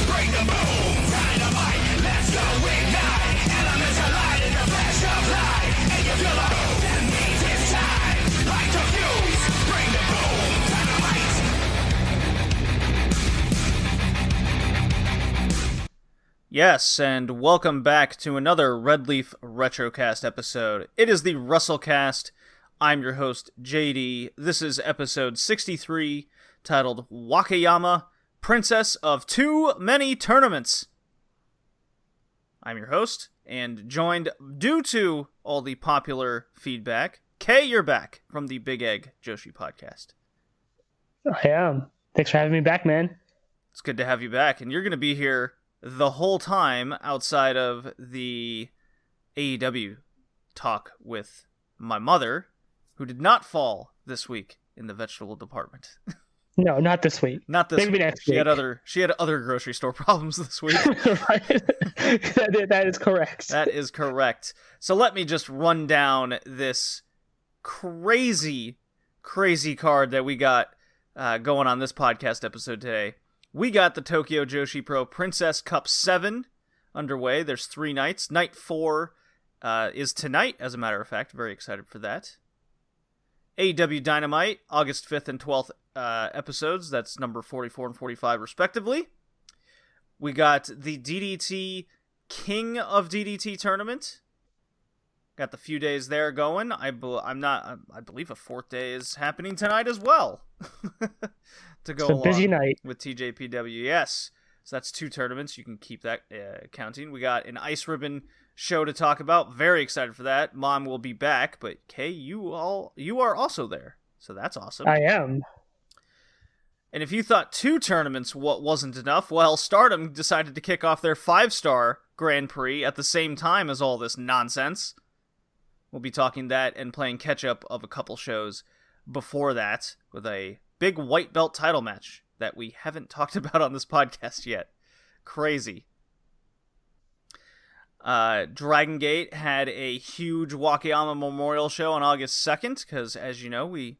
bring the boom, dynamite, let's go ignite. Elements collide in the flash of light, and you feel the boom, that means it's time. Light the fuse, bring the boom, dynamite. Yes, and welcome back to another Red Leaf Retrocast episode. It is the Russellcast. I'm your host, JD. This is episode 63, titled Wakayama, Princess of Too Many Tournaments. I'm your host, and joined, due to all the popular feedback, Kay, you're back from the Big Egg Joshi Podcast. I am. Thanks for having me back, man. It's good to have you back, and you're going to be here the whole time outside of the AEW talk with my mother, who did not fall this week in the vegetable department. No, not this week. Not this Maybe week. next She week. had other grocery store problems this week. Right? That is correct. That is correct. So let me just run down this crazy card that we got going on this podcast episode today. We got the Tokyo Joshi Pro Princess Cup 7 underway. There's 3 nights. Night 4 is tonight, as a matter of fact. Very excited for that. AEW Dynamite, August 5th and 12th episodes. That's number 44 and 45, respectively. We got the DDT King of DDT tournament. Got the few days there going. I believe a 4th day is happening tonight as well. To go It's a busy night with TJPW. Yes. So that's 2 tournaments. You can keep that counting. We got an Ice Ribbon show to talk about. Very excited for that. Mom will be back, but Kay, you are also there. So that's awesome. I am. And if you thought 2 tournaments wasn't enough, well, Stardom decided to kick off their 5-star Grand Prix at the same time as all this nonsense. We'll be talking that and playing catch-up of a couple shows before that with a big white belt title match that we haven't talked about on this podcast yet. Crazy. Dragon Gate had a huge Wakayama Memorial show on August 2nd, because as you know, we're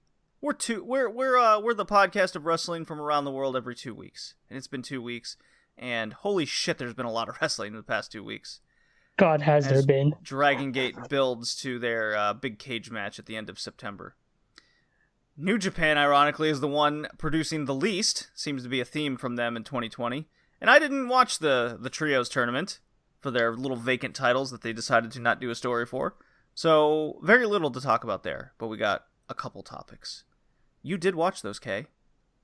the podcast of wrestling from around the world every 2 weeks. And it's been 2 weeks, and holy shit, there's been a lot of wrestling in the past 2 weeks. God, has there been. Dragon Gate builds to their big cage match at the end of September. New Japan, ironically, is the one producing the least. Seems to be a theme from them in 2020. And I didn't watch the Trios tournament for their little vacant titles that they decided to not do a story for. So, very little to talk about there, but we got a couple topics. You did watch those, Kay.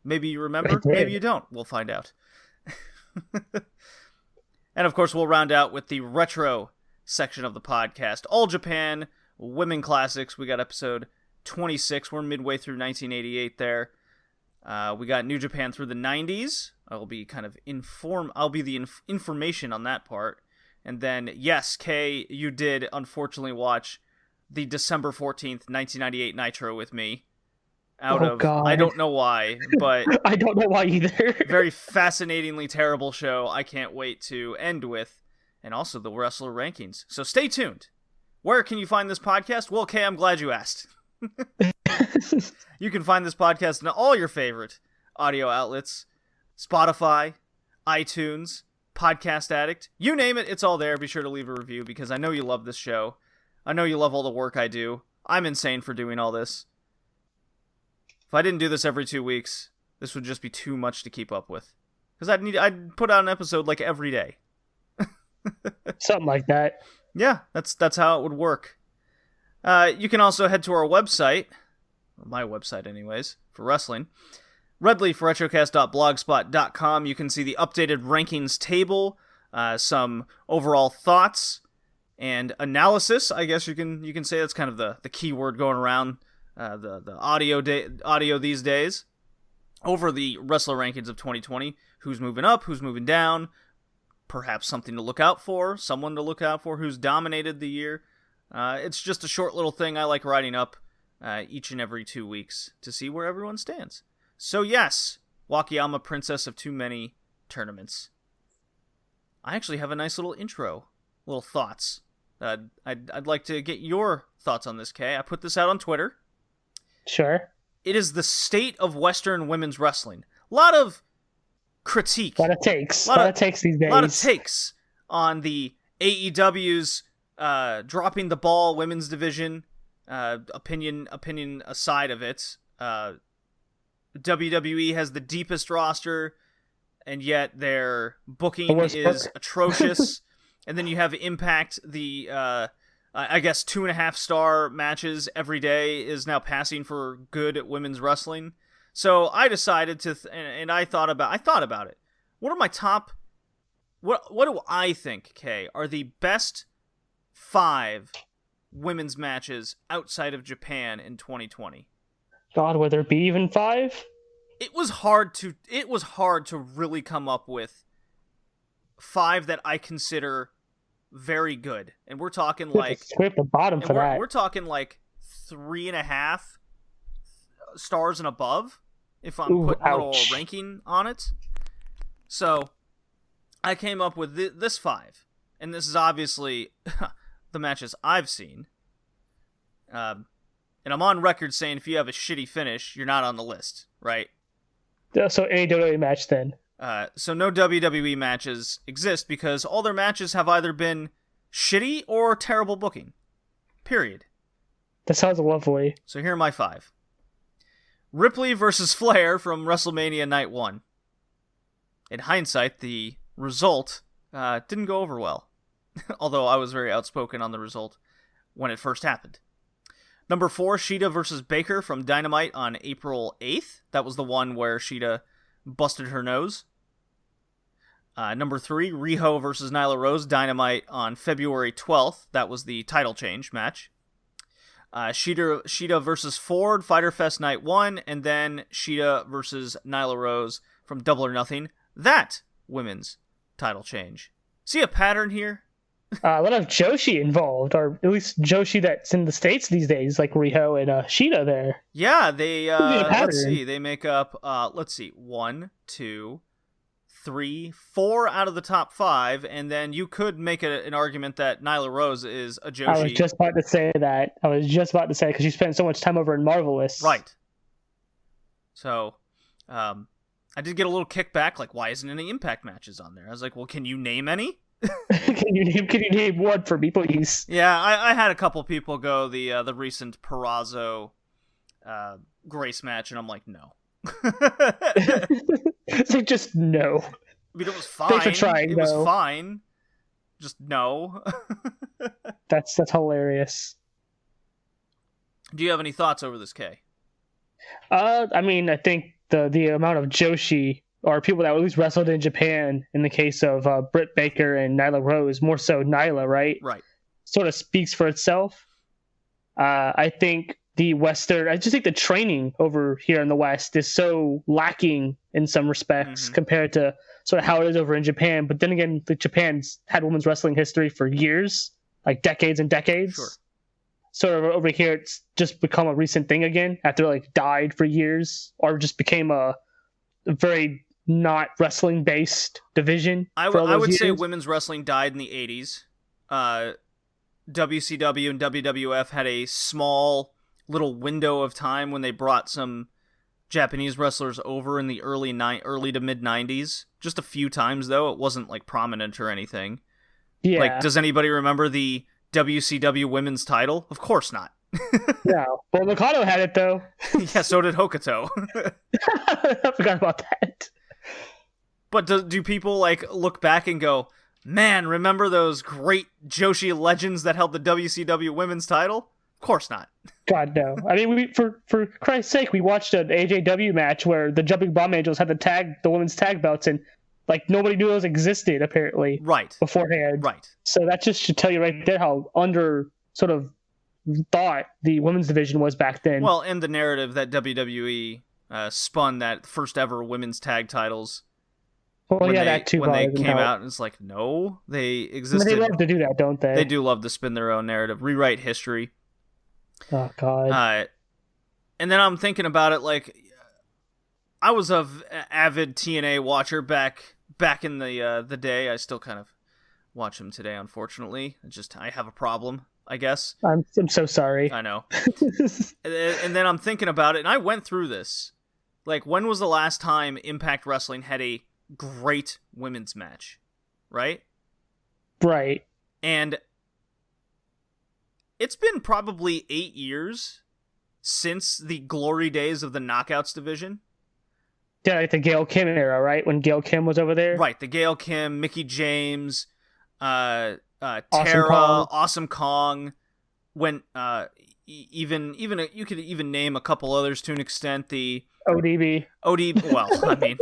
Maybe you remember, maybe you don't. We'll find out. And of course, we'll round out with the retro section of the podcast. All Japan, Women Classics. We got episode 26. We're midway through 1988 there. We got New Japan through the 90s. I'll be the information on that part. And then, yes, Kay, you did unfortunately watch the December 14th, 1998 Nitro with me. God. I don't know why, but I don't know why either. Very fascinatingly terrible show I can't wait to end with, and also the wrestler rankings. So stay tuned. Where can you find this podcast? Well, Kay, I'm glad you asked. You can find this podcast in all your favorite audio outlets. Spotify, iTunes, Podcast Addict. You name it, it's all there. Be sure to leave a review because I know you love this show. I know you love all the work I do. I'm insane for doing all this. If I didn't do this every 2 weeks, this would just be too much to keep up with. Because I'd put out an episode like every day. Something like that. Yeah, that's how it would work. You can also head to our website, or my website anyways, for wrestling, redleafretrocast.blogspot.com. You can see the updated rankings table, some overall thoughts, and analysis. I guess you can say that's kind of the key word going around the audio these days. Over the wrestler rankings of 2020, who's moving up, who's moving down, perhaps something to look out for, someone to look out for who's dominated the year. It's just a short little thing I like writing up each and every 2 weeks to see where everyone stands. So yes, Wakayama, Princess of Too Many Tournaments. I actually have a nice little intro, little thoughts. I'd like to get your thoughts on this, Kay. I put this out on Twitter. Sure. It is the state of Western women's wrestling. A lot of critique. A lot of takes. A lot of takes these days. A lot of takes on the AEW's dropping the ball women's division. Opinion aside of it. WWE has the deepest roster, and yet their booking is atrocious. And then you have Impact, the I guess 2.5-star matches every day is now passing for good at women's wrestling. So I decided to, and I thought about it. What are my top? What do I think, Kay, are the best 5 women's matches outside of Japan in 2020? God, would there be even 5? It was hard to really come up with 5 that I consider very good, and we're talking like scrape the bottom for that. We're talking like 3.5 stars and above. If I'm putting a little ranking on it, so I came up with this 5, and this is obviously the matches I've seen. And I'm on record saying if you have a shitty finish, you're not on the list, right? So any WWE match then. So no WWE matches exist because all their matches have either been shitty or terrible booking. Period. That sounds lovely. So here are my 5. Ripley versus Flair from WrestleMania Night 1. In hindsight, the result didn't go over well. Although I was very outspoken on the result when it first happened. Number 4, Shida versus Baker from Dynamite on April 8th. That was the one where Shida busted her nose. Number 3, Riho versus Nyla Rose, Dynamite on February 12th. That was the title change match. Shida versus Ford, Fyter Fest Night 1, and then Shida versus Nyla Rose from Double or Nothing. That women's title change. See a pattern here? A lot of Joshi involved, or at least Joshi that's in the States these days, like Riho and Shida there. Yeah, they, let's see, they make up, 1, 2, 3, 4 out of the top 5, and then you could make an argument that Nyla Rose is a Joshi. I was just about to say that. Because she spent so much time over in Marvelous. Right. So, I did get a little kickback, like, why isn't any Impact matches on there? I was like, well, can you name any? Can you name one for me, please? Yeah, I had a couple people go the recent Purrazzo Grace match, and I'm like, no. It's like, just no. I mean, it was fine. Thanks for trying, it was fine. Just no. That's hilarious. Do you have any thoughts over this, Kay? I mean, I think the amount of Joshi, or people that at least wrestled in Japan, in the case of Britt Baker and Nyla Rose, more so Nyla, right? Right. Sort of speaks for itself. I think I just think the training over here in the West is so lacking in some respects compared to sort of how it is over in Japan. But then again, Japan's had women's wrestling history for years, like decades and decades. Sure. Sort of over here, it's just become a recent thing again after like died for years, or just became a very not wrestling based division. I would say women's wrestling died in the 80s. WCW and WWF had a small little window of time when they brought some Japanese wrestlers over in the early to mid 90s. Just a few times though. It wasn't like prominent or anything. Yeah. Like, does anybody remember the WCW women's title? Of course not. No. Well, Nagata had it though. Yeah, so did Hokuto. I forgot about that. But do people like look back and go, man, remember those great Joshi legends that held the WCW women's title? Of course not. God, no. I mean, for Christ's sake, we watched an AJW match where the Jumping Bomb Angels had the women's tag belts, and like nobody knew those existed apparently. Right. Beforehand. Right. So that just should tell you right there how under sort of thought the women's division was back then. Well, and the narrative that WWE spun that first ever women's tag titles. Well, yeah, that too. When they came out, and it's like, no, they existed. They love to do that, don't they? They do love to spin their own narrative, rewrite history. Oh, God. And then I'm thinking about it, like, I was a avid TNA watcher back in the day. I still kind of watch them today, unfortunately. I have a problem, I guess. I'm so sorry. I know. And then I'm thinking about it, and I went through this. Like, when was the last time Impact Wrestling had a great women's match, right? Right. And it's been probably 8 years since the glory days of the Knockouts division. Yeah, like the Gail Kim era, right? When Gail Kim was over there. Right, the Gail Kim, Mickie James, Tara, Kong. Awesome Kong. When even you could even name a couple others to an extent. The ODB. Well, I mean,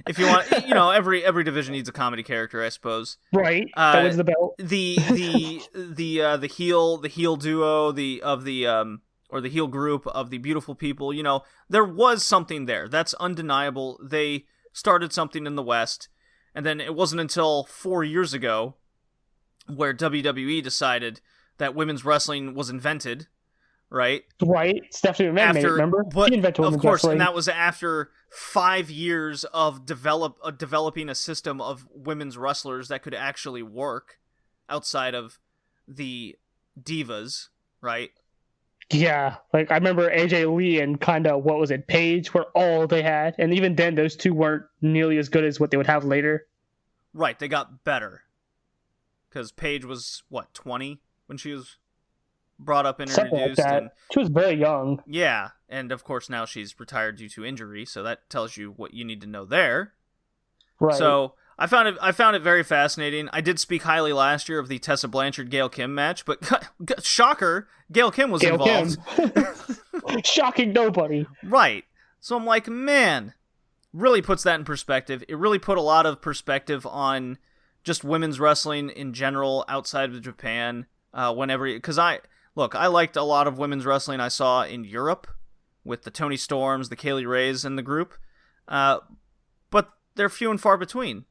if you want, every division needs a comedy character, I suppose. Right. That was the belt. The heel duo, the heel group of the Beautiful People. There was something there. That's undeniable. They started something in the West, and then it wasn't until 4 years ago where WWE decided that women's wrestling was invented, right? Right. Stephanie McMahon, remember? But, he invented women's of course, wrestling. and that was after 5 years of developing a system of women's wrestlers that could actually work outside of the divas, right? Yeah, like I remember AJ Lee and Paige were all they had, and even then those two weren't nearly as good as what they would have later. Right, they got better. Because Paige was, 20 when she was brought up and Something introduced? like that. And, she was very young. yeah, and of course now she's retired due to injury, so that tells you what you need to know there. Right. So I found it very fascinating. I did speak highly last year of the Tessa Blanchard-Gail Kim match, but shocker, Gail Kim was involved. Shocking nobody. Right. So I'm like, man, really puts that in perspective. It really put a lot of perspective on just women's wrestling in general outside of Japan. Because I liked a lot of women's wrestling I saw in Europe with the Toni Storms, the Kaylee Rays, and the group. But they're few and far between.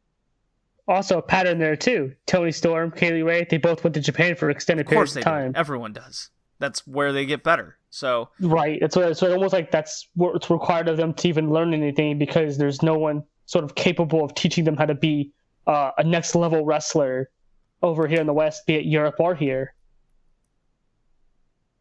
Also a pattern there too. Toni Storm, Kaylee Ray, they both went to Japan for extended periods of time. Do. Everyone does. That's where they get better. So right. It's almost like that's what's required of them to even learn anything, because there's no one sort of capable of teaching them how to be a next level wrestler over here in the West, be it Europe or here.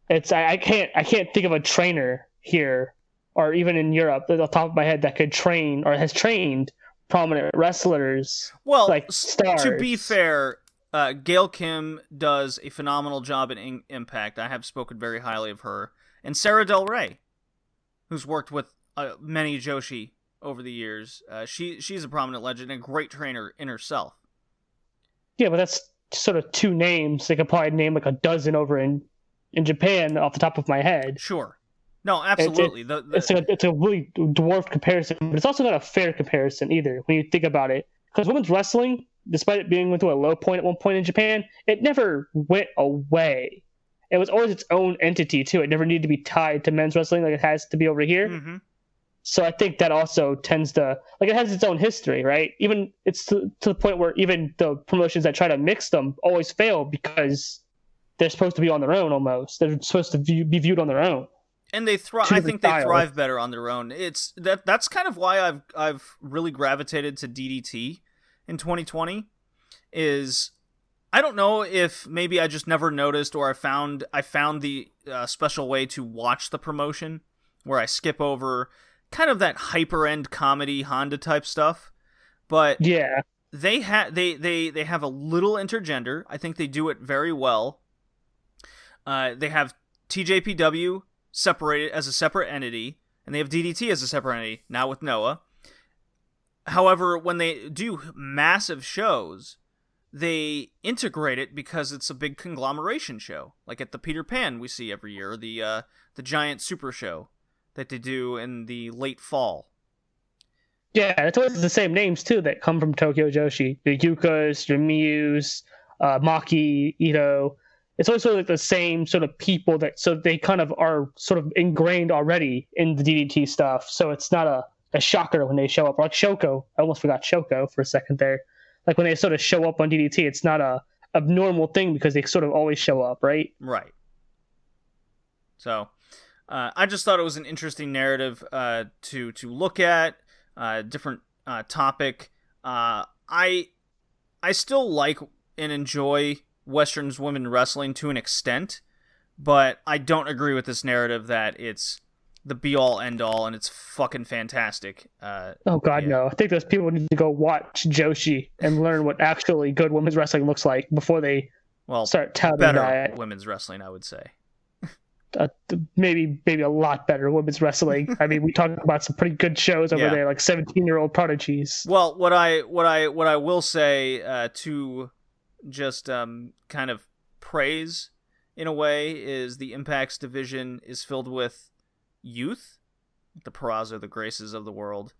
I can't think of a trainer here or even in Europe at the top of my head that could train or has trained prominent wrestlers. Well, like stars. To be fair, Gail Kim does a phenomenal job in Impact. I have spoken very highly of her. And Sarah Del Rey, who's worked with many Joshi over the years. She's a prominent legend and a great trainer in herself. Yeah, but that's sort of two names. They could probably name like a dozen over in Japan off the top of my head. Sure. No, absolutely. It's a really dwarfed comparison, but it's also not a fair comparison either when you think about it. Because women's wrestling, despite it being to a low point at one point in Japan, it never went away. It was always its own entity too. It never needed to be tied to men's wrestling like it has to be over here. Mm-hmm. So I think that also tends to, like, it has its own history, right? Even it's to the point where even the promotions that try to mix them always fail because they're supposed to be on their own almost. They're supposed to be viewed on their own. And they I think they thrive better on their own. It's that's kind of why I've really gravitated to DDT in 2020. Is I don't know if maybe I just never noticed, or I found the special way to watch the promotion where I skip over kind of that hyper end comedy Honda type stuff. But yeah, they have a little intergender. I think they do it very well. They have TJPW separated as a separate entity, and they have DDT as a separate entity, now with Noah. However, when they do massive shows, they integrate it because it's a big conglomeration show, like at the Peter Pan we see every year, or the giant super show that they do in the late fall. Yeah, it's always the same names too that come from Tokyo Joshi. The Yukas, the Miyus, Maki, Ito. It's always sort of like the same sort of people so they kind of are sort of ingrained already in the DDT stuff. So it's not a shocker when they show up. Like Shoko, I almost forgot Shoko for a second there. Like when they sort of show up on DDT, it's not a abnormal thing because they sort of always show up, right? Right. So I just thought it was an interesting narrative to look at, different topic. I still like and enjoy Western's women wrestling to an extent, but I don't agree with this narrative that it's the be-all, end-all, and it's fucking fantastic. Oh, God, no. I think those people need to go watch Joshi and learn what actually good women's wrestling looks like before they start touting better that. Women's wrestling, I would say. Maybe a lot better women's wrestling. I mean, we talked about some pretty good shows over there, like 17-year-old prodigies. Well, what I will say to just kind of praise in a way is the Impact's division is filled with youth, the Peraza, the Graces of the world,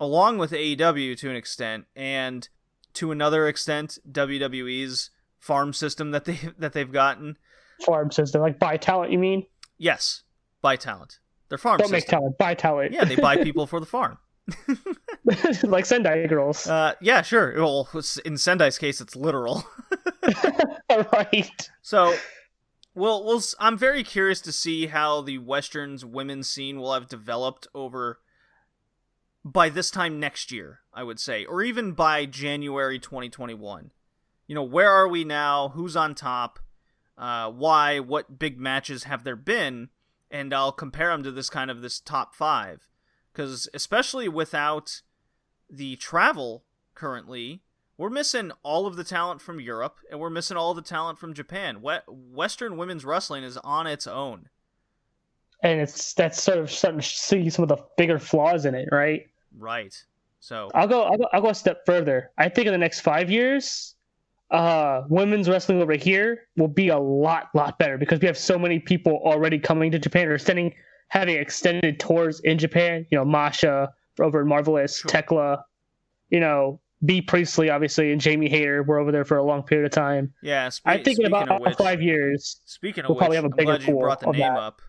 along with AEW to an extent, and to another extent WWE's farm system that they've gotten. Farm system, like buy talent, you mean? Yes, buy talent. Their farm Don't system. Make talent, buy talent. Yeah, they buy people for the farm. Like Sendai girls. Yeah, sure. Well, in Sendai's case, it's literal. Right. So, I'm very curious to see how the Western's women's scene will have developed over by this time next year, I would say, or even by January 2021. Where are we now? Who's on top? Why? What big matches have there been? And I'll compare them to this top 5. Because especially without the travel currently, we're missing all of the talent from Europe, and we're missing all of the talent from Japan. Western women's wrestling is on its own. And that's sort of starting to see some of the bigger flaws in it, right? Right. So I'll go a step further. I think in the next 5 years, women's wrestling over here will be a lot better because we have so many people already coming to Japan or having extended tours in Japan. Masha over in Marvelous, sure. Tekla, B. Priestley, obviously, and Jamie Hayter were over there for a long period of time. Yeah, I think in about 5 years, we'll probably have a bigger pool. I'm glad you brought the name up.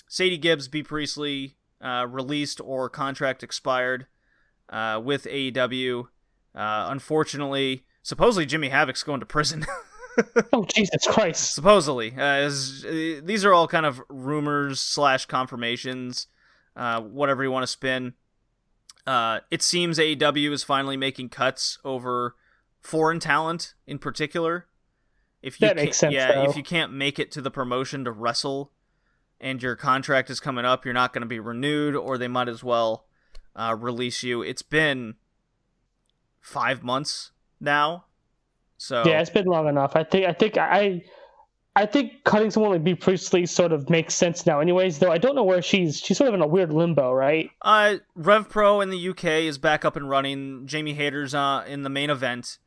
Sadie Gibbs, B. Priestley, released or contract expired with AEW. Unfortunately, supposedly Jimmy Havoc's going to prison. Oh, Jesus Christ. Supposedly. These are all kind of rumors / confirmations, whatever you want to spin. It seems AEW is finally making cuts over foreign talent in particular. That makes sense, though. If you can't make it to the promotion to wrestle and your contract is coming up, you're not going to be renewed, or they might as well release you. It's been 5 months now. So yeah, it's been long enough. I think cutting someone like B. Priestley sort of makes sense now anyways, though I don't know where she's sort of in a weird limbo, right? Rev Pro in the UK is back up and running. Jamie Hayter's in the main event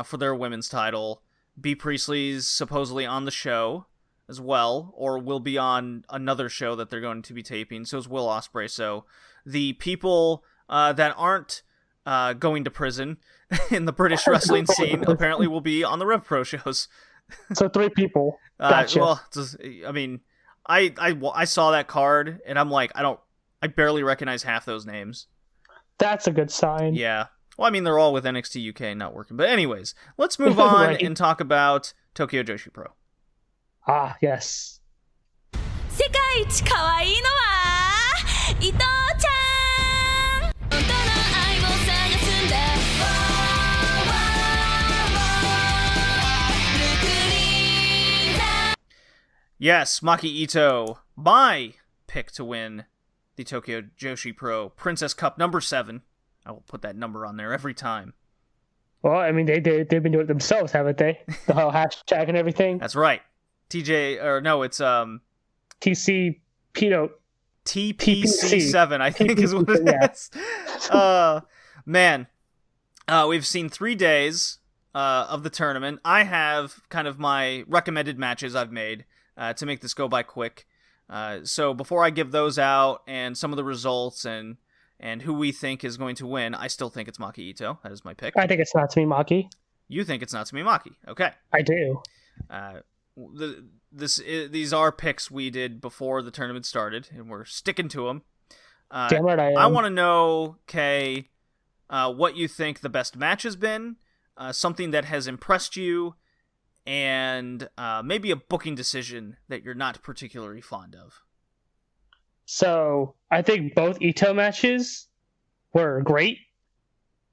for their women's title. B. Priestley's supposedly on the show as well, or will be on another show that they're going to be taping. So is Will Ospreay. So the people that aren't going to prison in the British wrestling scene apparently will be on the Rev Pro shows. So 3 people. Gotcha. Well, I mean, I saw that card and I'm like, I barely recognize half those names. That's a good sign. Yeah. Well, I mean, they're all with NXT UK not working. But anyways, let's move on right. and talk about Tokyo Joshi Pro. Ah, yes. 世界一可愛いのは伊藤ちゃん。本当の愛を探すんだ。Yes, Maki Ito, my pick to win the Tokyo Joshi Pro Princess Cup number 7. I will put that number on there every time. Well, I mean, they've been doing it themselves, haven't they? The whole hashtag and everything. That's right. It's TPC7, I think is what it is. Man, we've seen 3 days of the tournament. I have kind of my recommended matches I've made to make this go by quick. So before I give those out and some of the results and who we think is going to win, I still think it's Maki Ito. That is my pick. I think it's Natsumi Maki. You think it's Natsumi Maki. Okay. I do. These are picks we did before the tournament started, and we're sticking to them. Damn right I am. I want to know, Kay, what you think the best match has been, something that has impressed you, and maybe a booking decision that you're not particularly fond of. So, I think both Ito matches were great,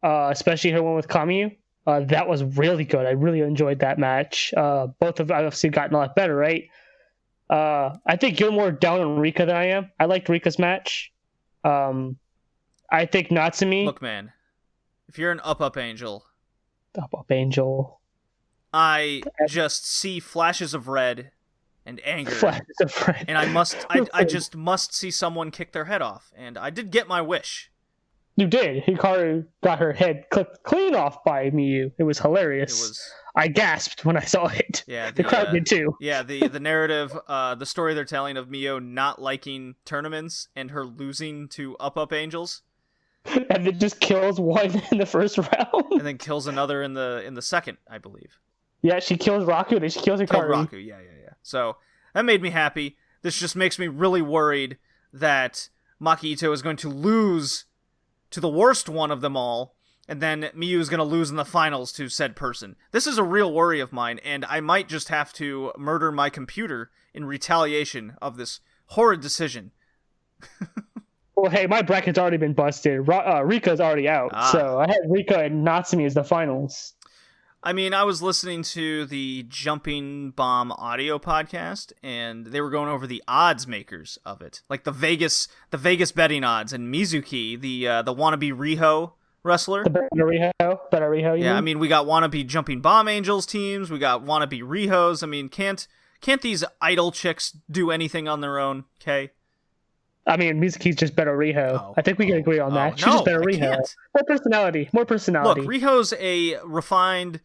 especially her one with Kamiyu. That was really good. I really enjoyed that match. Both have obviously gotten a lot better, right? I think you're more down on Rika than I am. I liked Rika's match. I think Natsumi. Look, man, if you're an up angel, Up angel. I just see flashes of red and anger, Flashes of red. and I just must see someone kick their head off, and I did get my wish. You did. Hikaru got her head clipped clean off by Miyu. It was hilarious. I gasped when I saw it. Yeah, the crowd did too. Yeah, the narrative, the story they're telling of Mio not liking tournaments and her losing to up angels, and it just kills one in the first round, and then kills another in the second, I believe. Yeah, she kills Raku, then she kills Hikaru. Killed Raku, yeah. So that made me happy. This just makes me really worried that Maki Ito is going to lose to the worst one of them all, and then Miyu is going to lose in the finals to said person. This is a real worry of mine, and I might just have to murder my computer in retaliation of this horrid decision. Well, hey, my bracket's already been busted. Rika's already out, so I had Rika and Natsumi as the finals. I mean, I was listening to the Jumping Bomb audio podcast, and they were going over the odds makers of it, like the Vegas betting odds, and Mizuki, the wannabe Riho wrestler. The better Riho. Yeah, I mean, we got wannabe Jumping Bomb Angels teams, we got wannabe Rihos. I mean, can't these idol chicks do anything on their own? Okay. I mean, Mizuki's just better Riho. I think we can agree on that. She's just better Riho. More personality. Look, Riho's a refined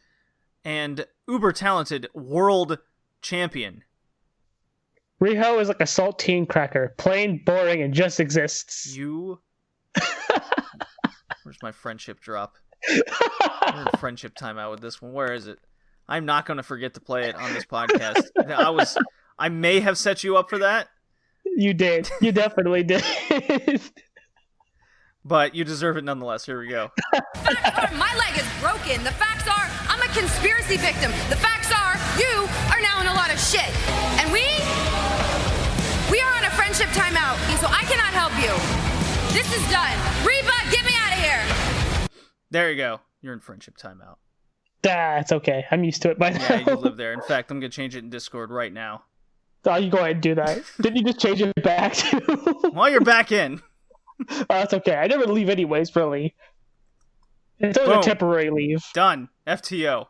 and uber-talented world champion. Riho is like a saltine cracker. Plain, boring, and just exists. Where's my friendship drop? We're in friendship timeout with this one. Where is it? I'm not going to forget to play it on this podcast. I may have set you up for that. You did. You definitely did. But you deserve it nonetheless. Here we go. Facts are, my leg is broken. The facts are, I'm a conspiracy victim. The facts are, you are now in a lot of shit. And we are on a friendship timeout, so I cannot help you. This is done. Reba, get me out of here. There you go. You're in friendship timeout. That's okay. I'm used to it by now. Yeah, you live there. In fact, I'm going to change it in Discord right now. Oh, you go ahead and do that. Didn't you just change it back to? Well, you're back in. Oh, that's okay. I never leave anyways, really. It's always a temporary leave. Done. FTO.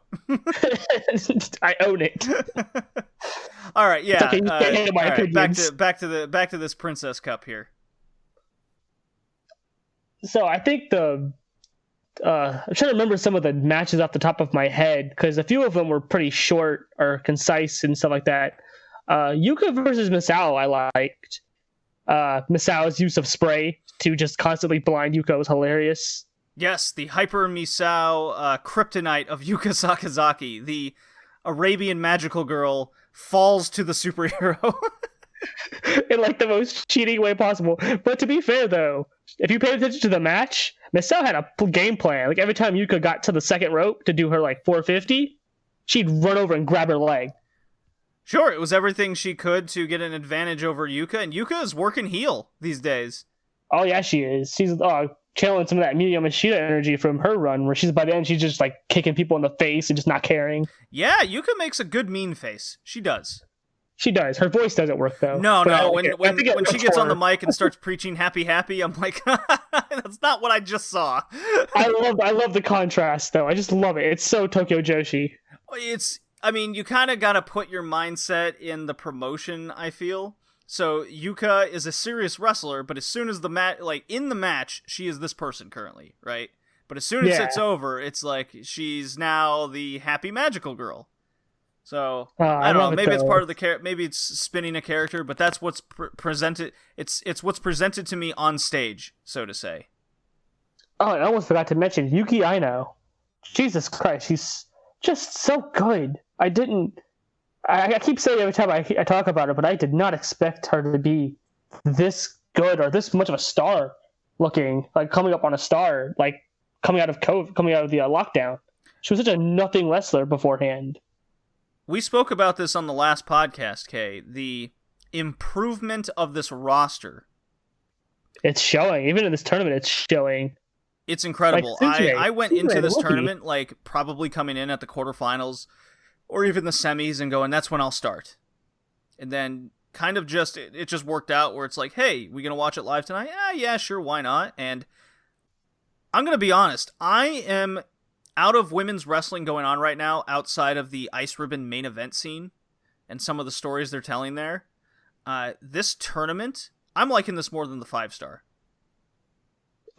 I own it. All right, yeah. It's okay, you can't handle my opinions. Back to this Princess Cup here. So I think I'm trying to remember some of the matches off the top of my head, because a few of them were pretty short or concise and stuff like that. Yuka versus Misao I liked. Misao's use of spray to just constantly blind Yuka was hilarious. Yes, the Hyper Misao kryptonite of Yuka Sakazaki, the Arabian magical girl, falls to the superhero. In like the most cheating way possible. But to be fair though, if you paid attention to the match, Misao had a game plan. Like every time Yuka got to the second rope to do her like 450, she'd run over and grab her leg. Sure, it was everything she could to get an advantage over Yuka, and Yuka is working heel these days. Oh yeah, she is. She's channeling some of that Miyu Yamashita energy from her run, where by the end she's just like kicking people in the face and just not caring. Yeah, Yuka makes a good mean face. She does. She does. Her voice doesn't work though. No. When she gets on the mic and starts preaching happy, I'm like, that's not what I just saw. I love the contrast though. I just love it. It's so Tokyo Joshi. I mean, you kind of got to put your mindset in the promotion, I feel. So Yuka is a serious wrestler, but as soon as in the match, she is this person currently, right? But as soon as it's over, it's like she's now the happy magical girl. So I don't know. Maybe it's part of the maybe it's spinning a character, but that's what's presented. It's what's presented to me on stage, so to say. Oh, I almost forgot to mention Yuki Aino. Jesus Christ, she's just so good. I keep saying every time I talk about her, but I did not expect her to be this good or this much of a star looking, like coming up on a star, like coming out of COVID, coming out of the lockdown. She was such a nothing wrestler beforehand. We spoke about this on the last podcast, Kay. The improvement of this roster. It's showing. Even in this tournament, it's showing. It's incredible. I went into this tournament like probably coming in at the quarterfinals or even the semis and going, that's when I'll start. And then kind of just, it just worked out where it's like, hey, we gonna watch it live tonight? Yeah, sure, why not? And I'm gonna be honest, I am out of women's wrestling going on right now, outside of the Ice Ribbon main event scene and some of the stories they're telling there. This tournament, I'm liking this more than the 5-star.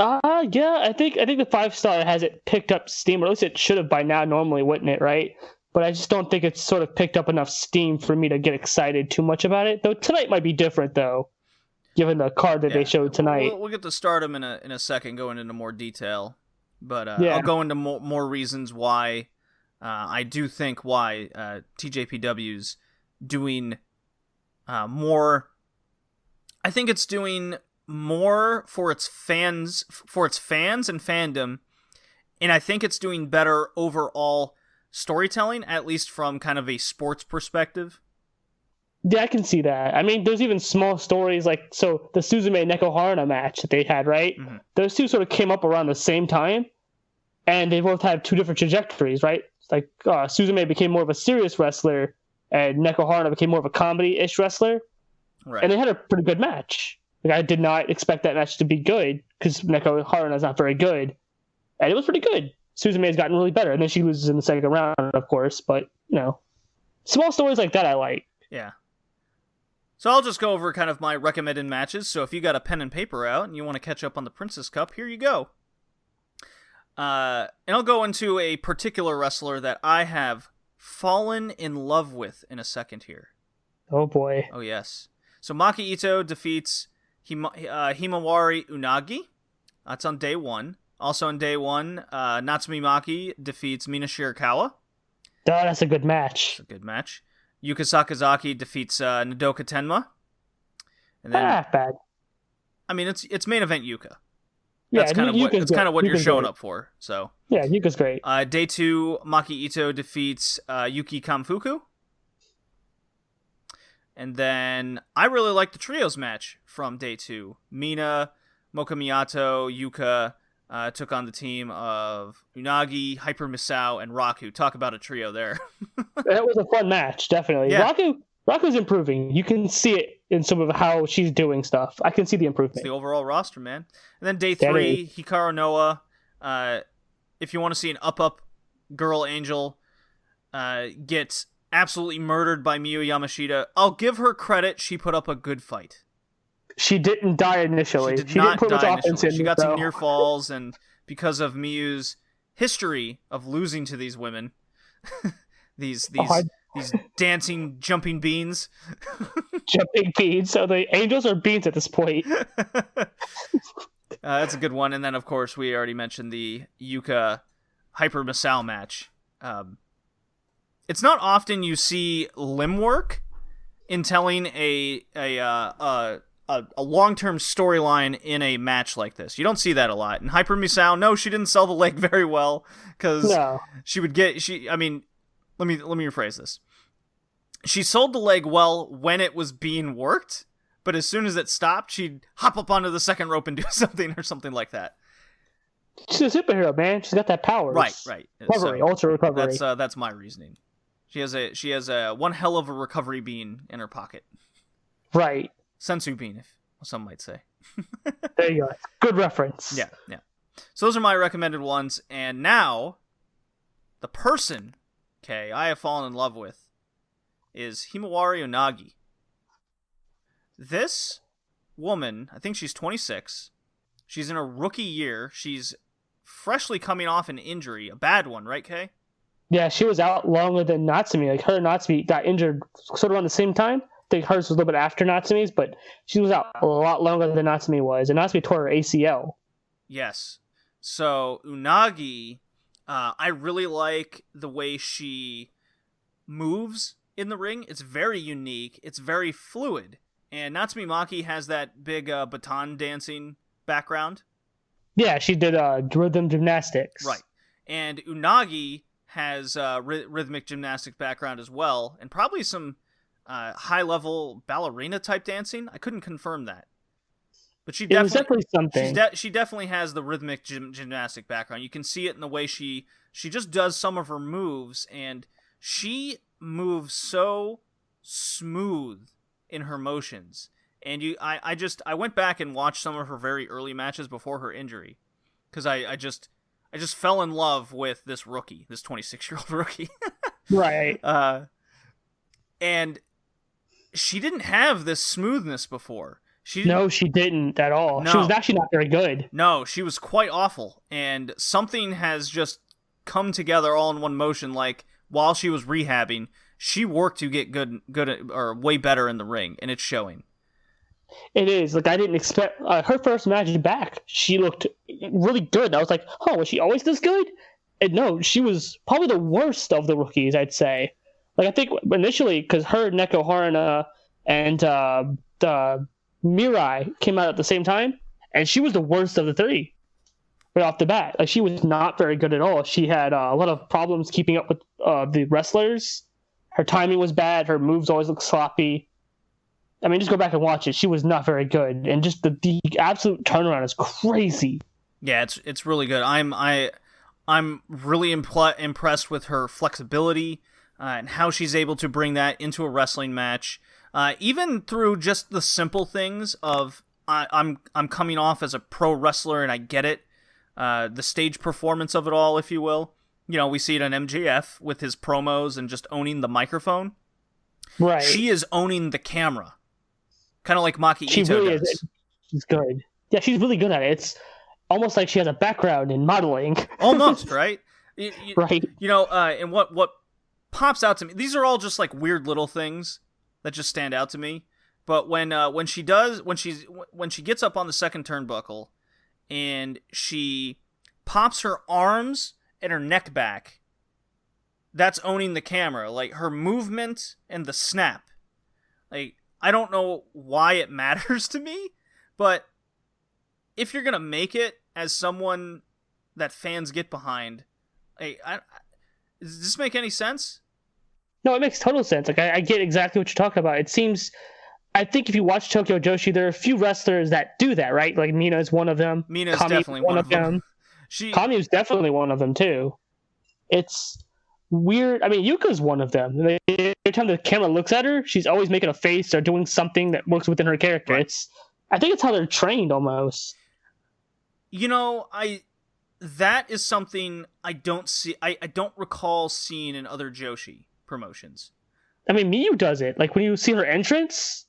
Yeah, I think the 5-star has it picked up steam, or at least it should have by now, normally, wouldn't it, right? But I just don't think it's sort of picked up enough steam for me to get excited too much about it. Though tonight might be different, though, given the card that they showed tonight. We'll get to Stardom in a second, going into more detail. But yeah. I'll go into more reasons why I do think why TJPW's doing more. I think it's doing more for its fans and fandom, and I think it's doing better overall storytelling, at least from kind of a sports perspective. Yeah, I can see that. I mean, there's even small stories like, so the Suzume Nekoharuna match that they had, right? Mm-hmm. Those two sort of came up around the same time, and they both had two different trajectories, right? Like Suzume became more of a serious wrestler, and Nekoharuna became more of a comedy-ish wrestler. Right. And they had a pretty good match. Like, I did not expect that match to be good, because Nekoharuna is not very good, and it was pretty good. Suzume has gotten really better, and then she loses in the second round, of course, but, small stories like that I like. Yeah. So I'll just go over kind of my recommended matches, so if you got a pen and paper out and you want to catch up on the Princess Cup, here you go. And I'll go into a particular wrestler that I have fallen in love with in a second here. Oh boy. Oh yes. So Maki Ito defeats Himawari Unagi. That's on day 1. Also on day 1, Natsumi Maki defeats Mina Shirakawa. Oh, that's a good match. That's a good match. Yuka Sakazaki defeats Nodoka Tenma. And then, bad. I mean, it's main event Yuka. Yeah, that's kind of what you're showing up for. So yeah, Yuka's great. Day 2, Maki Ito defeats Yuki Kamfuku. And then I really like the trios match from day 2. Mina, Moka Miyato, Yuka took on the team of Unagi, Hyper Misao, and Raku. Talk about a trio there. That was a fun match, definitely. Yeah. Raku's improving. You can see it in some of how she's doing stuff. I can see the improvement. It's the overall roster, man. And then day 3, Hikaru Noah. If you want to see an up girl angel get absolutely murdered by Miyu Yamashita, I'll give her credit. She put up a good fight. She didn't die initially. She didn't put much offense in. She got some near falls, and because of Miyu's history of losing to these women, these dancing, jumping beans. Jumping beans. So the angels are beans at this point. That's a good one. And then, of course, we already mentioned the Yuka Hyper Misao match. It's not often you see limb work in telling a long-term storyline in a match like this. You don't see that a lot. And Hyper Misao, no, she didn't sell the leg very well, because she would get... let me rephrase this. She sold the leg well when it was being worked, but as soon as it stopped, she'd hop up onto the second rope and do something or something like that. She's a superhero, man. She's got that power. Right. Recovery, ultra recovery. That's my reasoning. She has a one hell of a recovery bean in her pocket. Right. Sensu bean, if some might say. There you go. Good reference. Yeah. So those are my recommended ones, and now the person, I have fallen in love with is Himawari Unagi. This woman, I think she's 26. She's in her rookie year. She's freshly coming off an injury, a bad one, right, Kay? Yeah, she was out longer than Natsumi. Like, her and Natsumi got injured sort of around the same time. I think hers was a little bit after Natsumi's, but she was out a lot longer than Natsumi was, and Natsumi tore her ACL. Yes. So, Unagi, I really like the way she moves in the ring. It's very unique. It's very fluid. And Natsumi Maki has that big baton dancing background. Yeah, she did rhythm gymnastics. Right. And Unagi has rhythmic gymnastic background as well, and probably some high-level ballerina-type dancing. I couldn't confirm that. But she definitely something. She definitely has the rhythmic gymnastic background. You can see it in the way she just does some of her moves, and she moves so smooth in her motions. And I went back and watched some of her very early matches before her injury, because I just fell in love with this rookie, this 26-year-old rookie. Right. And she didn't have this smoothness before. No, she didn't at all. No. She was actually not very good. No, she was quite awful. And something has just come together all in one motion. Like, while she was rehabbing, she worked to get good or way better in the ring, and it's showing. It is. Like, I didn't expect her first match back. She looked really good. I was like, oh, was she always this good? And no, she was probably the worst of the rookies, I'd say. Like, I think initially, because her, Neko Haruna, and the Mirai came out at the same time, and she was the worst of the three right off the bat. Like, she was not very good at all. She had a lot of problems keeping up with the wrestlers. Her timing was bad. Her moves always looked sloppy. I mean, just go back and watch it. She was not very good, and just the absolute turnaround is crazy. Yeah, it's really good. I'm really impressed with her flexibility and how she's able to bring that into a wrestling match, even through just the simple things of I'm coming off as a pro wrestler and I get it. The stage performance of it all, if you will. You know, we see it on MJF with his promos and just owning the microphone. Right. She is owning the camera. Kind of like Maki She Ito really does. is. She's good. Yeah, she's really good at it. It's almost like she has a background in modeling. Almost, right? Right. You know, and what pops out to me, these are all just like weird little things that just stand out to me. But when she gets up on the second turnbuckle and she pops her arms and her neck back, that's owning the camera. Like, her movement and the snap. Like, I don't know why it matters to me, but if you're gonna make it as someone that fans get behind, does this make any sense? No, it makes total sense. Like, I get exactly what you're talking about. It seems, I think if you watch Tokyo Joshi, there are a few wrestlers that do that, right? Like, Mina is one of them. Mina's Kami definitely one of them. Kami is definitely one of them too. It's weird. I mean, Yuka's one of them. Every time the camera looks at her, she's always making a face or doing something that works within her character. Right. I think it's how they're trained almost. You know, that is something I don't see. I don't recall seeing in other Joshi promotions. I mean, Miyu does it. Like, when you see her entrance,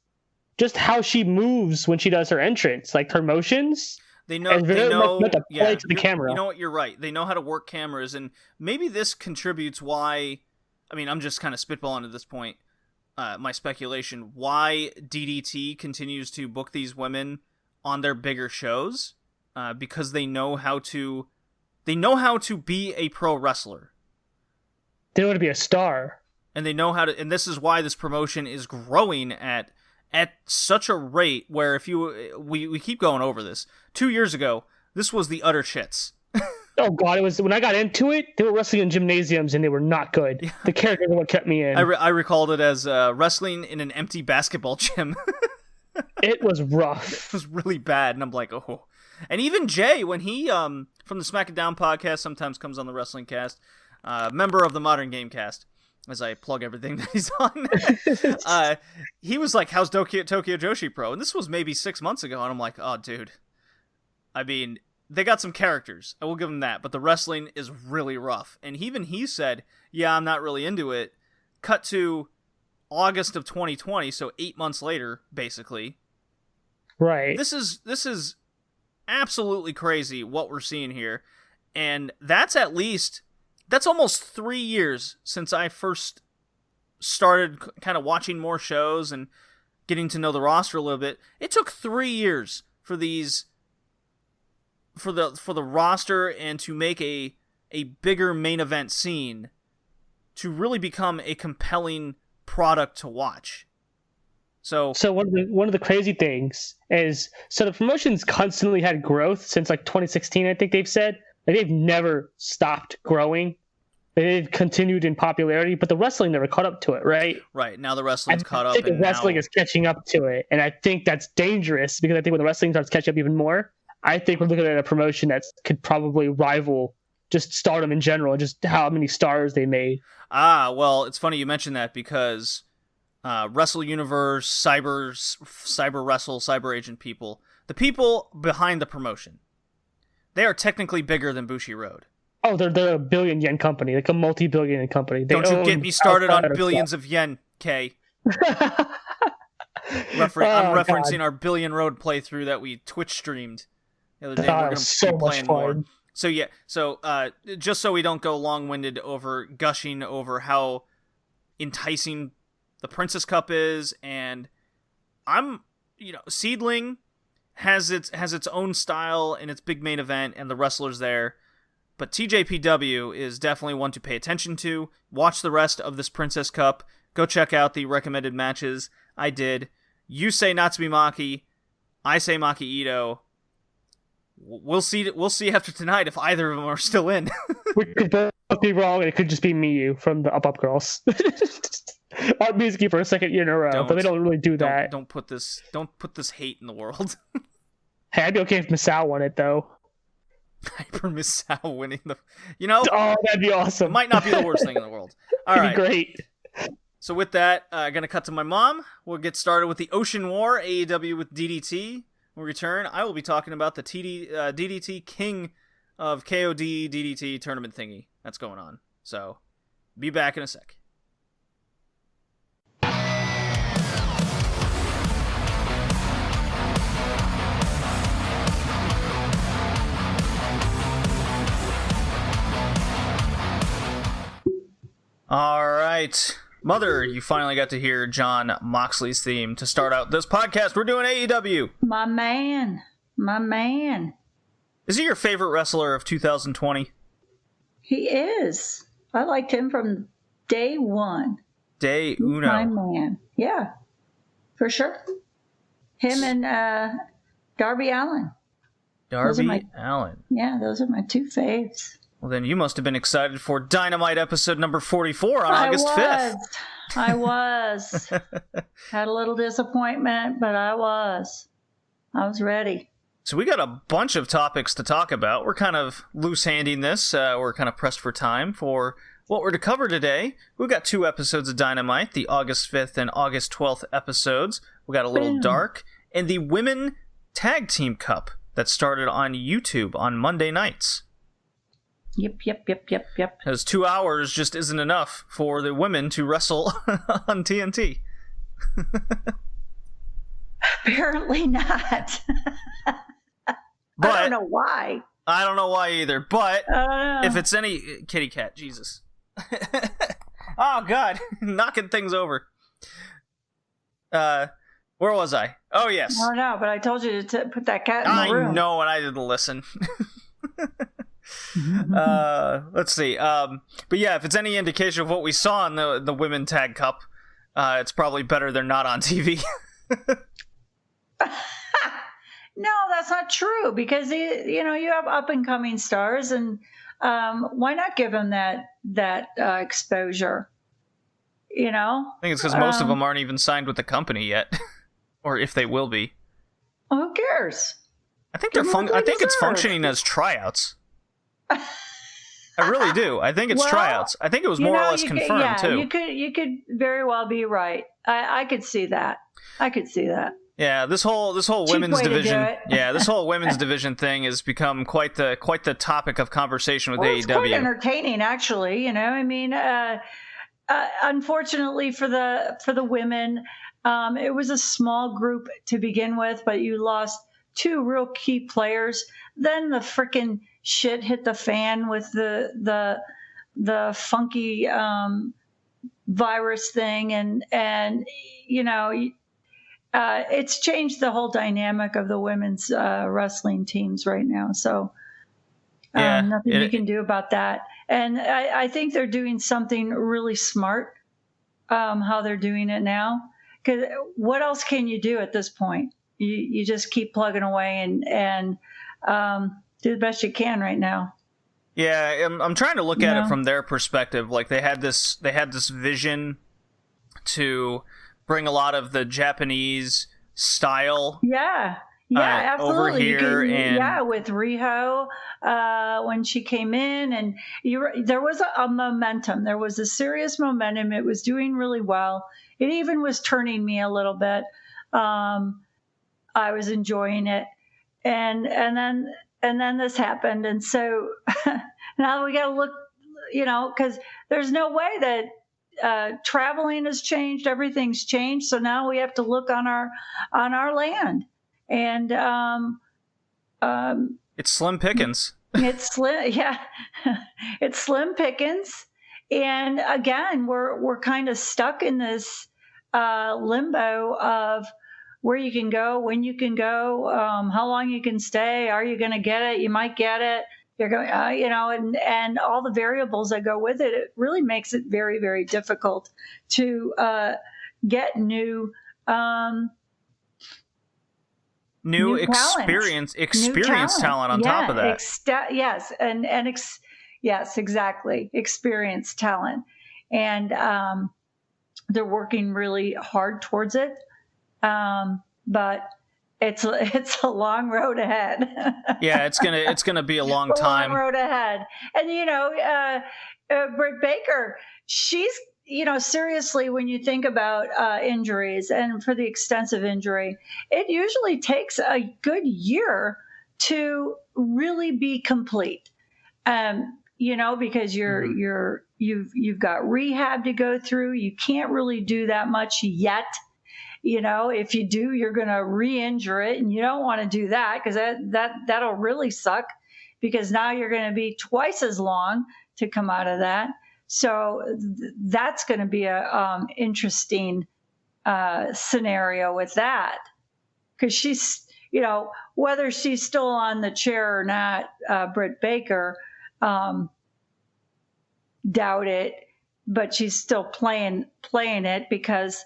just how she moves when she does her entrance, like her motions. They know to play to the camera. You know what? You're right. They know how to work cameras, and maybe this contributes why. I mean, I'm just kind of spitballing at this point. My speculation: why DDT continues to book these women on their bigger shows, because they know how to be a pro wrestler. They know how to be a star, and they know how to. And this is why this promotion is growing at such a rate where we keep going over this. 2 years ago, this was the utter shits. Oh god, it was when I got into it. They were wrestling in gymnasiums and they were not good. Yeah. The characters are what kept me in. I recalled it as wrestling in an empty basketball gym. It was rough. It was really bad, and I'm like, oh. And even Jay, when he from the SmackDown podcast, sometimes comes on the Wrestling Cast, member of the Modern Game Cast, as I plug everything that he's on. He was like, how's Tokyo Joshi Pro? And this was maybe 6 months ago, and I'm like, oh, dude. I mean, they got some characters. I will give them that, but the wrestling is really rough. And even he said, yeah, I'm not really into it. Cut to August of 2020, so 8 months later, basically. Right. This is absolutely crazy what we're seeing here. And that's almost 3 years since I first started kind of watching more shows and getting to know the roster a little bit. It took 3 years for the roster and to make a bigger main event scene to really become a compelling product to watch. So one of the crazy things is, so the promotion's constantly had growth since like 2016, I think they've said. Like, they've never stopped growing. They've continued in popularity, but the wrestling never caught up to it, right? Right. Now the wrestling's caught up. I think the wrestling is catching up to it, and I think that's dangerous because I think when the wrestling starts catching up even more, I think we're looking at a promotion that could probably rival just Stardom in general, just how many stars they made. Well, it's funny you mentioned that because Wrestle Universe, Cyber Wrestle, Cyber Agent people, the people behind the promotion, they are technically bigger than Bushiroad. Oh, they're a billion yen company, like a multi-billion yen company. Don't you get me started on billions of yen, Kay. I'm referencing our Billion Road playthrough that we Twitch streamed the other day. We're going to be playing more. So yeah, just so we don't go long-winded over gushing over how enticing the Princess Cup is, and Seedling has its own style and its big main event and the wrestlers there, but TJPW is definitely one to pay attention to. Watch the rest of this Princess Cup. Go check out the recommended matches. I did. You say Natsumi Maki, I say Maki Ito. We'll see after tonight if either of them are still in. We could both be wrong, and it could just be Miyu from the Up Girls. Art Mizuki for a second year in a row, but they don't really do that. Don't put this hate in the world. Hey, I'd be okay if Misao won it though. Hyper Misao winning the, Oh, that'd be awesome. It might not be the worst thing in the world. All right, be great. So with that, gonna cut to my mom. We'll get started with the Ocean War, AEW with DDT. When we return, I will be talking about the DDT King of KOD DDT tournament thingy that's going on. So, be back in a sec. All right. Mother, you finally got to hear John Moxley's theme to start out this podcast. We're doing AEW. My man. Is he your favorite wrestler of 2020? He is. I liked him from day one. Day uno. My man. Yeah, for sure. Him and Darby Allin. Darby Allin. Yeah, those are my two faves. Well, then you must have been excited for Dynamite episode number 44 on August 5th. I was. Had a little disappointment, but I was ready. So we got a bunch of topics to talk about. We're kind of loose-handing this. We're kind of pressed for time for what we're to cover today. We've got 2 episodes of Dynamite, the August 5th and August 12th episodes. We got a little dark. And the Women Tag Team Cup that started on YouTube on Monday nights. Yep. Because 2 hours just isn't enough for the women to wrestle on TNT. Apparently not. But I don't know why. I don't know why either. But if it's any kitty cat, Jesus. Oh God, knocking things over. Where was I? Oh yes. No, but I told you to put that cat in the room. I know, and I didn't listen. Let's see. But yeah, if it's any indication of what we saw in the Women Tag Cup, it's probably better they're not on TV. No, that's not true, because you have up and coming stars, and why not give them that exposure? I think it's because most of them aren't even signed with the company yet, or if they will be. Well, who cares? I think I think it's functioning as tryouts. I really do. I think it's tryouts. I think it was more or less confirmed too. You could very well be right. I could see that. Yeah, this whole women's division. Yeah, this whole women's division thing has become quite the topic of conversation with AEW. It's quite entertaining, actually. I mean, unfortunately for the women, it was a small group to begin with, but you lost 2 real key players. Then the frickin' shit hit the fan with the funky virus thing, and it's changed the whole dynamic of the women's wrestling teams right now. So nothing you can do about that. And I think they're doing something really smart, how they're doing it now. Because what else can you do at this point? You just keep plugging away and do the best you can right now. Yeah, I'm trying to look at it from their perspective. Like they had this vision to bring a lot of the Japanese style. Yeah, absolutely. Over here, with Riho when she came in, and there was a momentum. There was a serious momentum. It was doing really well, it even was turning me a little bit. I was enjoying it, and then this happened, and so now we got to look, because there's no way that traveling has changed, everything's changed, so now we have to look on our land, and it's slim pickings. It's slim, yeah, it's slim pickings, and again, we're kind of stuck in this limbo of where you can go, when you can go, how long you can stay. Are you going to get it? You might get it. You're going, and all the variables that go with it. It really makes it very, very difficult to get new experience talent on top of that. Yes, exactly. Experienced talent, and they're working really hard towards it. But it's a long road ahead. Yeah, it's gonna be a long time. Long road ahead. And Britt Baker, she's seriously, when you think about injuries, and for the extensive injury, it usually takes a good year to really be complete. Because you've got rehab to go through. You can't really do that much yet. If you do, you're going to re-injure it, and you don't want to do that, because that'll really suck, because now you're going to be twice as long to come out of that. So that's going to be a interesting scenario with that, because she's, whether she's still on the chair or not, Britt Baker, doubt it, but she's still playing it, because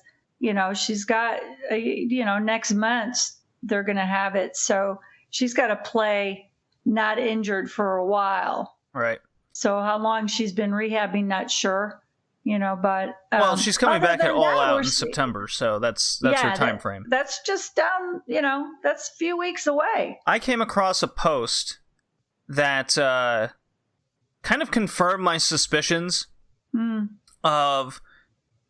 she's got, next month they're going to have it. So she's got to play not injured for a while. Right. So how long she's been rehabbing, not sure, but. Well, she's coming back at All Out in September. So that's her time frame. That's just down, that's a few weeks away. I came across a post that kind of confirmed my suspicions of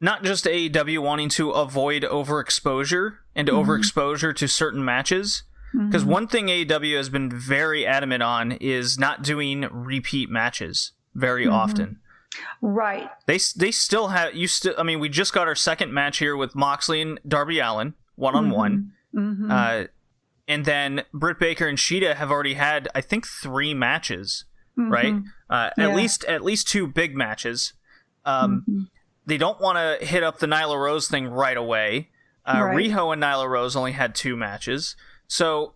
not just AEW wanting to avoid overexposure and overexposure to certain matches. Because one thing AEW has been very adamant on is not doing repeat matches very often. Right. They still have, we just got our second match here with Moxley and Darby Allin, one-on-one. And then Britt Baker and Shida have already had, I think, 3 matches, right? At least 2 big matches. They don't want to hit up the Nyla Rose thing right away. Riho and Nyla Rose only had 2 matches. So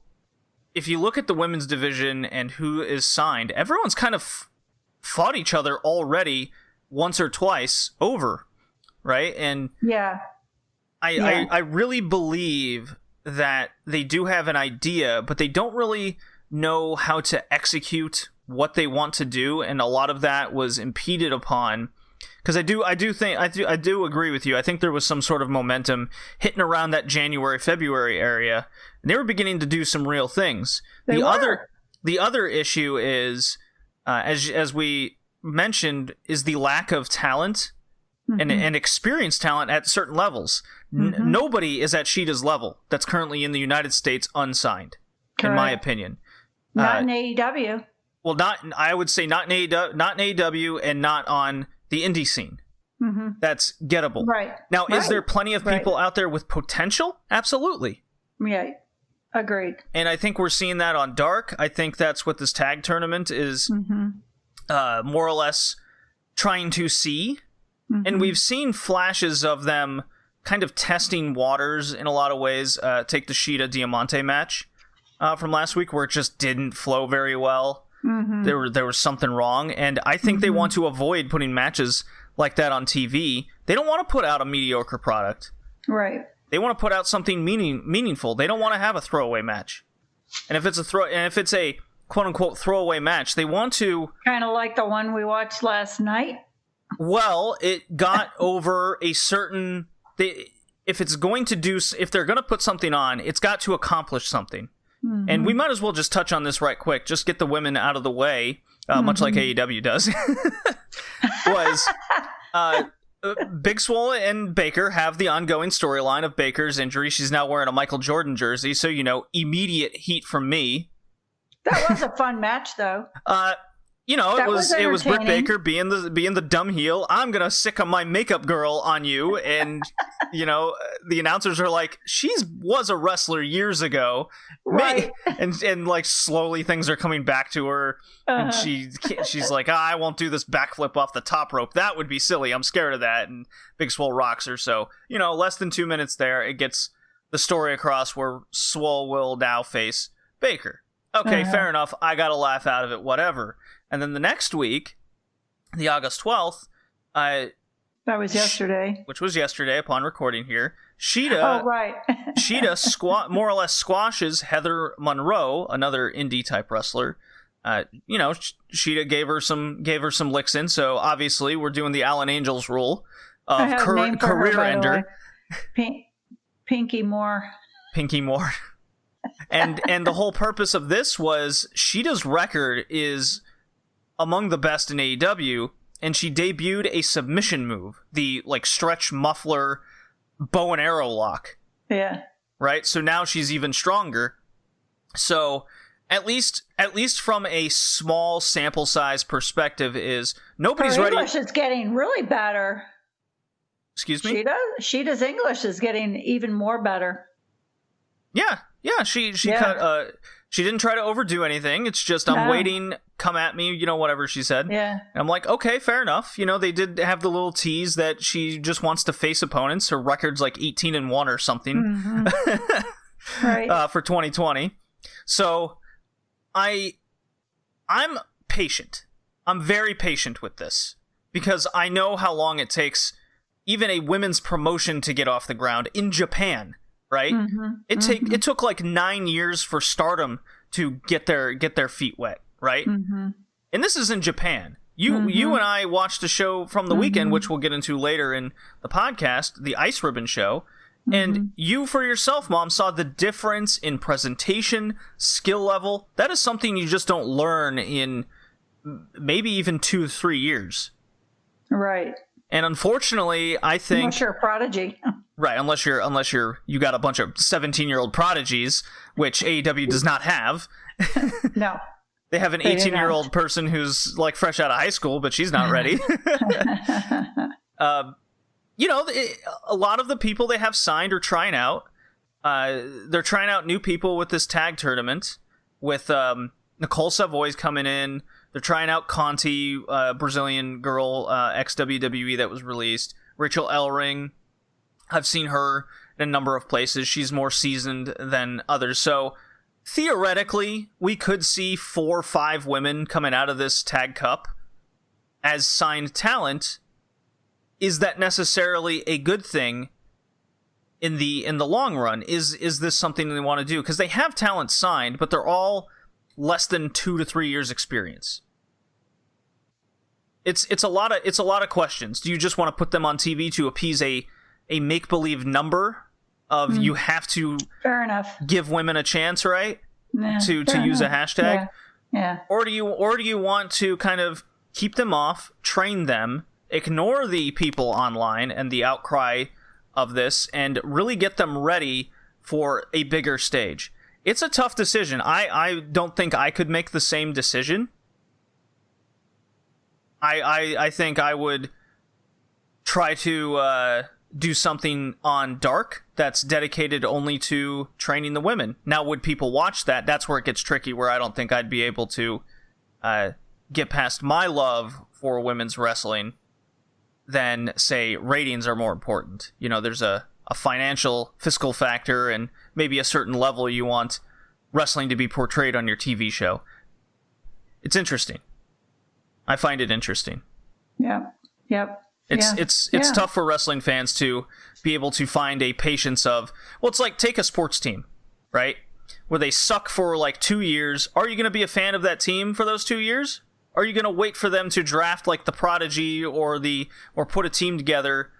if you look at the women's division and who is signed, everyone's kind of fought each other already once or twice over, right? And I really believe that they do have an idea, but they don't really know how to execute what they want to do, and a lot of that was impeded upon. Because I do agree with you. I think there was some sort of momentum hitting around that January-February area, and they were beginning to do some real things. The other issue is, as we mentioned, is the lack of talent and experienced talent at certain levels. Nobody is at Shida's level that's currently in the United States unsigned, in my opinion. Not in AEW. Well, I would say not in AEW, and not on the indie scene. That's gettable. Right. Now, is there plenty of people out there with potential? Absolutely. Yeah. Agreed. And I think we're seeing that on Dark. I think that's what this tag tournament is more or less trying to see. And we've seen flashes of them kind of testing waters in a lot of ways. Take the Shida Diamante match from last week, where it just didn't flow very well. There was something wrong, and I think they want to avoid putting matches like that on TV. They don't want to put out a mediocre product. Right. They want to put out something meaningful. They don't want to have a throwaway match. And if it's a quote unquote throwaway match, they want to, kind of like the one we watched last night. Well, it got over a certain. If they're going to put something on, it's got to accomplish something. And we might as well just touch on this right quick, just get the women out of the way, much like AEW does. Big Swole and Baker have the ongoing storyline of Baker's injury. She's now wearing a Michael Jordan jersey, so, immediate heat from me. That was a fun match, though. It was Britt Baker being the dumb heel. I'm gonna sick on my makeup girl on you, and the announcers are like, she was a wrestler years ago, right? And like slowly things are coming back to her, and she's like, I won't do this backflip off the top rope. That would be silly. I'm scared of that. And Big Swole rocks her. So less than 2 minutes there, it gets the story across where Swole will now face Baker. Okay, fair enough. I got a laugh out of it. Whatever. And then the next week, the August 12th, that was yesterday. Which was yesterday upon recording here. Shida, Shida more or less squashes Heather Monroe, another indie type wrestler. Shida gave her some licks in, so obviously we're doing the Allen Angels rule of career ender. Pinky Moore. Pinky Moore. And the whole purpose of this was Shida's record is among the best in AEW, and she debuted a submission move, the stretch muffler bow and arrow lock. Yeah. Right? So now she's even stronger. So at least from a small sample size perspective is nobody's ready. English is getting really better. Excuse me? Shida's English is getting even more better. Yeah. She cut. She didn't try to overdo anything. It's just I'm waiting. Come at me. Whatever she said. Yeah. And I'm like, okay, fair enough. They did have the little tease that she just wants to face opponents. Her record's 18-1 or something. Mm-hmm. Right. For 2020. So I'm patient. I'm very patient with this because I know how long it takes even a women's promotion to get off the ground in Japan. Right? Mm-hmm. It took 9 years for Stardom to get their feet wet, right? Mm-hmm. And this is in Japan. You and I watched a show from the weekend, which we'll get into later in the podcast, the Ice Ribbon show, and you for yourself, Mom, saw the difference in presentation, skill level. That is something you just don't learn in maybe even 2 to 3 years. Right. And unfortunately, I think unless you're a prodigy. Right, unless you got a bunch of 17-year-old prodigies, which AEW does not have. No. They have an 18-year-old person who's fresh out of high school, but she's not ready. A lot of the people they have signed are trying out. They're trying out new people with this tag tournament, with Nicole Savoy's coming in. They're trying out Conti, Brazilian girl, ex-WWE that was released. Rachel Ellering. I've seen her in a number of places. She's more seasoned than others. So theoretically, we could see 4 or 5 women coming out of this Tag Cup as signed talent. Is that necessarily a good thing in the long run? Is this something they want to do? Because they have talent signed, but they're all less than 2 to 3 years experience. It's a lot of questions. Do you just want to put them on TV to appease a make-believe number of you have to fair enough give women a chance, right? To use a hashtag? Yeah. Or do you want to kind of keep them off, train them, ignore the people online and the outcry of this, and really get them ready for a bigger stage? It's a tough decision. I don't think I could make the same decision. I think I would try to do something on Dark that's dedicated only to training the women. Now, would people watch that? That's where it gets tricky, where I don't think I'd be able to get past my love for women's wrestling. Then, say, ratings are more important. There's a financial, fiscal factor, and maybe a certain level you want wrestling to be portrayed on your TV show. It's interesting. I find it interesting. Yeah. Yep. It's tough for wrestling fans to be able to find a patience of, well, it's like take a sports team, right? Where they suck for 2 years. Are you going to be a fan of that team for those 2 years? Are you going to wait for them to draft the Prodigy or put a team together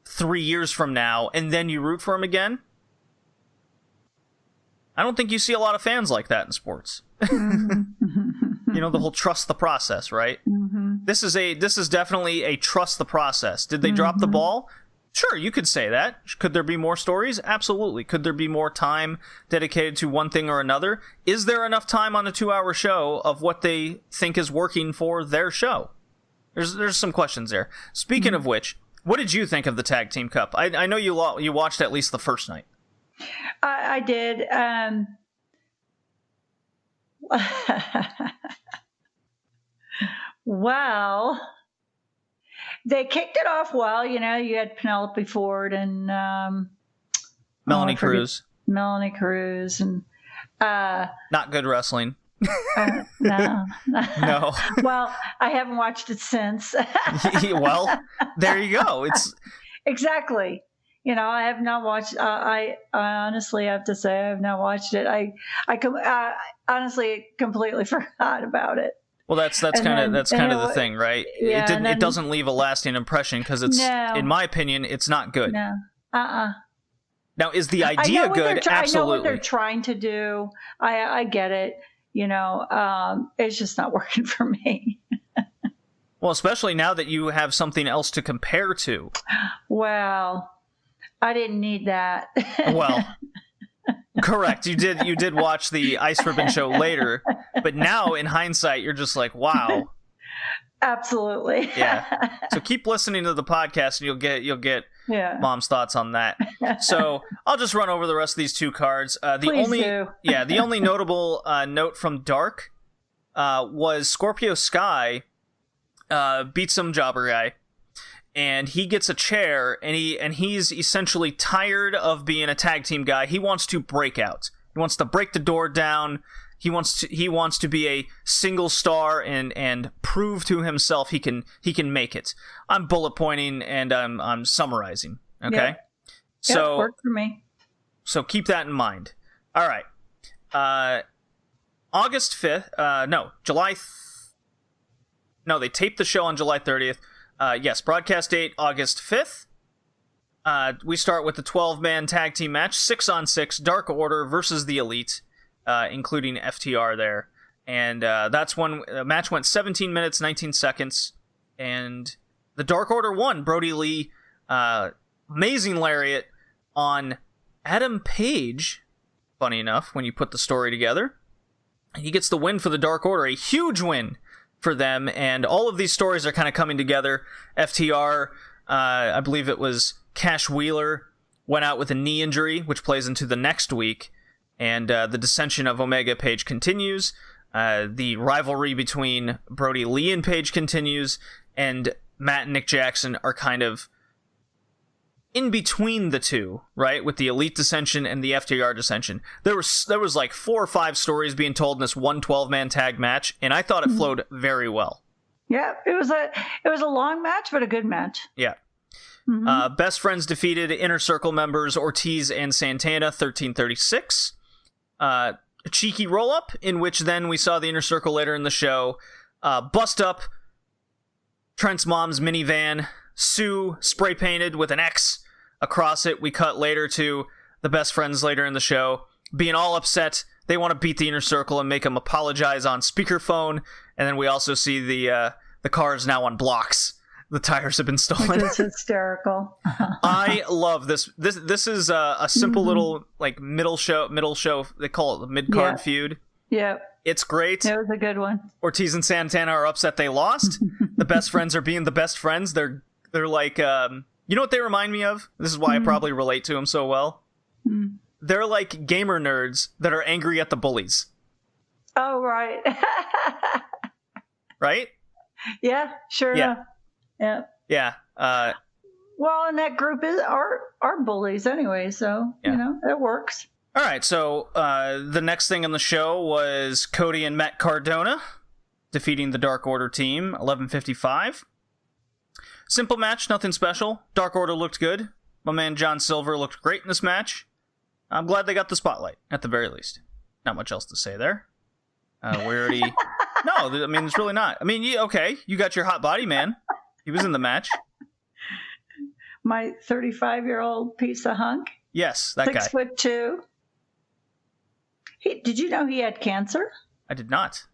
3 years from now and then you root for them again? I don't think you see a lot of fans like that in sports. The whole trust the process, right? Mm-hmm. This is definitely a trust the process. Did they drop the ball? Sure, you could say that. Could there be more stories? Absolutely. Could there be more time dedicated to one thing or another? Is there enough time on a 2-hour show of what they think is working for their show? There's some questions there. Speaking of which, what did you think of the Tag Team Cup? I know you watched at least the first night. I did. Well, they kicked it off well. You know, you had Penelope Ford and Melanie Cruz. Melanie Cruz and not good wrestling. No. No. Well, I haven't watched it since. Well, there you go. It's exactly. You know, I have not watched. I honestly have to say I have not watched it. I honestly completely forgot about it. Well, that's kind of the thing, right? Yeah, it doesn't leave a lasting impression because it's, in my opinion, it's not good. No. Now, is the idea good? Absolutely. I know what they're trying to do. I get it. You know, it's just not working for me. Well, especially now that you have something else to compare to. Well, I didn't need that. Well, correct. You did watch the Ice Ribbon show later, but now in hindsight, you're just like, wow. Absolutely. Yeah. So keep listening to the podcast, and you'll get Mom's thoughts on that. So I'll just run over the rest of these two cards. The only notable note from Dark was Scorpio Sky beats some jobber guy, and he gets a chair, and he's essentially tired of being a tag team guy. He wants to break out. He wants to break the door down. He wants to be a single star and prove to himself he can make it. I'm bullet pointing and I'm summarizing. Okay, yep. So worked for me. So keep that in mind. All right, August 5th. July. No, they taped the show on July 30th. Yes, broadcast date August 5th. We start with the 12-man tag team match, 6-on-6, Dark Order versus the Elite. Including FTR there. And that's when the match went 17 minutes, 19 seconds. And the Dark Order won. Brody Lee, amazing lariat on Adam Page, funny enough, when you put the story together. He gets the win for the Dark Order, a huge win for them. And all of these stories are kind of coming together. FTR, I believe it was Cash Wheeler, went out with a knee injury, which plays into the next week. And the dissension of Omega Page continues. The rivalry between Brody Lee and Page continues. And Matt and Nick Jackson are kind of in between the two, right? With the Elite dissension and the FTR dissension. There was like 4 or 5 stories being told in this one 12-man tag match, and I thought it flowed very well. Yeah, it was a long match, but a good match. Yeah. Mm-hmm. Best Friends defeated Inner Circle members Ortiz and Santana 13-36. A cheeky roll-up, in which then we saw the Inner Circle later in the show bust up Trent's mom's minivan, Sue spray-painted with an X across it. We cut later to the Best Friends later in the show being all upset. They want to beat the Inner Circle and make them apologize on speakerphone, and then we also see the cars now on blocks. The tires have been stolen. Which is hysterical. I love this. This is a simple little like middle show. They call it the mid-card feud. Yeah. It's great. It was a good one. Ortiz and Santana are upset they lost. The Best Friends are being the best friends. They're like, you know what they remind me of? This is why I probably relate to them so well. They're like gamer nerds that are angry at the bullies. Oh, right. Right? Yeah, sure enough. Yeah. Yeah. Well, and that group are bullies anyway, so you know it works. All right. So the next thing on the show was Cody and Matt Cardona defeating the Dark Order team, 11:55. Simple match, nothing special. Dark Order looked good. My man John Silver looked great in this match. I'm glad they got the spotlight at the very least. Not much else to say there. We already. No, I mean it's really not. I mean, you got your hot body man. He was in the match. My 35-year-old piece of hunk. Yes, that guy. 6'2". Did you know he had cancer? I did not.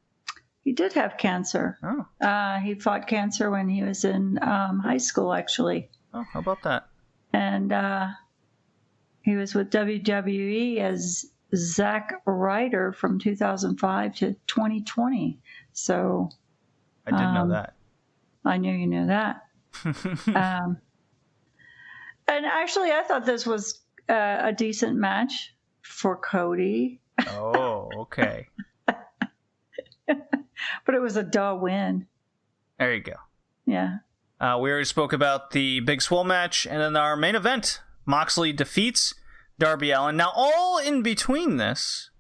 He did have cancer. Oh. He fought cancer when he was in high school, actually. Oh, how about that? And he was with WWE as Zack Ryder from 2005 to 2020. So I did know that. I knew you knew that. And actually, I thought this was a decent match for Cody. Oh, okay. But it was a duh win. There you go. Yeah. We already spoke about the Big Swole match, and then our main event, Moxley defeats Darby Allin. Now, all in between this,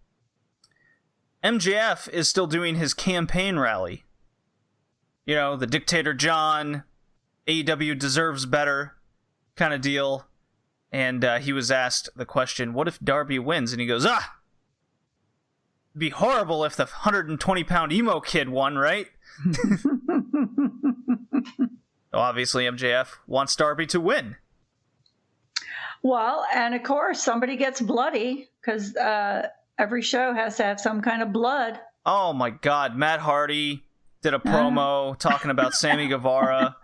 MJF is still doing his campaign rally. You know, the Dictator John, AEW deserves better kind of deal. And he was asked the question, what if Darby wins? And he goes, it'd be horrible if the 120-pound emo kid won, right? Obviously, MJF wants Darby to win. Well, and of course, somebody gets bloody because every show has to have some kind of blood. Oh my God, Matt Hardy did a promo talking about Sammy Guevara.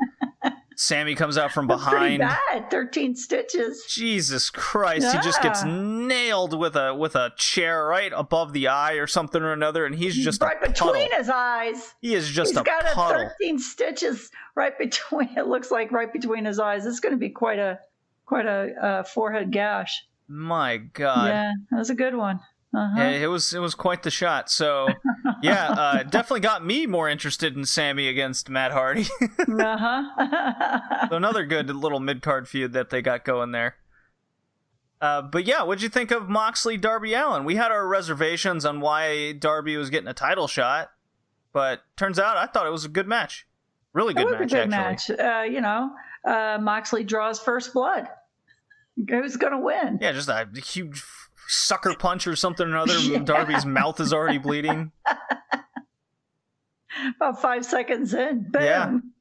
Sammy comes out from behind. That's pretty bad. 13 stitches. Jesus Christ! He just gets nailed with a chair right above the eye or something or another, and he's just right between his eyes. He is just He's a got puddle. 13 stitches right between. It looks like right between his eyes. It's going to be quite a forehead gash. My God. Yeah, that was a good one. Yeah, it was quite the shot. So, yeah, definitely got me more interested in Sammy against Matt Hardy. So another good little mid-card feud that they got going there. But yeah, what'd you think of Moxley Darby Allin? We had our reservations on why Darby was getting a title shot, but turns out I thought it was a good match. Really good match, actually. Match. Moxley draws first blood. Who's going to win? Yeah, just a huge sucker punch or something or other. Yeah. Darby's mouth is already bleeding. About 5 seconds in, boom.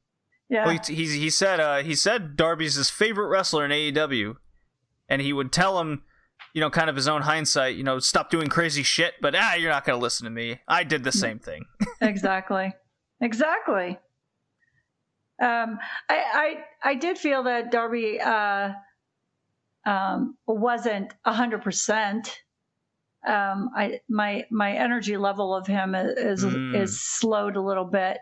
Yeah. Well, he said Darby's his favorite wrestler in AEW, and he would tell him, kind of his own hindsight, stop doing crazy shit. But you're not going to listen to me. I did the same thing. Exactly. I did feel that Darby wasn't 100%. My energy level of him is slowed a little bit.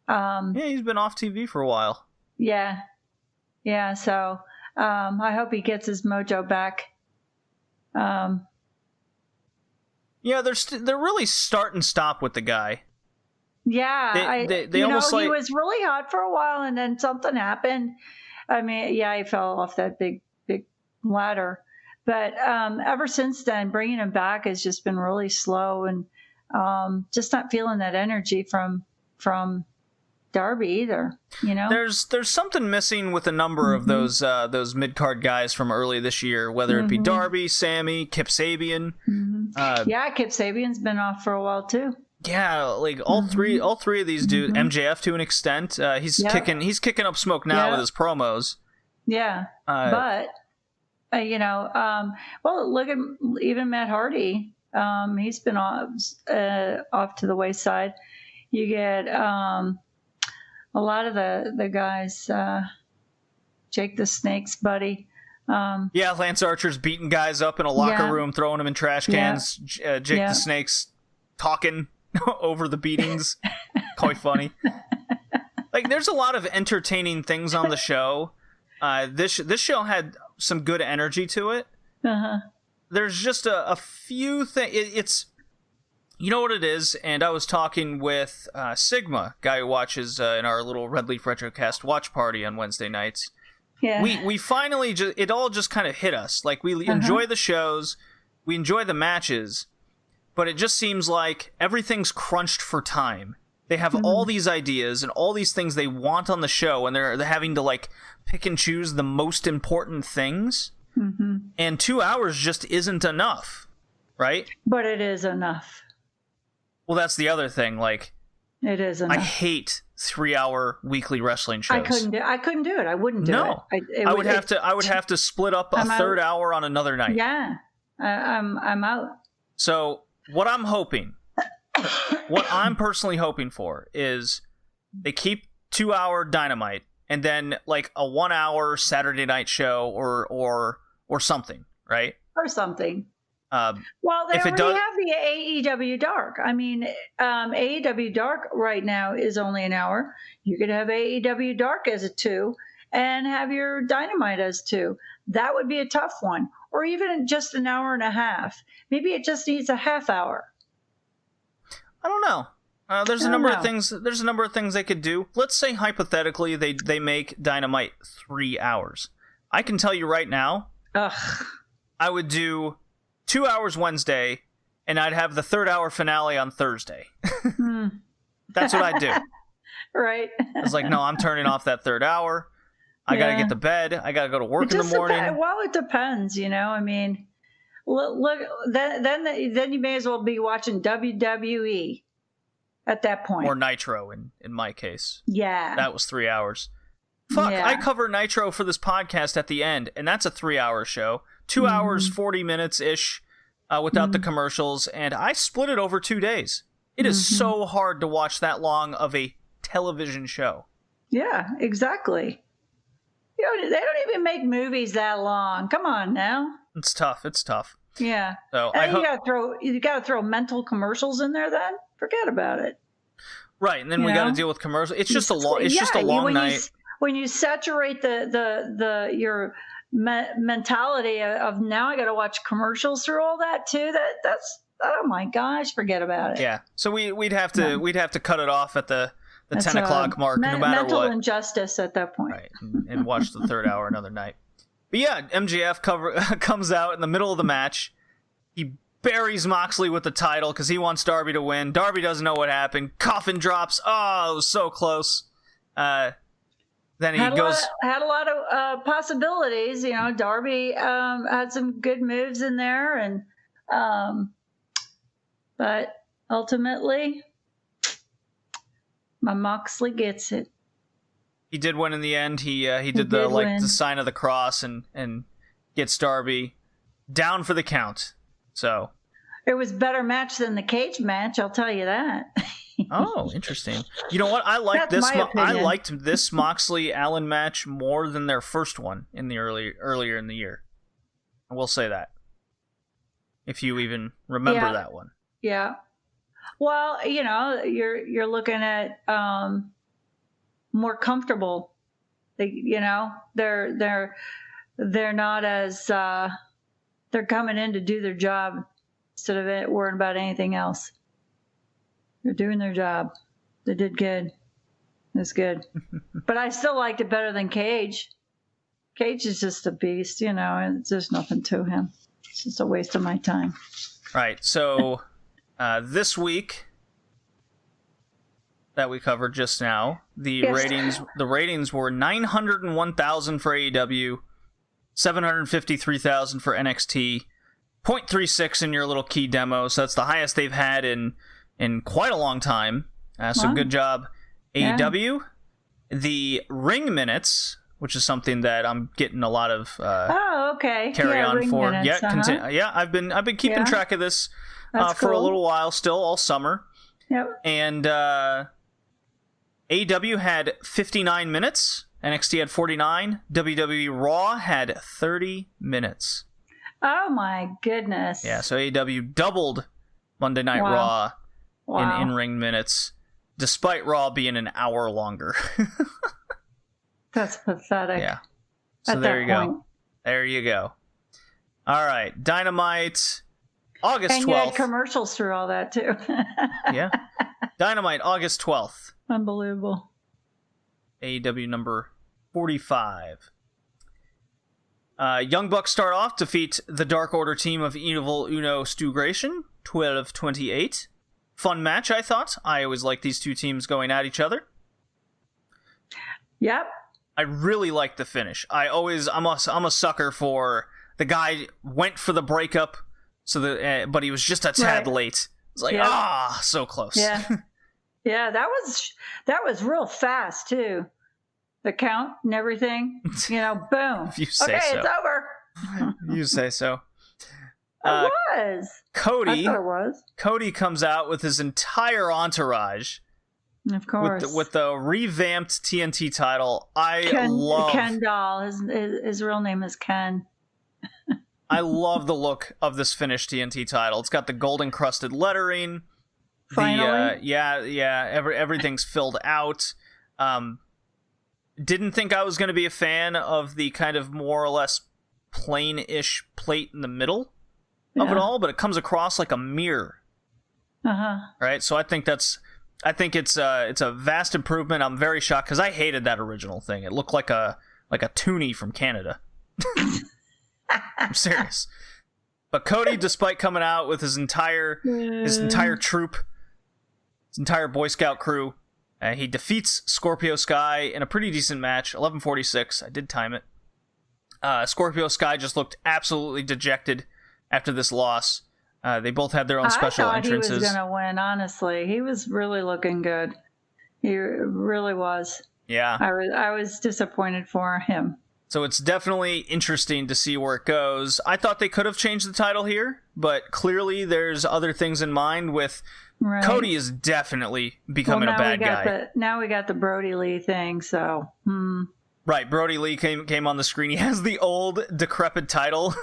He's been off TV for a while. Yeah. So I hope he gets his mojo back. They're really start and stop with the guy. Yeah, they almost he was really hot for a while, and then something happened. I mean, he fell off that big ladder. But ever since then, bringing him back has just been really slow, and just not feeling that energy from Darby either. There's something missing with a number of those mid-card guys from early this year, whether it be Darby, Sammy, Kip Sabian. Kip Sabian's been off for a while too. Yeah, like all three of these dudes, MJF to an extent, he's kicking up smoke now with his promos. Yeah, but well, look at even Matt Hardy. He's been off to the wayside. You get a lot of the guys, Jake the Snake's buddy. Lance Archer's beating guys up in a locker room, throwing them in trash cans. Jake the Snake's talking over the beatings. Quite funny. Like, there's a lot of entertaining things on the show. This show had some good energy to it. There's just a few things. It's you know what it is, and I was talking with Sigma, guy who watches in our little Red Leaf Retrocast watch party on Wednesday nights. Yeah. We finally it all just kind of hit us. Like, we enjoy the shows, we enjoy the matches, but it just seems like everything's crunched for time. They have all these ideas and all these things they want on the show, and they're having to like pick and choose the most important things. And 2 hours just isn't enough, right? But it is enough. Well, that's the other thing. Like, it is enough. I hate 3-hour weekly wrestling shows. I couldn't do it. I wouldn't do it. I would have to split up a third hour on another night. Yeah, I'm out. So what I'm hoping what I'm personally hoping for is they keep 2-hour Dynamite and then like a 1-hour Saturday night show or something, right? Or something. Well, they already have the AEW Dark. I mean, AEW Dark right now is only an hour. You could have AEW Dark as a 2 and have your Dynamite as 2. That would be a tough one. Or even just an hour and a half. Maybe it just needs a half hour. I don't know. There's a number of things. There's a number of things they could do. Let's say hypothetically they make Dynamite 3 hours. I can tell you right now. I would do 2 hours Wednesday, and I'd have the 3rd hour finale on Thursday. That's what I'd do. Right. It's like, no, I'm turning off that 3rd hour. I gotta get to bed. I gotta go to work in the morning. Well, it depends, you know. I mean, look, then you may as well be watching WWE at that point, or Nitro in my case. Yeah, that was 3 hours. Fuck, I cover Nitro for this podcast at the end, and that's a 3-hour show. 2 hours, 40 minutes ish, without the commercials, and I split it over 2 days. It is so hard to watch that long of a television show. Yeah, exactly. You know, they don't even make movies that long. Come on now. It's tough. Yeah. So and you gotta throw mental commercials in there. Then forget about it. Right, and then we got to deal with commercials. It's just a long night. When you saturate your mentality of now, I got to watch commercials through all that too. That's oh my gosh, forget about it. Yeah. So we'd have to cut it off at the 10 o'clock mark, no matter mental what. Injustice at that point. Right, and watch the 3rd hour another night. But yeah, MJF comes out in the middle of the match. He buries Moxley with the title because he wants Darby to win. Darby doesn't know what happened. Coffin drops. Oh, it was so close. Then he had a lot of possibilities. You know, Darby had some good moves in there, and but ultimately, my Moxley gets it. He did win in the end. He did the sign of the cross and gets Darby down for the count. So it was a better match than the cage match, I'll tell you that. Oh, interesting. You know what? I liked this Moxley Allen match more than their first one in the earlier in the year. I will say that. If you even remember that one. Yeah. Well, you know, you're looking at more comfortable. They're not as they're coming in to do their job instead of worrying about anything else. They're doing their job. They did good. It's good. But I still liked it better than Cage. Cage is just a beast, you know, and there's nothing to him. It's just a waste of my time. Right. So this week that we covered just now, the ratings were 901,000 for AEW, 753,000 for NXT, 0.36 in your little key demo. So that's the highest they've had in quite a long time. So good job, AEW. The ring minutes, which is something that I'm getting a lot of carry on for. Minutes, I've been keeping track of this for a little while still, all summer. Yep. And AEW had 59 minutes, NXT had 49, WWE Raw had 30 minutes. Oh my goodness. Yeah, so AEW doubled Monday Night Raw in in-ring minutes, despite Raw being an hour longer. That's pathetic. Yeah. So there you go. There you go. All right. Dynamite, August 12th. And you had commercials through all that, too. Yeah. Dynamite, August 12th. Unbelievable. AEW number 45. Young Bucks start off, defeat the Dark Order team of Evil Uno Stu Grayson, 12-28. Fun match, I thought. I always like these two teams going at each other. Yep. I really like the finish. I'm a sucker for the guy went for the breakup, but he was just a tad late. It's like so close. Yeah, yeah, that was real fast too. The count and everything, boom. If you say so. It's over. You say so. It was. Cody. I thought it was. Cody comes out with his entire entourage. Of course. With the revamped TNT title. Love Ken Doll. His real name is Ken. I love the look of this finished TNT title. It's got the gold encrusted lettering. Finally. Everything's filled out. Didn't think I was going to be a fan of the kind of more or less plain-ish plate in the middle of it all, but it comes across like a mirror. Right? So I think it's a vast improvement. I'm very shocked because I hated that original thing. It looked like a toonie from Canada. I'm serious. But Cody, despite coming out with his entire troop, his entire Boy Scout crew, he defeats Scorpio Sky in a pretty decent match, 11:46. I did time it. Scorpio Sky just looked absolutely dejected after this loss. They both had their own special entrances. He was going to win, honestly. He was really looking good. He really was. Yeah. I was disappointed for him. So it's definitely interesting to see where it goes. I thought they could have changed the title here, but clearly there's other things in mind with... Right. Cody is definitely becoming a bad guy. Now we got the Brody Lee thing, so... Right, Brody Lee came on the screen. He has the old, decrepit title.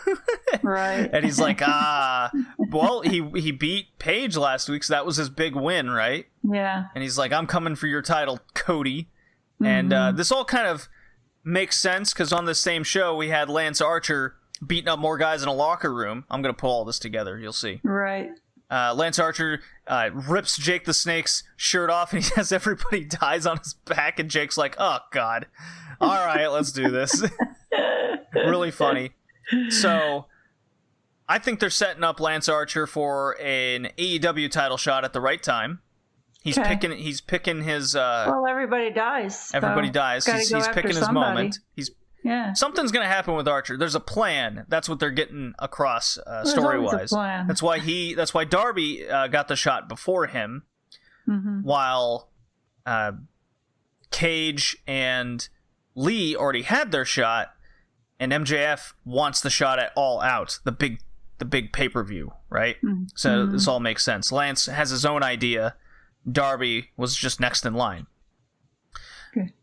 Right. And he's like, well, he beat Paige last week, so that was his big win, right? Yeah. And he's like, I'm coming for your title, Cody. And this all kind of makes sense, because on the same show, we had Lance Archer beating up more guys in a locker room. I'm going to pull all this together, you'll see. Right. Lance Archer rips Jake the Snake's shirt off, and he has everybody dies on his back, and Jake's like, oh, God. All right, let's do this. Really funny. So, I think they're setting up Lance Archer for an AEW title shot at the right time. He's picking his... well, everybody dies. Everybody dies. He's picking his moment. Yeah. Something's going to happen with Archer. There's a plan. That's what they're getting across story-wise. That's why Darby got the shot before him, while Cage and Lee already had their shot, and MJF wants the shot at All Out, the big pay-per-view, right? So this all makes sense. Lance has his own idea. Darby was just next in line. Okay.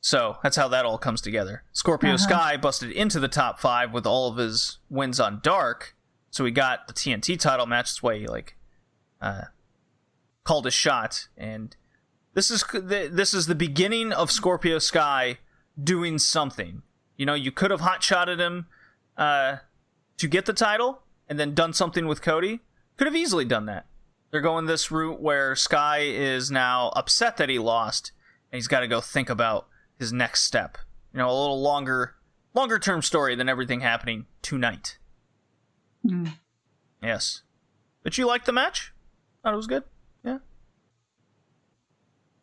So that's how that all comes together. Scorpio Sky busted into the top 5 with all of his wins on Dark, so he got the TNT title match. That's why he called his shot. And this is the beginning of Scorpio Sky doing something. You know, you could have hot-shotted him to get the title and then done something with Cody. Could have easily done that. They're going this route where Sky is now upset that he lost, and he's got to go think about his next step. You know, a little longer-term story than everything happening tonight. Yes. But you liked the match? Thought it was good? Yeah?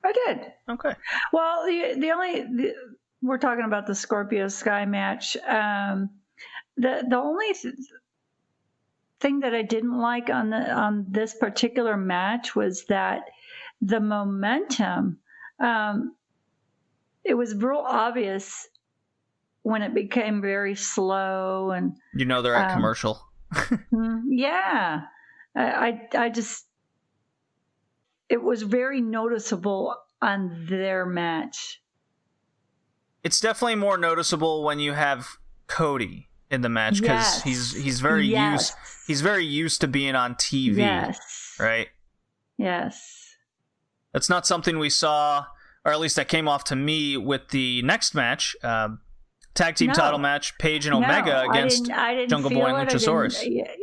I did. Okay. Well, we're talking about the Scorpio Sky match. The only thing that I didn't like on this particular match was that the momentum, it was real obvious when it became very slow, and you know they're at commercial. Yeah. I just, it was very noticeable on their match. It's definitely more noticeable when you have Cody in the match, because he's very used to being on TV. Yes. Right? Yes. That's not something we saw, or at least that came off to me with the next match, tag team title match, Paige and Omega against Jungle Boy and Luchasaurus.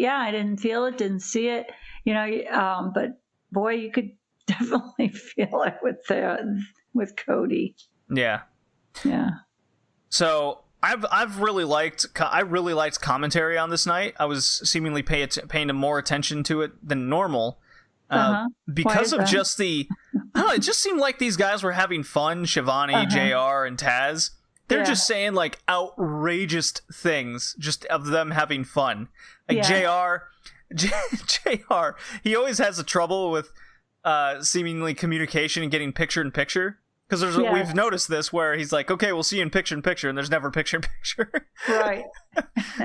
I didn't feel it, didn't see it, you know, but boy, you could definitely feel it with Cody. Yeah. Yeah. So I've really liked commentary on this night. I was seemingly paying more attention to it than normal. Because of just it just seemed like these guys were having fun. Shivani, JR, and Taz. They're just saying like outrageous things, just of them having fun. Like JR, he always has a trouble with seemingly communication and getting picture-in-picture. Because we've noticed this where he's like, okay, we'll see you in picture-in-picture, and there's never picture-in-picture. Right.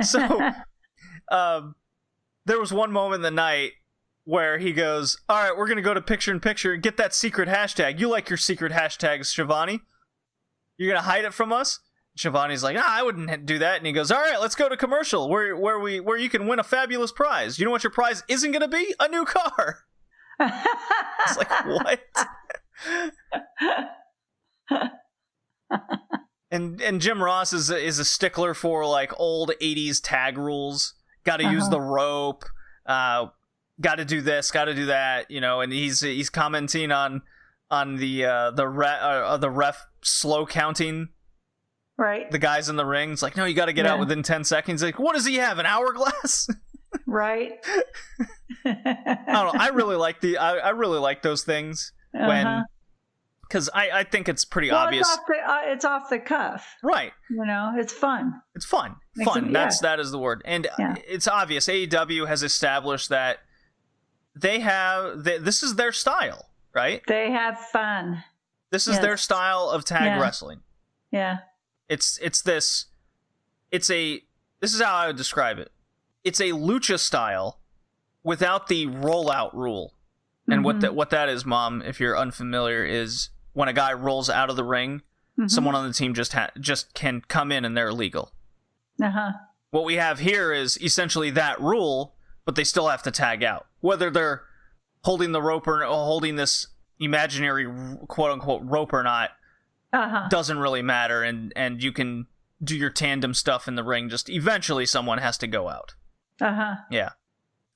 So, there was one moment in the night where he goes, all right, we're going to go to picture-in-picture and get that secret hashtag. You like your secret hashtags, Shivani? You're going to hide it from us? Shivani's like, I wouldn't do that. And he goes, all right, let's go to commercial where you can win a fabulous prize. You know what your prize isn't going to be? A new car. It's like, what? And Jim Ross is a stickler for like old 80s tag rules. Got to use the rope. Got to do this. Got to do that. You know, and he's commenting on the ref slow counting. Right. The guys in the ring. It's like, no, you got to get out within 10 seconds. Like, what does he have? An hourglass? Right. I don't know. I really like those things when. Because I think it's pretty obvious. It's off the cuff. Right. You know, it's fun. It's fun. That is the word. And it's obvious. AEW has established that this is their style, right? They have fun. This is their style of tag wrestling. Yeah. This is how I would describe it. It's a lucha style without the rollout rule. And what that is, Mom, if you're unfamiliar, is when a guy rolls out of the ring, someone on the team just can come in and they're illegal. What we have here is essentially that rule, but they still have to tag out. Whether they're holding the rope or holding this imaginary quote-unquote rope or not, doesn't really matter, and you can do your tandem stuff in the ring. Just eventually someone has to go out. Yeah.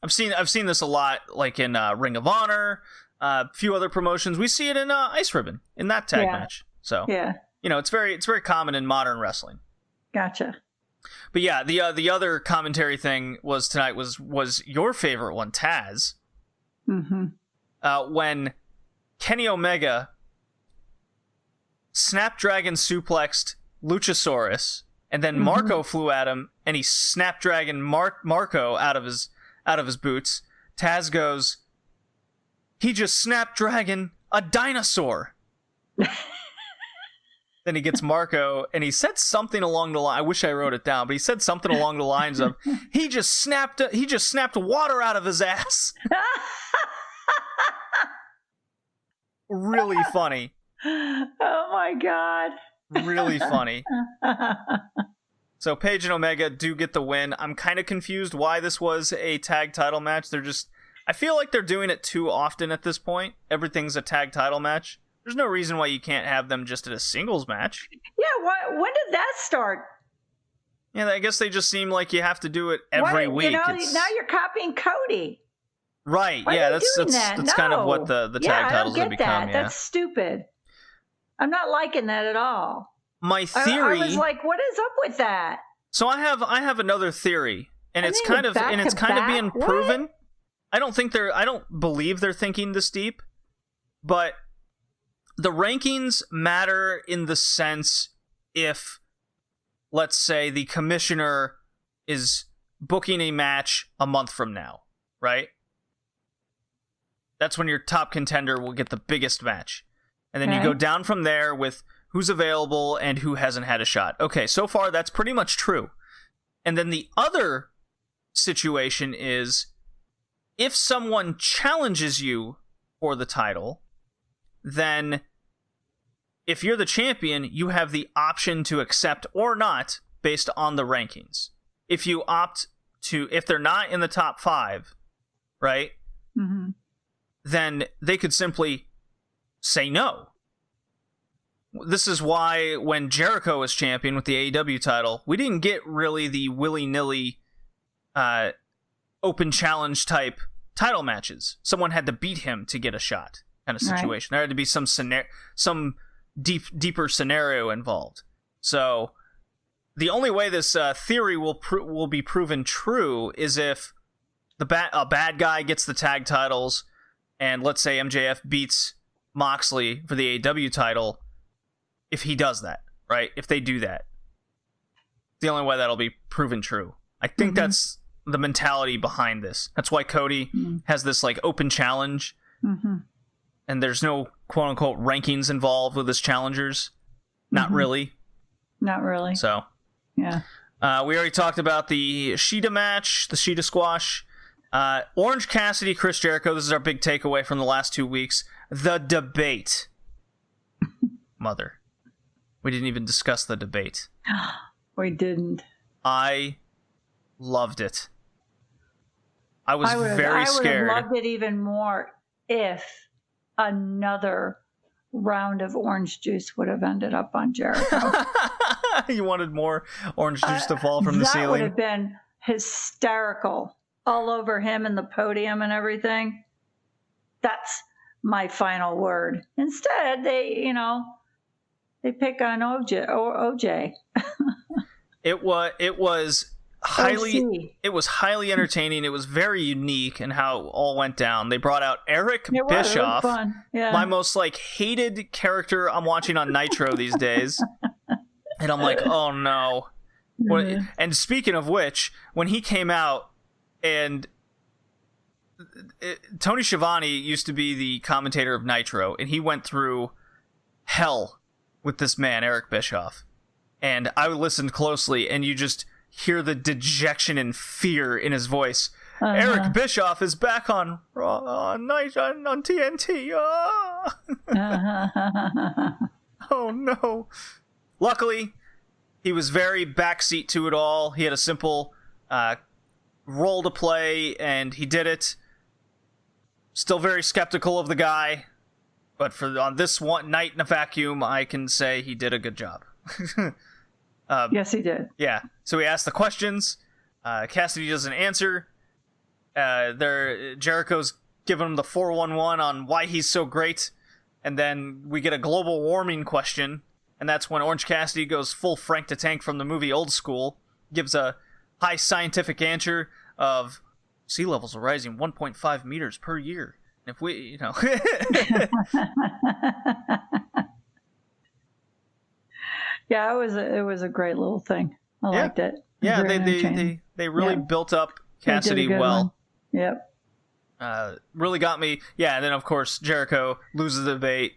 I've seen this a lot, like in Ring of Honor, a few other promotions. We see it in Ice Ribbon in that tag match. So you know, it's very common in modern wrestling. Gotcha. But yeah, the other commentary thing was tonight was your favorite one, Taz. When Kenny Omega Snapdragon suplexed Luchasaurus, and then Marco flew at him, and he Snapdragon Marco out of his boots. Taz goes, he just Snapdragon a dinosaur. Then he gets Marco, and he said something along the line. I wish I wrote it down, but he said something along the lines of, he just snapped water out of his ass. Really funny. Oh my God. Really funny. So Paige and Omega do get the win. I'm kind of confused why this was a tag title match. I feel like they're doing it too often at this point. Everything's a tag title match. There's no reason why you can't have them just at a singles match. Yeah, when did that start? Yeah, I guess they just seem like you have to do it every week. You know, now you're copying Cody. Right, Why yeah, are you doing that? That's kind of what the tag titles have become. That. Yeah. That's stupid. I'm not liking that at all. My theory. I was like, what is up with that? So I have another theory, and it's kind of being proven. I don't believe they're thinking this deep, but the rankings matter in the sense if, let's say, the commissioner is booking a match a month from now, right? That's when your top contender will get the biggest match. And then you go down from there with who's available and who hasn't had a shot. Okay, so far that's pretty much true. And then the other situation is if someone challenges you for the title, then if you're the champion, you have the option to accept or not based on the rankings. If they're not in the top 5, right? Then they could simply say no. This is why when Jericho was champion with the AEW title, we didn't get really the willy-nilly open challenge type title matches. Someone had to beat him to get a shot kind of situation. There had to be some deeper scenario involved. So the only way this theory will be proven true is if a bad guy gets the tag titles, and let's say MJF beats Moxley for the AEW title. If he does that, right? If they do that, the only way that'll be proven true. I think that's the mentality behind this. That's why Cody has this like open challenge, and there's no quote unquote rankings involved with his challengers. Not really. Not really. So yeah, we already talked about the Shida match, the Shida squash. Orange Cassidy, Chris Jericho. This is our big takeaway from the last 2 weeks. The debate. Mother. We didn't even discuss the debate. We didn't. I loved it. I was very scared. I would have loved it even more if another round of orange juice would have ended up on Jericho. You wanted more orange juice to fall from the ceiling? That would have been hysterical. All over him and the podium and everything. That's my final word. Instead, they pick on OJ. It was highly entertaining. It was very unique in how it all went down. They brought out Eric Bischoff, my most hated character I'm watching on Nitro these days. And I'm like, oh no. And speaking of which, when he came out, and Tony Schiavone used to be the commentator of Nitro, and he went through hell with this man, Eric Bischoff. And I listened closely, and you just hear the dejection and fear in his voice. Eric Bischoff is back on TNT. Oh no. Luckily, he was very backseat to it all. He had a simple role to play, and he did it. Still very skeptical of the guy, but on this one night in a vacuum, I can say he did a good job. Yes, he did. Yeah. So he asked the questions. Cassidy doesn't answer. Jericho's giving him the 411 on why he's so great, and then we get a global warming question, and that's when Orange Cassidy goes full Frank the Tank from the movie Old School, gives a high scientific answer of sea levels are rising 1.5 meters per year. And if we, Yeah, it was a great little thing. I liked it. Yeah, they really built up Cassidy well. One. Yep. Really got me. Yeah, and then of course Jericho loses the debate.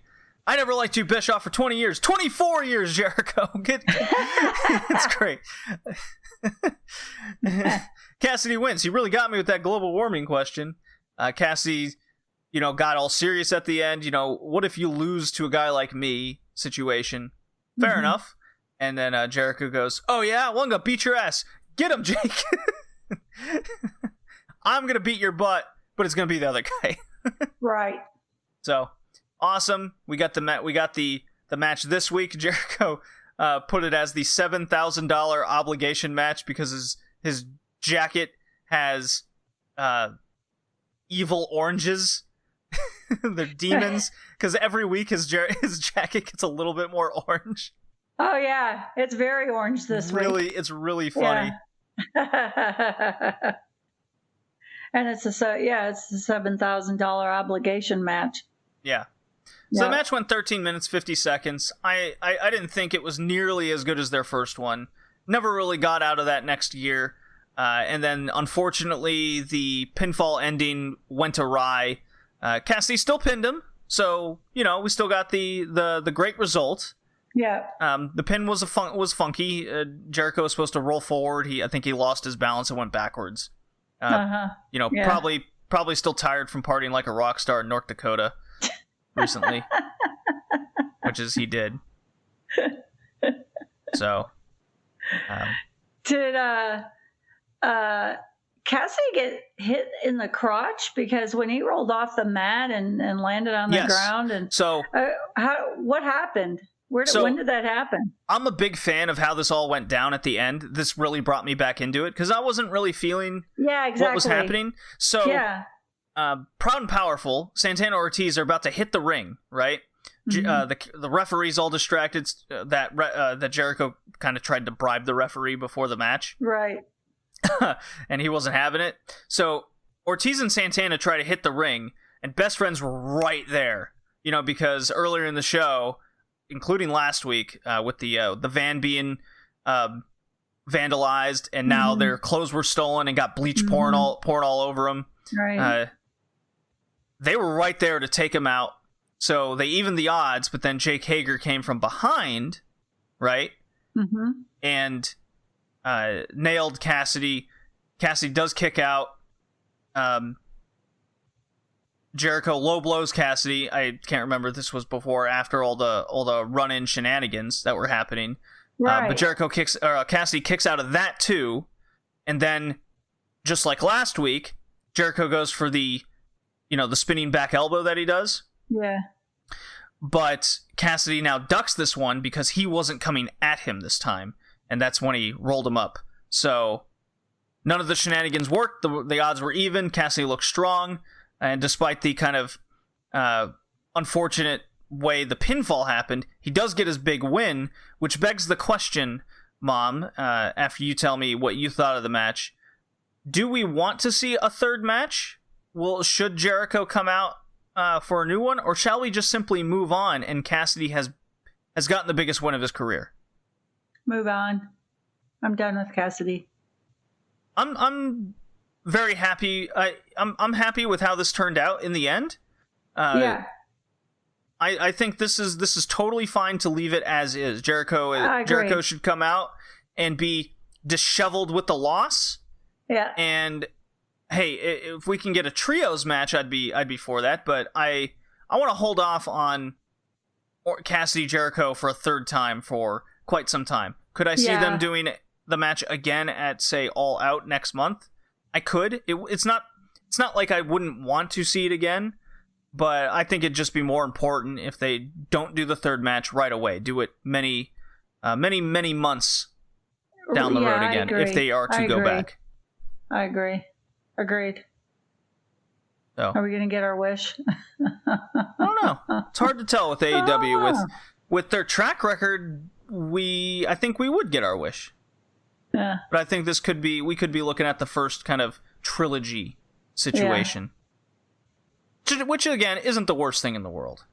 I never liked you, Bischoff, for 20 years. 24 years, Jericho. It's great. Cassidy wins. He really got me with that global warming question. Cassidy, got all serious at the end. What if you lose to a guy like me situation? Fair enough. And then Jericho goes, oh yeah, well, I'm going to beat your ass. Get him, Jake. I'm going to beat your butt, but it's going to be the other guy. Right. So, awesome. We got the match this week. Jericho put it as the $7,000 obligation match because his jacket has evil oranges. They're demons. Because every week his jacket gets a little bit more orange. Oh yeah, it's very orange this week. It's really funny. Yeah. And it's a $7,000 obligation match. Yeah. So the match went 13 minutes, 50 seconds. I didn't think it was nearly as good as their first one. Never really got out of that next year. And then, unfortunately, the pinfall ending went awry. Cassidy still pinned him. So, we still got the great result. Yeah. The pin was funky. Jericho was supposed to roll forward. I think he lost his balance and went backwards. Probably still tired from partying like a rock star in North Dakota recently, which is he did. So, did Cassidy get hit in the crotch? Because when he rolled off the mat and landed on the ground, and so what happened? When did that happen? I'm a big fan of how this all went down at the end. This really brought me back into it because I wasn't really feeling what was happening. So, Proud and Powerful, Santana Ortiz are about to hit the ring, right? The referee's all distracted. That Jericho kind of tried to bribe the referee before the match, right? And he wasn't having it. So Ortiz and Santana try to hit the ring, and Best Friends were right there. Because earlier in the show, including last week, with the van being vandalized, and now their clothes were stolen and got bleach pouring all over them. Right. They were right there to take him out. So they evened the odds, but then Jake Hager came from behind, right? Mm-hmm. And nailed Cassidy. Cassidy does kick out. Jericho low blows Cassidy. I can't remember if this was before or after all the run-in shenanigans that were happening. Right. But Cassidy kicks out of that too, and then just like last week, Jericho goes for the spinning back elbow that he does. Yeah. But Cassidy now ducks this one because he wasn't coming at him this time, and that's when he rolled him up. So none of the shenanigans worked. The odds were even. Cassidy looked strong, and despite the kind of unfortunate way the pinfall happened, he does get his big win, which begs the question, Mom, after you tell me what you thought of the match, do we want to see a third match? Should Jericho come out for a new one, or shall we just simply move on and Cassidy has gotten the biggest win of his career? Move on. I'm done with Cassidy. I'm very happy. I'm happy with how this turned out in the end. Yeah. I think this is totally fine to leave it as is. Jericho should come out and be disheveled with the loss. Yeah. And hey, if we can get a trios match, I'd be for that. But I want to hold off on Cassidy Jericho for a third time for quite some time. Could I see them doing the match again at, say, All Out next month? I could. It's not like I wouldn't want to see it again, but I think it'd just be more important if they don't do the third match right away. Do it many months down the road again if they are to go back. I agree. Agreed. So. Are we going to get our wish? I don't know. It's hard to tell with AEW. With their track record, I think we would get our wish. Yeah. But I think we could be looking at the first kind of trilogy situation. Yeah. Which, again, isn't the worst thing in the world.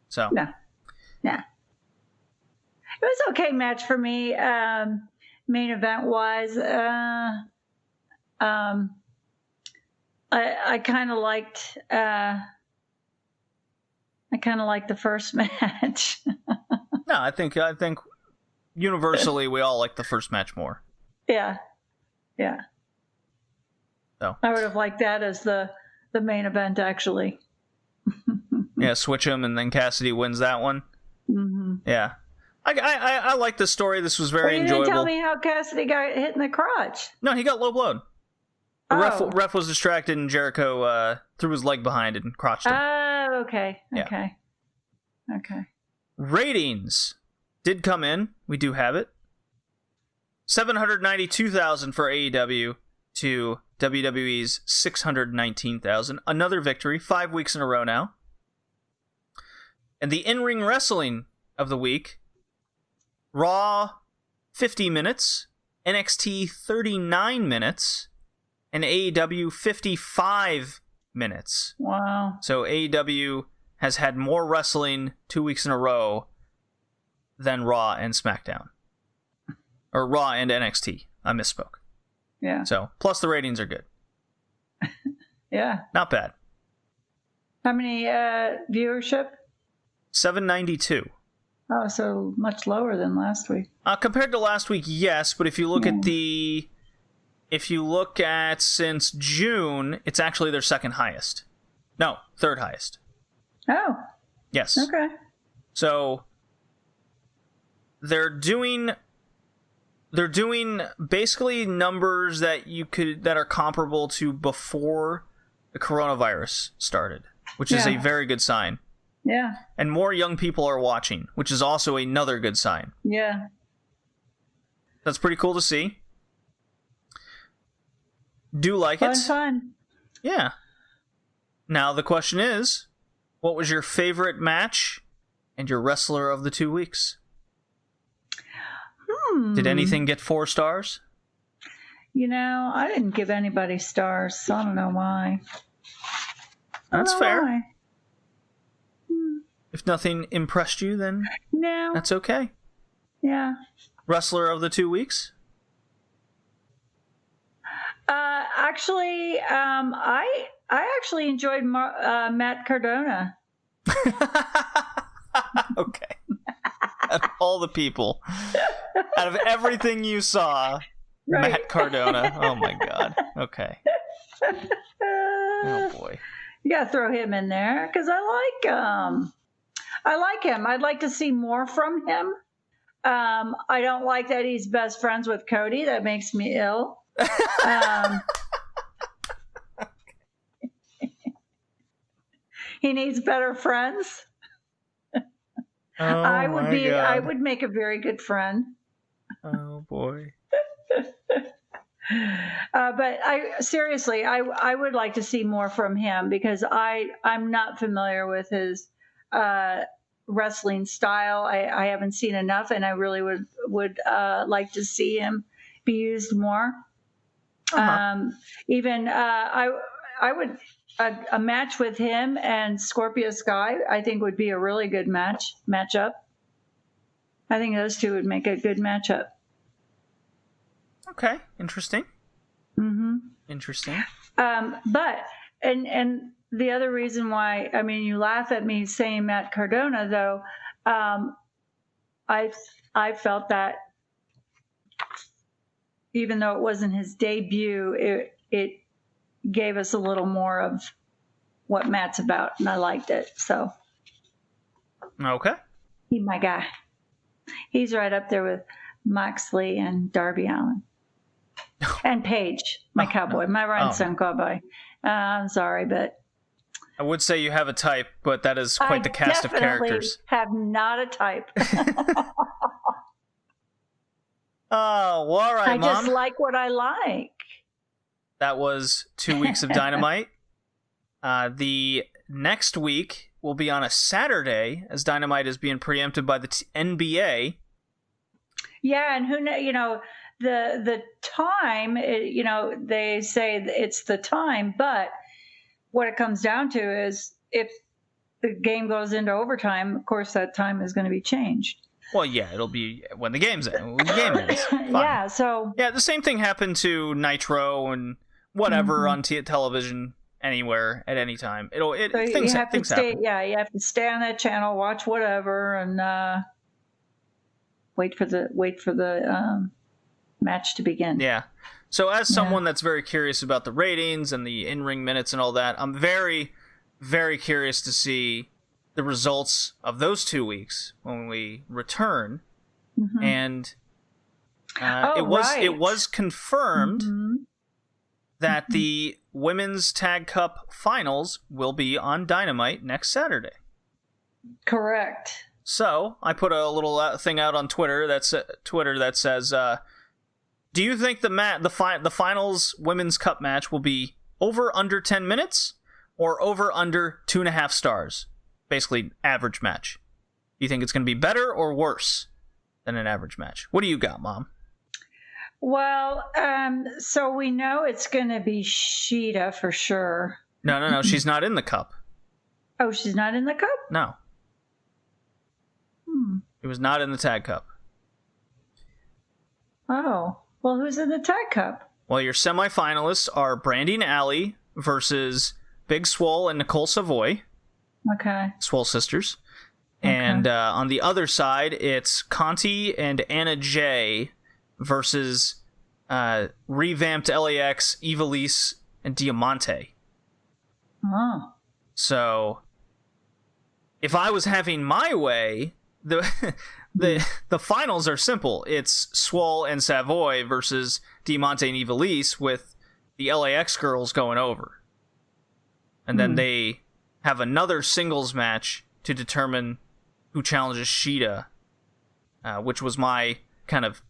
So. No. It was an okay match for me. Main event wise. I kind of liked the first match. No, I think universally we all like the first match more. Yeah. So I would have liked that as the main event, actually. Yeah, switch them and then Cassidy wins that one. Mm-hmm. Yeah, I like this story. This was very enjoyable. You didn't tell me how Cassidy got hit in the crotch. No, he got low blowed. The ref was distracted and Jericho threw his leg behind it and crotched him. Oh, okay. Yeah. Okay. Ratings did come in. We do have it. 792,000 for AEW to WWE's 619,000. Another victory, 5 weeks in a row now. And the in-ring wrestling of the week, Raw 50 minutes, NXT 39 minutes, and AEW 55 minutes. Wow. So AEW has had more wrestling 2 weeks in a row than Raw and SmackDown. Or Raw and NXT. I misspoke. Yeah. So, plus the ratings are good. Yeah. Not bad. How many viewership? 792. Oh, so much lower than last week. Compared to last week, yes, but if you look at since June, it's actually their second highest. No, third highest. Oh. Yes. Okay. So they're doing basically numbers that are comparable to before the coronavirus started, which is a very good sign. Yeah. And more young people are watching, which is also another good sign. Yeah. That's pretty cool to see. Do like it? Fun. Yeah. Now the question is, what was your favorite match and your wrestler of the 2 weeks? Did anything get 4 stars? I didn't give anybody stars, so I don't know why. That's fair. Why. If nothing impressed you, then no, that's okay. Yeah. Wrestler of the 2 weeks? Actually, I actually enjoyed Matt Cardona. Okay. Out of all the people, out of everything you saw, Right. Matt Cardona. Oh my God. Okay. Oh boy. You gotta throw him in there because I like him. I'd like to see more from him. I don't like that he's best friends with Cody. That makes me ill. He needs better friends. I would make a very good friend. Oh boy. But I would like to see more from him because I'm not familiar with his wrestling style. I haven't seen enough, and I really would like to see him be used more. Even I would a match with him and Scorpio Sky, I think would be a really good matchup. I think those two would make a good matchup. Okay, interesting. Mm-hmm. Interesting. But the other reason why, I mean, you laugh at me saying Matt Cardona, though, I felt that even though it wasn't his debut, it gave us a little more of what Matt's about, and I liked it. So, okay, he's my guy. He's right up there with Moxley and Darby Allin. And Paige, my cowboy, my rhinestone cowboy. I'm sorry, but I would say you have a type, but that is quite the cast of characters. I have not a type. Oh, well, all right, I Mom. just like what I like. That was 2 weeks of Dynamite. The next week will be on a Saturday, as Dynamite is being preempted by the NBA. Yeah, and the time, they say it's the time, but what it comes down to is if the game goes into overtime, of course that time is going to be changed. Well, yeah, it'll be when the game's in. When the game ends. Fine. Yeah, so... Yeah, the same thing happened to Nitro and whatever on television anywhere at any time. Things happen. Yeah, you have to stay on that channel, watch whatever, and wait for the match to begin. Yeah. So as someone that's very curious about the ratings and the in-ring minutes and all that, I'm very, very curious to see the results of those 2 weeks when we return. Mm-hmm. And it was confirmed that the Women's Tag Cup Finals will be on Dynamite next Saturday. Correct. So I put a little thing out on Twitter that says, "Do you think the finals Women's Cup match will be over under 10 minutes or over under 2.5 stars? Basically, average match. Do you think it's going to be better or worse than an average match? What do you got, Mom?" Well, so we know it's going to be Shida for sure. No. She's not in the cup. Oh, she's not in the cup? No. It was not in the tag cup. Oh, well, who's in the tag cup? Well, your semifinalists are Brandi and Allie versus Big Swole and Nicole Savoy. Okay. Swole sisters. Okay. And on the other side, it's Conti and Anna Jay versus revamped LAX, Ivelisse, and Diamante. Oh. So, if I was having my way, the finals are simple. It's Swole and Savoy versus Diamante and Ivelisse with the LAX girls going over. And then they have another singles match to determine who challenges Shida, which was my kind of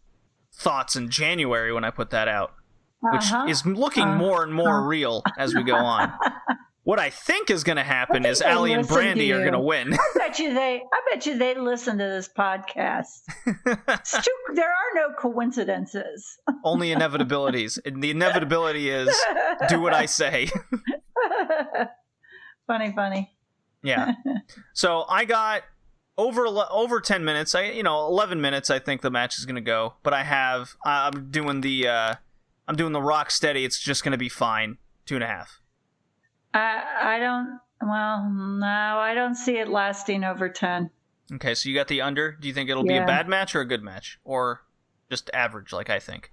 thoughts in January when I put that out, which is looking more and more real as we go on. What I think is going to happen is Allie and Brandi are going to win. I bet you they listen to this podcast. There are no coincidences. Only inevitabilities. And the inevitability is do what I say. Funny. Yeah. So I got over 10 minutes. 11 minutes. I think the match is going to go. But I'm doing the rock steady. It's just going to be fine. 2.5. I don't see it lasting over 10. Okay, so you got the under. Do you think it'll be a bad match or a good match? Or just average, like I think?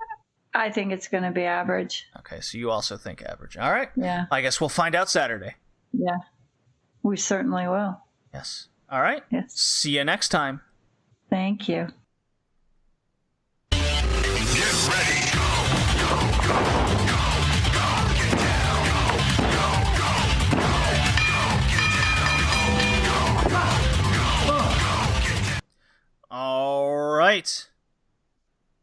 I think it's going to be average. Okay, so you also think average. All right. Yeah. I guess we'll find out Saturday. Yeah. We certainly will. Yes. All right. Yes. See you next time. Thank you. Get ready. All right.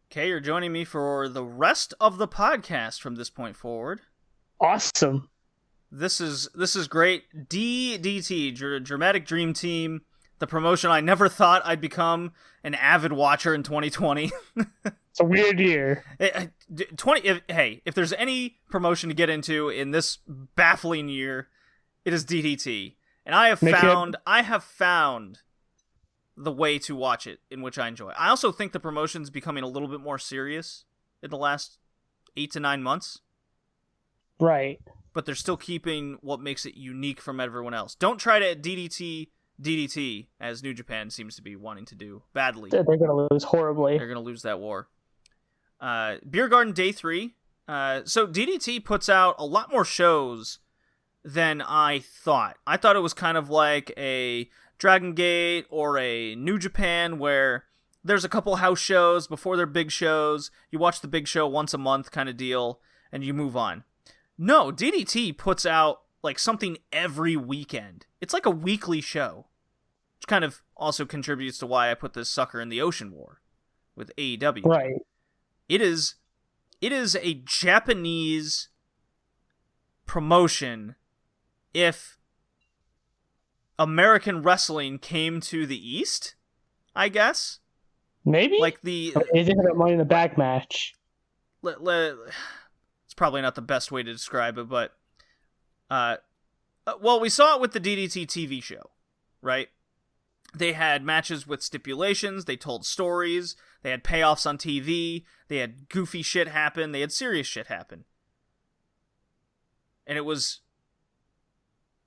Okay, you're joining me for the rest of the podcast from this point forward. Awesome. This is great. DDT, Dramatic Dream Team, the promotion I never thought I'd become an avid watcher in 2020. It's a weird year. If there's any promotion to get into in this baffling year, it is DDT. And I have found the way to watch it in which I enjoy. I also think the promotion's becoming a little bit more serious in the last 8 to 9 months. Right. But they're still keeping what makes it unique from everyone else. Don't try to DDT, as New Japan seems to be wanting to do badly. They're going to lose horribly. They're going to lose that war. Beer Garden Day 3. So DDT puts out a lot more shows than I thought. I thought it was kind of like a Dragon Gate or a New Japan where there's a couple house shows before their big shows. You watch the big show once a month kind of deal, and you move on. No, DDT puts out like something every weekend. It's like a weekly show, which kind of also contributes to why I put this sucker in the Ocean War with AEW. Right. It is a Japanese promotion if American wrestling came to the East, I guess. Maybe? Like the... They did have a Money in the Bank match. It's probably not the best way to describe it, but... well, we saw it with the DDT TV show, right? They had matches with stipulations, they told stories, they had payoffs on TV, they had goofy shit happen, they had serious shit happen. And it was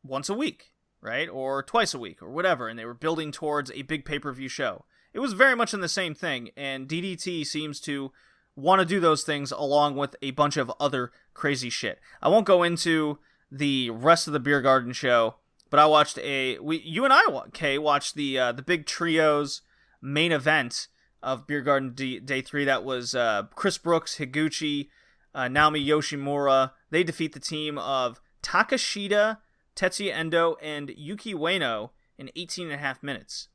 once a week, right? Or twice a week, or whatever, and they were building towards a big pay-per-view show. It was very much in the same thing, and DDT seems to want to do those things along with a bunch of other crazy shit. I won't go into the rest of the Beer Garden show, but I watched you and I, Kay, watched the Big Trios main event of Beer Garden Day 3. That was Chris Brooks, Higuchi, Naomi Yoshimura. They defeat the team of Takashita, Tetsuya Endo, and Yuki Ueno in 18.5 minutes.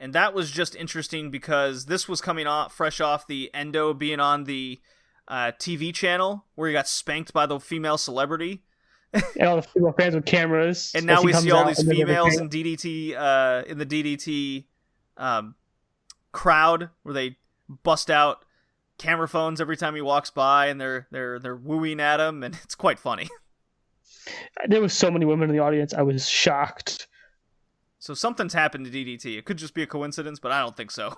And that was just interesting because this was coming off fresh off the Endo being on the TV channel where he got spanked by the female celebrity. And all the female fans with cameras. And now we see all these females in DDT, in the DDT crowd where they bust out camera phones every time he walks by, and they're wooing at him, and it's quite funny. There was so many women in the audience. I was shocked. So something's happened to DDT. It could just be a coincidence, but I don't think so.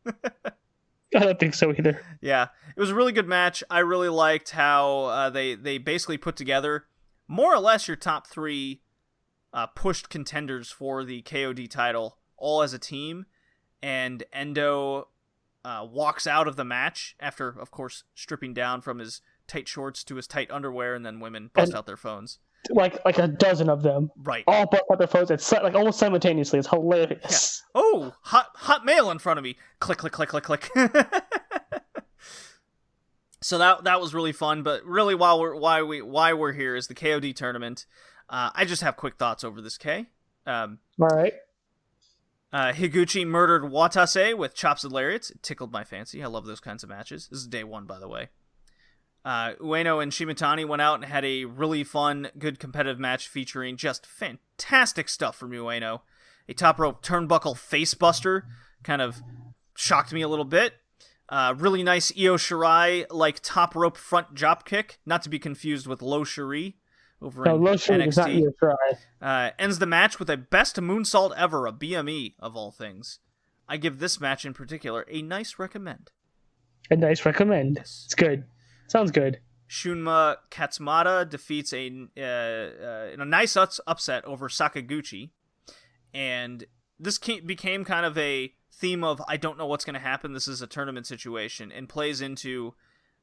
I don't think so either. Yeah, it was a really good match. I really liked how they basically put together more or less your top 3 pushed contenders for the KOD title all as a team, and Endo walks out of the match after, of course, stripping down from his tight shorts to his tight underwear, and then women bust out their phones. Like a dozen of them. Right. All bust out their phones. It's like almost simultaneously. It's hilarious. Yeah. Oh, hot mail in front of me. Click, click, click, click, click. So that was really fun, but really why we're here is the KOD tournament. I just have quick thoughts over this, K. All right. Higuchi murdered Watase with chops and lariats. It tickled my fancy. I love those kinds of matches. This is day 1, by the way. Ueno and Shimatani went out and had a really fun, good competitive match featuring just fantastic stuff from Ueno. A top rope turnbuckle facebuster kind of shocked me a little bit. Really nice Io Shirai like top rope front drop kick, not to be confused with Low Shiri over in Low Shiri is not Io Shirai. Ends the match with a best moonsault ever, a BME of all things. I give this match in particular a nice recommend. A nice recommend. Yes. It's good. Sounds good. Shunma Katsumata defeats in a nice upset over Sakaguchi, and this became kind of a theme of I don't know what's going to happen. This is a tournament situation, and plays into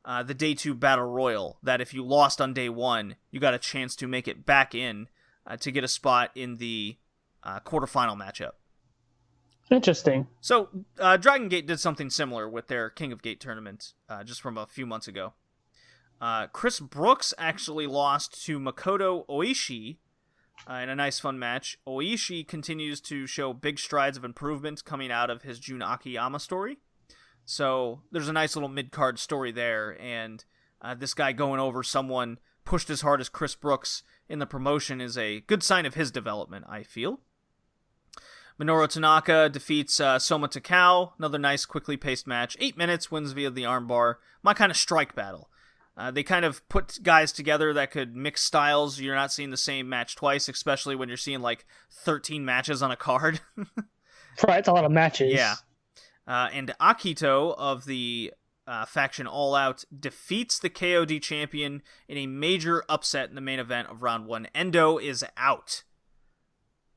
the Day 2 Battle Royal, that if you lost on Day 1, you got a chance to make it back in to get a spot in the quarterfinal matchup. Interesting. So, Dragon Gate did something similar with their King of Gate tournament just from a few months ago. Chris Brooks actually lost to Makoto Oishi in a nice, fun match. Oishi continues to show big strides of improvement coming out of his Jun Akiyama story. So, there's a nice little mid-card story there, and this guy going over someone pushed as hard as Chris Brooks in the promotion is a good sign of his development, I feel. Minoru Tanaka defeats Soma Takao. Another nice, quickly paced match. 8 minutes, wins via the armbar. My kind of strike battle. They kind of put guys together that could mix styles. You're not seeing the same match twice, especially when you're seeing like 13 matches on a card. Right, it's a lot of matches. Yeah. And Akito of the faction All Out defeats the KOD champion in a major upset in the main event of round 1. Endo is out.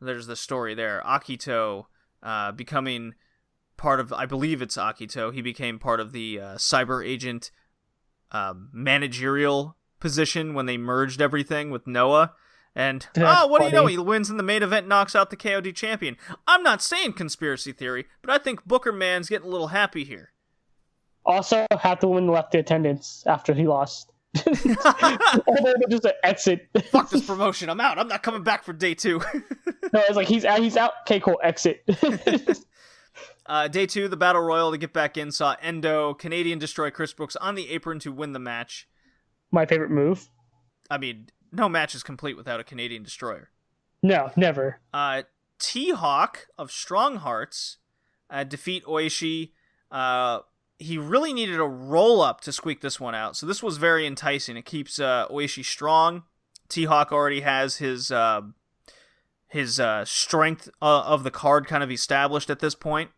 There's the story there. Akito becoming part of, I believe it's Akito, he became part of the cyber agent managerial position when they merged everything with Noah. And, what do you know? He wins in the main event, knocks out the KOD champion. I'm not saying conspiracy theory, but I think Booker Man's getting a little happy here. Also, half the women left the attendance after he lost. Just an exit. Fuck this promotion, I'm out. I'm not coming back for Day 2. No, it's like he's out. Okay, cool, exit. Day 2, the Battle Royal to get back in, saw Endo Canadian destroy Chris Brooks on the apron to win the match. My favorite move. I mean, no match is complete without a Canadian destroyer. No, never. T-Hawk of Strong Hearts defeat Oishi. He really needed a roll-up to squeak this one out, so this was very enticing. It keeps Oishi strong. T-Hawk already has his strength of the card kind of established at this point.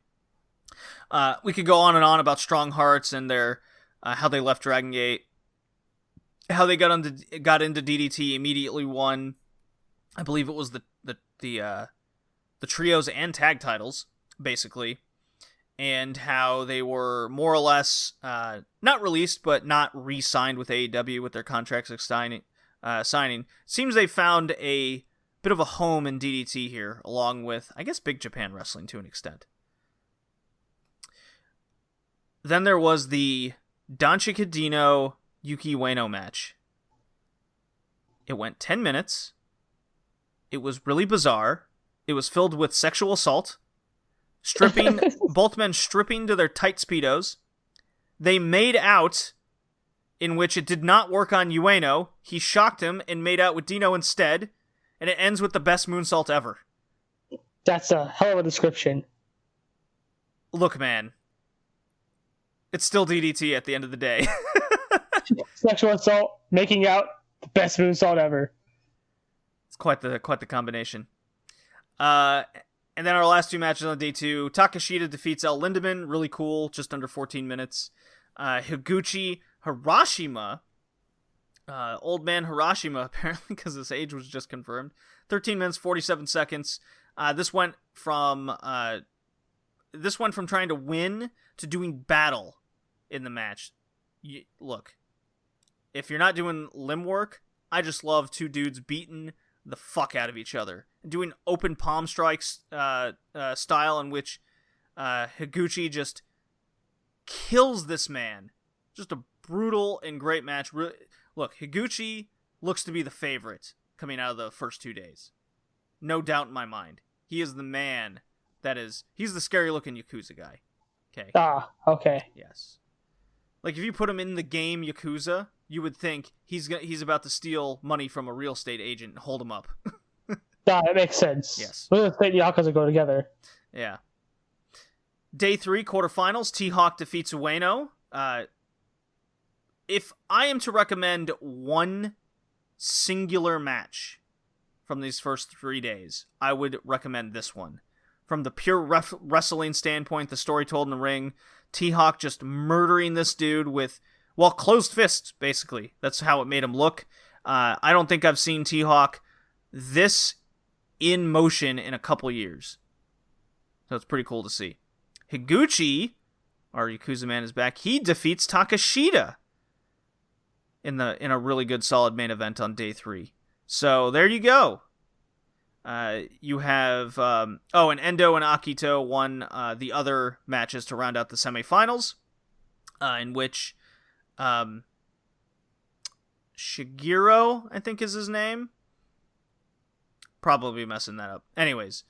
We could go on and on about Strong Hearts and their how they left Dragon Gate, how they got into DDT, immediately won. I believe it was the trios and tag titles, basically. And how they were more or less not released, but not re-signed with AEW with their contracts signing. Seems they found a bit of a home in DDT here, along with, I guess, Big Japan Wrestling to an extent. Then there was the Danshi Hidino Yuki Ueno match. It went 10 minutes. It was really bizarre. It was filled with sexual assault. Both men stripping to their tight Speedos. They made out, in which it did not work on Ueno. He shocked him and made out with Dino instead, and it ends with the best moonsault ever. That's a hell of a description. Look, man. It's still DDT at the end of the day. Sexual assault, making out, the best moonsault ever. It's quite the combination. And then our last two matches on Day 2, Takeshita defeats El Lindemann, really cool, just under 14 minutes. Higuchi Harashima, old man Harashima, apparently, because his age was just confirmed. 13 minutes, 47 seconds. This went from trying to win to doing battle in the match. Look, if you're not doing limb work, I just love two dudes beating the fuck out of each other. Doing open palm strikes style in which Higuchi just kills this man. Just a brutal and great match. Look, Higuchi looks to be the favorite coming out of the first 2 days. No doubt in my mind. He is the man he's the scary looking Yakuza guy. Okay. Okay. Yes. Like if you put him in the game Yakuza, you would think he's about to steal money from a real estate agent and hold him up. That makes sense. Yes. Real estate and Yakuza go together. Yeah. Day 3, quarterfinals, T-Hawk defeats Ueno. If I am to recommend one singular match from these first 3 days, I would recommend this one. From the pure wrestling standpoint, the story told in the ring, T-Hawk just murdering this dude with, well, closed fists, basically. That's how it made him look. I don't think I've seen T-Hawk this in motion in a couple years. So it's pretty cool to see. Higuchi, our Yakuza man, is back. He defeats Takeshita. in a really good solid main event on day 3. So there you go. You have and Endo and Akito won the other matches to round out the semifinals, in which Shigeru, I think is his name. Probably messing that up. Anyways,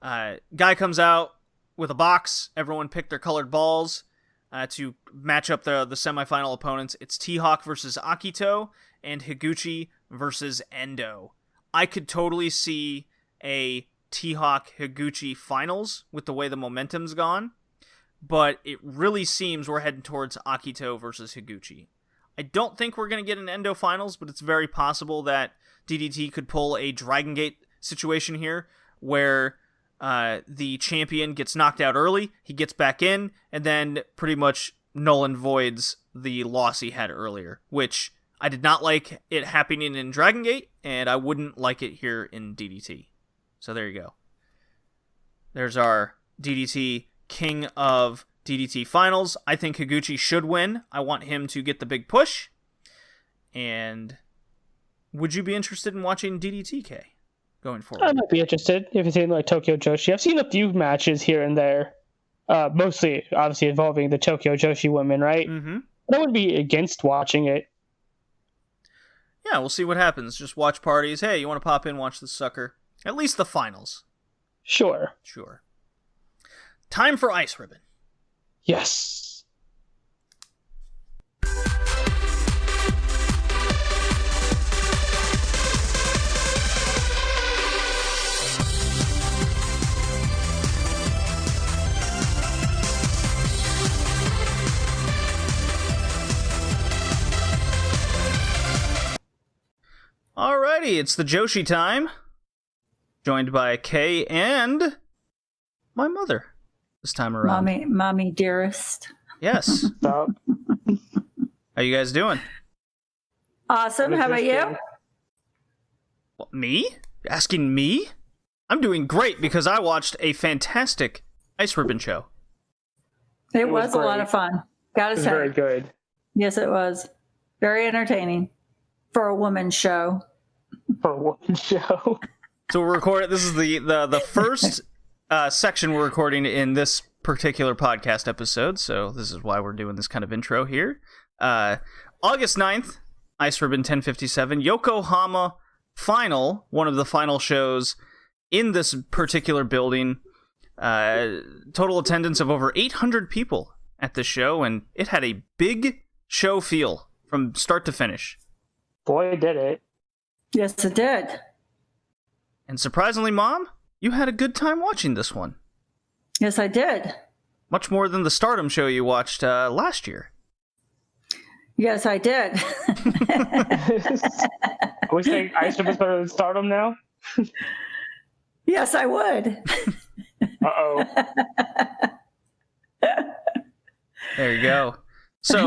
guy comes out with a box. Everyone picked their colored balls to match up the semifinal opponents. It's T-Hawk versus Akito and Higuchi versus Endo. I could totally see a T-Hawk Higuchi finals with the way the momentum's gone, but it really seems we're heading towards Akito versus Higuchi. I don't think we're going to get an Endo finals, but it's very possible that DDT could pull a Dragon Gate situation here where the champion gets knocked out early, he gets back in, and then pretty much null and voids the loss he had earlier, which I did not like it happening in Dragon Gate, and I wouldn't like it here in DDT. So there you go. There's our DDT King of DDT Finals. I think Higuchi should win. I want him to get the big push. And would you be interested in watching DDTK going forward? I might be interested if it's in like Tokyo Joshi. I've seen a few matches here and there, mostly obviously involving the Tokyo Joshi women, right? Mm-hmm. But I would be against watching it. Yeah, we'll see what happens. Just watch parties. Hey, you want to pop in, watch this sucker? At least the finals. Sure. Time for Ice Ribbon. Yes. Alrighty, it's the Joshi time. Joined by Kay and my mother this time around. Mommy dearest. Yes. How you guys doing? Awesome. How about you? What, me? You're asking me? I'm doing great because I watched a fantastic Ice Ribbon show. It was a lot of fun. Gotta say. Very good. Yes, it was. Very entertaining for a woman's show. So we're recording. This is the first section we're recording in this particular podcast episode. So this is why we're doing this kind of intro here. August 9th, Ice Ribbon 1057, Yokohama final, one of the final shows in this particular building. Total attendance of over 800 people at the show, and it had a big show feel from start to finish. Boy, did it. Yes, it did. And surprisingly, Mom, you had a good time watching this one. Yes, I did. Much more than the Stardom show you watched last year. Yes, I did. Are we saying Ice Ribbon is better than Stardom now? Yes, I would. Uh-oh. There you go. So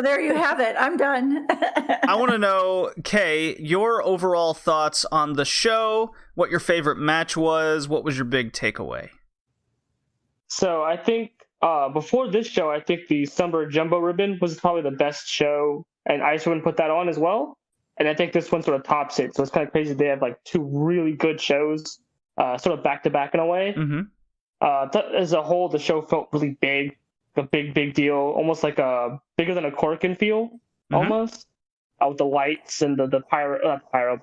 there you have it. I'm done. I want to know, Kay, your overall thoughts on the show, what your favorite match was, what was your big takeaway? So I think before this show, I think the Summer Jumbo Ribbon was probably the best show, and Ice Ribbon put that on as well. And I think this one sort of tops it. So it's kind of crazy they have like two really good shows, sort of back to back in a way. Mm-hmm. As a whole, the show felt really big. A big deal, almost like a bigger than a Corkin feel, almost. With the lights and the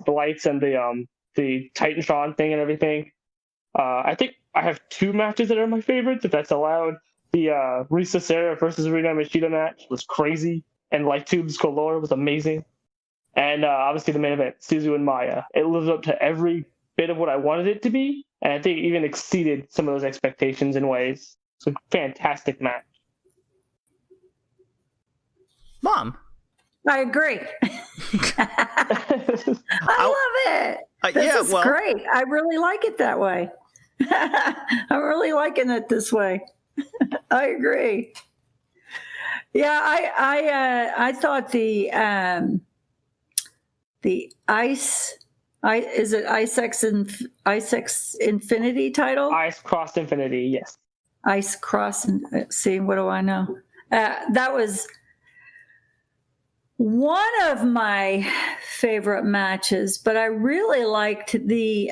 lights and the Titantron thing and everything. I think I have two matches that are my favorites, if that's allowed. The Risa Sera versus Rina Machida match was crazy, and Light Tubes Galore was amazing. And obviously the main event, Suzu and Maya. It lived up to every bit of what I wanted it to be, and I think it even exceeded some of those expectations in ways. It's a fantastic match. Mom. I agree. I love it. This is great. I really like it that way. I'm really liking it this way. I agree. Yeah, I thought the Ice Infinity title? Ice Cross Infinity, yes. Ice Cross, see, what do I know? That was one of my favorite matches, but I really liked the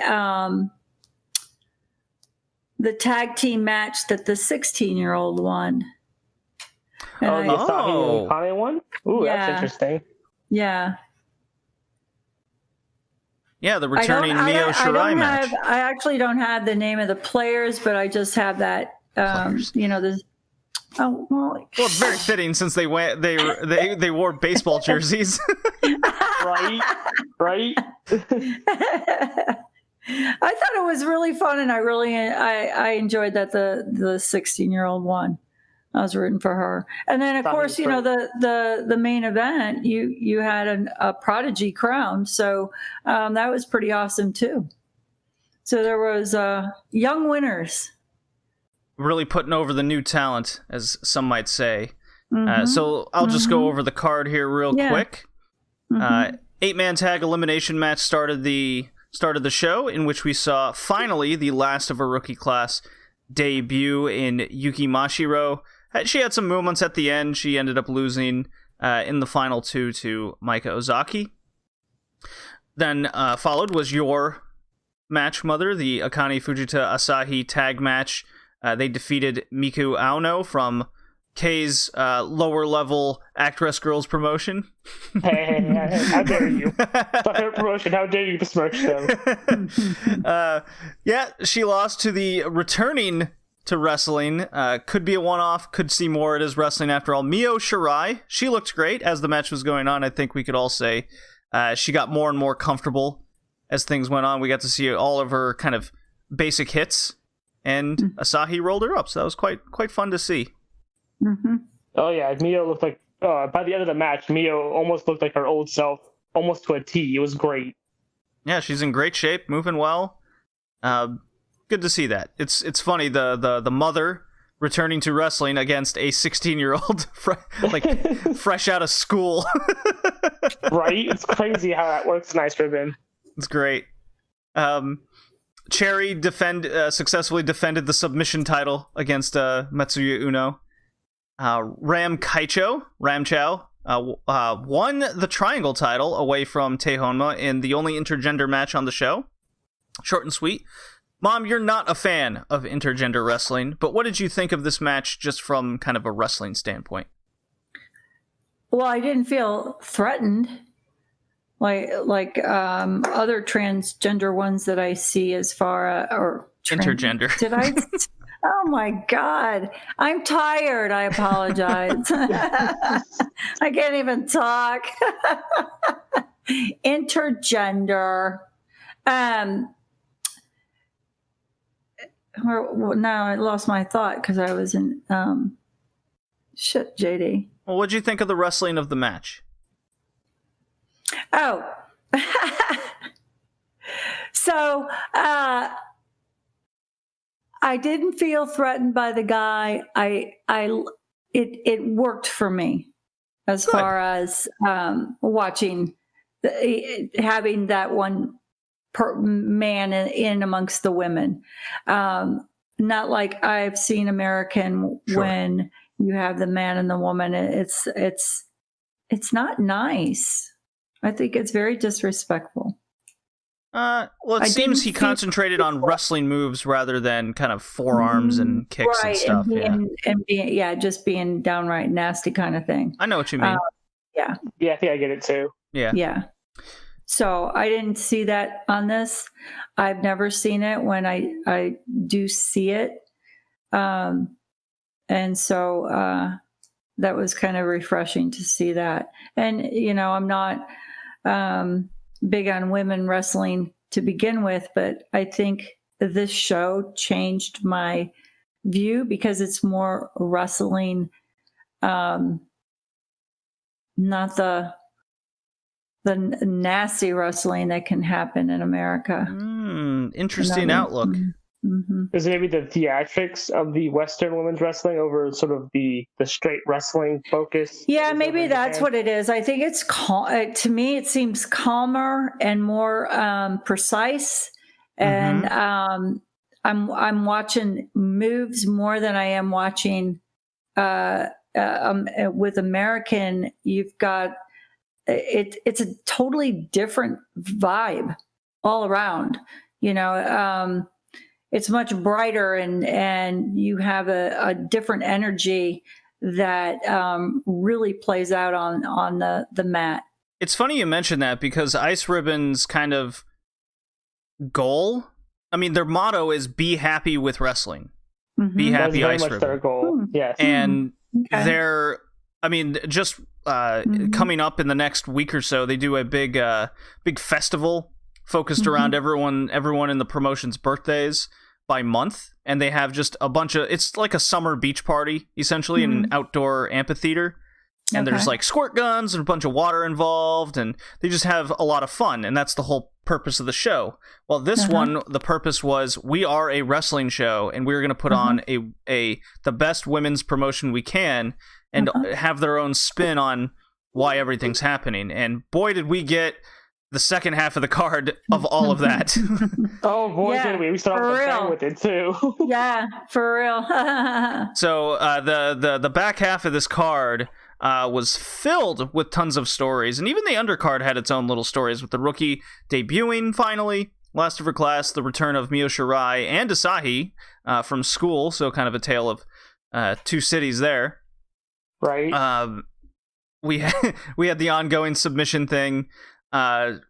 tag team match that the 16-year-old won. The Asahi Okane one? Ooh, Yeah. that's interesting. Yeah. Yeah, the returning Mio Shirai match. I actually don't have the name of the players, but I just have that. The. Oh well. Well, it's very fitting since they wore baseball jerseys. Right. I thought it was really fun, and I enjoyed that the 16-year-old won. I was rooting for her, and then of course the main event you had a prodigy crown, so that was pretty awesome too. So there was young winners. Really putting over the new talent, as some might say. So I'll just go over the card here real quick. 8-man tag elimination match started the show, in which we saw finally the last of a rookie class debut in Yuki Mashiro. She had some moments at the end. She ended up losing in the final two to Maika Ozaki. Then followed was your match, Mother, the Akane Fujita Asahi tag match. They defeated Miku Aono from K's lower level Actress Girls promotion. Hey, how dare you? It's not her promotion. How dare you besmirch them? Yeah, she lost to the returning to wrestling. Could be a one-off. Could see more at his wrestling after all. Mio Shirai, she looked great as the match was going on. I think we could all say she got more and more comfortable as things went on. We got to see all of her kind of basic hits. And Asahi rolled her up, so that was quite fun to see. Oh yeah, Mio looked like by the end of the match, Mio almost looked like her old self, almost to a T. It was great. Yeah, she's in great shape, moving well. Good to see that. It's funny the mother returning to wrestling against a 16-year-old fresh out of school. Right? It's crazy how that works. Nice ribbon. It's great. Cherry successfully defended the submission title against Metsuya Uno. Ram Chow won the triangle title away from Teihonma in the only intergender match on the show. Short and sweet. Mom, you're not a fan of intergender wrestling, but what did you think of this match just from kind of a wrestling standpoint? Well, I didn't feel threatened. Like other transgender ones that I see as far or intergender. Did I? Oh my God, I'm tired. I apologize. I can't even talk. Intergender. Now I lost my thought because I was in shit, JD. Well, what'd you think of the wrestling of the match? Oh, so I didn't feel threatened by the guy. It worked for me as Good. Far as watching having that one man in amongst the women. Not like I've seen American when you have the man and the woman. It's not nice. I think it's very disrespectful. Well, it seems he concentrated on wrestling moves rather than kind of forearms and kicks and stuff. Just being downright nasty kind of thing. I know what you mean. Yeah, I think I get it too. Yeah. So I didn't see that on this. I've never seen it. When I do see it, and so that was kind of refreshing to see that. And I'm not big on women wrestling to begin with, but I think this show changed my view because it's more wrestling, not the nasty wrestling that can happen in America. Interesting outlook. Mm-hmm. Is it maybe the theatrics of the Western women's wrestling over sort of the straight wrestling focus? Yeah, maybe that's what it is. I think it's to me, it seems calmer and more precise. And I'm watching moves more than I am watching with American. You've got it's a totally different vibe all around. It's much brighter, and you have a different energy that really plays out on the mat. It's funny you mention that, because Ice Ribbon's kind of goal, I mean, their motto is "Be happy with wrestling." Mm-hmm. Be happy, Ice Ribbon. Their goal. Yes. And they're, I mean, just coming up in the next week or so, they do a big festival focused around everyone in the promotion's birthdays by month, and they have just a bunch of, it's like a summer beach party essentially in an outdoor amphitheater, and there's like squirt guns and a bunch of water involved, and they just have a lot of fun, and that's the whole purpose of the show. Well, this one, the purpose was, we are a wrestling show, and we're going to put on the best women's promotion we can, and have their own spin on why everything's happening. And boy, did we get the second half of the card of all of that. Oh boy, did we started off the bang with it too. Yeah, for real. So the back half of this card was filled with tons of stories, and even the undercard had its own little stories, with the rookie debuting finally, last of her class, the return of Mio Shirai and Asahi from school, so kind of a tale of two cities there. Right. We had the ongoing submission thing, the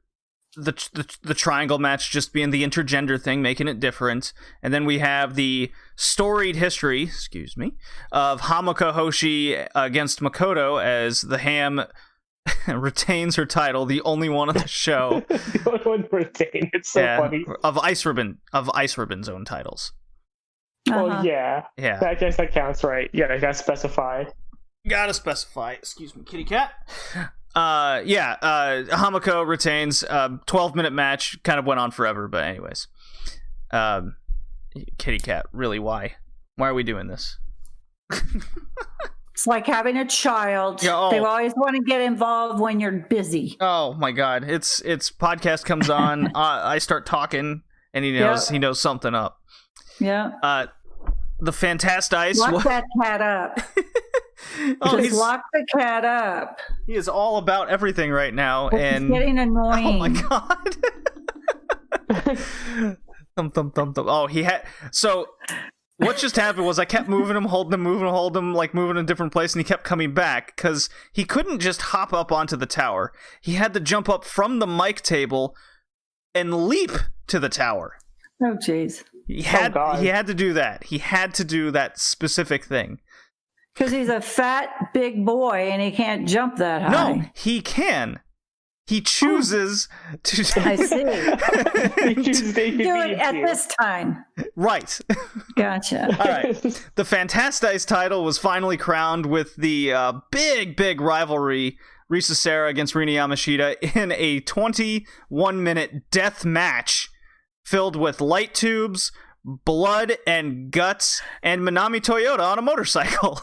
triangle match just being the intergender thing, making it different, and then we have the storied history, of Hamako Hoshi against Makoto, as the Ham retains her title, the only one on the show. The only one to retain. It's so funny. Of Ice Ribbon's own titles. Oh yeah. I guess that counts, right? Yeah, I gotta specify. Excuse me, kitty cat. Hamako retains. 12-minute match, kind of went on forever, but anyways. Kitty cat, really, why? Why are we doing this? It's like having a child. They always want to get involved when you're busy. Oh my god, it's podcast comes on, I start talking, and he knows something up. Yeah. The Fantastice. Lock that cat up. Just lock the cat up. He is all about everything right now, and it's getting annoying. Oh my god! Thump. Oh, he had. So what just happened was, I kept moving him, holding him, like moving in a different place, and he kept coming back because he couldn't just hop up onto the tower. He had to jump up from the mic table and leap to the tower. Oh, jeez. He had to do that. He had to do that specific thing. Because he's a fat, big boy, and he can't jump that high. No, he can. He chooses to... I see. He chooses to do it at this time. Right. Gotcha. All right. The Fantastice title was finally crowned with the big rivalry, Risa Sera against Rina Yamashita, in a 21-minute death match filled with light tubes, blood and guts, and Manami Toyota on a motorcycle.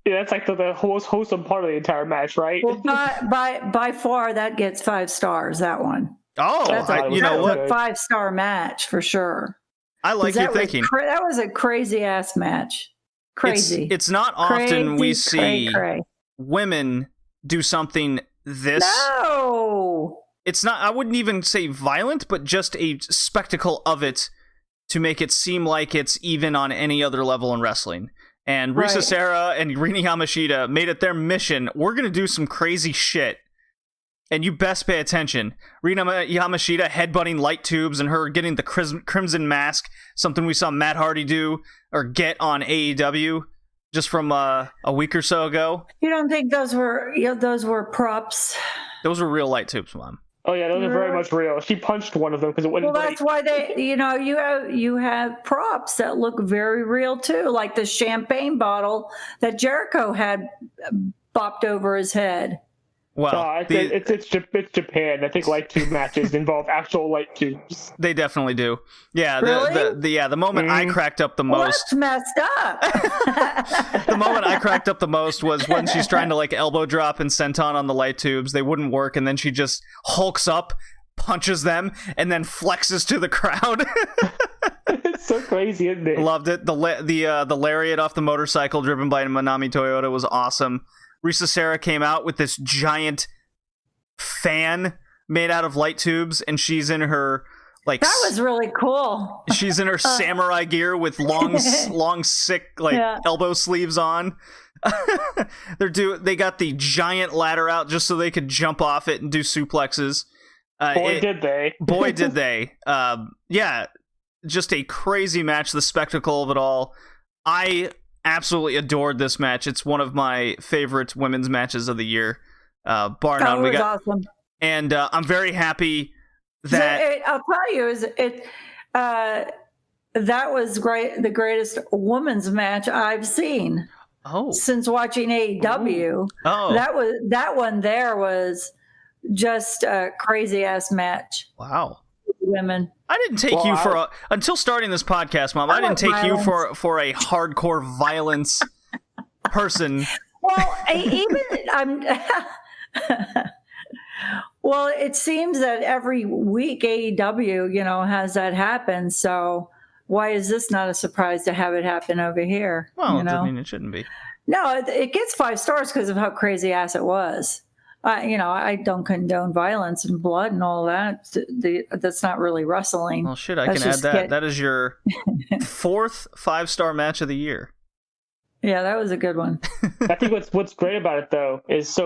Yeah, that's like the most wholesome part of the entire match, right? Well, by far, that gets 5 stars, that one. Oh, that's a 5-star match for sure. I like your thinking. That was a crazy-ass match. Crazy. It's not often we see women do something this... No! It's not, I wouldn't even say violent, but just a spectacle of it to make it seem like it's even on any other level in wrestling. And Risa Sera and Rina Yamashita made it their mission. We're going to do some crazy shit, and you best pay attention. Rina Yamashita headbutting light tubes and her getting the Crimson Mask, something we saw Matt Hardy do or get on AEW just from a week or so ago. You don't think those were props? Those were real light tubes, Mom. Oh yeah, those are very much real. She punched one of them because it wouldn't. Well, that's why you have props that look very real too, like the champagne bottle that Jericho had bopped over his head. Well, it's Japan. I think light tube matches involve actual light tubes. They definitely do. Yeah, really? the moment I cracked up the most. That's messed up. The moment I cracked up the most was when she's trying to like elbow drop and senton on the light tubes. They wouldn't work, and then she just hulks up, punches them, and then flexes to the crowd. It's so crazy, isn't it? Loved it. The lariat off the motorcycle driven by Manami Toyota was awesome. Risa Sera came out with this giant fan made out of light tubes, and she's in her like that was really cool. She's in her samurai gear with long sick elbow sleeves on. They got the giant ladder out just so they could jump off it and do suplexes. Did they. Boy, did they. Yeah, just a crazy match, the spectacle of it all. I absolutely adored this match. It's one of my favorite women's matches of the year. Bar none. It was awesome. And I'm very happy that... I'll tell you, that was great. The greatest women's match I've seen since watching AEW. That one there was just a crazy ass match. Wow. Women. I didn't take you for until starting this podcast, Mom. I didn't take you for a hardcore violence person. Well, well, it seems that every week AEW, has that happen. So why is this not a surprise to have it happen over here? Well, I mean, it shouldn't be. No, it gets 5 stars because of how crazy ass it was. I don't condone violence and blood and all that. That's not really wrestling. Well, shit, I can add that. That is your 4th 5-star match of the year. Yeah, that was a good one. I think what's great about it, though, is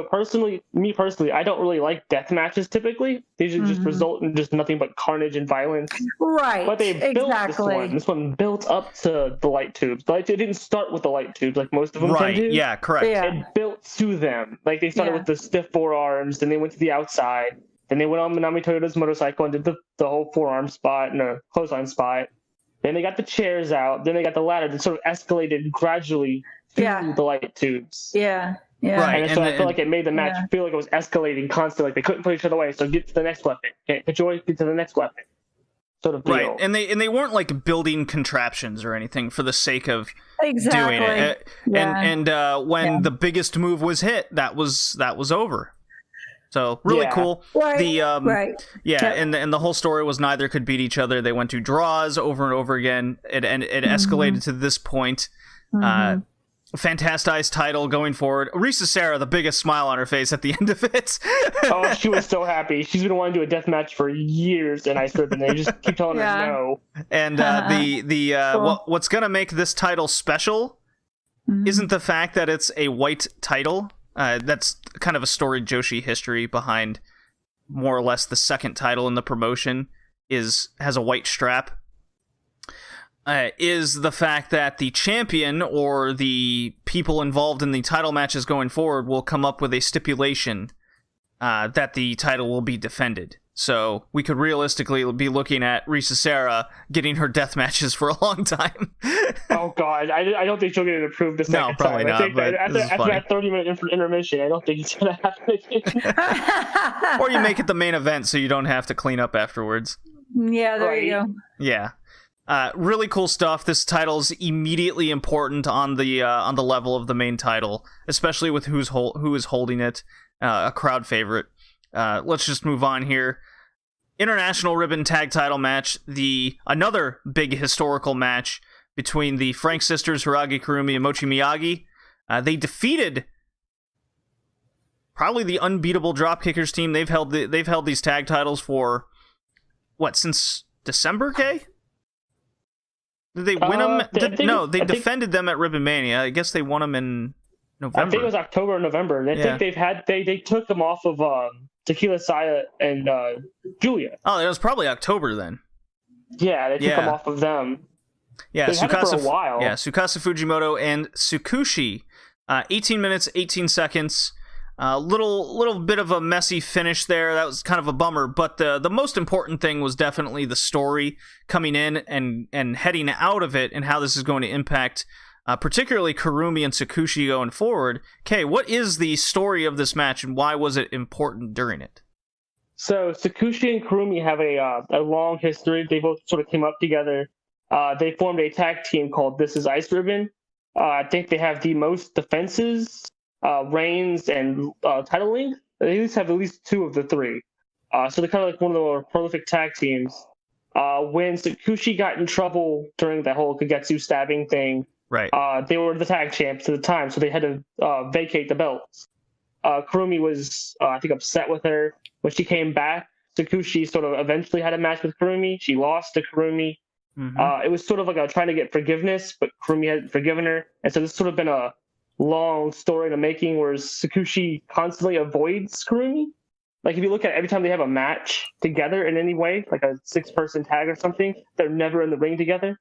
me personally, I don't really like death matches typically. They usually just result in just nothing but carnage and violence. Right, but they built this one built up to the light tubes. It didn't start with the light tubes like most of them tend to. Yeah, correct. Yeah. It built to them. Like, they started with the stiff forearms, then they went to the outside, then they went on Manami Toyota's motorcycle and did the whole forearm spot and a clothesline spot. Then they got the chairs out. Then they got the ladder that sort of escalated gradually through the light tubes. Yeah. Right. And so I feel like it made the match feel like it was escalating constantly. Like they couldn't put each other away. So get to the next weapon. Get to the next weapon. Sort of deal. Right. And they weren't like building contraptions or anything for the sake of doing it. And when the biggest move was hit, that was over. So really cool. Right. And the whole story was neither could beat each other. They went to draws over and over again. It escalated to this point. Fantastic's title going forward. Risa Sera, the biggest smile on her face at the end of it. Oh, she was so happy. She's been wanting to do a death match for years in Ice Ribbon. They just keep telling her no. And what's gonna make this title special isn't the fact that it's a white title. That's kind of a storied Joshi history behind more or less the second title in the promotion has a white strap. Is the fact that the champion or the people involved in the title matches going forward will come up with a stipulation that the title will be defended. So we could realistically be looking at Risa Sera getting her death matches for a long time. Oh God, I don't think she'll get it approved the second time. No, probably not. I think after that 30-minute intermission, I don't think it's gonna happen again. Or you make it the main event so you don't have to clean up afterwards. Yeah, there you go. Yeah. Really cool stuff. This title's immediately important on the level of the main title, especially with who is holding it. A crowd favorite. Let's just move on here. International Ribbon Tag Title match. Another big historical match between the Frank sisters, Hiragi Kurumi and Mochi Miyagi. They defeated probably the unbeatable Dropkickers team. They've held these tag titles for since December, Kay? Did they win them? They defended them at Ribbon Mania. I guess they won them in November. I think it was October or November. I think they took them off of Tequila Saya and Julia. Oh, it was probably October then. Yeah, they took them off of them. Yeah, they had it for a while. Yeah, Tsukasa Fujimoto and Tsukushi. 18 minutes, 18 seconds. Little bit of a messy finish there. That was kind of a bummer, but the most important thing was definitely the story coming in and heading out of it and how this is going to impact particularly Kurumi and Tsukushi going forward. Kay, what is the story of this match and why was it important during it? So Tsukushi and Kurumi have a long history. They both sort of came up together. They formed a tag team called This Is Ice Ribbon. I think they have the most defenses, reigns, and title length. They at least have at least 2 of the 3. So they're kind of like one of the more prolific tag teams. When Tsukushi got in trouble during that whole Kagetsu stabbing thing, right? They were the tag champs at the time, so they had to vacate the belts. Kurumi was, I think, upset with her when she came back. Tsukushi sort of eventually had a match with Kurumi. She lost to Kurumi. It was sort of like trying to get forgiveness, but Kurumi hadn't forgiven her. And so this sort of been a long story in the making, where Tsukushi constantly avoids Kurumi. Like, if you look at every time they have a match together in any way, like a 6-person tag or something, they're never in the ring together.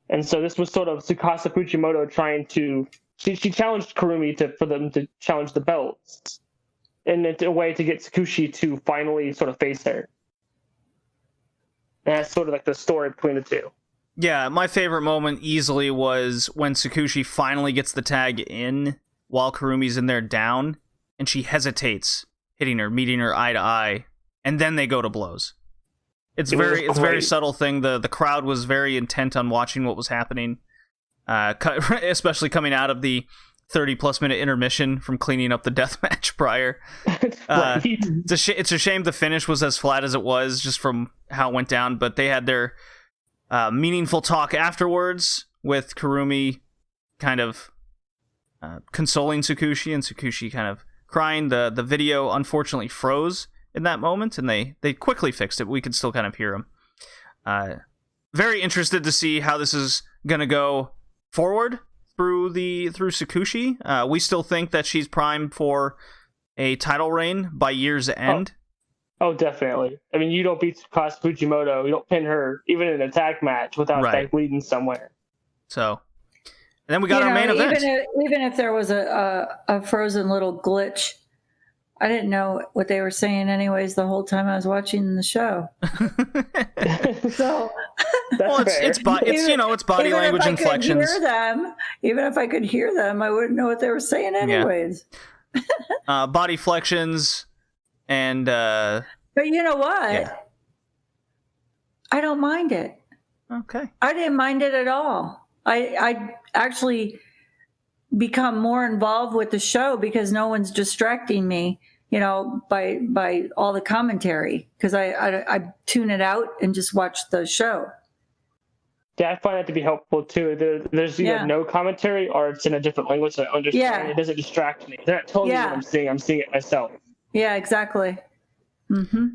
And so this was sort of Tsukasa Fujimoto trying to... She challenged Kurumi for them to challenge the belts. And it's a way to get Tsukushi to finally sort of face her. And that's sort of like the story between the two. Yeah, my favorite moment easily was when Tsukushi finally gets the tag in while Kurumi's in there down, and she hesitates, hitting her, meeting her eye to eye, and then they go to blows. It's a very subtle thing. The crowd was very intent on watching what was happening, especially coming out of the 30-plus minute intermission from cleaning up the death match prior. It's a shame the finish was as flat as it was, just from how it went down, but they had their meaningful talk afterwards, with Kurumi kind of consoling Tsukushi, and Tsukushi kind of crying. The video unfortunately froze in that moment, and they quickly fixed it. We could still kind of hear them. Very interested to see how this is going to go forward through Tsukushi. We still think that she's primed for a title reign by year's end. Oh, definitely. I mean, you don't beat Tsukasa Fujimoto, you don't pin her, even in an attack match, without like bleeding somewhere. So, and then we got our main event. Even if there was a frozen little glitch, I didn't know what they were saying anyways the whole time I was watching the show. So, well, it's body language inflections. Even if I could hear them, I wouldn't know what they were saying anyways. Body flexions. And but you know what? Yeah. I don't mind it. Okay. I didn't mind it at all. I actually become more involved with the show because no one's distracting me, by all the commentary, because I tune it out and just watch the show. Yeah, I find that to be helpful too. There's either no commentary or it's in a different language that I understand. Yeah. It doesn't distract me. They're not telling me what I'm seeing. I'm seeing it myself. Yeah, exactly. Mm-hmm.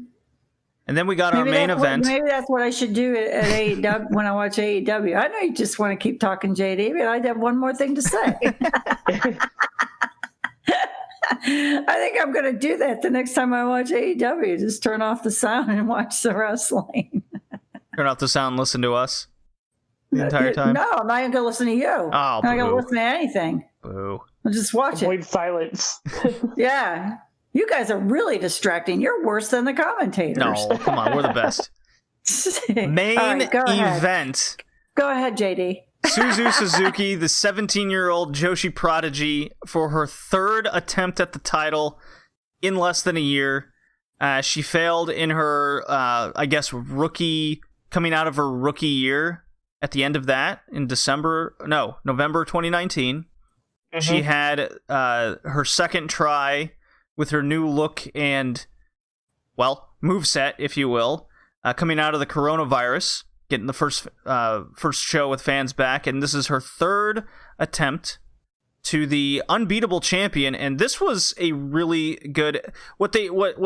And then we got our main event. Maybe that's what I should do at AEW when I watch AEW. I know you just want to keep talking, JD, but I have one more thing to say. I think I'm going to do that the next time I watch AEW. Just turn off the sound and watch the wrestling. Turn off the sound and listen to us the entire time? No, I'm not going to listen to you. Oh, I'm not going to listen to anything. Boo. I'll just watch Avoid silence. Yeah. You guys are really distracting. You're worse than the commentators. No, come on. We're the best. Main event. Go ahead, JD. Suzuki, the 17-year-old Joshi prodigy, for her third attempt at the title in less than a year. She failed in her, coming out of her rookie year at the end of that in November 2019. Mm-hmm. She had her second try with her new look and, moveset, if you will, coming out of the coronavirus, getting the first show with fans back, and this is her third attempt to the unbeatable champion, and this was a really good... What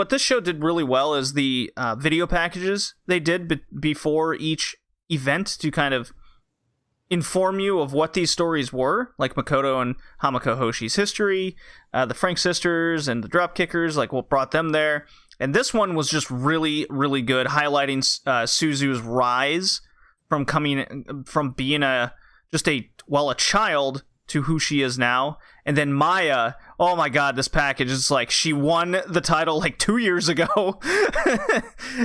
this show did really well is the video packages they did before each event to kind of inform you of what these stories were, like Makoto and Hamako Hoshi's history, the Frank sisters and the Dropkickers, like what brought them there. And this one was just really, really good, highlighting Suzu's rise from being a child to who she is now. And then Maya, oh my god, this package is like, she won the title like 2 years ago.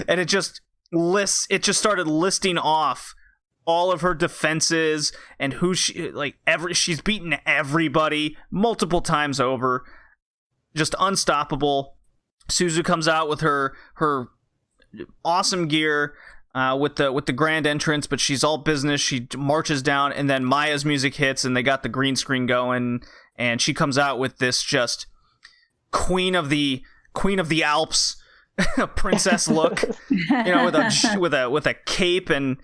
And it just started listing off all of her defenses and who she's beaten everybody multiple times over. Just unstoppable. Suzu comes out with her awesome gear with the grand entrance, but she's all business. She marches down, and then Maya's music hits, and they got the green screen going, and she comes out with this just queen of the Alps princess look, with a cape and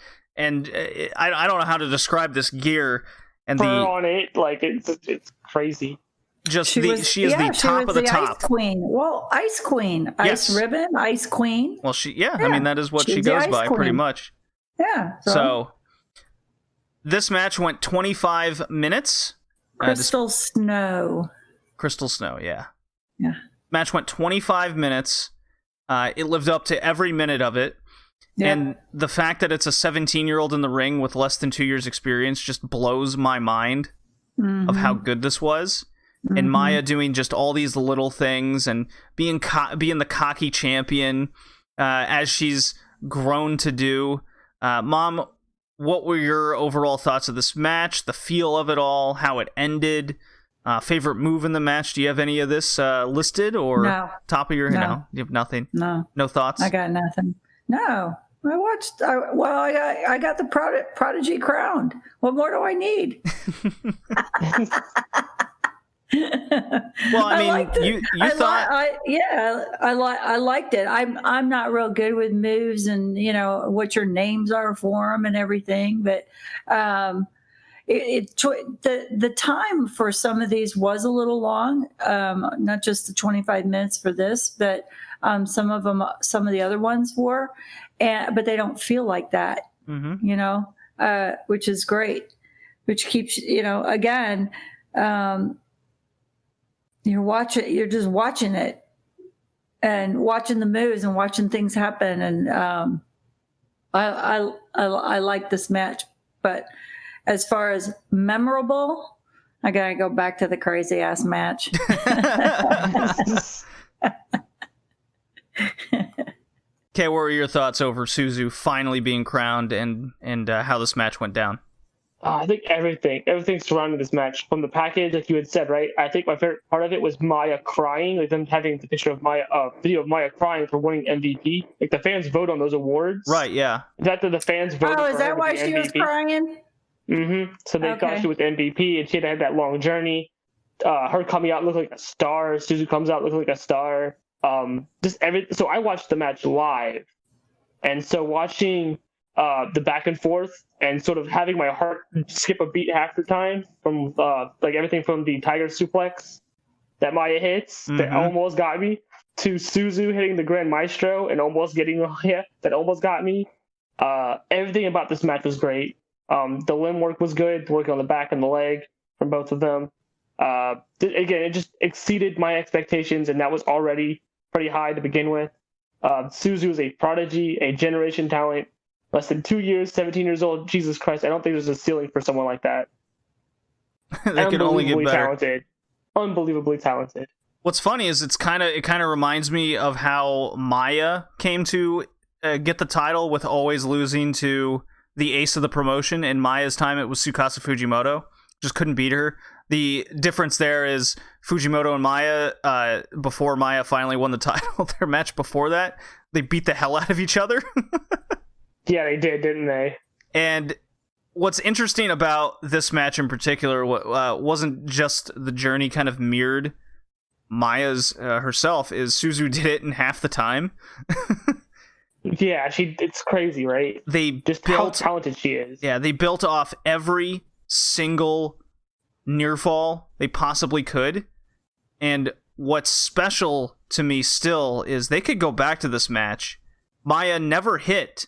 I don't know how to describe this gear and fur on it, like it's crazy. she is the top of the top. Ice Queen. Well, Ice Queen, Ice Ribbon, Ice Queen. Well, I mean, that is what she goes by pretty much. Yeah. So this match went 25 minutes. Crystal Snow. Yeah. Yeah. Match went 25 minutes. It lived up to every minute of it. Yeah. And the fact that it's a 17-year-old in the ring with less than 2 years experience just blows my mind of how good this was. And Maya doing just all these little things and being the cocky champion as she's grown to do. Mom, what were your overall thoughts of this match, the feel of it all, how it ended, favorite move in the match? Do you have any of this listed or top of your head? No, you have nothing? No thoughts? I got nothing. No. I watched. I got the Prodigy crowned. What more do I need? Well, I mean, you thought. I liked it. I'm not real good with moves and what your names are for them and everything, but the time for some of these was a little long. Not just the 25 minutes for this, but some of the other ones were. But they don't feel like that, which is great, which keeps, again, you're just watching it and watching the moves and watching things happen. And I like this match, but as far as memorable, I got to go back to the crazy ass match. Okay, what were your thoughts over Suzu finally being crowned and how this match went down? I think everything surrounding this match, from the package, like you had said, right? I think my favorite part of it was Maya crying, like them having the picture of Maya, video of Maya crying for winning MVP. Like the fans vote on those awards, right? Yeah. That the fans voted. Oh, is that why she was crying? Mm-hmm. So they thought she was MVP, and she had that long journey. Her coming out looked like a star. Suzu comes out looking like a star. So I watched the match live, and so watching the back and forth and sort of having my heart skip a beat half the time from like everything from the Tiger suplex that Maya hits that almost got me to Suzu hitting the Grand Maestro and almost getting Maya that almost got me. Everything about this match was great. The limb work was good, working on the back and the leg from both of them. Again, it just exceeded my expectations, and that was already pretty high to begin with. Suzu is a prodigy, a generation talent. Less than 2 years, 17 years old. Jesus Christ, I don't think there's a ceiling for someone like that. They can only get better. Unbelievably talented. What's funny is it kind of reminds me of how Maya came to get the title with always losing to the ace of the promotion. In Maya's time, it was Tsukasa Fujimoto. Just couldn't beat her. The difference there is Fujimoto and Maya, before Maya finally won the title, their match before that, they beat the hell out of each other. Yeah, they did, didn't they? And what's interesting about this match in particular wasn't just the journey kind of mirrored Maya's herself, is Suzu did it in half the time. Yeah, it's crazy, right? How talented she is. Yeah, they built off every single near fall they possibly could. And what's special to me still is they could go back to this match. Maya never hit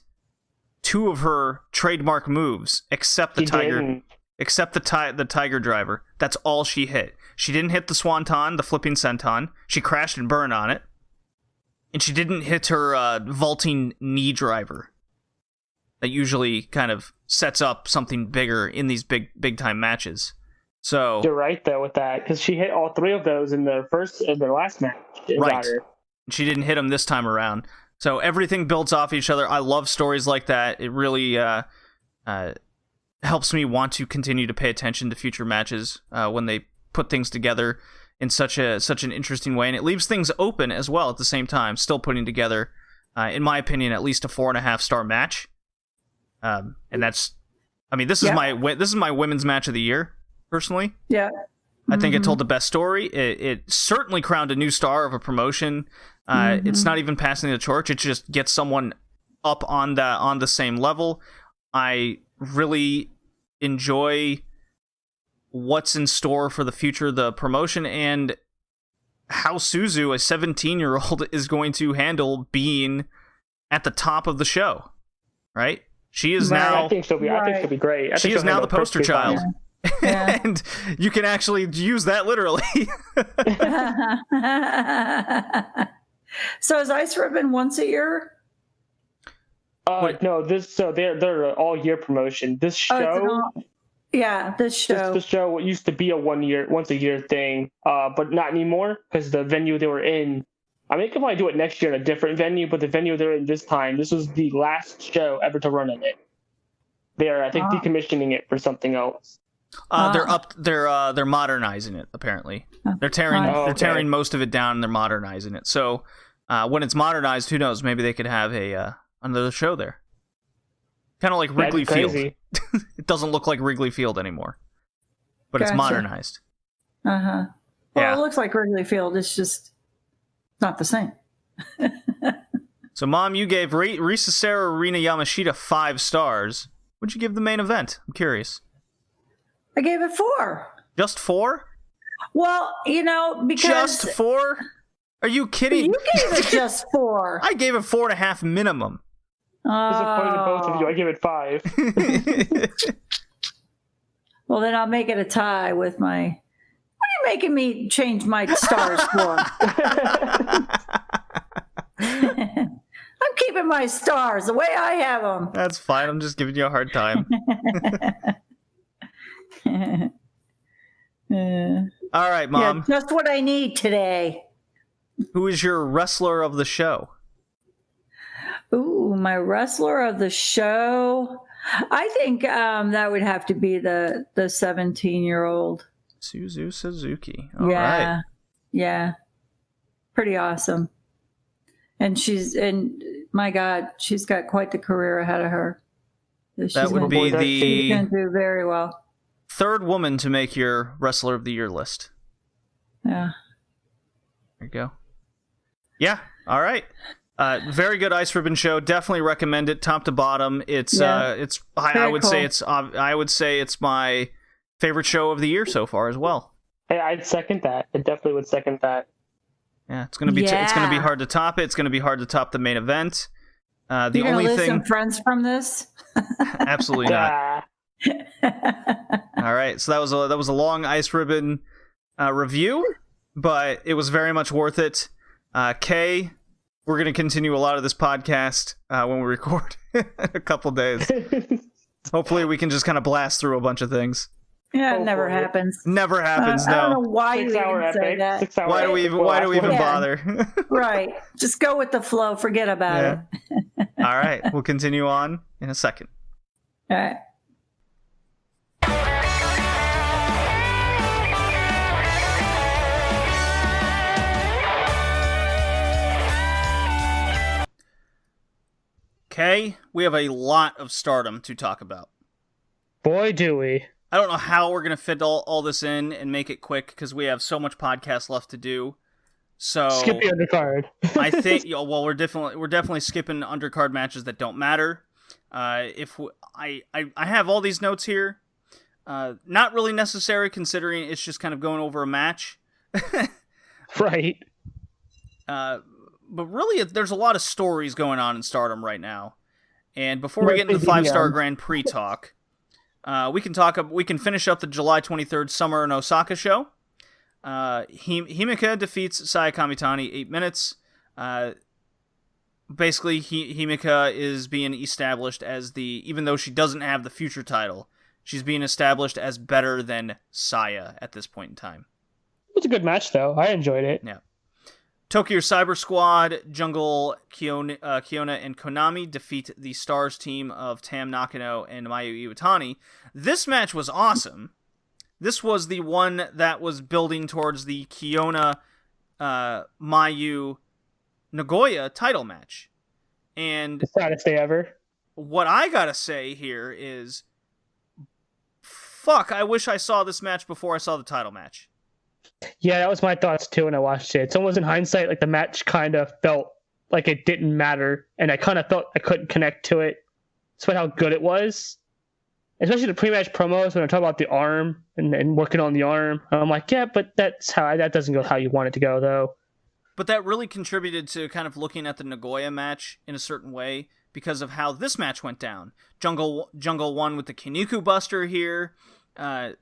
two of her trademark moves except the the tiger driver. That's all she hit. She didn't hit the swanton, the flipping senton. She crashed and burned on it. And she didn't hit her vaulting knee driver that usually kind of sets up something bigger in these big time matches. So you're right though with that, because she hit all three of those in their last match. Right. She didn't hit them this time around. So everything builds off each other. I love stories like that. It really helps me want to continue to pay attention to future matches when they put things together in such an interesting way, and it leaves things open as well at the same time. Still putting together, in my opinion, at least a 4.5 star match. And that's, I mean, this is my women's match of the year, personally. Yeah. I think it told the best story. It certainly crowned a new star of a promotion. It's not even passing the torch. It just gets someone up on the same level. I really enjoy what's in store for the future of the promotion and how Suzu, a 17-year-old, is going to handle being at the top of the show, right? She is now... I think she'll be great. She is now the poster child. Yeah. And you can actually use that literally. So is Ice Ribbon once a year? No, they're an all year promotion. This show, this show. This show used to be a once a year thing, but not anymore because the venue they were in. I mean, they could probably do it next year in a different venue, but the venue they're in this time, this was the last show ever to run in it. They're, I think, decommissioning it for something else. They're modernizing it. Apparently, they're tearing most of it down and they're modernizing it. So when it's modernized, who knows? Maybe they could have another show there. Kind of like Wrigley Field. It doesn't look like Wrigley Field anymore, but it's modernized. Well, it looks like Wrigley Field. It's just not the same. So, Mom, you gave Risa Sera Rina Yamashita 5 stars. What'd you give the main event? I'm curious. I gave it 4. Just 4? Well, because... Just 4? Are you kidding? You gave it just 4. I gave it 4.5 minimum. Disappointed both of you. I give it 5. Well, then I'll make it a tie with my... What are you making me change my stars for? I'm keeping my stars the way I have them. That's fine. I'm just giving you a hard time. All right, Mom. Yeah, just what I need today. Who is your wrestler of the show? Ooh, my wrestler of the show. I think that would have to be the 17-year-old. Suzu Suzuki. All right. Yeah. Pretty awesome. And my God, she's got quite the career ahead of her. That would be she's going to do very well. 3rd woman to make your wrestler of the year list. Yeah. There you go. Yeah. All right. Very good Ice Ribbon show. Definitely recommend it, top to bottom. I would say it's my favorite show of the year so far as well. Hey, I'd second that. I definitely would second that. Yeah, it's gonna be hard to top it. It's gonna be hard to top the main event. The You're only lose thing, some friends from this? absolutely not. All right, so that was a long Ice Ribbon review, but it was very much worth it. Kay, we're gonna continue a lot of this podcast when we record in a couple days. Hopefully, we can just kind of blast through a bunch of things. Yeah, it never happens. Never happens. I don't No. know why you even say that. Why do we even bother? Right. Just go with the flow. Forget about it. All right. We'll continue on in a second. All right. Okay, we have a lot of Stardom to talk about. Boy, do we. I don't know how we're going to fit all this in and make it quick because we have so much podcast left to do. So skip the undercard. I think we're definitely skipping undercard matches that don't matter. I have all these notes here. Not really necessary considering it's just kind of going over a match. Right. But really, there's a lot of stories going on in Stardom right now. And before we get into the 5-Star Grand Prix talk, we can finish up the July 23rd Summer in Osaka show. Himeka defeats Saya Kamitani 8 minutes. Basically, Himeka is being established as even though she doesn't have the future title, she's being established as better than Saya at this point in time. It was a good match, though. I enjoyed it. Yeah. Tokyo Cyber Squad, Jungle, Kiona, and Konami defeat the Stars team of Tam Nakano and Mayu Iwatani. This match was awesome. This was the one that was building towards the Kiona, Mayu, Nagoya title match. And the saddest day ever. What I gotta say here is, fuck, I wish I saw this match before I saw the title match. Yeah, that was my thoughts too when I watched it. It's almost in hindsight, like the match kind of felt like it didn't matter, and I kind of felt I couldn't connect to it, despite how good it was. especially the pre-match promos when I talk about the arm and working on the arm. I'm like, yeah, but that doesn't go how you want it to go, though. But that really contributed to kind of looking at the Nagoya match in a certain way because of how this match went down. Jungle won with the Kinniku Buster here,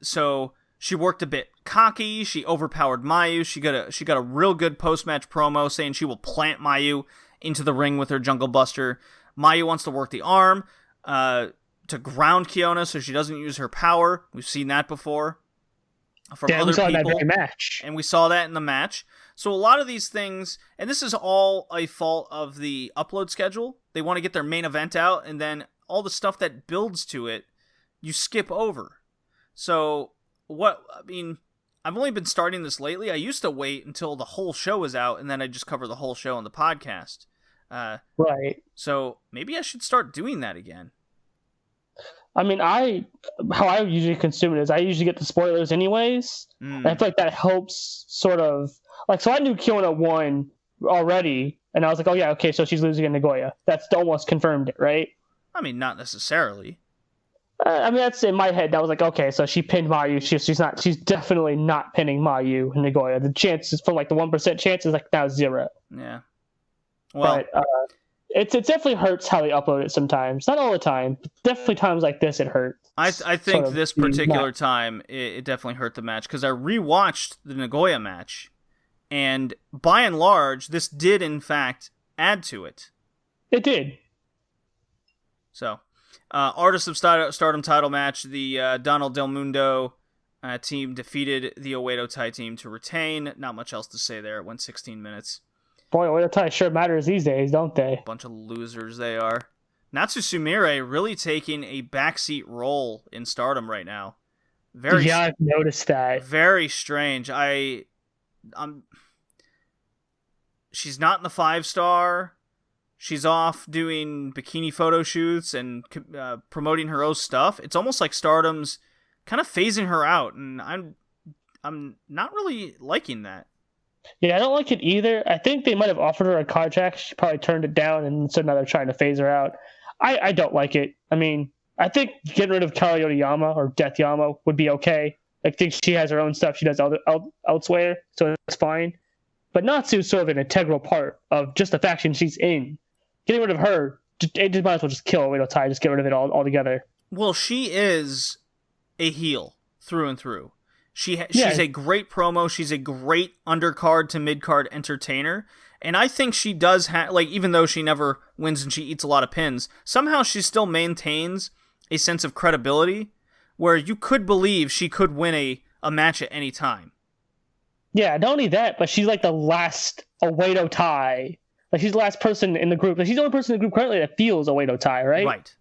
so she worked a bit cocky. She overpowered Mayu. She got a real good post-match promo saying she will plant Mayu into the ring with her Jungle Buster. Mayu wants to work the arm to ground Kiona so she doesn't use her power. We've seen that before from other people. That very match. And we saw that in the match. So a lot of these things, and this is all a fault of the upload schedule. They want to get their main event out, and then all the stuff that builds to it, you skip over. So I've only been starting this lately. I used to wait until the whole show was out, and then I'd just cover the whole show on the podcast. Right. So maybe I should start doing that again. I mean, how I usually consume it is I usually get the spoilers anyways. And I feel like that helps sort of, like, so I knew Kiona won already, and I was like, oh yeah, okay, so she's losing in Nagoya. That's almost confirmed it, right? I mean, not necessarily. I mean, that's in my head. That was like, okay, so she pinned Mayu. She's definitely not pinning Mayu in Nagoya. The chances from like the 1% chance is like now 0. Yeah. Well, but it definitely hurts how they upload it sometimes. Not all the time, but definitely times like this it hurts. I think this particular time it definitely hurt the match because I rewatched the Nagoya match, and by and large, this did in fact add to it. It did. So. Artist of Stardom title match, the Donald Del Mundo team defeated the Oedo Tai team to retain. Not much else to say there. It went 16 minutes. Boy, Oedo Tai sure matters these days, don't they? Bunch of losers they are. Natsu Sumire really taking a backseat role in Stardom right now. I've noticed that. Very strange. She's not in the 5-star. She's off doing bikini photo shoots and promoting her own stuff. It's almost like Stardom's kind of phasing her out, and I'm not really liking that. Yeah, I don't like it either. I think they might have offered her a contract. She probably turned it down, and so now they're trying to phase her out. I don't like it. I mean, I think getting rid of Kara Yama or Death Yama would be okay. I think she has her own stuff she does elsewhere, so it's fine. But Natsu's sort of an integral part of just the faction she's in. Getting rid of her, it might as well just kill Oedo Tai, just get rid of it altogether. Well, she is a heel through and through. She's a great promo. She's a great undercard to midcard entertainer. And I think she does have, like, even though she never wins and she eats a lot of pins, somehow she still maintains a sense of credibility where you could believe she could win a match at any time. Yeah, not only that, but she's like the last Oedo Tai. Like, she's the last person in the group. Like, she's the only person in the group currently that feels Oedo Tai, right? Right.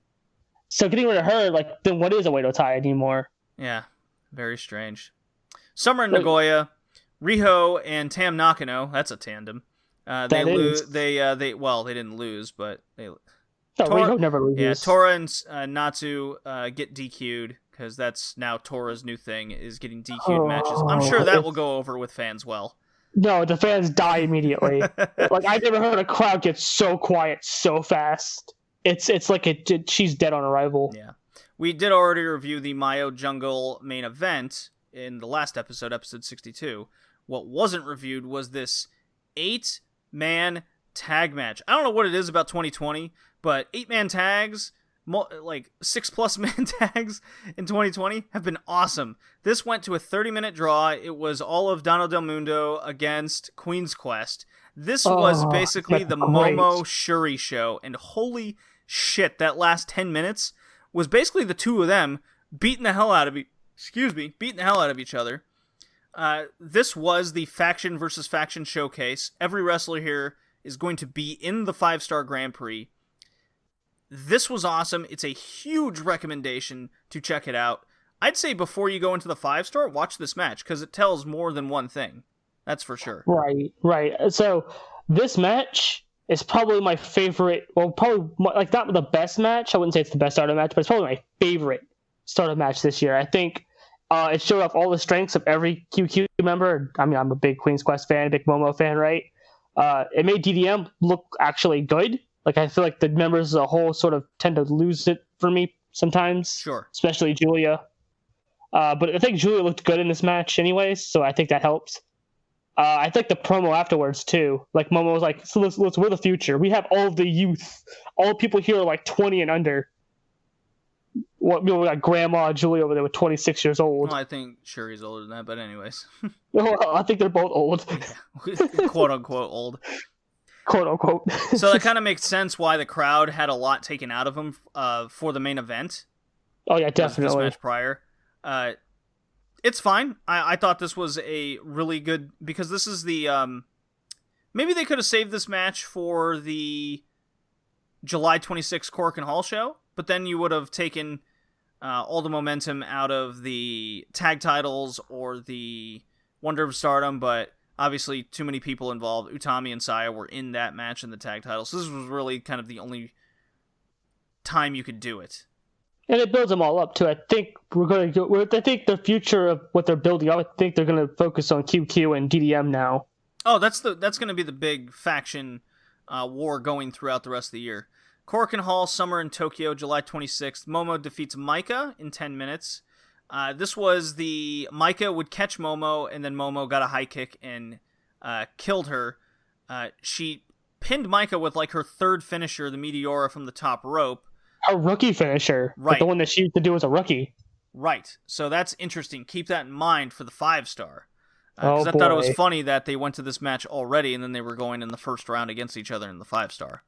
So getting rid of her, like, then what is Oedo Tai anymore? Yeah, very strange. Summer in Nagoya, Riho and Tam Nakano. That's a tandem. They didn't lose, but they. Riho never loses. Yeah, Tora and Natsu get DQ'd because that's now Tora's new thing is getting DQ'd matches. I'm sure that will go over with fans well. No, the fans die immediately. Like, I've never heard a crowd get so quiet so fast. It's like she's dead on arrival. Yeah. We did already review the Mayo Jungle main event in the last episode 62. What wasn't reviewed was this 8-man tag match. I don't know what it is about 2020, but 8-man tags, like 6+ man tags in 2020 have been awesome. This went to a 30-minute draw. It was all of Donald Del Mundo against Queen's Quest. This was basically the Momo Shuri show, and holy shit, that last 10 minutes was basically the two of them beating the hell out of each other. This was the faction versus faction showcase. Every wrestler here is going to be in the 5-star Grand Prix. This was awesome. It's a huge recommendation to check it out. I'd say before you go into the 5-star, watch this match, because it tells more than one thing. That's for sure. Right. So this match is probably my favorite, well, probably, like, not the best match. I wouldn't say it's the best starter match, but it's probably my favorite starter match this year. I think it showed off all the strengths of every QQ member. I mean, I'm a big Queen's Quest fan, big Momo fan, right? It made DDM look actually good. Like, I feel like the members as a whole sort of tend to lose it for me sometimes. Sure. Especially Julia. But I think Julia looked good in this match anyways, so I think that helps. I think the promo afterwards too. Like Momo was like, "So let's we're the future. We have all of the youth. All people here are like 20 and under. What we got Grandma Julia over there with 26 years old. Well, I think Shuri's older than that, but anyways. Well, I think they're both old. Yeah. Quote unquote old. Quote unquote. So that kind of makes sense why the crowd had a lot taken out of them for the main event. Oh yeah, definitely. This match prior. It's fine. I thought this was a really good, because this is the maybe they could have saved this match for the July 26th Cork and Hall show, but then you would have taken all the momentum out of the tag titles or the Wonder of Stardom, but obviously too many people involved. Utami and Saya were in that match in the tag titles, so this was really kind of the only time you could do it. And it builds them all up too. I think I think the future of what they're building up, I think they're going to focus on QQ and DDM now. Oh, that's going to be the big faction war going throughout the rest of the year. Cork and Hall, Summer in Tokyo, July 26th. Momo defeats Maika in 10 minutes. This was the Maika would catch Momo, and then Momo got a high kick and killed her. She pinned Maika with like her third finisher, the Meteora from the top rope. A rookie finisher. Right. Like the one that she used to do as a rookie. Right. So that's interesting. Keep that in mind for the 5-star. Oh, I thought it was funny that they went to this match already, and then they were going in the first round against each other in the 5-star.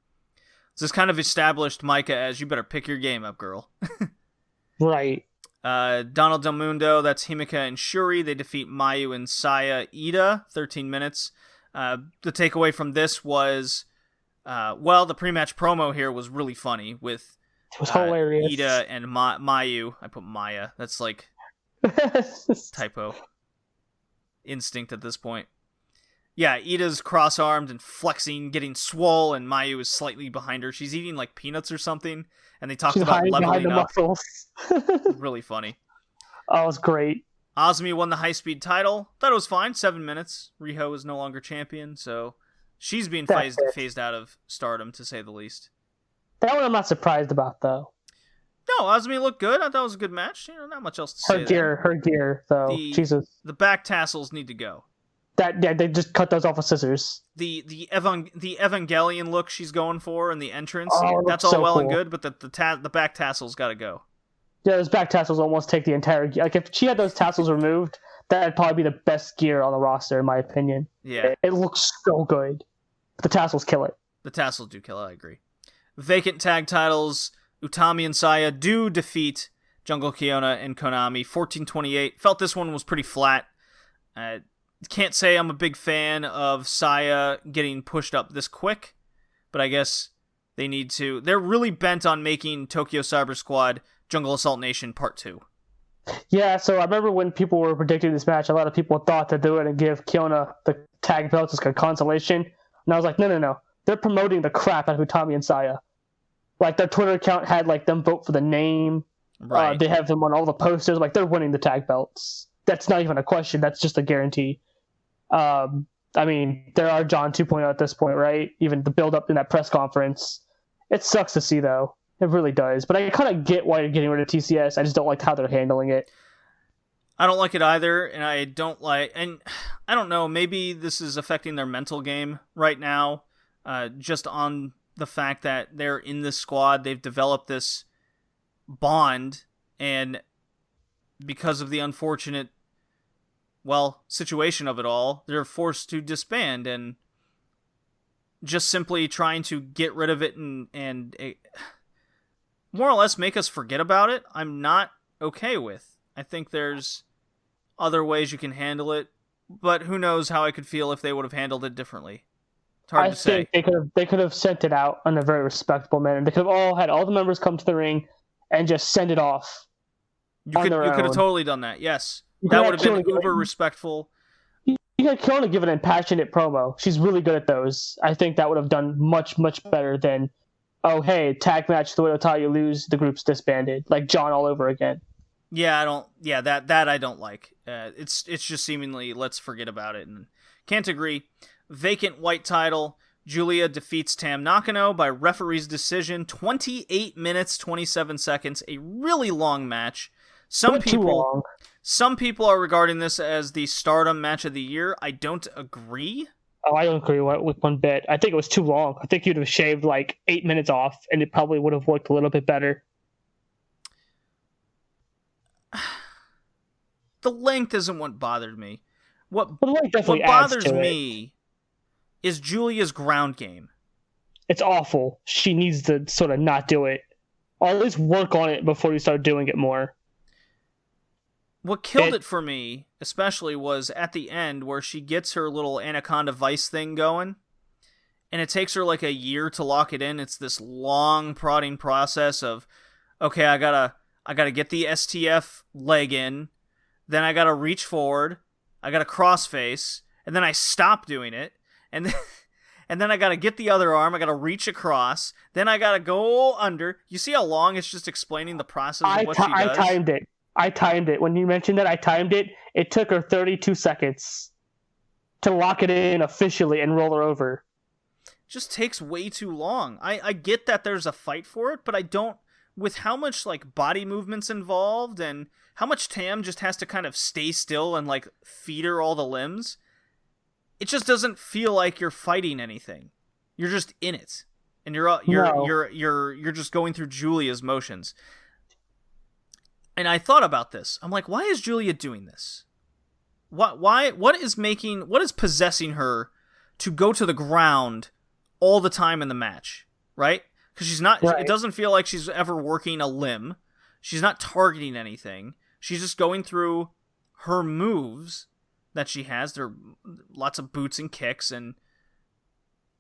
So this kind of established Maika as, you better pick your game up, girl. Right. Donald Del Mundo, that's Himika and Shuri. They defeat Mayu and Saya Ida, 13 minutes. The takeaway from this was, the pre-match promo here was really funny with it was hilarious. Ida and Mayu. I put Maya. That's like typo. Instinct at this point. Yeah, Ida's cross-armed and flexing, getting swole, and Mayu is slightly behind her. She's eating like peanuts or something, and they talked about leveling the up. muscles. Really funny. Oh, it was great. Azumi won the high-speed title. Thought it was fine. 7 minutes. Riho is no longer champion, so she's being phased out of Stardom, to say the least. That one I'm not surprised about, though. No, Azumi looked good. I thought it was a good match. Not much else to say. Her gear, though. Jesus. The back tassels need to go. They just cut those off with scissors. The Evangelion look she's going for in the entrance, that's all so well cool. and good, but the back tassels got to go. Yeah, those back tassels almost take the entire gear. Like, if she had those tassels removed, that'd probably be the best gear on the roster, in my opinion. Yeah. It looks so good. The tassels kill it. The tassels do kill it, I agree. Vacant tag titles, Utami and Saya do defeat Jungle Kiona and Konami, 14-28. Felt this one was pretty flat. Can't say I'm a big fan of Saya getting pushed up this quick, but I guess they need to. They're really bent on making Tokyo Cyber Squad Jungle Assault Nation Part 2. Yeah, so I remember when people were predicting this match, a lot of people thought that they were going to give Kiona the tag belts as a consolation, and I was like, no. They're promoting the crap out of Utami and Saya. Like, their Twitter account had like them vote for the name. Right. They have them on all the posters. Like, they're winning the tag belts. That's not even a question. That's just a guarantee. I mean, there are John 2.0 at this point, right? Even the build-up in that press conference. It sucks to see, though. It really does. But I kind of get why you're getting rid of TCS. I just don't like how they're handling it. I don't like it either, and I don't know, maybe this is affecting their mental game right now, just on the fact that they're in this squad, they've developed this bond, and because of the unfortunate situation of it all, they're forced to disband, and just simply trying to get rid of it and more or less make us forget about it, I'm not okay with. I think there's other ways you can handle it, but who knows how I could feel if they would have handled it differently. It's hard to say. I think they could have sent it out in a very respectable manner. They could have had all the members come to the ring and just send it off. You could have totally done that, yes. That would have been uber respectful. You could only give an impassionate promo. She's really good at those. I think that would have done much, much better than, oh, hey, tag match, the way to you lose, the group's disbanded. Like John all over again. Yeah, that I don't like. It's just seemingly, let's forget about it. And can't agree. Vacant white title, Julia defeats Tam Nakano by referee's decision, 28 minutes, 27 seconds, a really long match. Some people are regarding this as the Stardom match of the year. I don't agree. Oh, I don't agree with one bit. I think it was too long. I think you'd have shaved like 8 minutes off, and it probably would have worked a little bit better. The length isn't what bothered me. What bothers me is Julia's ground game. It's awful. She needs to sort of not do it. Or at least work on it before you start doing it more. What killed it for me, especially, was at the end where she gets her little Anaconda Vice thing going, and it takes her like a year to lock it in. It's this long prodding process of, okay, I gotta get the STF leg in, then I gotta reach forward, I gotta crossface, and then I stop doing it, and then I gotta get the other arm, I gotta reach across, then I gotta go under. You see how long it's just explaining the process of what she does? I timed it. When you mentioned that, I timed it. It took her 32 seconds to lock it in officially and roll her over. Just takes way too long. I get that there's a fight for it, but I don't, with how much like body movements involved and how much Tam just has to kind of stay still and like feed her all the limbs, it just doesn't feel like you're fighting anything. You're just in it, and you're just going through Julia's motions. And I thought about this. I'm like, why is Julia doing this? What is possessing her to go to the ground all the time in the match, right? Because she's not. Right. It doesn't feel like she's ever working a limb. She's not targeting anything. She's just going through her moves that she has. There are lots of boots and kicks and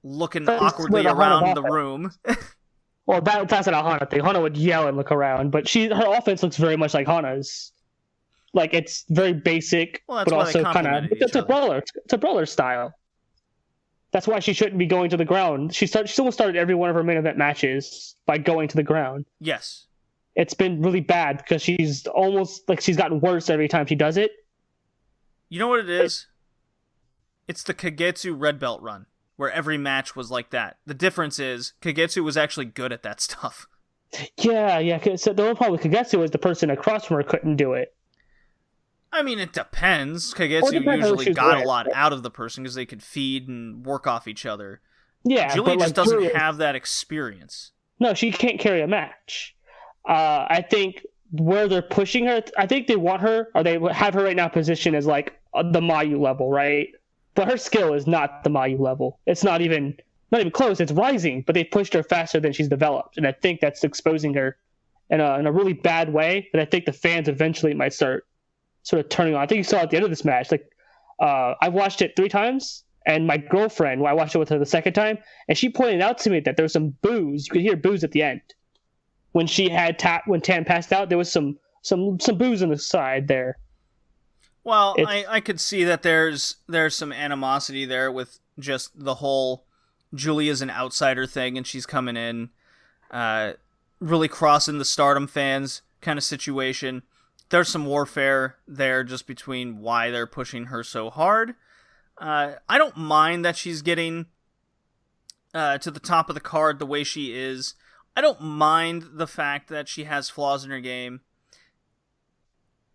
looking awkwardly around the room. Well, that's not a Hana thing. Hana would yell and look around, but her offense looks very much like Hana's. Like, it's very basic, but also kind of it's a brawler. It's a brawler style. That's why she shouldn't be going to the ground. She almost started every one of her main event matches by going to the ground. Yes. It's been really bad because she's almost like she's gotten worse every time she does it. You know what it is? It's the Kagetsu red belt run, where every match was like that. The difference is Kagetsu was actually good at that stuff. Yeah. So the only problem with Kagetsu is the person across from her couldn't do it. I mean, it depends. Kagetsu usually got a lot out of the person because they could feed and work off each other. Yeah, Julia just doesn't have that experience. No, she can't carry a match. I think where they're pushing her, I think they want her, or they have her right now positioned as like the Mayu level, right? But her skill is not the Mayu level. It's not even close. It's rising, but they pushed her faster than she's developed, and I think that's exposing her in a really bad way. That I think the fans eventually might start sort of turning on. I think you saw at the end of this match. Like, I watched it 3 times, and my girlfriend, I watched it with her the second time, and she pointed out to me that there was some boos. You could hear boos at the end when when Tam passed out. There was some boos on the side there. Well, I could see that there's some animosity there with just the whole Julia's an outsider thing, and she's coming in, really crossing the Stardom fans kind of situation. There's some warfare there just between why they're pushing her so hard. I don't mind that she's getting to the top of the card the way she is. I don't mind the fact that she has flaws in her game.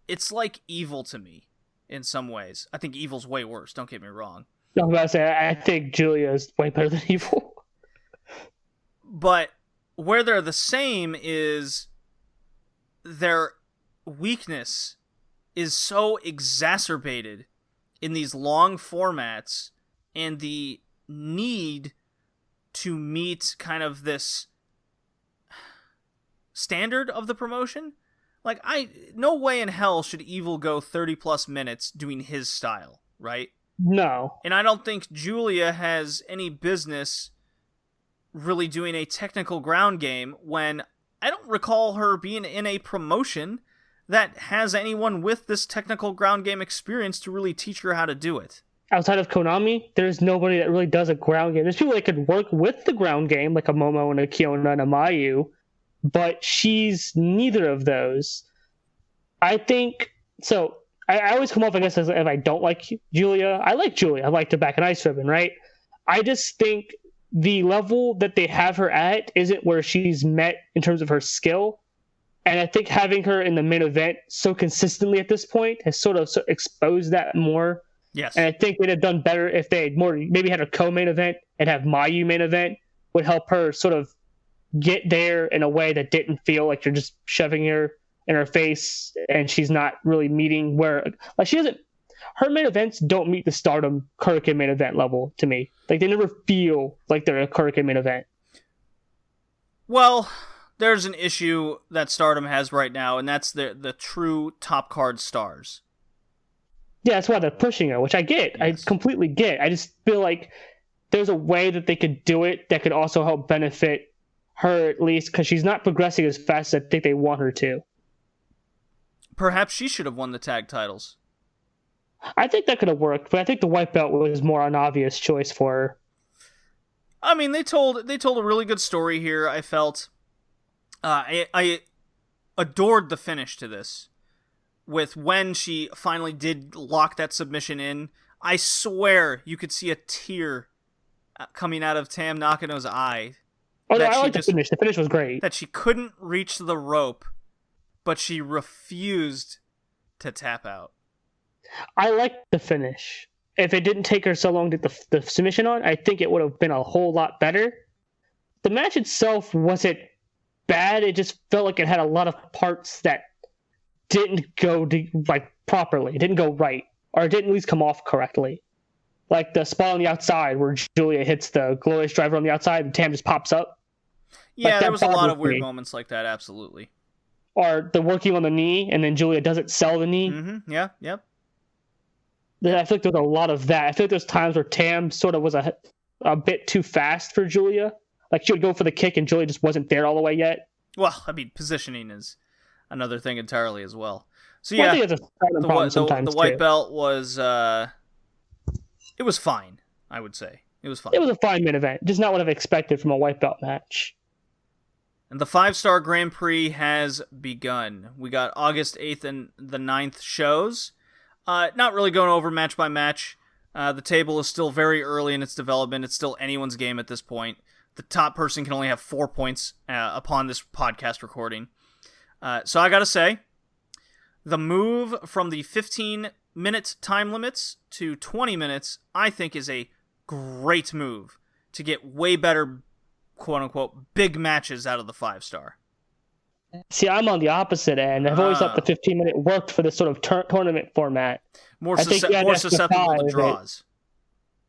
It's like Evil to me in some ways. I think Evil's way worse, don't get me wrong. I was about to say, I think Julia is way better than Evil. But where they're the same is their weakness is so exacerbated in these long formats, and the need to meet kind of this standard of the promotion. Like, no way in hell should Evil go 30 plus minutes doing his style, right? No. And I don't think Julia has any business really doing a technical ground game when I don't recall her being in a promotion that has anyone with this technical ground game experience to really teach her how to do it. Outside of Konami, there's nobody that really does a ground game. There's people that could work with the ground game, like a Momo and a Kiona and a Mayu, but she's neither of those. I think, so I always come off, I guess, as if I don't like Julia. I like Julia. I like her back in Ice Ribbon, right? I just think the level that they have her at isn't where she's met in terms of her skill. And I think having her in the main event so consistently at this point has sort of exposed that more. Yes. And I think they'd have done better if they had maybe had a co-main event and have Mayu main event would help her sort of get there in a way that didn't feel like you're just shoving her in her face and she's not really meeting where, like, she doesn't, her main events don't meet the Stardom Korakuen main event level to me. Like, they never feel like they're a Korakuen main event. Well, there's an issue that Stardom has right now, and that's the true top card stars. Yeah, that's why they're pushing her, which I get. Yes. I completely get. I just feel like there's a way that they could do it that could also help benefit her, at least, because she's not progressing as fast as I think they want her to. Perhaps she should have won the tag titles. I think that could have worked, but I think the white belt was more an obvious choice for her. I mean, they told a really good story here, I felt. I adored the finish to this. With when she finally did lock that submission in, I swear you could see a tear coming out of Tam Nakano's eye. Oh, no, I like the finish. The finish was great. That she couldn't reach the rope, but she refused to tap out. I like the finish. If it didn't take her so long to get the submission on, I think it would have been a whole lot better. The match itself wasn't bad. It just felt like it had a lot of parts that didn't go properly. It didn't go right, or it didn't at least come off correctly. Like the spot on the outside where Julia hits the glorious driver on the outside and Tam just pops up. Yeah, there was a lot of weird moments like that, absolutely. Or the working on the knee and then Julia doesn't sell the knee. Mm-hmm. Yeah, yep. I feel like there was a lot of that. I feel like there's times where Tam sort of was a bit too fast for Julia. Like she would go for the kick and Julia just wasn't there all the way yet. Well, I mean, positioning is another thing entirely as well. So yeah, the white belt was it was fine, I would say. It was fine. It was a fine main event, just not what I've expected from a white belt match. And the 5-star Grand Prix has begun. We got August 8th and the 9th shows. Not really going over match by match. The table is still very early in its development. It's still anyone's game at this point. The top person can only have 4 points upon this podcast recording. So I gotta say, the move from the 15-minute time limits to 20 minutes, I think, is a great move to get way better, quote-unquote, big matches out of the 5-star. See, I'm on the opposite end. I've always thought the 15-minute worked for this sort of tournament format. More susceptible to draws.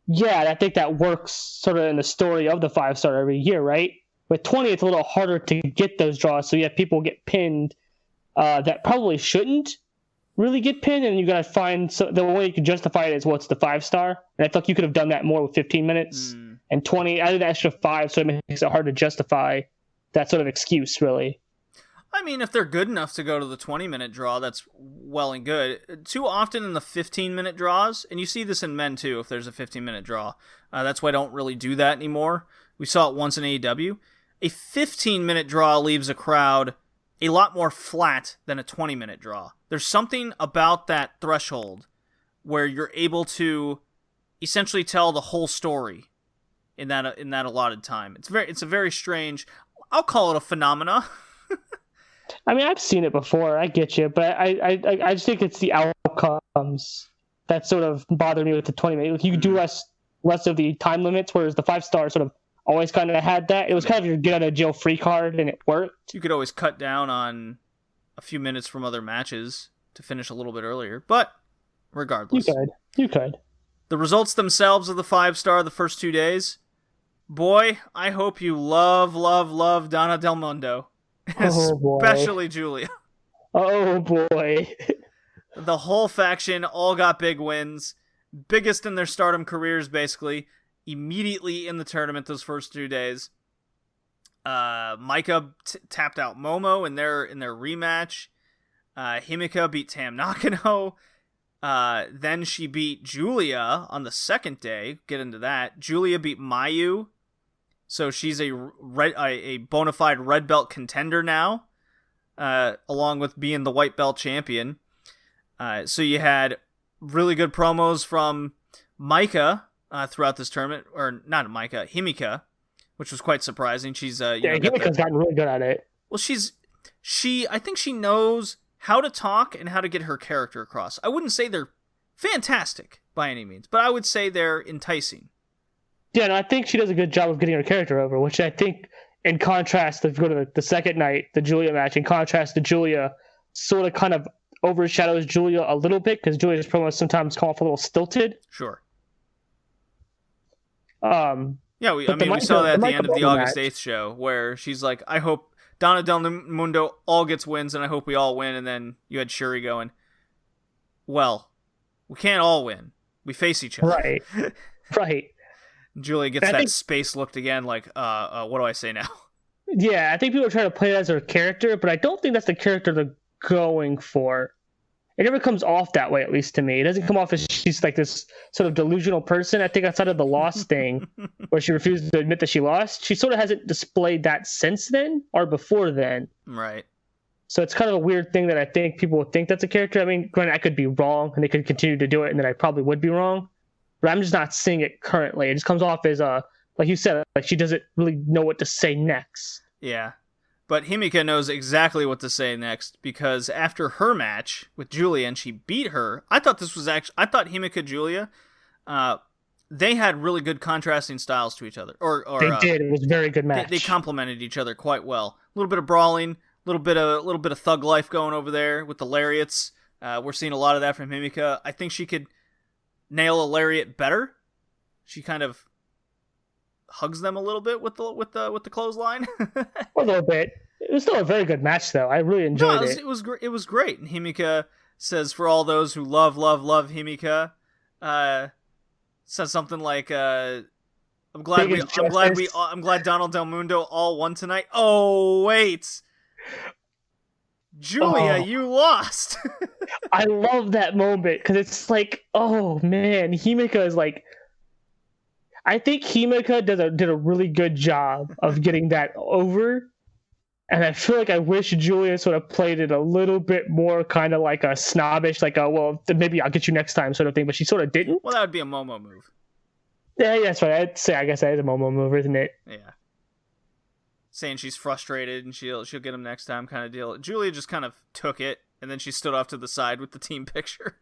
Yeah, I think that works sort of in the story of the 5-star every year, right? With 20, it's a little harder to get those draws, so you have people get pinned that probably shouldn't really get pinned, and you got to find... So the way you can justify it is what's the 5-star, and I feel like you could have done that more with 15 minutes, and 20, added an extra 5, so it makes it hard to justify that sort of excuse, really. I mean, if they're good enough to go to the 20-minute draw, that's well and good. Too often in the 15-minute draws, and you see this in men too, if there's a 15-minute draw, that's why I don't really do that anymore. We saw it once in AEW. A 15-minute draw leaves a crowd a lot more flat than a 20-minute draw. There's something about that threshold where you're able to essentially tell the whole story in that allotted time. It's a very strange, I'll call it a phenomena. I mean, I've seen it before. I get you, but I just think it's the outcomes that sort of bother me with the 20 minutes. You could do less of the time limits, whereas the 5-star sort of always kind of had that. It was kind of your get out of jail free card, and it worked. You could always cut down on a few minutes from other matches to finish a little bit earlier, but regardless, you could. The results themselves of the 5-star the first 2 days. Boy, I hope you love Donna Del Mundo. Especially Julia. Oh boy. The whole faction all got big wins. Biggest in their Stardom careers, basically. Immediately in the tournament those first 2 days. Maika tapped out Momo in their rematch. Himika beat Tam Nakano. Then she beat Julia on the second day. Get into that. Julia beat Mayu. So she's a bona fide red belt contender now, along with being the white belt champion. So you had really good promos from Maika throughout this tournament, or not Maika, Himika, which was quite surprising. She's Himika's gotten really good at it. Well, I think she knows how to talk and how to get her character across. I wouldn't say they're fantastic by any means, but I would say they're enticing. Yeah, no, I think she does a good job of getting her character over, which I think, in contrast, if you go to the second night, the Julia match, in contrast to Julia, sort of kind of overshadows Julia a little bit, because Julia's promos sometimes come off a little stilted. Sure. We saw that at the end of the August 8th show, where she's like, I hope Donna Del Mundo all gets wins, and I hope we all win, and then you had Shuri going, well, we can't all win. We face each other. Right. Julia gets space looked again, like, what do I say now? Yeah, I think people are trying to play it as her character, but I don't think that's the character they're going for. It never comes off that way, at least to me. It doesn't come off as she's like this sort of delusional person. I think outside of the loss thing, where she refused to admit that she lost, she sort of hasn't displayed that since then or before then. Right. So it's kind of a weird thing that I think people would think that's a character. I mean, granted, I could be wrong, and they could continue to do it, and then I probably would be wrong. But I'm just not seeing it currently. It just comes off as, like you said, like she doesn't really know what to say next. Yeah. But Himika knows exactly what to say next, because after her match with Julia and she beat her, I thought Himika Julia, they had really good contrasting styles to each other. They did. It was a very good match. They complemented each other quite well. A little bit of brawling, a little bit of thug life going over there with the lariats. We're seeing a lot of that from Himika. I think she could nail a lariat better. She kind of hugs them a little bit with the clothesline. A little bit. It was still a very good match, though. I really enjoyed it. It was great. And Himika says, for all those who love Himika, says something like, "I'm glad Donald Del Mundo all won tonight." Oh wait, Julia, you lost. I love that moment because it's like, oh man, Himika is like. I think Himika did a really good job of getting that over, and I feel like I wish Julia sort of played it a little bit more kind of like a snobbish, like a, well, maybe I'll get you next time sort of thing, but she sort of didn't. Well, that would be a Momo move. Yeah, that's right. I guess that is a Momo move, isn't it? Yeah. Saying she's frustrated and she'll get him next time kind of deal. Julia just kind of took it, and then she stood off to the side with the team picture.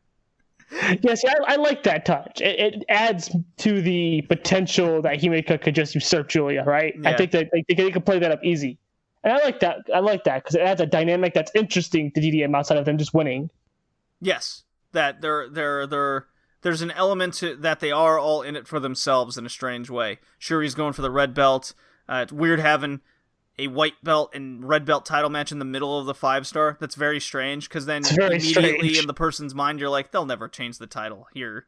Yes, I like that touch. It adds to the potential that Himika could just usurp Julia, right? Yeah. I think that they could play that up easy. And I like that. Because it adds a dynamic that's interesting to DDM outside of them just winning. Yes. That there's an element to that they are all in it for themselves in a strange way. Shuri's going for the red belt. It's weird having a white belt and red belt title match in the middle of the 5-star. That's very strange, because then immediately in the person's mind you're like, they'll never change the title here.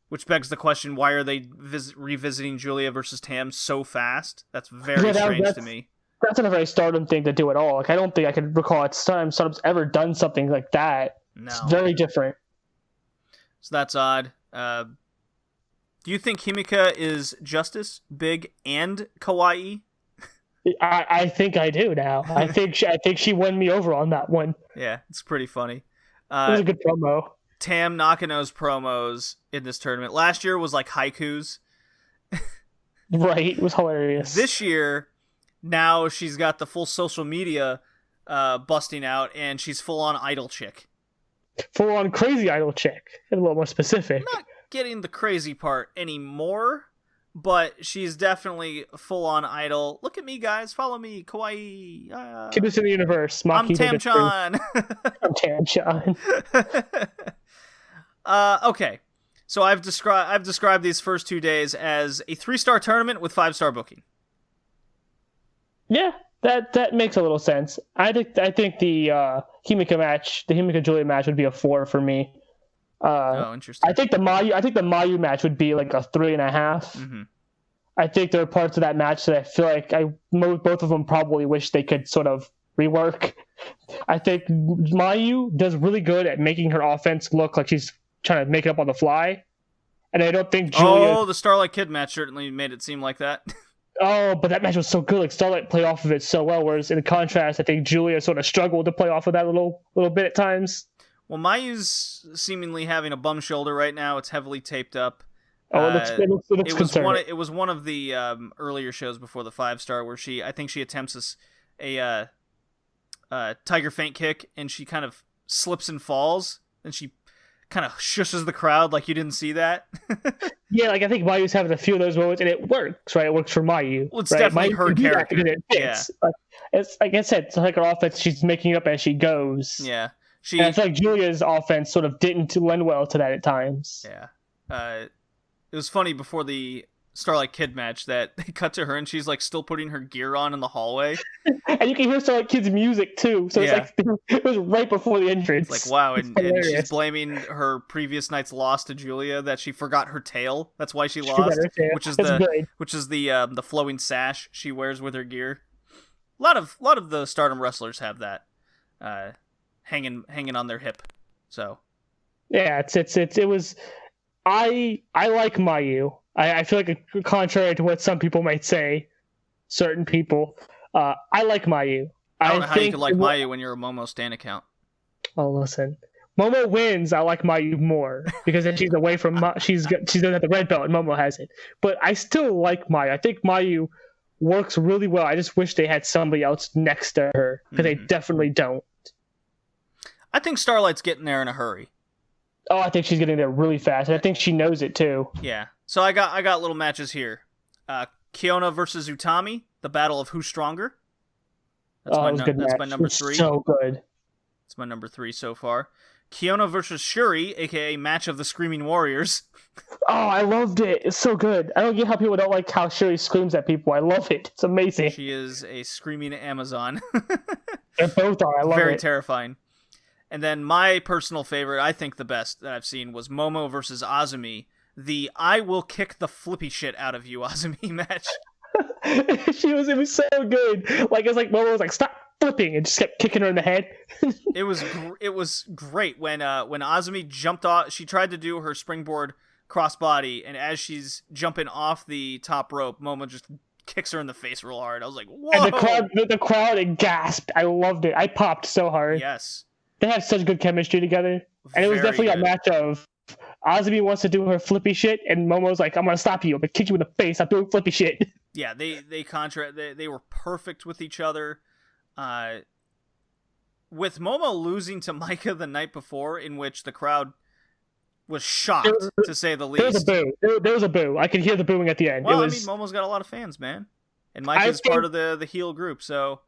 Which begs the question, why are they revisiting Julia versus Tam so fast? That's very strange to me. That's not a very Stardom thing to do at all. Like, I don't think I could recall at Stardom's ever done something like that. No. It's very different. So that's odd. Do you think Himika is Justice, Big, and Kawaii? I think I do now. I think she won me over on that one. Yeah, it's pretty funny. It was a good promo. Tam Nakano's promos in this tournament. Last year was like haikus. Right, it was hilarious. This year, now she's got the full social media busting out, and she's full on idol chick. Full on crazy idol chick. Get a little more specific. Not getting the crazy part anymore. But she's definitely full-on idol. Look at me, guys. Follow me. Kawaii. Keep us in the universe. Maki I'm Tam-chan. I'm Tam-chan. Okay. So I've described these first 2 days as a 3-star tournament with 5-star booking. Yeah, that makes a little sense. I think the Himika match, the Himika Julia match, would be a 4 for me. Interesting. I think the Mayu match would be like a 3.5. Mm-hmm. I think there are parts of that match that I feel like both of them probably wish they could sort of rework. I think Mayu does really good at making her offense look like she's trying to make it up on the fly, and I don't think Julia. Oh, the Starlight Kid match certainly made it seem like that. Oh, but that match was so good. Like Starlight played off of it so well. Whereas in contrast, I think Julia sort of struggled to play off of that little bit at times. Well, Mayu's seemingly having a bum shoulder right now. It's heavily taped up. Oh, it looks concerning. It was one of the earlier shows before the 5-star where I think she attempts a tiger feint kick, and she kind of slips and falls, and she kind of shushes the crowd like you didn't see that. Yeah, like I think Mayu's having a few of those moments, and it works, right? It works for Mayu. Well, it's right? definitely Mayu her character. It fits. Yeah. It's like I said, it's like her offense. She's making it up as she goes. Yeah, and I feel like Julia's offense sort of didn't lend well to that at times. Yeah, it was funny before the Starlight Kid match that they cut to her and she's like still putting her gear on in the hallway. And you can hear Starlight Kid's music too. So it's like it was right before the entrance. It's like, wow, and she's blaming her previous night's loss to Julia that she forgot her tail. That's why she lost, which is the flowing sash she wears with her gear. A lot of the Stardom wrestlers have that hanging on their hip. So yeah, it was I like Mayu. I feel like, contrary to what some people might say, certain people, I like Mayu. I don't know how you could like Mayu when you're a Momo Stan account. Oh, listen. Momo wins, I like Mayu more, because then she's away from she doesn't have the red belt and Momo has it. But I still like Mayu. I think Mayu works really well. I just wish they had somebody else next to her, because they definitely don't. I think Starlight's getting there in a hurry. Oh, I think she's getting there really fast. And I think she knows it too. Yeah. So I got little matches here. Kiona versus Utami, the battle of who's stronger. That's my number 3. So good. It's my number 3 so far. Kiona versus Shuri, aka Match of the Screaming Warriors. Oh, I loved it. It's so good. I don't get how people don't like how Shuri screams at people. I love it. It's amazing. She is a screaming Amazon. They both are. I love it. Very terrifying. And then my personal favorite, I think the best that I've seen, was Momo versus Azumi. The I will kick the flippy shit out of you Azumi match. It was so good. Like, it's like Momo was like, stop flipping, and just kept kicking her in the head. It was great when Azumi jumped off. She tried to do her springboard crossbody, and as she's jumping off the top rope, Momo just kicks her in the face real hard. I was like, whoa! And the crowd gasped. I loved it. I popped so hard. Yes. They had such good chemistry together. And it was definitely a match of Azumi wants to do her flippy shit, and Momo's like, I'm going to stop you. I'm going to kick you in the face. I'm doing flippy shit. Yeah, they were perfect with each other. With Momo losing to Micah the night before, in which the crowd was shocked, to say the least. There was a boo. I could hear the booing at the end. Well, Momo's got a lot of fans, man. And Micah's part of the heel group, so...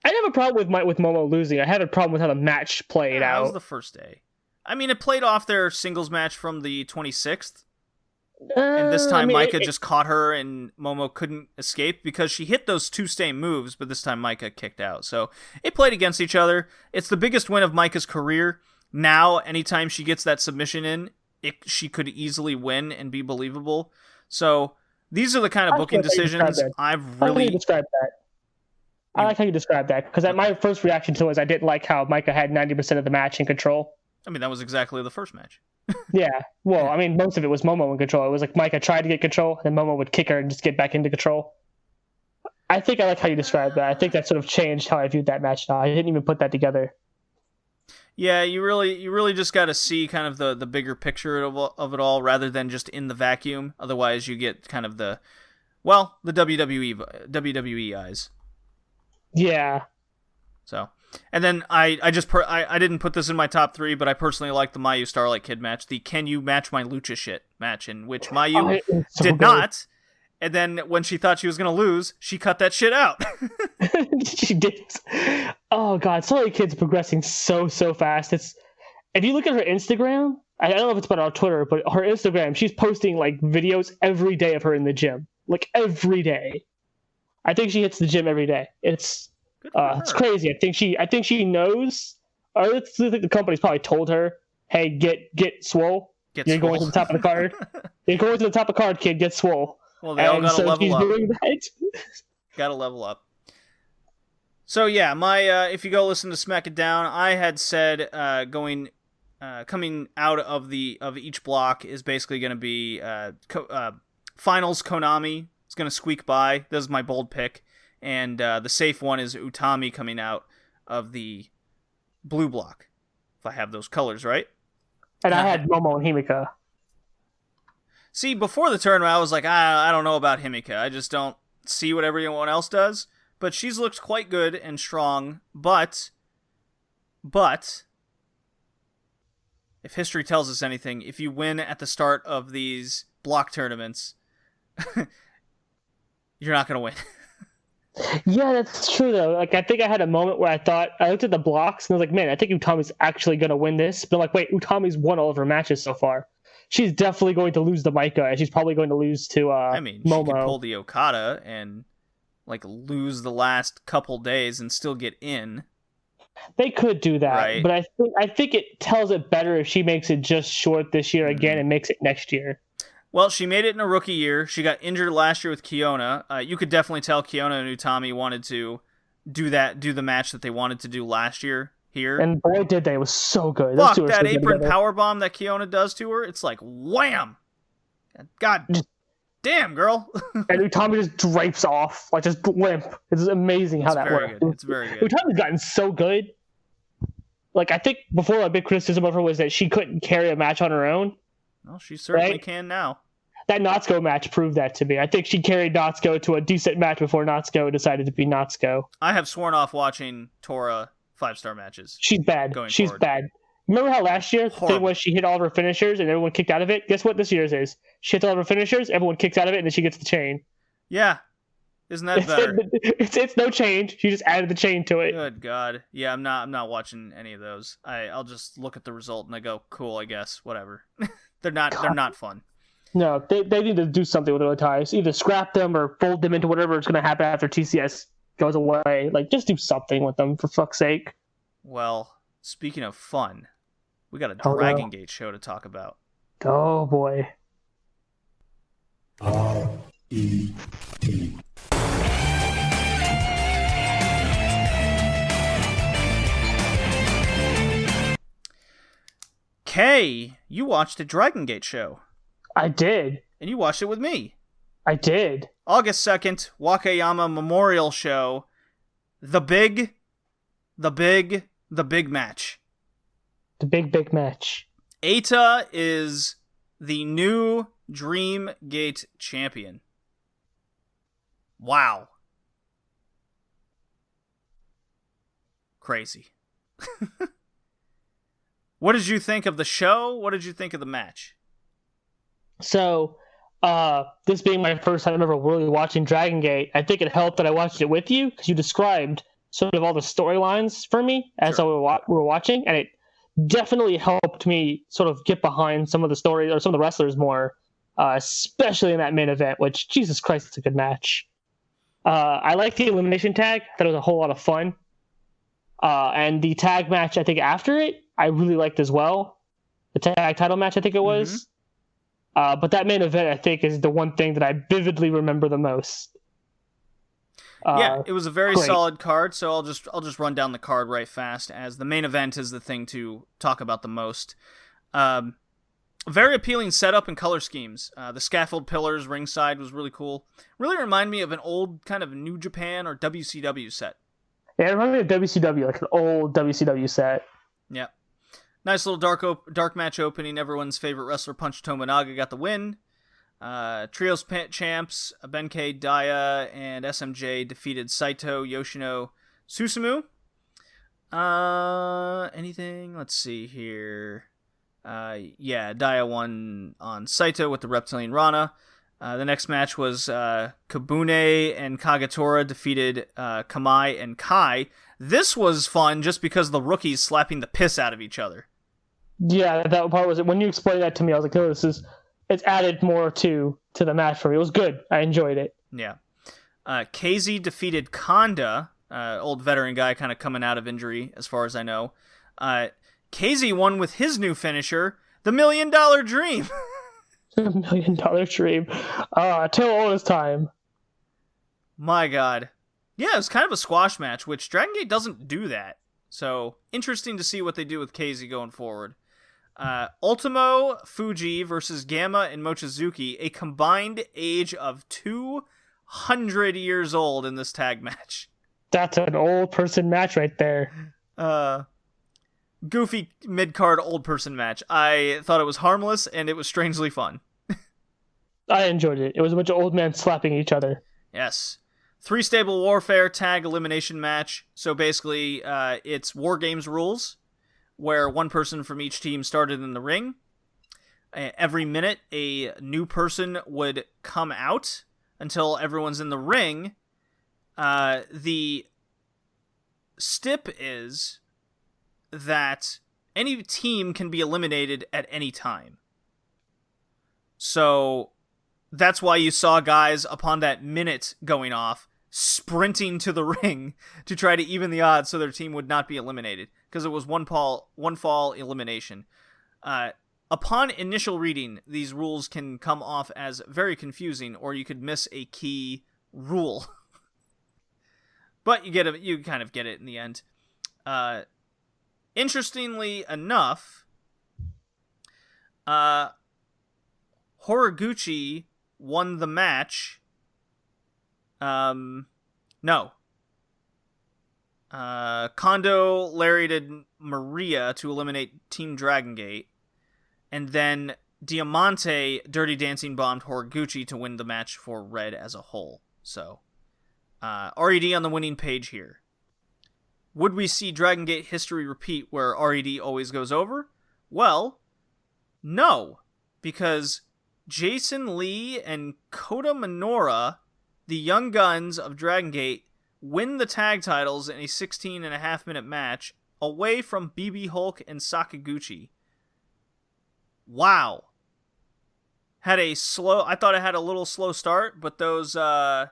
I didn't have a problem with Momo losing. I had a problem with how the match played out. That was the first day. I mean, it played off their singles match from the 26th. And this time Micah just caught her and Momo couldn't escape because she hit those 2 stay moves, but this time Micah kicked out. So it played against each other. It's the biggest win of Micah's career. Now, anytime she gets that submission in, she could easily win and be believable. So these are the kind of booking decisions I've really... described that. I like how you described that, because my first reaction to it was I didn't like how Micah had 90% of the match in control. I mean, that was exactly the first match. Yeah. Well, I mean, most of it was Momo in control. It was like Micah tried to get control, and then Momo would kick her and just get back into control. I think I like how you described that. I think that sort of changed how I viewed that match now. I didn't even put that together. Yeah, you really just got to see kind of the bigger picture of it all rather than just in the vacuum. Otherwise, you get kind of the WWE eyes. Yeah. So, and then I didn't put this in my top 3, but I personally like the Mayu Starlight Kid match, the Can You Match My Lucha Shit match, in which Mayu did not, and then when she thought she was going to lose, she cut that shit out. She did. Oh god, Starlight Kid's progressing so fast. If you look at her Instagram, I don't know if it's about on Twitter, but her Instagram, she's posting like videos every day of her in the gym, like every day. I think she hits the gym every day. It's crazy. I think she knows, or I think the company's probably told her, "Hey, get swole. You're going to the top of the card. You're going to the top of the card, kid. Get swole." Well, they all got to level up. Doing that. Got to level up. So yeah, my if you go listen to Smack It Down, I had said coming out of each block is basically going to be finals Konami. It's going to squeak by. This is my bold pick. And the safe one is Utami coming out of the blue block. If I have those colors right. And I had Momo and Himika. See, before the tournament, I was like, I don't know about Himika. I just don't see what everyone else does. But she's looked quite good and strong. But, if history tells us anything, if you win at the start of these block tournaments, you're not going to win. Yeah, that's true, though. Like, I think I had a moment where I looked at the blocks, and I was like, man, I think Utami's actually going to win this. But I'm like, wait, Utami's won all of her matches so far. She's definitely going to lose to Maika, and she's probably going to lose to Momo. She could pull the Okada and, like, lose the last couple days and still get in. They could do that, right. But I think it tells it better if she makes it just short this year again and makes it next year. Well, she made it in a rookie year. She got injured last year with Kiona. You could definitely tell Kiona and Utami wanted to do the match that they wanted to do last year here. And boy, did they. It was so good. Fuck, that apron powerbomb that Kiona does to her, it's like, wham! God damn, girl. And Utami just drapes off, like just limp. It's amazing how that works. It's very good. Utami's gotten so good. Like, I think before a big criticism of her was that she couldn't carry a match on her own. Well, she certainly can now. That Natsuko match proved that to me. I think she carried Natsuko to a decent match before Natsuko decided to be Natsuko. I have sworn off watching Tora 5-star matches. She's bad. She's bad. Remember how last year the thing was she hit all of her finishers and everyone kicked out of it? Guess what this year's is? She hits all of her finishers, everyone kicks out of it, and then she gets the chain. Yeah. Isn't that better? It's no change. She just added the chain to it. Good God. Yeah, I'm not watching any of those. I'll just look at the result and I go, cool, I guess, whatever. They're not fun. No, they need to do something with their ties. Either scrap them or fold them into whatever is going to happen after TCS goes away. Like, just do something with them, for fuck's sake. Well, speaking of fun, we got a Dragon Gate show to talk about. Oh, boy. R-E-T. Kay, you watched a Dragon Gate show. I did. And you watched it with me. I did. August 2nd, Wakayama Memorial Show. The big match. The big match. Eita is the new Dream Gate champion. Wow. Crazy. What did you think of the show? What did you think of the match? So, this being my first time ever really watching Dragon Gate, I think it helped that I watched it with you because you described sort of all the storylines for me as we were watching, and it definitely helped me sort of get behind some of the stories or some of the wrestlers more, especially in that main event, which, Jesus Christ, it's a good match. I like the elimination tag. I thought it was a whole lot of fun. And the tag match, I think, after it, I really liked as well. The tag title match, I think it was. But that main event, I think, is the one thing that I vividly remember the most. Yeah, it was a very solid card, so I'll just run down the card right fast, as the main event is the thing to talk about the most. Very appealing setup and color schemes. The scaffold pillars ringside was really cool. Really reminded me of an old kind of New Japan or WCW set. Yeah, it reminded me of WCW, like an old WCW set. Yeah. Nice little dark match opening. Everyone's favorite wrestler, Punch Tominaga, got the win. Trios champs, Benkei Daya and SMJ defeated Saito, Yoshino, Susumu. Anything? Let's see here. Daya won on Saito with the Reptilian Rana. The next match was Kabune and Kagetora defeated Kamai and Kai. This was fun just because the rookies slapping the piss out of each other. Yeah, that part was it. When you explained that to me, I was like, oh, it's added more to the match for me. It was good. I enjoyed it. Yeah. KZ defeated Kanda, old veteran guy kind of coming out of injury, as far as I know. KZ won with his new finisher, the $1 Million Dream. $1 Million Dream. Till all his time. My God. Yeah, it was kind of a squash match, which Dragon Gate doesn't do that. So, interesting to see what they do with KZ going forward. Ultimo Fuji versus Gamma and Mochizuki, a combined age of 200 years old in this tag match. That's an old person match right there. Goofy mid-card old person match. I thought it was harmless, and it was strangely fun. I enjoyed it. It was a bunch of old men slapping each other. Yes. 3 Stable Warfare tag elimination match. So basically, it's War Games rules, where one person from each team started in the ring. Every minute, a new person would come out until everyone's in the ring. The stip is that any team can be eliminated at any time. So that's why you saw guys upon that minute going off sprinting to the ring to try to even the odds so their team would not be eliminated, because it was one fall elimination. Upon initial reading, these rules can come off as very confusing, or you could miss a key rule. But you kind of get it in the end. Interestingly enough, Horiguchi won the match. Kondo lariated Maria to eliminate Team Dragon Gate. And then Diamante Dirty Dancing bombed Horiguchi to win the match for Red as a whole. So, RED on the winning page here. Would we see Dragon Gate history repeat where RED always goes over? Well, no. Because Jason Lee and Kota Minoura, the Young Guns of Dragon Gate, win the tag titles in a 16.5-minute match away from BB Hulk and Sakaguchi. Wow. I thought it had a little slow start, but those, I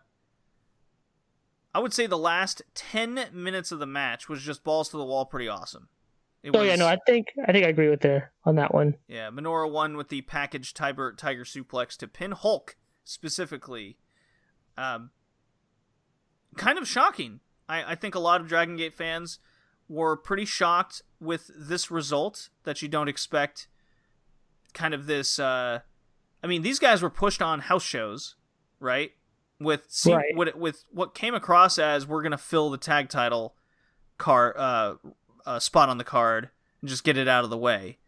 would say the last 10 minutes of the match was just balls to the wall, pretty awesome. I think I agree with her on that one. Yeah, Minoura won with the package tiger suplex to pin Hulk, specifically. Kind of shocking. I think a lot of Dragon Gate fans were pretty shocked with this result, that you don't expect kind of this, these guys were pushed on house shows, right? With what came across as, we're going to fill the tag title spot on the card and just get it out of the way.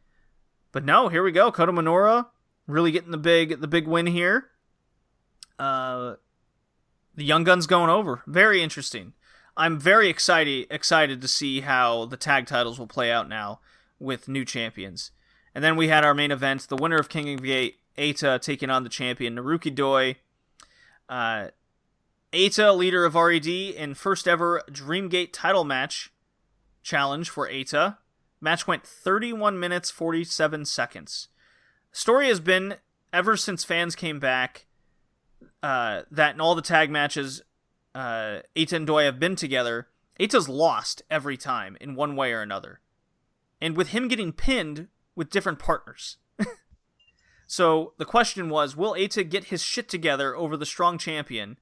But no, here we go. Kota Minoura really getting the big win here. The Young Guns going over. Very interesting. I'm very excited to see how the tag titles will play out now with new champions. And then we had our main event, the winner of King of Gate, Eita, taking on the champion, Naruki Doi. Eita, leader of RED, in first ever Dreamgate title match challenge for Eita. Match went 31 minutes, 47 seconds. Story has been, ever since fans came back, that in all the tag matches Eita and Doi have been together, Eita's lost every time in one way or another. And with him getting pinned with different partners. So the question was, will Eita get his shit together over the strong champion?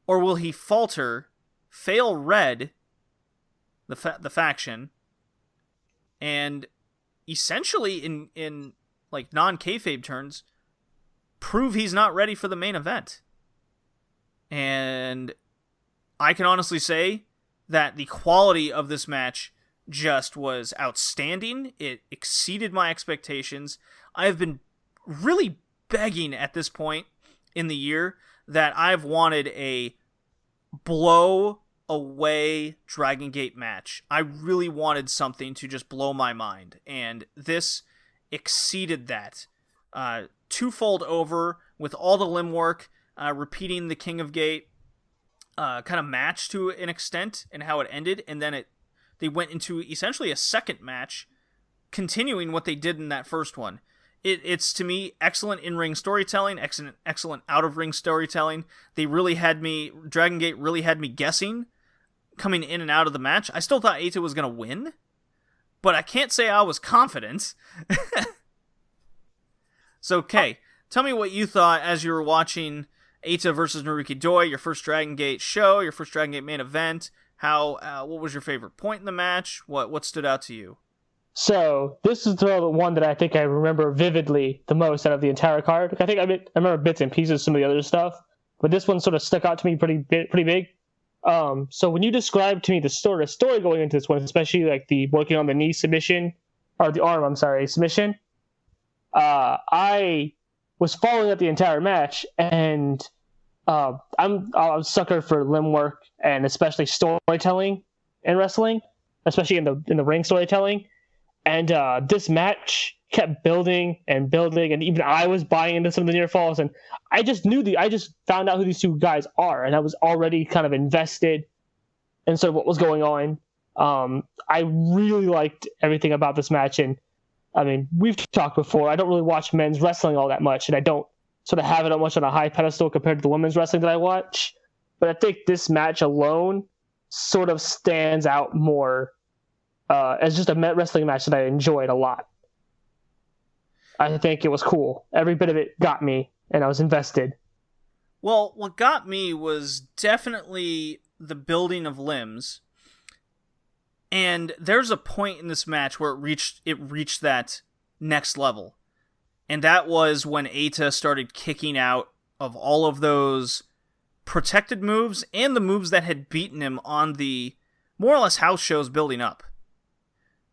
Or will he falter, fail Red, the faction, and essentially in like non-kayfabe terms, prove he's not ready for the main event? And I can honestly say that the quality of this match just was outstanding. It exceeded my expectations. I have been really begging at this point in the year that I've wanted a blow away Dragon Gate match. I really wanted something to just blow my mind, and this exceeded that. Twofold over with all the limb work, repeating the King of Gate kind of match to an extent and how it ended, and then they went into essentially a second match, continuing what they did in that first one. It's to me, excellent in-ring storytelling, excellent out-of-ring storytelling. Dragon Gate really had me guessing coming in and out of the match. I still thought Eita was going to win, but I can't say I was confident. So, Kay, tell me what you thought as you were watching Eita versus Naruki Doi, your first Dragon Gate show, your first Dragon Gate main event. What was your favorite point in the match? What stood out to you? So this is the one that I think I remember vividly the most out of the entire card. I remember bits and pieces of some of the other stuff, but this one sort of stuck out to me pretty big. So when you described to me the story going into this one, especially like the working on the knee submission, or the arm, submission, I was following up the entire match, and I'm a sucker for limb work and especially storytelling in wrestling, especially in the ring storytelling. And this match kept building and building, and even I was buying into some of the near falls, and I just found out who these two guys are, and I was already kind of invested in sort of what was going on. I really liked everything about this match, and I mean, we've talked before, I don't really watch men's wrestling all that much, and I don't sort of have it that much on a high pedestal compared to the women's wrestling that I watch, but I think this match alone sort of stands out more as just a wrestling match that I enjoyed a lot. I think it was cool. Every bit of it got me, and I was invested. Well, what got me was definitely the building of limbs. And there's a point in this match where it reached that next level. And that was when Eita started kicking out of all of those protected moves and the moves that had beaten him on the more or less house shows building up.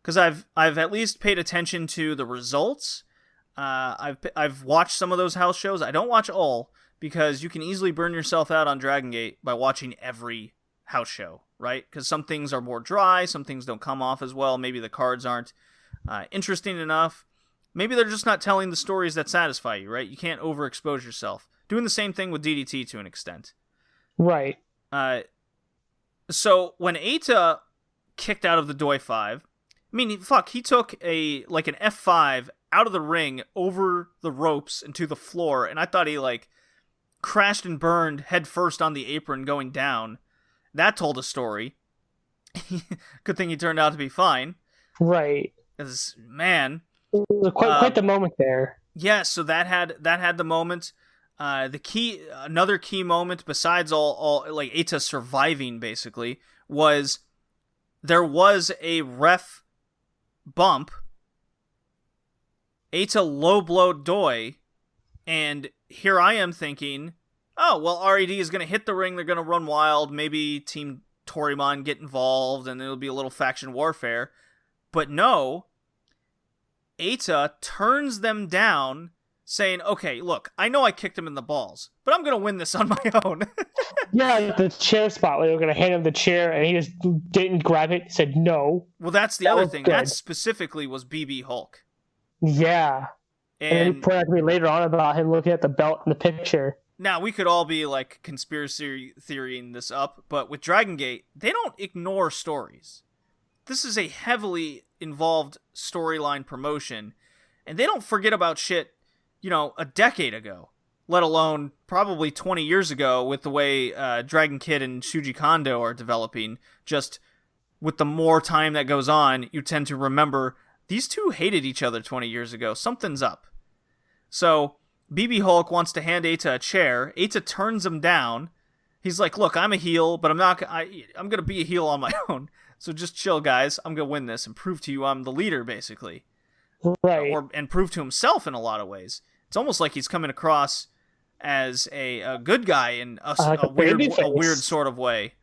Because I've at least paid attention to the results. I've watched some of those house shows. I don't watch all, because you can easily burn yourself out on Dragon Gate by watching every house show, right? Because some things are more dry, some things don't come off as well. Maybe the cards aren't interesting enough. Maybe they're just not telling the stories that satisfy you, right? You can't overexpose yourself. Doing the same thing with DDT to an extent. Right. So when Eita kicked out of the Doi 5, I mean, he took an F5 out of the ring over the ropes and to the floor, and I thought he crashed and burned head first on the apron going down. That told a story. Good thing he turned out to be fine. Right. Because, man, it was quite the moment there. Yeah, so that had the moment. Another key moment besides all Eita surviving basically was there was a ref bump. Eita low blowed Doi, and here I am thinking, oh, well, RED is going to hit the ring, they're going to run wild, maybe Team Toryumon get involved, and it'll be a little faction warfare. But no, Eita turns them down, saying, okay, look, I know I kicked him in the balls, but I'm going to win this on my own. Yeah, the chair spot where they were going to hand him the chair, and he just didn't grab it, said no. Well, that's the other thing. Good. That specifically was BB Hulk. Yeah. And then he pointed out to me later on about him looking at the belt in the picture. Now, we could all be conspiracy theorying this up, but with Dragon Gate, they don't ignore stories. This is a heavily involved storyline promotion, and they don't forget about shit, a decade ago, let alone probably 20 years ago with the way Dragon Kid and Shuji Kondo are developing. Just with the more time that goes on, you tend to remember these two hated each other 20 years ago. Something's up. So BB Hulk wants to hand Eita a chair. Eita turns him down. He's like, look, I'm a heel, but I'm going to be a heel on my own. So just chill, guys. I'm going to win this and prove to you I'm the leader, basically. Right. And prove to himself in a lot of ways. It's almost like he's coming across as a good guy in a weird sort of way.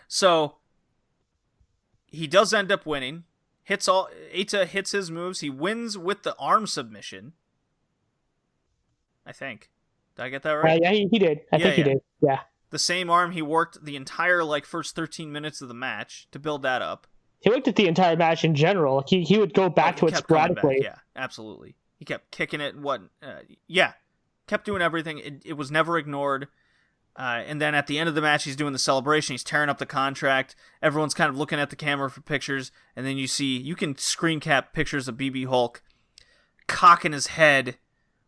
So he does end up winning. Eita hits his moves. He wins with the arm submission. I think. Did I get that right? Yeah, he did. I think he did. Yeah. The same arm he worked the entire first 13 minutes of the match to build that up. He looked at the entire match in general. He would go back to it sporadically. Yeah, absolutely. He kept kicking it. Kept doing everything. It was never ignored. And then at the end of the match, he's doing the celebration. He's tearing up the contract. Everyone's kind of looking at the camera for pictures. And then you can screen cap pictures of BB Hulk cocking his head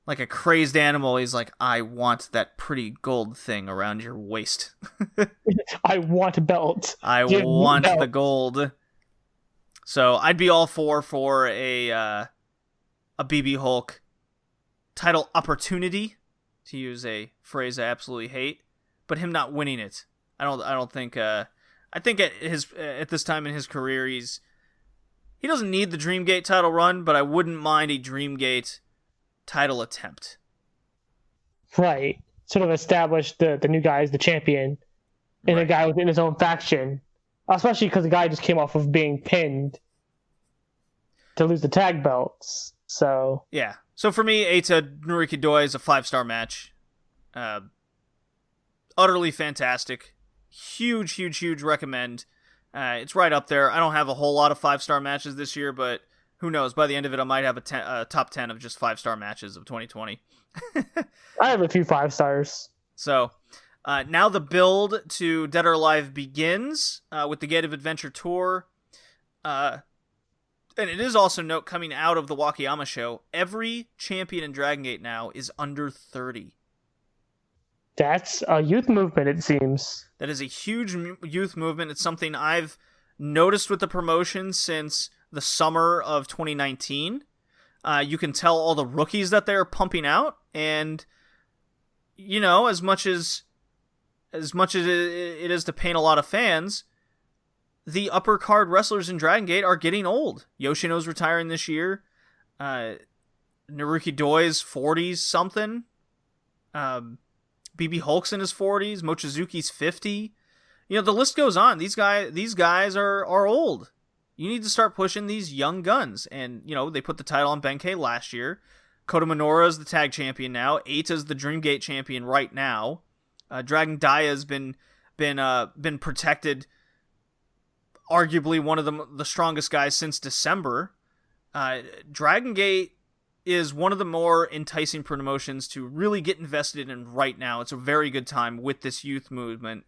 like a crazed animal. He's like, I want that pretty gold thing around your waist. I want a belt. I want the gold. So I'd be all for a BB Hulk title opportunity, to use a phrase I absolutely hate, but him not winning it. I don't think. I think at this time in his career, he doesn't need the Dreamgate title run, but I wouldn't mind a Dreamgate title attempt. Right, sort of establish the new guy as the champion, and a guy within his own faction, especially because the guy just came off of being pinned to lose the tag belts. So yeah, So for me, Eita Naruki Doi is a 5-star match. Utterly fantastic. Huge recommend. It's right up there. I don't have a whole lot of 5-star matches this year, but who knows? By the end of it, I might have a top 10 of just 5-star matches of 2020. I have a few 5 stars. So, now the build to Dead or Alive begins with the Gate of Adventure Tour. And it is also note, coming out of the Wakayama show, every champion in Dragon Gate now is under 30. That's a youth movement, it seems. That is a huge youth movement. It's something I've noticed with the promotion since the summer of 2019. You can tell all the rookies that they're pumping out, and you know, as much as it is to pain a lot of fans, the upper card wrestlers in Dragon Gate are getting old. Yoshino's retiring this year. Naruki Doi's 40s something. BB Hulk's in his 40s. Mochizuki's 50. You know, the list goes on. These guys are old. You need to start pushing these young guns. And, you know, they put the title on Benkei last year. Kota Minoura is the tag champion now. Eita's the Dream Gate champion right now. Dragon Dia's been protected. Arguably one of the strongest guys since December. Dragon Gate is one of the more enticing promotions to really get invested in right now. It's a very good time with this youth movement,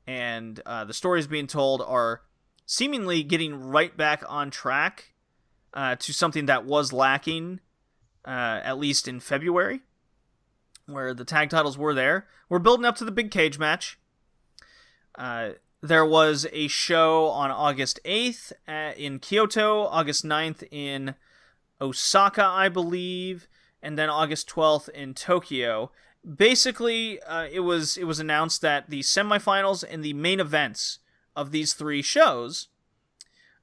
and the stories being told are seemingly getting right back on track to something that was lacking, at least in February, where the tag titles were there. We're building up to the big cage match. There was a show on August 8th in Kyoto, August 9th in Osaka, I believe, and then August 12th in Tokyo. Basically, it was announced that the semifinals and the main events of these 3 shows,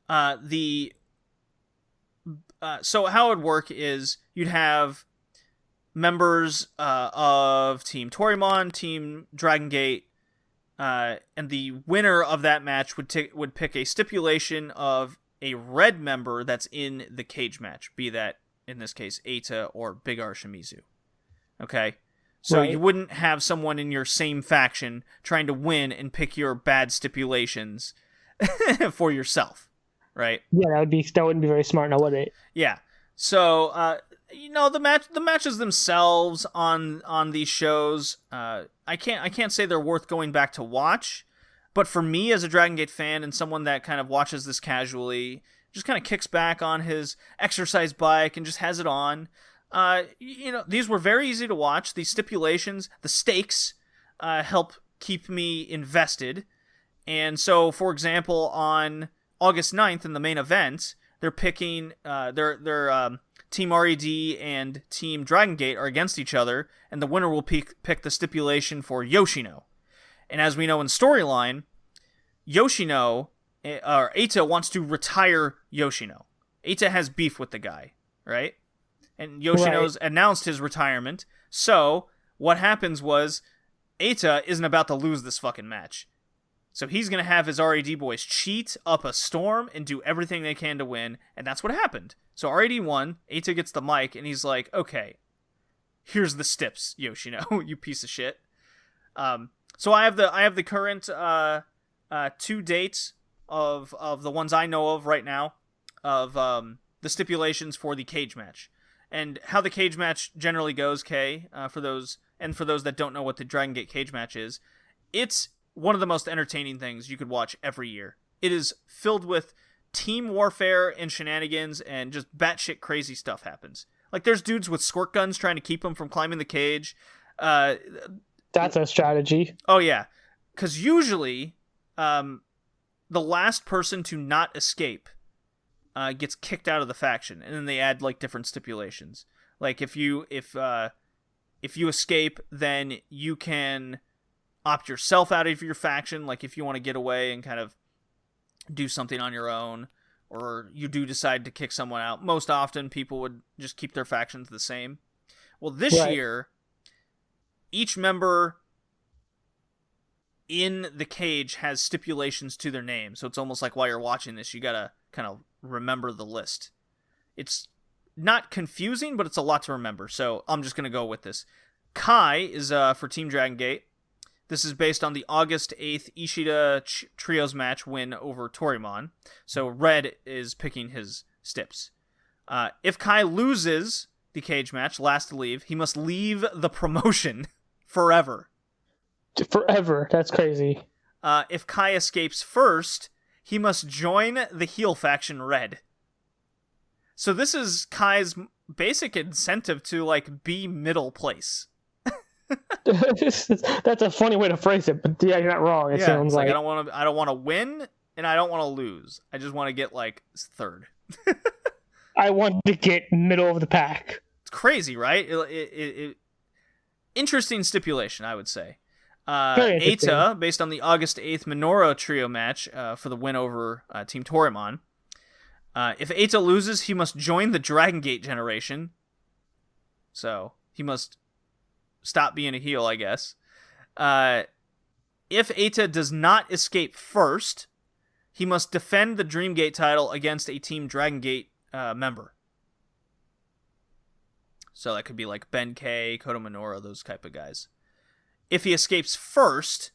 so how it would work is you'd have members of Team Torimon, Team Dragon Gate, and the winner of that match would pick a stipulation of a red member that's in the cage match, be that, in this case, Eita or Big R Shimizu. Okay? So right. You wouldn't have someone in your same faction trying to win and pick your bad stipulations for yourself, right? Yeah, that wouldn't be very smart now, would it? Yeah. So, you know, the matches themselves on these shows, I can't say they're worth going back to watch. But for me, as a Dragon Gate fan and someone that kind of watches this casually, just kind of kicks back on his exercise bike and just has it on, you know, these were very easy to watch. The stipulations, the stakes, help keep me invested. And so, for example, on August 9th in the main event, they're picking their Team RED and Team Dragon Gate are against each other, and the winner will pick the stipulation for Yoshino. And as we know in storyline, Yoshino, or Eita, wants to retire Yoshino. Eita has beef with the guy, right? And Yoshino's announced his retirement. So what happens was Eita isn't about to lose this fucking match. So he's going to have his RED boys cheat up a storm and do everything they can to win. And that's what happened. So RED won. Eita gets the mic and he's like, okay, here's the stips, Yoshino, you piece of shit. So I have the current 2 dates of the ones I know of right now of the stipulations for the cage match. And how the cage match generally goes, Kay, for those that don't know what the Dragon Gate cage match is, it's one of the most entertaining things you could watch every year. It is filled with team warfare and shenanigans, and just batshit crazy stuff happens. Like, there's dudes with squirt guns trying to keep them from climbing the cage. That's a strategy. Oh, yeah. Because usually, the last person to not escape gets kicked out of the faction, and then they add, like, different stipulations. Like, if you escape, then you can opt yourself out of your faction, like if you want to get away and kind of do something on your own, or you do decide to kick someone out. Most often, people would just keep their factions the same. Well, this year, each member in the cage has stipulations to their name, so it's almost like while you're watching this, you gotta kind of remember the list. It's not confusing, but it's a lot to remember. So I'm just going to go with this. Kai is for Team Dragon Gate. This is based on the August 8th Ishida Trios match win over Torimon. So Red is picking his stips. If Kai loses the cage match, last to leave, he must leave the promotion forever. Forever. That's crazy. If Kai escapes first, he must join the heel faction Red. So this is Kai's basic incentive to, like, be middle place. That's a funny way to phrase it, but yeah, you're not wrong. It sounds like I don't want to win, and I don't want to lose. I just want to get, like, third. I want to get middle of the pack. It's crazy, right? Interesting stipulation, I would say. Eita, based on the August 8th Minoru trio match for the win over Team Torimon. If Eita loses, he must join the Dragon Gate generation. So, he must stop being a heel, I guess. If Eita does not escape first, he must defend the Dream Gate title against a Team Dragon Gate member. So that could be like Ben K, Koto Minoru, those type of guys. If he escapes first,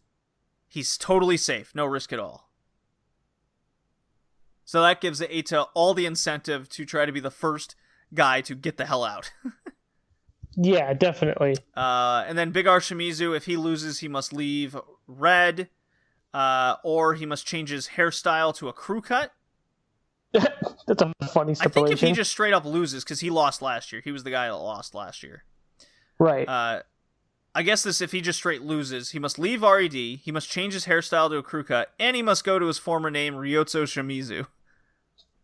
he's totally safe. No risk at all. So that gives Eita all the incentive to try to be the first guy to get the hell out. Yeah, definitely. And then Big R Shimizu, if he loses, he must leave Red, or he must change his hairstyle to a crew cut. That's a funny stipulation. I think if he just straight up loses, because he lost last year. He was the guy that lost last year. Right. I guess if he just straight loses, he must leave RED, he must change his hairstyle to a crew cut, and he must go to his former name, Ryotsu Shimizu.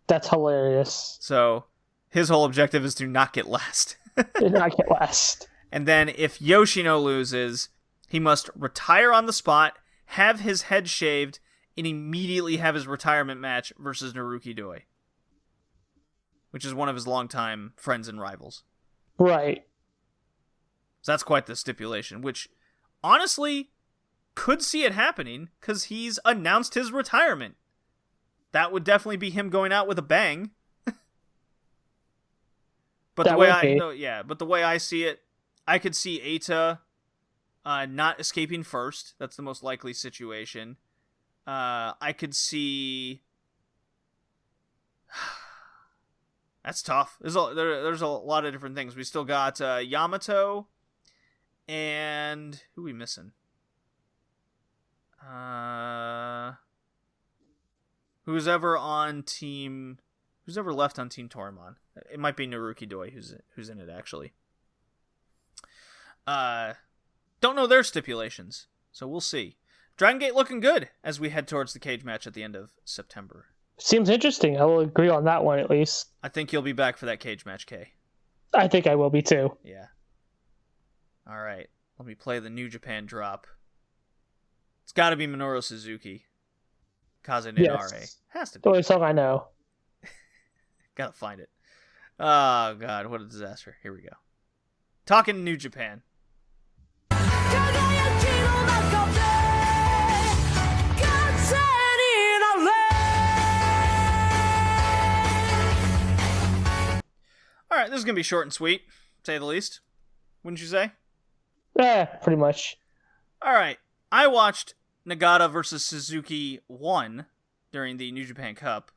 That's hilarious. So, his whole objective is to not get last. Not get last. And then, if Yoshino loses, he must retire on the spot, have his head shaved, and immediately have his retirement match versus Naruki Doi, which is one of his longtime friends and rivals. Right. So that's quite the stipulation, which, honestly, could see it happening, because he's announced his retirement. That would definitely be him going out with a bang. But the way I see it, I could see Eita not escaping first. That's the most likely situation. I could see... That's tough. There's a lot of different things. We still got Yamato, and who are we missing? Who's ever left on Team Torimon? It might be Naruki Doi who's in it, actually. Don't know their stipulations, so we'll see. Dragon Gate looking good as we head towards the cage match at the end of September. Seems interesting. I will agree on that one, at least. I think you'll be back for that cage match, Kay. I think I will be, too. Yeah. All right. Let me play the New Japan drop. It's got to be Minoru Suzuki. Kaze Ninare. Yes. Has to be. The only song I know. Gotta find it. Oh, God. What a disaster. Here we go. Talking New Japan. All right, this is going to be short and sweet, to say the least. Wouldn't you say? Yeah, pretty much. All right. I watched Nagata versus Suzuki 1 during the New Japan Cup.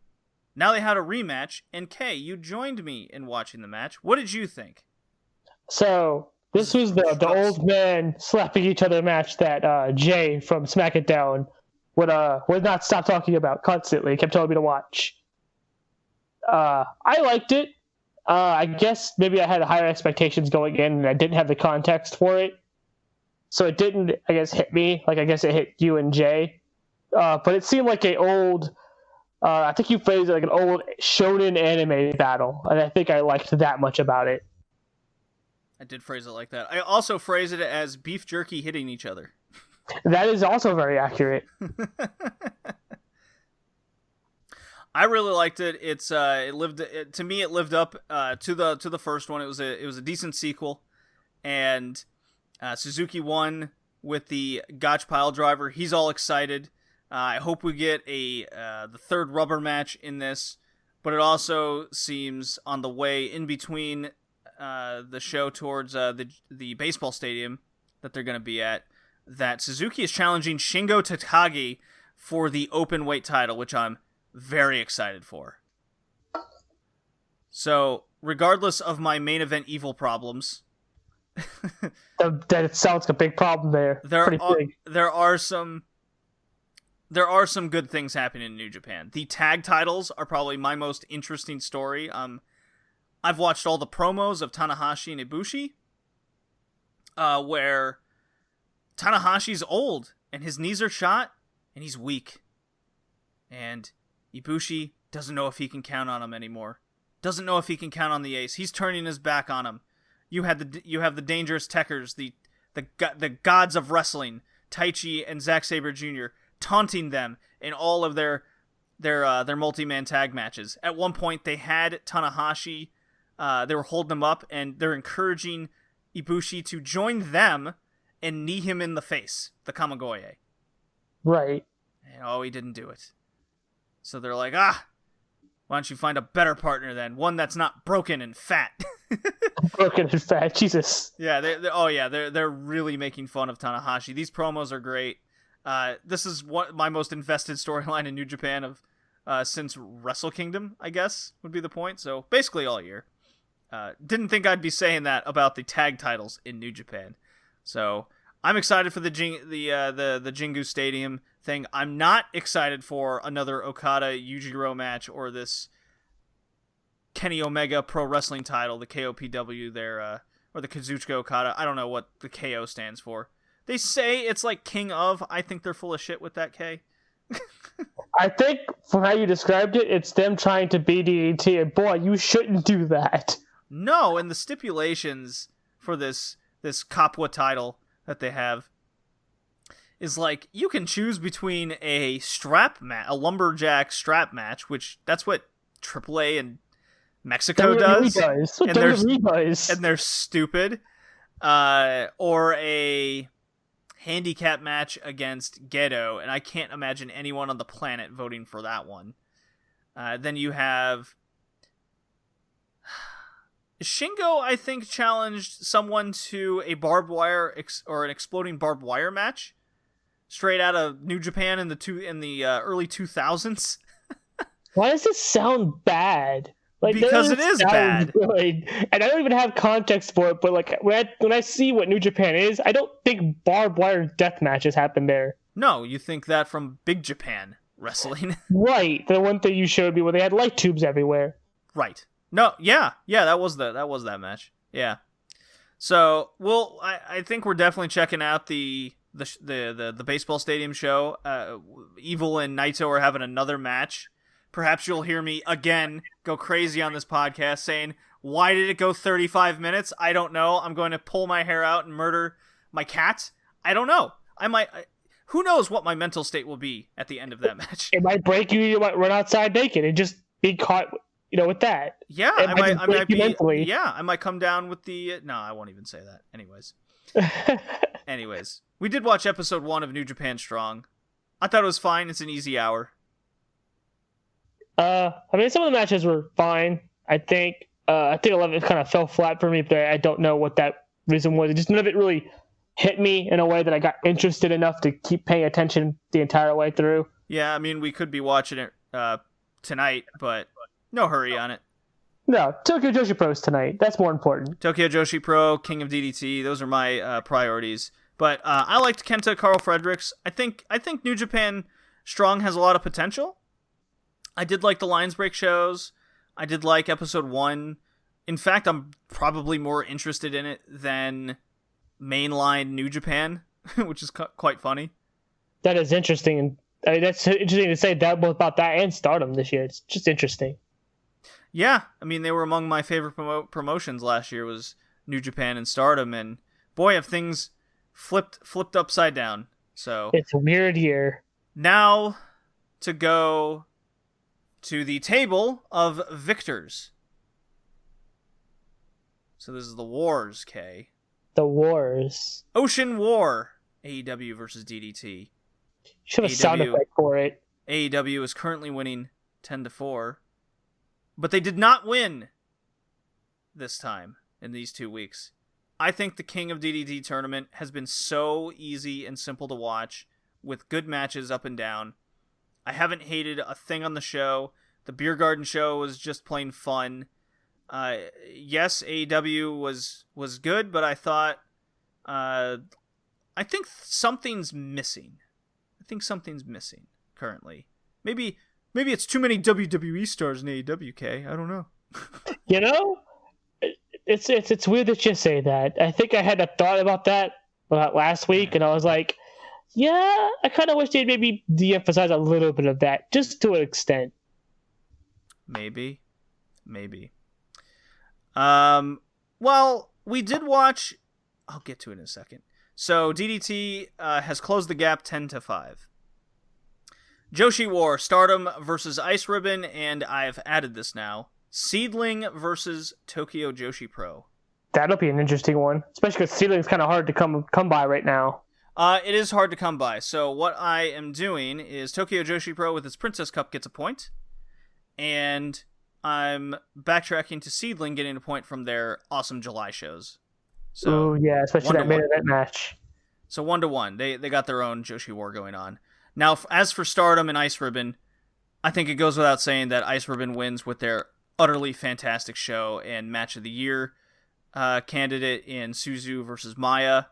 Now they had a rematch, and Kay, you joined me in watching the match. What did you think? So, this was the old men slapping each other match that Jay from Smack It Down would not stop talking about constantly. He kept telling me to watch. I liked it. I guess maybe I had higher expectations going in, and I didn't have the context for it. So it didn't, I guess, hit me like I guess it hit you and Jay. But it seemed like an old, I think you phrased it like an old shonen anime battle. And I think I liked that much about it. I did phrase it like that. I also phrased it as beef jerky hitting each other. That is also very accurate. I really liked it. To me it lived up to the first one. It was a decent sequel, and Suzuki won with the Gotch pile driver. He's all excited. I hope we get the third rubber match in this, but it also seems on the way in between the show towards the baseball stadium that they're going to be at, that Suzuki is challenging Shingo Takagi for the open weight title, which I'm very excited for. So, regardless of my main event evil problems, that sounds like a big problem there. There are some good things happening in New Japan. The tag titles are probably my most interesting story. I've watched all the promos of Tanahashi and Ibushi, where Tanahashi's old and his knees are shot and he's weak, and Ibushi doesn't know if he can count on him anymore. Doesn't know if he can count on the ace. He's turning his back on him. You have the dangerous Techers, the gods of wrestling, Taichi and Zack Sabre Jr., taunting them in all of their multi-man tag matches. At one point, they had Tanahashi. They were holding him up, and they're encouraging Ibushi to join them and knee him in the face, the Kamigoye. Right. And he didn't do it. So they're like, why don't you find a better partner then? One that's not broken and fat. Broken and fat, Jesus. Yeah, they're really making fun of Tanahashi. These promos are great. This is my most invested storyline in New Japan since Wrestle Kingdom, I guess, would be the point. So basically all year. Didn't think I'd be saying that about the tag titles in New Japan. So I'm excited for the Jingu Stadium thing. I'm not excited for another Okada Yujiro match or this Kenny Omega Pro Wrestling title, the KOPW there, or the Kazuchika Okada. I don't know what the KO stands for. They say it's like King of. I think they're full of shit with that K. I think from how you described it, it's them trying to be DDT, and boy, you shouldn't do that. No, and the stipulations for this Kapwa title that they have is like you can choose between a lumberjack strap match, which that's what AAA and Mexico does, and they're stupid, or a handicap match against Gedo, and I can't imagine anyone on the planet voting for that one. Then you have Shingo, I think, challenged someone to a barbed wire or an exploding barbed wire match, straight out of New Japan in the early 2000s. Why does this sound bad? Because it is bad. Good. And I don't even have context for it, but when I see what New Japan is, I don't think barbed wire death matches happen there. No, you think that from Big Japan Wrestling. Right. The one thing you showed me where they had light tubes everywhere. Right. No, yeah, that was that match. Yeah. So, I think we're definitely checking out the baseball stadium show. Evil and Naito are having another match. Perhaps you'll hear me again go crazy on this podcast saying, why did it go 35 minutes? I don't know. I'm going to pull my hair out and murder my cat. I don't know. Who knows what my mental state will be at the end of that match? It might break you. You might run outside naked and just be caught, with that. Yeah, I might be mentally. Yeah, I might come down with the. No, I won't even say that. Anyways, we did watch episode 1 of New Japan Strong. I thought it was fine. It's an easy hour. Some of the matches were fine. I think 11 kind of fell flat for me, but I don't know what that reason was. Just none of it really hit me in a way that I got interested enough to keep paying attention the entire way through. Yeah, we could be watching it tonight, but no hurry on it. No, Tokyo Joshi Pro's tonight. That's more important. Tokyo Joshi Pro, King of DDT, those are my priorities. But I liked Kenta Carl Fredericks. I think New Japan Strong has a lot of potential. I did like the Lions Break shows. I did like episode 1. In fact, I'm probably more interested in it than mainline New Japan, which is quite funny. That is interesting. That's interesting to say that both about that and Stardom this year. It's just interesting. Yeah, they were among my favorite promotions last year was New Japan and Stardom, and boy, have things flipped upside down. So it's a weird year. Now to go to the table of victors. So this is the Wars, Kay. The Wars. Ocean War. AEW versus DDT. Should have a sound effect for it. AEW is currently winning 10-4. But they did not win this time in these 2 weeks. I think the King of DDT tournament has been so easy and simple to watch with good matches up and down. I haven't hated a thing on the show. The Beer Garden show was just plain fun. Yes, AEW was good, but I thought I think something's missing. I think something's missing currently. Maybe it's too many WWE stars in AEW. I don't know. You know, it's weird that you say that. I think I had a thought about that last week, and I was like, yeah, I kind of wish they'd maybe de-emphasize a little bit of that, just to an extent. Maybe. Well, we did watch. I'll get to it in a second. So DDT has closed the gap 10-5. Joshi War, Stardom versus Ice Ribbon, and I've added this now. Seedling versus Tokyo Joshi Pro. That'll be an interesting one, especially because Seedling's kind of hard to come by right now. It is hard to come by. So what I am doing is Tokyo Joshi Pro with its Princess Cup gets a point, and I'm backtracking to Seedling getting a point from their awesome July shows. So yeah, especially that main event match. So 1-1. They got their own Joshi War going on. Now, as for Stardom and Ice Ribbon, I think it goes without saying that Ice Ribbon wins with their utterly fantastic show and match of the year candidate in Suzu versus Maya.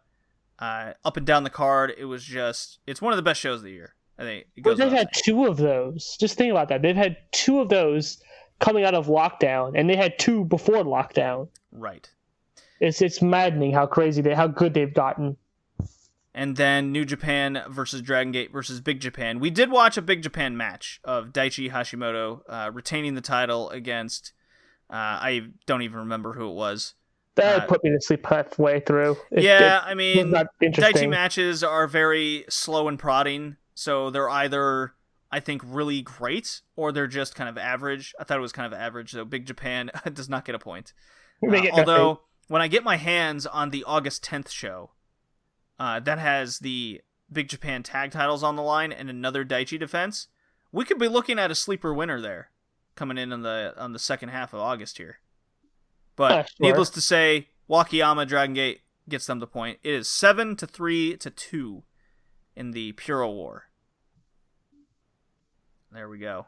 Up and down the card, it's one of the best shows of the year. I think it goes. They've had 2 of those. Just think about that. They've had 2 of those coming out of lockdown, and they had 2 before lockdown. Right. It's maddening how good they've gotten. And then New Japan versus Dragon Gate versus Big Japan. We did watch a Big Japan match of Daichi Hashimoto retaining the title against I don't even remember who it was. That put me to sleep halfway through. Daichi matches are very slow and prodding, so they're either, I think, really great, or they're just kind of average. I thought it was kind of average, so Big Japan does not get a point. Although, when I get my hands on the August 10th show, that has the Big Japan tag titles on the line and another Daichi defense, we could be looking at a sleeper winner there, coming in on the second half of August here. But needless to say, Wakayama Dragon Gate gets them the point. It is 7-3-2 in the Puro War. There we go.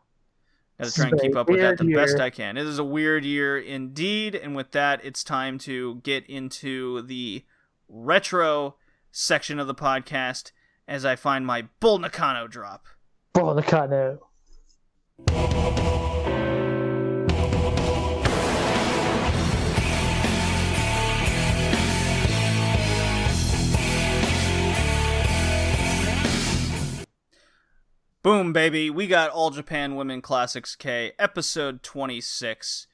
Gotta try and keep up with that the best I can. It is a weird year indeed, and with that, it's time to get into the retro section of the podcast as I find my Bull Nakano drop. Bull Nakano. Boom, baby. We got All Japan Women Classics K, episode 26.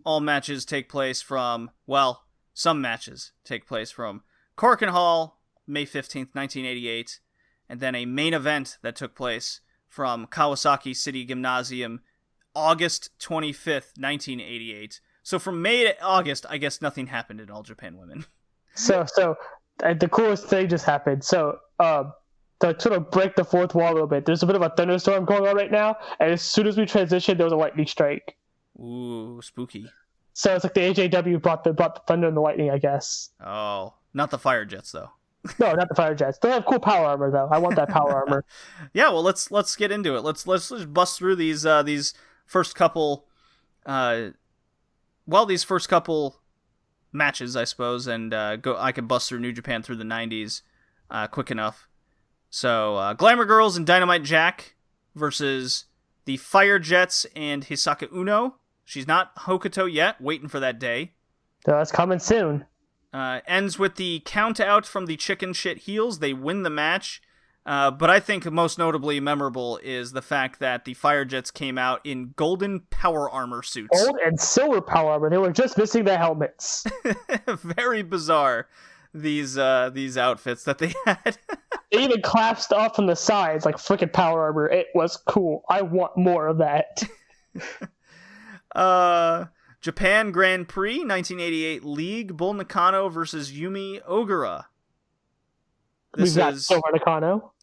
All matches take place from, well, some matches take place from Korakuen Hall, May 15th, 1988, and then a main event that took place from Kawasaki City Gymnasium, August 25th, 1988. So from May to August, I guess nothing happened in All Japan Women. So the coolest thing just happened. So, to sort of break the fourth wall a little bit, there's a bit of a thunderstorm going on right now, and as soon as we transitioned, there was a lightning strike. Ooh, spooky. So it's like the AJW brought the thunder and the lightning, I guess. Oh, not the fire jets, though. No, not the fire jets. They have cool power armor, though. I want that power armor. Yeah, well, let's get into it. Let's just bust through these first couple, these first couple matches, I suppose, and I can bust through New Japan through the 90s quick enough. So, Glamour Girls and Dynamite Jack versus the Fire Jets and Hisaka Uno. She's not Hokuto yet, waiting for that day. That's coming soon. Ends with the count out from the Chicken Shit Heels. They win the match. But I think most notably memorable is the fact that the Fire Jets came out in golden power armor suits. Gold and silver power armor. They were just missing the helmets. Very bizarre, these outfits that they had. They even collapsed off from the sides like freaking power armor. It was cool. I want more of that. Japan Grand Prix 1988 League, Bull Nakano versus Yumi Ogura. We've got Silver Nakano.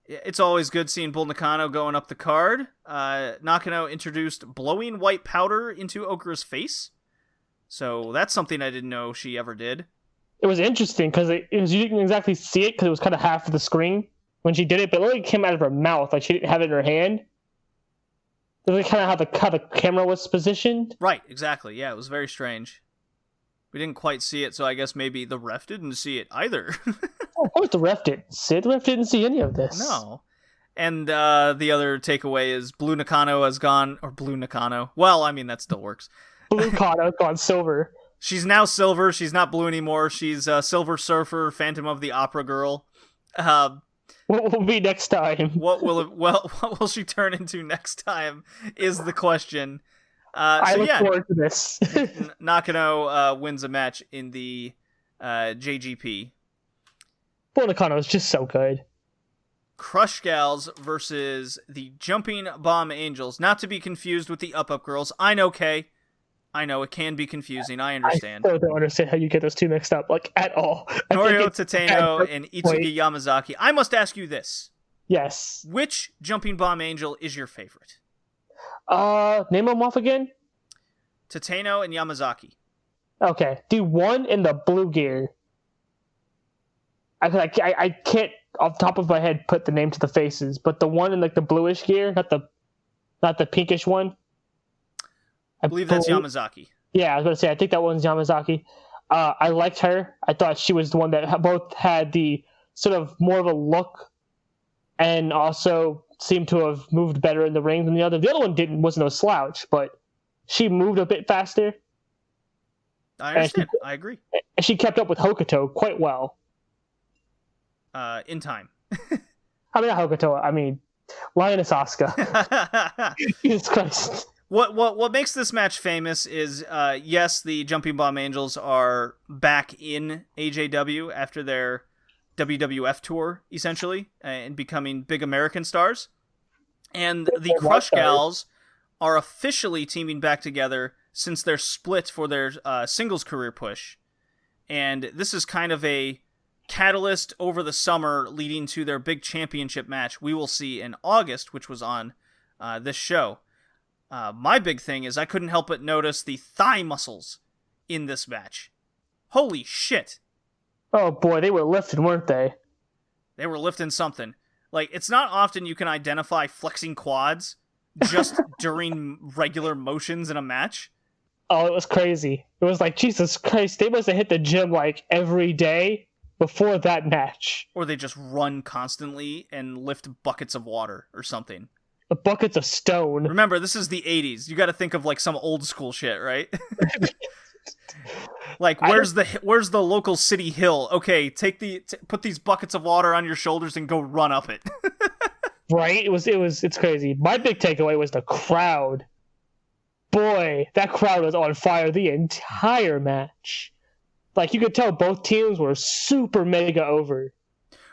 It's always good seeing Bull Nakano going up the card. Nakano introduced blowing white powder into Okura's face. So that's something I didn't know she ever did. It was interesting because you didn't exactly see it because it was kind of half of the screen when she did it, but it literally came out of her mouth. Like she didn't have it in her hand. It was kind of how the camera was positioned. Right, exactly. Yeah, it was very strange. We didn't quite see it, so I guess maybe the ref didn't see it either. Of course the ref didn't see it. The ref didn't see any of this. No. And the other takeaway is Blue Nakano has gone... Or Blue Nakano. Well, I mean, that still works. Blue Nakano gone silver. She's now silver. She's not blue anymore. She's Silver Surfer, Phantom of the Opera girl. What will be next time? What will she turn into next time is the question. I look forward to this. Nakano wins a match in the JGP. Bull Nakano is just so good. Crush Gals versus the Jumping Bomb Angels. Not to be confused with the Up Girls. I know, Kay. I know, it can be confusing. I understand. I still don't understand how you get those two mixed up, like, at all. Norio Tateno and Itsuki Yamazaki. I must ask you this. Yes. Which Jumping Bomb Angel is your favorite? Name them off again? Tateno and Yamazaki. Okay. The one in the blue gear. I can't, off the top of my head, put the name to the faces, but the one in, like, the bluish gear, not the pinkish one. I believe that's Yamazaki. Yeah, I was going to say, I think that one's Yamazaki. I liked her. I thought she was the one that both had the sort of more of a look and also seemed to have moved better in the ring than the other. The other one wasn't no slouch, but she moved a bit faster. I understand. I agree. And she kept up with Hokuto quite well. In time. I mean, not Hokuto. I mean, Lioness Asuka. Jesus Christ. What makes this match famous is, yes, the Jumping Bomb Angels are back in AJW after their WWF tour, essentially, and becoming big American stars. And the Crush Gals are officially teaming back together since their split for their singles career push. And this is kind of a catalyst over the summer leading to their big championship match we will see in August, which was on this show. My big thing is I couldn't help but notice the thigh muscles in this match. Holy shit. Oh boy, they were lifting, weren't they? They were lifting something. Like, it's not often you can identify flexing quads just during regular motions in a match. Oh, it was crazy. It was like, Jesus Christ, they must have hit the gym like every day before that match. Or they just run constantly and lift buckets of water or something. The buckets of stone. Remember, this is the 80s. You got to think of like some old school shit, right? Like, where's the local city hill? Okay, put these buckets of water on your shoulders and go run up it. Right? It's crazy. My big takeaway was the crowd. Boy, that crowd was on fire the entire match. Like, you could tell both teams were super mega over.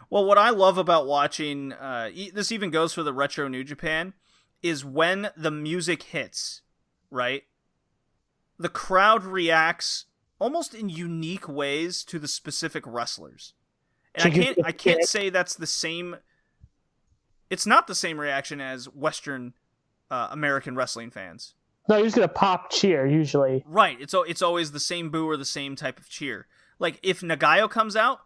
Well, what I love about watching, this even goes for the Retro New Japan, is when the music hits, right? The crowd reacts almost in unique ways to the specific wrestlers. And I can't say that's the same. It's not the same reaction as Western American wrestling fans. No, you're just gonna pop cheer usually. Right. It's always the same boo or the same type of cheer. Like if Nagayo comes out,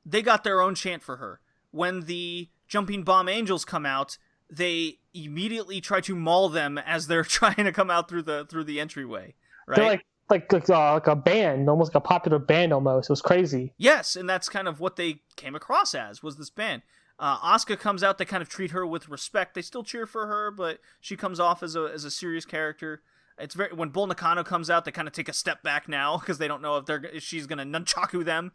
they got their own chant for her. When the Jumping Bomb Angels come out, they immediately try to maul them as they're trying to come out through the entryway. Right? They're like a band, almost like a popular band almost. It was crazy. Yes, and that's kind of what they came across as, was this band. Asuka comes out, they kind of treat her with respect. They still cheer for her, but she comes off as a serious character. When Bull Nakano comes out, they kind of take a step back now because they don't know if she's gonna nunchaku them.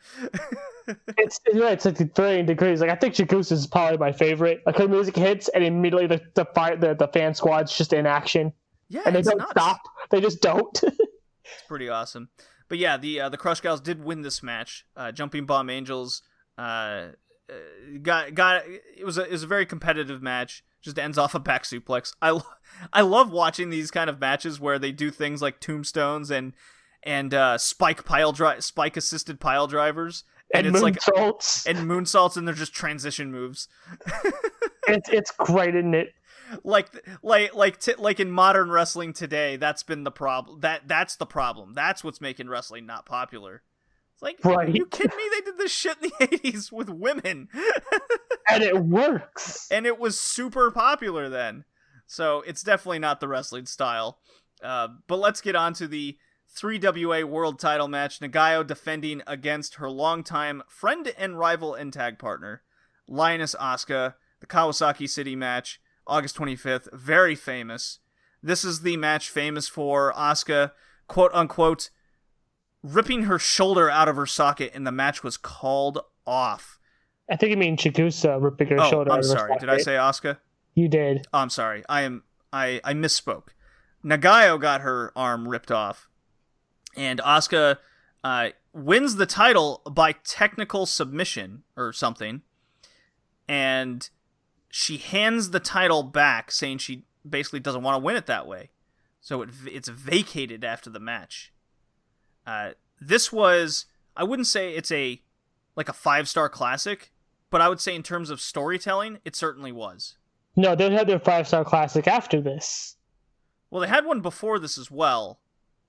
It's like varying degrees. Like I think Chigusa is probably my favorite. Like her music hits and immediately the fan squad's just in action. Yeah, and they don't stop. They just don't. It's pretty awesome. But yeah, the Crush Gals did win this match. Jumping Bomb Angels it was a very competitive match. Just ends off a back suplex. I love watching these kind of matches where they do things like tombstones and spike assisted pile drivers. And it's moonsaults. And moonsaults, and they're just transition moves. It's great, isn't it? Like in modern wrestling today, that's been the problem. That's the problem. That's what's making wrestling not popular. It's like, right. Are you kidding me? They did this shit in the 80s with women. And it works. And it was super popular then. So it's definitely not the wrestling style. But let's get on to the 3WA World Title match. Nagayo defending against her longtime friend and rival and tag partner, Lioness Asuka. The Kawasaki City match, August 25th. Very famous. This is the match famous for Asuka, quote unquote, ripping her shoulder out of her socket, and the match was called off. I think you mean Chigusa ripping her shoulder out of her socket. I'm sorry. Did I say Asuka? You did. Oh, I'm sorry. I misspoke. Nagayo got her arm ripped off, and Asuka wins the title by technical submission or something, and she hands the title back, saying she basically doesn't want to win it that way. So it's vacated after the match. This was, I wouldn't say it's a 5-star classic, but I would say in terms of storytelling, it certainly was. No, they had their 5-star classic after this. Well, they had one before this as well.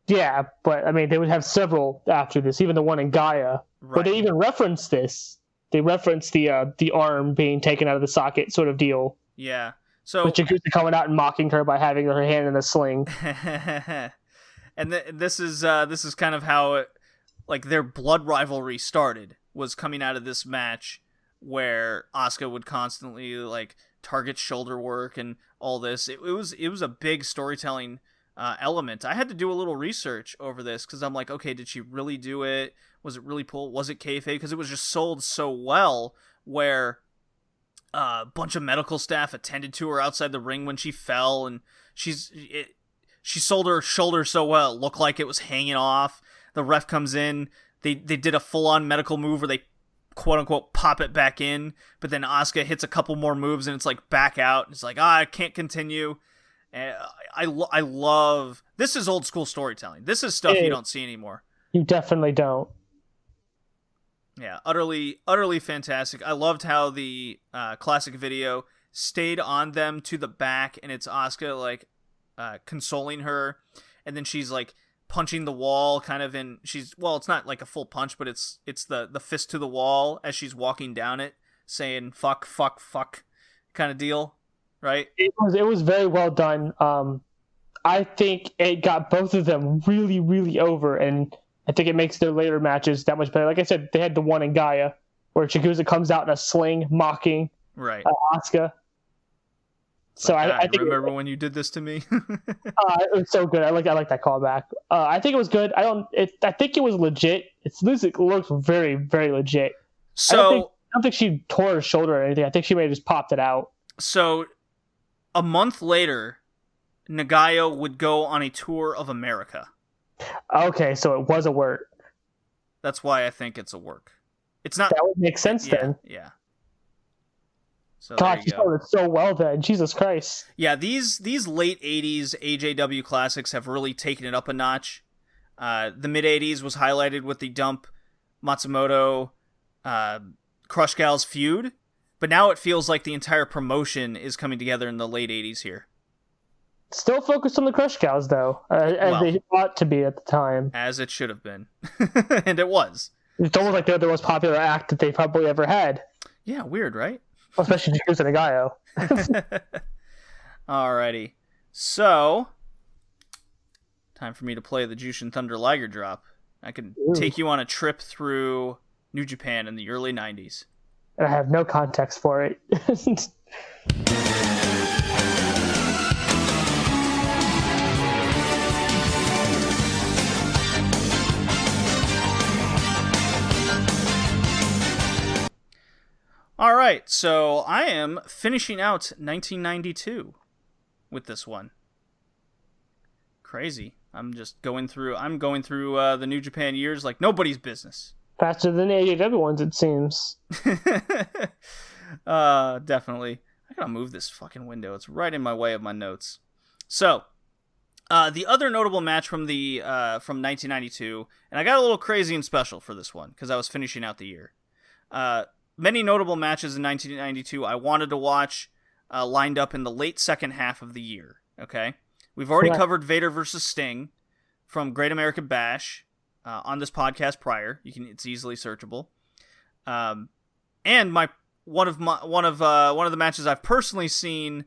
Yeah, but I mean, they would have several after this, even the one in Gaia. Right. But they even referenced this. They referenced the arm being taken out of the socket sort of deal. Yeah. So with Chigusa coming out and mocking her by having her hand in a sling. And this is kind of how their blood rivalry started, was coming out of this match where Asuka would constantly target shoulder work and all this. It was a big storytelling element. I had to do a little research over this because I'm like, okay, did she really do it? Was it really pulled? Was it kayfabe? Because it was just sold so well, where a bunch of medical staff attended to her outside the ring when she fell, and she sold her shoulder so well, it looked like it was hanging off. The ref comes in, they did a full-on medical move where they quote-unquote pop it back in, but then Asuka hits a couple more moves and it's back out. It's I can't continue. And I love, this is old school storytelling. This is stuff you don't see anymore. You definitely don't. Yeah, utterly fantastic. I loved how the classic video stayed on them to the back, and it's Asuka consoling her, and then she's punching the wall, kind of it's not a full punch, but it's the fist to the wall as she's walking down it, saying fuck, fuck, fuck kind of deal, right? It was very well done. I think it got both of them really, really over, and I think it makes their later matches that much better. Like I said, they had the one in Gaia where Chigusa comes out in a sling mocking Asuka. So I think remember when you did this to me? It was so good. I like that callback. I think it was good. I think it was legit. It looks very, very legit. So I don't think she tore her shoulder or anything. I think she may have just popped it out. So a month later, Nagayo would go on a tour of America. Okay, so it was a work. That's why I think it's a work. It's not. That would make sense then. Yeah. So God, she started so well then. Jesus Christ. Yeah, these late 80s AJW classics have really taken it up a notch. The mid 80s was highlighted with the Dump Matsumoto Crush Gals feud, but now it feels like the entire promotion is coming together in the late 80s here. Still focused on the Crush Gals, though, as they ought to be at the time. As it should have been. And it was. It's almost like they're the most popular act that they probably ever had. Yeah, weird, right? Especially Chigusa Nagayo. Alrighty. So, time for me to play the Jushin Thunder Liger Drop. I can take you on a trip through New Japan in the early 90s. And I have no context for it. All right, so I am finishing out 1992 with this one. Crazy. I'm going through the New Japan years like nobody's business. Faster than the AJW ones, it seems. Definitely. I gotta move this fucking window. It's right in my way of my notes. So, The other notable match from 1992, and I got a little crazy and special for this one because I was finishing out the year. Many notable matches in 1992 I wanted to watch lined up in the late second half of the year. Okay, we've already covered Vader versus Sting from Great American Bash on this podcast prior. It's easily searchable. And one of the matches I've personally seen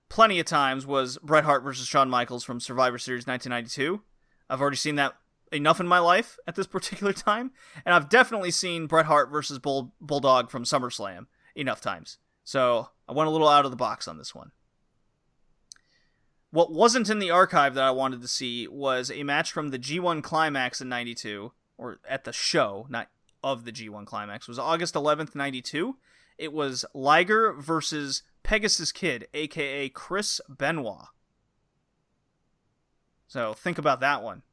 plenty of times was Bret Hart versus Shawn Michaels from Survivor Series 1992. I've already seen that enough in my life at this particular time, and I've definitely seen Bret Hart versus Bulldog from SummerSlam enough times. So I went a little out of the box on this one. What wasn't in the archive that I wanted to see was a match from the G1 Climax in 92, or at the show, not of the G1 Climax. It was August 11th, 92. It was Liger versus Pegasus Kid, a.k.a. Chris Benoit. So think about that one.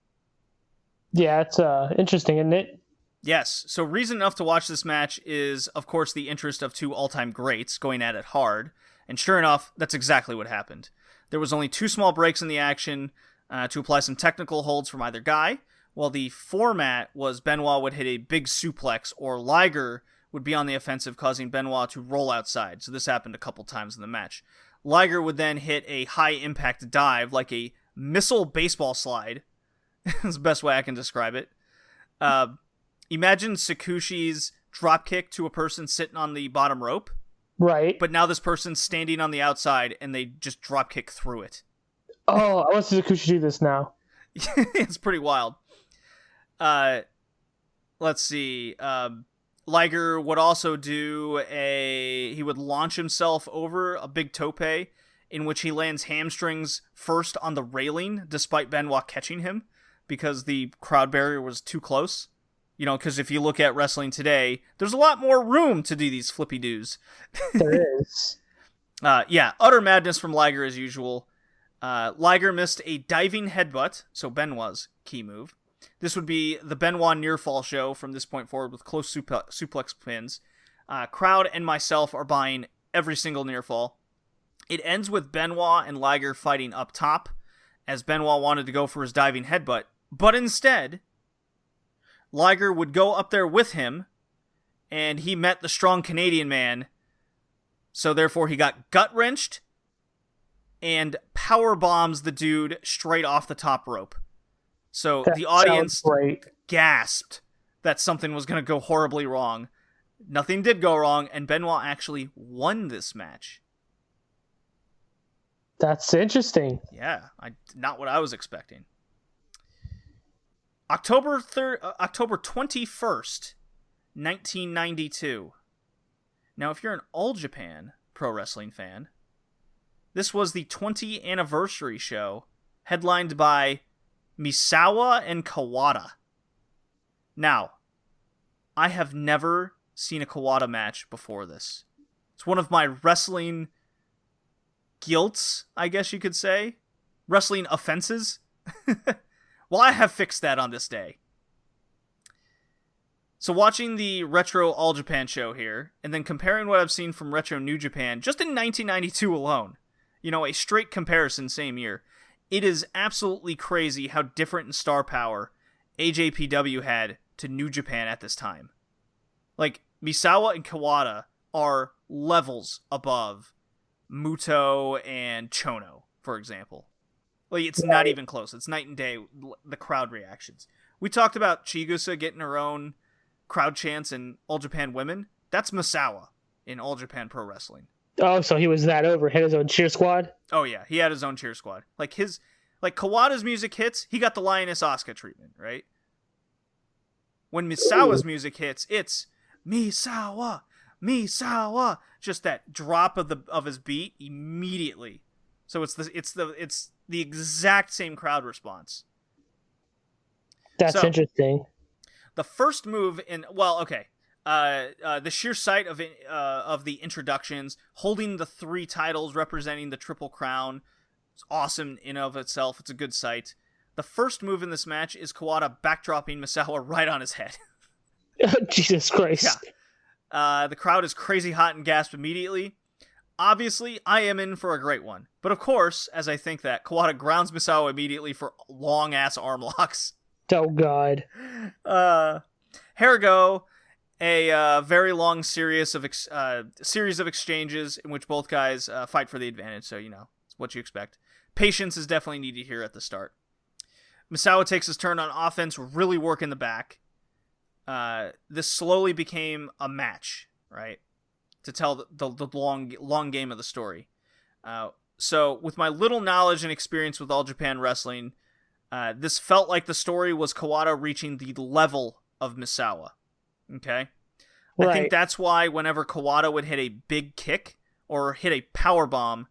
Yeah, it's interesting, isn't it? Yes. So reason enough to watch this match is, of course, the interest of two all-time greats going at it hard. And sure enough, that's exactly what happened. There was only 2 small breaks in the action to apply some technical holds from either guy, while the format was Benoit would hit a big suplex, or Liger would be on the offensive, causing Benoit to roll outside. So this happened a couple times in the match. Liger would then hit a high-impact dive, like a missile baseball slide. That's the best way I can describe it. Imagine Sakushi's dropkick to a person sitting on the bottom rope. Right. But now this person's standing on the outside, and they just dropkick through it. Oh, I want Sakushi do this now. It's pretty wild. Let's see. Liger would also he would launch himself over a big tope, in which he lands hamstrings first on the railing, despite Benoit catching him, because the crowd barrier was too close. You know, because if you look at wrestling today, there's a lot more room to do these flippy doos. There is. Yeah, utter madness from Liger as usual. Liger missed a diving headbutt, so Benoit's key move. This would be the Benoit near fall show from this point forward with close suplex pins. Crowd and myself are buying every single near fall. It ends with Benoit and Liger fighting up top, as Benoit wanted to go for his diving headbutt, but instead, Liger would go up there with him, and he met the strong Canadian man, so therefore he got gut-wrenched and power bombs the dude straight off the top rope. So the audience gasped that something was going to go horribly wrong. Nothing did go wrong, and Benoit actually won this match. That's interesting. Yeah, not what I was expecting. October 21st, 1992. Now, if you're an All Japan Pro Wrestling fan, this was the 20th anniversary show, headlined by Misawa and Kawada. Now, I have never seen a Kawada match before this. It's one of my wrestling guilts, I guess you could say. Wrestling offenses. Well, I have fixed that on this day. So watching the Retro All Japan show here, and then comparing what I've seen from Retro New Japan, just in 1992 alone, you know, a straight comparison same year, it is absolutely crazy how different in star power AJPW had to New Japan at this time. Like, Misawa and Kawada are levels above Muto and Chono, for example. Like, it's not even close. It's night and day, the crowd reactions. We talked about Chigusa getting her own crowd chants in All Japan Women. That's Misawa in All Japan Pro Wrestling. Oh, so he was that over. Had his own cheer squad? Oh, yeah. He had his own cheer squad. Like Kawada's music hits, he got the Lioness Asuka treatment, right? When Misawa's music hits, it's Misawa, Misawa. Just that drop of his beat immediately. So it's the exact same crowd response. That's interesting. The first move the sheer sight of the introductions, holding the 3 titles representing the Triple Crown, it's awesome in of itself. It's a good sight. The first move in this match is Kawada backdropping Misawa right on his head. Jesus Christ. Yeah. The crowd is crazy hot and gasp immediately. Obviously, I am in for a great one. But of course, as I think that, Kawada grounds Misawa immediately for long-ass arm locks. Oh, God. Here we go. A very long series of exchanges in which both guys fight for the advantage. So, it's what you expect. Patience is definitely needed here at the start. Misawa takes his turn on offense, really working the back. This slowly became a match, right? To tell the long game of the story. So, with my little knowledge and experience with All Japan Wrestling, this felt like the story was Kawada reaching the level of Misawa. Okay? Right. I think that's why whenever Kawada would hit a big kick or hit a power bomb,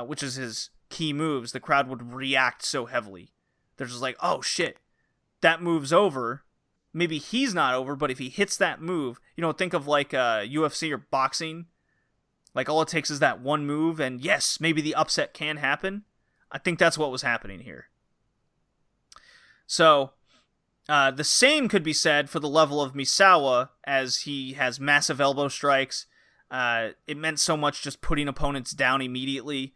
which is his key moves, the crowd would react so heavily. They're just like, oh shit, that move's over. Maybe he's not over, but if he hits that move, think of like UFC or boxing. Like all it takes is that one move, and yes, maybe the upset can happen. I think that's what was happening here. So, the same could be said for the level of Misawa, as he has massive elbow strikes. It meant so much just putting opponents down immediately.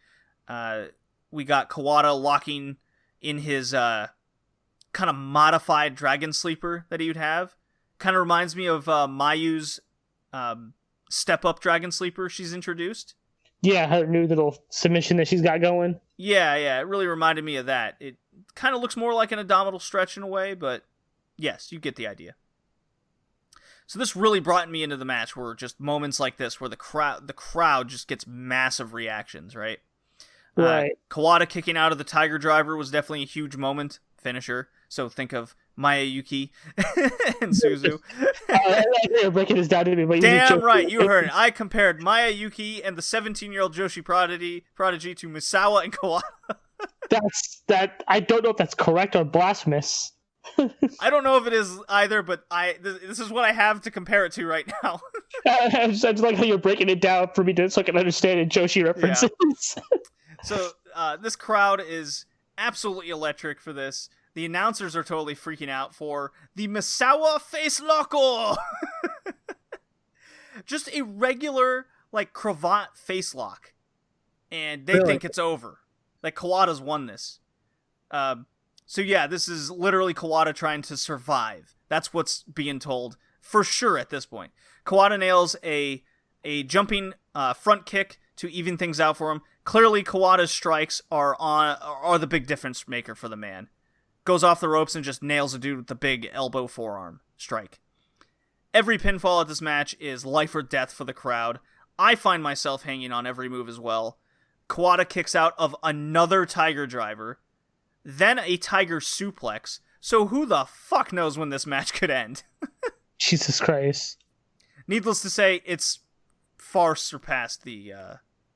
We got Kawada locking in his kind of modified Dragon Sleeper that he would have. Kind of reminds me of Mayu's step-up Dragon Sleeper she's introduced. Yeah, her new little submission that she's got going. Yeah, it really reminded me of that. It kind of looks more like an abdominal stretch in a way, but yes, you get the idea. So this really brought me into the match, where just moments like this, where the crowd just gets massive reactions, right? Right. Kawada kicking out of the Tiger Driver was definitely a huge moment. Finisher. So think of Mayuki and Suzu. You're breaking this down to me, but damn right, you heard it. I compared Mayuki and the 17-year-old Joshi prodigy to Misawa and Kawada. I don't know if that's correct or blasphemous. I don't know if it is either, but this is what I have to compare it to right now. I just like how you're breaking it down for me so I can understand it. Joshi references. Yeah. So this crowd is absolutely electric for this. The announcers are totally freaking out for the Misawa face lock. Just a regular cravat face lock, and they think it's over. Like Kawada's won this. So yeah, this is literally Kawada trying to survive. That's what's being told for sure at this point. Kawada nails a jumping front kick to even things out for him. Clearly, Kawada's strikes are the big difference maker for the man. Goes off the ropes and just nails a dude with the big elbow forearm strike. Every pinfall at this match is life or death for the crowd. I find myself hanging on every move as well. Kawada kicks out of another Tiger Driver, then a Tiger Suplex. So who the fuck knows when this match could end? Jesus Christ. Needless to say, it's far surpassed the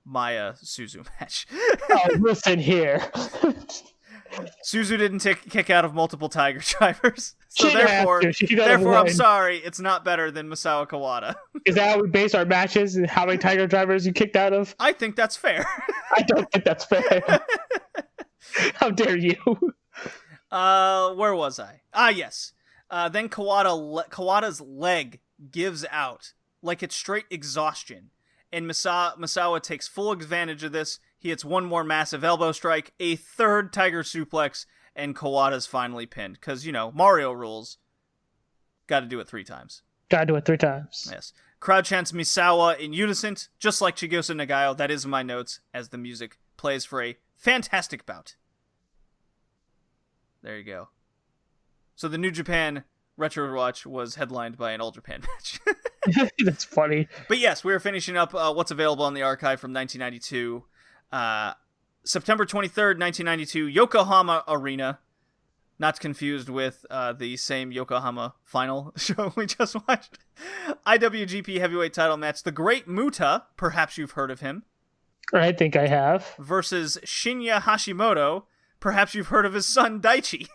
Maya Suzu match. Oh, listen here. Suzu didn't kick out of multiple Tiger Drivers. So She therefore I'm win. sorry, it's not better than Misawa Kawada. Is that how we base our matches and how many Tiger Drivers you kicked out of? I think that's fair. I don't think that's fair. How dare you? Where was I? Yes. Then Kawada's leg gives out like it's straight exhaustion. And Misawa takes full advantage of this. He hits one more massive elbow strike, a third Tiger Suplex, and Kawada's finally pinned. Because, Mario rules. Got to do it 3 times. Got to do it 3 times. Yes. Crowd chants Misawa in unison, just like Chigusa Nagayo. That is in my notes, as the music plays for a fantastic bout. There you go. So the New Japan Retro Watch was headlined by an All Japan match. That's funny. But yes, we're finishing up what's available on the archive from 1992. September 23rd, 1992, Yokohama Arena. Not confused with the same Yokohama final show we just watched. IWGP Heavyweight Title match. The Great Muta, perhaps you've heard of him. I think I have. Versus Shinya Hashimoto. Perhaps you've heard of his son, Daichi.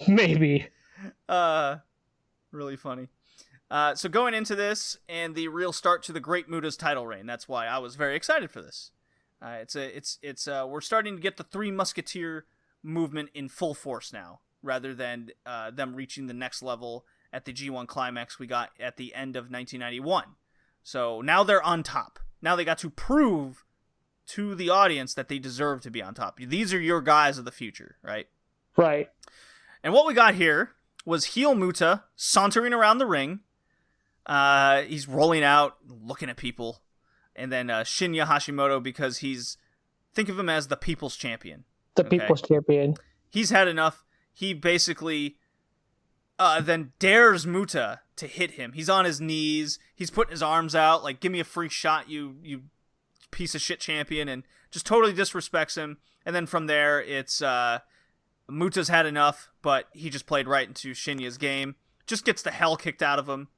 Maybe. Really funny. So going into this, and the real start to the Great Muta's title reign. That's why I was very excited for this. We're starting to get the Three Musketeer movement in full force now, rather than them reaching the next level at the G1 Climax we got at the end of 1991. So now they're on top. Now they got to prove to the audience that they deserve to be on top. These are your guys of the future, right? Right. And what we got here was heel Muta sauntering around the ring. He's rolling out, looking at people. And then Shinya Hashimoto, because think of him as the people's champion. The people's champion. He's had enough. He basically then dares Muta to hit him. He's on his knees. He's putting his arms out, like, give me a free shot, you piece of shit champion, and just totally disrespects him. And then from there, it's Muta's had enough, but he just played right into Shinya's game. Just gets the hell kicked out of him.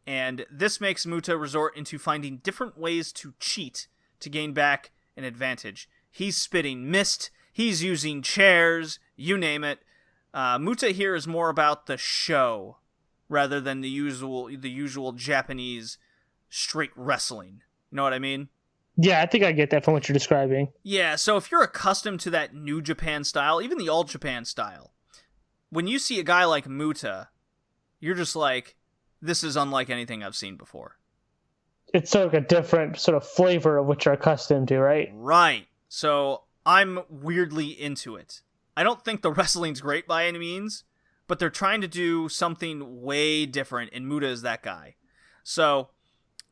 And this makes Muta resort into finding different ways to cheat to gain back an advantage. He's spitting mist. He's using chairs. You name it. Muta here is more about the show rather than the usual Japanese straight wrestling. You know what I mean? Yeah, I think I get that from what you're describing. Yeah, so if you're accustomed to that New Japan style, even the All Japan style, when you see a guy like Muta, you're just like, this is unlike anything I've seen before. It's sort of a different sort of flavor of what you're accustomed to, right? Right. So I'm weirdly into it. I don't think the wrestling's great by any means, but they're trying to do something way different, and Muta is that guy. So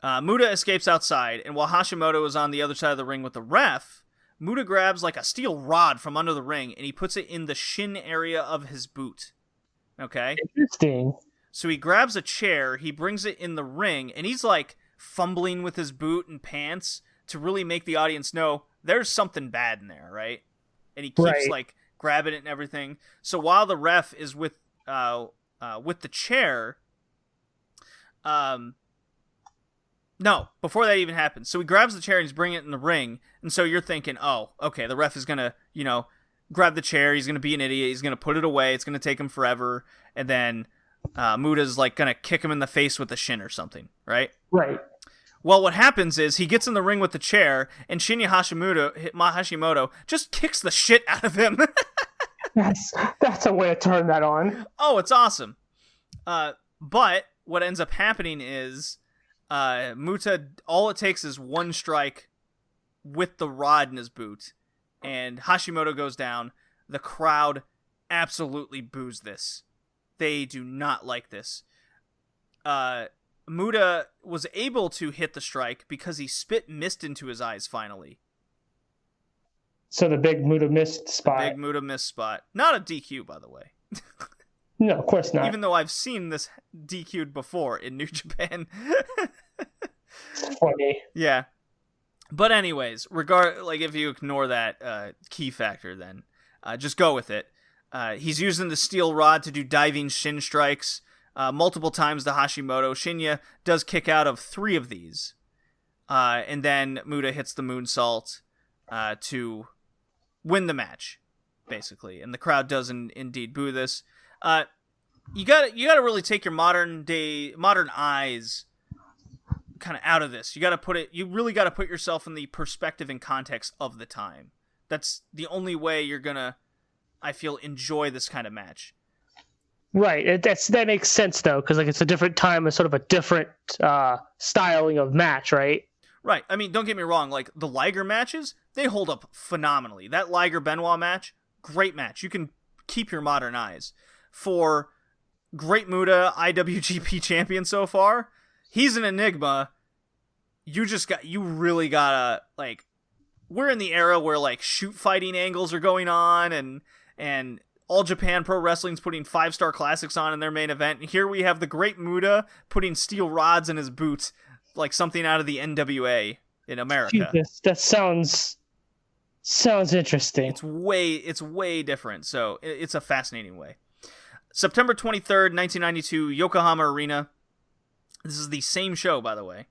Muta escapes outside, and while Hashimoto is on the other side of the ring with the ref, Muta grabs like a steel rod from under the ring, and he puts it in the shin area of his boot. Okay? Interesting. So he grabs a chair, he brings it in the ring, and he's like fumbling with his boot and pants to really make the audience know there's something bad in there, right? And he keeps like grabbing it and everything. So while the ref is with the chair, no, before that even happens. So he grabs the chair and he's bringing it in the ring, and so you're thinking, oh, okay, the ref is gonna, grab the chair, he's gonna be an idiot, he's gonna put it away, it's gonna take him forever, and then Muta's like gonna kick him in the face with the shin or something, right? Right. Well, what happens is he gets in the ring with the chair, and Shinya Hashimoto just kicks the shit out of him. That's a way to turn that on. Oh, it's awesome. But what ends up happening is Muta, all it takes is one strike with the rod in his boot, and Hashimoto goes down. The crowd absolutely boos this. They do not like this. Muta was able to hit the strike because he spit mist into his eyes finally. So the big Muta mist spot. Big Muta mist spot. Not a DQ, by the way. No, of course not. Even though I've seen this DQ'd before in New Japan. It's funny. Yeah. But anyways, if you ignore that key factor, then just go with it. He's using the steel rod to do diving shin strikes multiple times to Hashimoto. Shinya does kick out of 3 of these. And then Muta hits the moonsault to win the match, basically. And the crowd does indeed boo this. You gotta really take your modern eyes kind of out of this. You really gotta put yourself in the perspective and context of the time. That's the only way you're gonna, I feel, enjoy this kind of match. Right. That makes sense though, because it's a different time and sort of a different styling of match, right? Right. I mean, don't get me wrong. Like the Liger matches, they hold up phenomenally. That Liger Benoit match, great match. You can keep your modern eyes. For Great Muta, IWGP champion so far, he's an enigma. You really gotta, we're in the era where shoot fighting angles are going on, and All Japan Pro Wrestling's putting 5-star classics on in their main event. And here we have the Great Muta putting steel rods in his boots, like something out of the NWA in America. Jesus, that sounds interesting. It's way different. So it's a fascinating way. September 23rd, 1992, Yokohama Arena. This is the same show, by the way.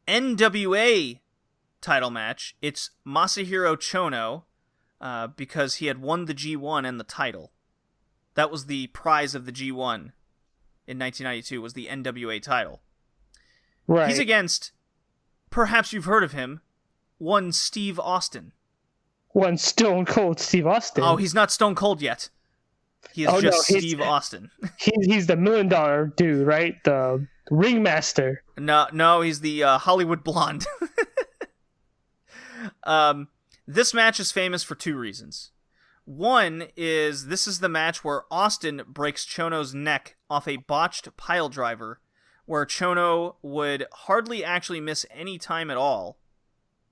NWA title match. It's Masahiro Chono, because he had won the G1 and the title. That was the prize of the G1 in 1992, was the NWA title. Right. He's against, perhaps you've heard of him, one Steve Austin. One Stone Cold Steve Austin. Oh, he's not Stone Cold yet. He is just Steve Austin. He's the $1 million dude, right? The ringmaster. No, he's the Hollywood blonde. This match is famous for two reasons. One is this is the match where Austin breaks Chono's neck off a botched pile driver, where Chono would hardly actually miss any time at all,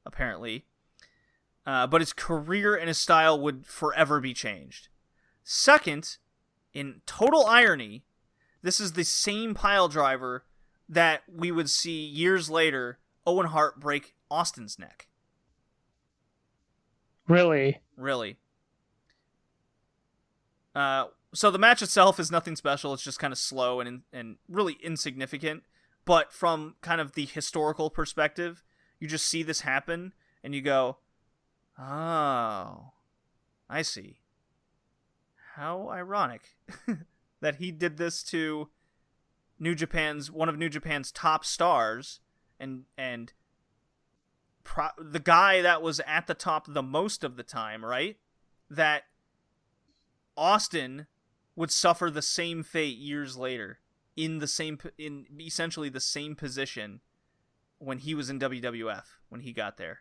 apparently. But his career and his style would forever be changed. Second, in total irony, this is the same pile driver that we would see years later Owen Hart break Austin's neck. Really? Really. So the match itself is nothing special. It's just kind of slow and really insignificant. But from kind of the historical perspective, you just see this happen and you go, oh, I see. How ironic that he did this to one of New Japan's top stars and the guy that was at the top the most of the time, right? That Austin would suffer the same fate years later in essentially the same position when he was in WWF when he got there.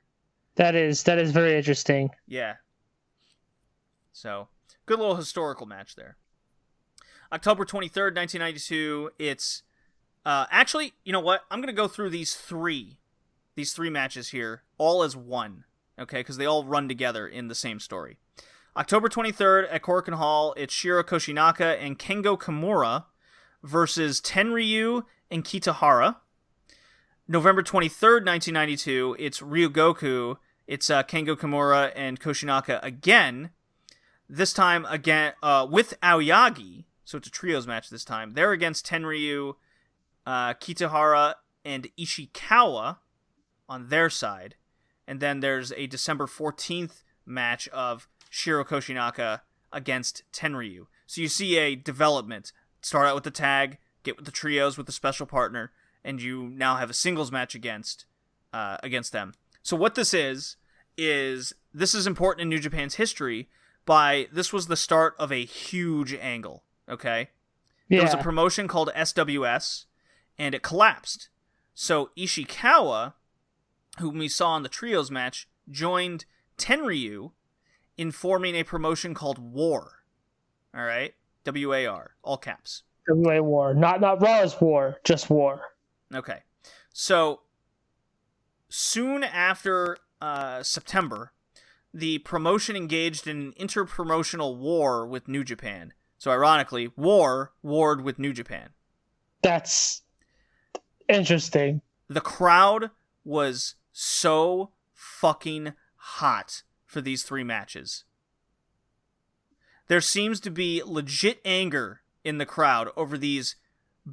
That is very interesting. Yeah. So, good little historical match there. October 23rd, 1992, it's actually, you know what? I'm going to go through these three matches here all as one, okay? Because they all run together in the same story. October 23rd at Korakuen Hall, it's Shiro Koshinaka and Kengo Kimura versus Tenryu and Kitahara. November 23rd, 1992, it's Ryogoku. It's Kengo Kimura and Koshinaka again. This time again with Aoyagi, so it's a trios match this time. They're against Tenryu, Kitahara, and Ishikawa on their side. And then there's a December 14th match of Shiro Koshinaka against Tenryu. So you see a development. Start out with the tag, get with the trios with the special partner, and you now have a singles match against them. So what this is this is important in New Japan's history. This was the start of a huge angle, okay? Yeah. There was a promotion called SWS, and it collapsed. So Ishikawa, whom we saw in the trios match, joined Tenryu in forming a promotion called War. All right? WAR, all caps. WA War. Not Raw's War, just War. Okay. So, soon after September, the promotion engaged in an interpromotional war with New Japan. So, ironically, warred with New Japan. That's interesting. The crowd was so fucking hot for these three matches. There seems to be legit anger in the crowd over these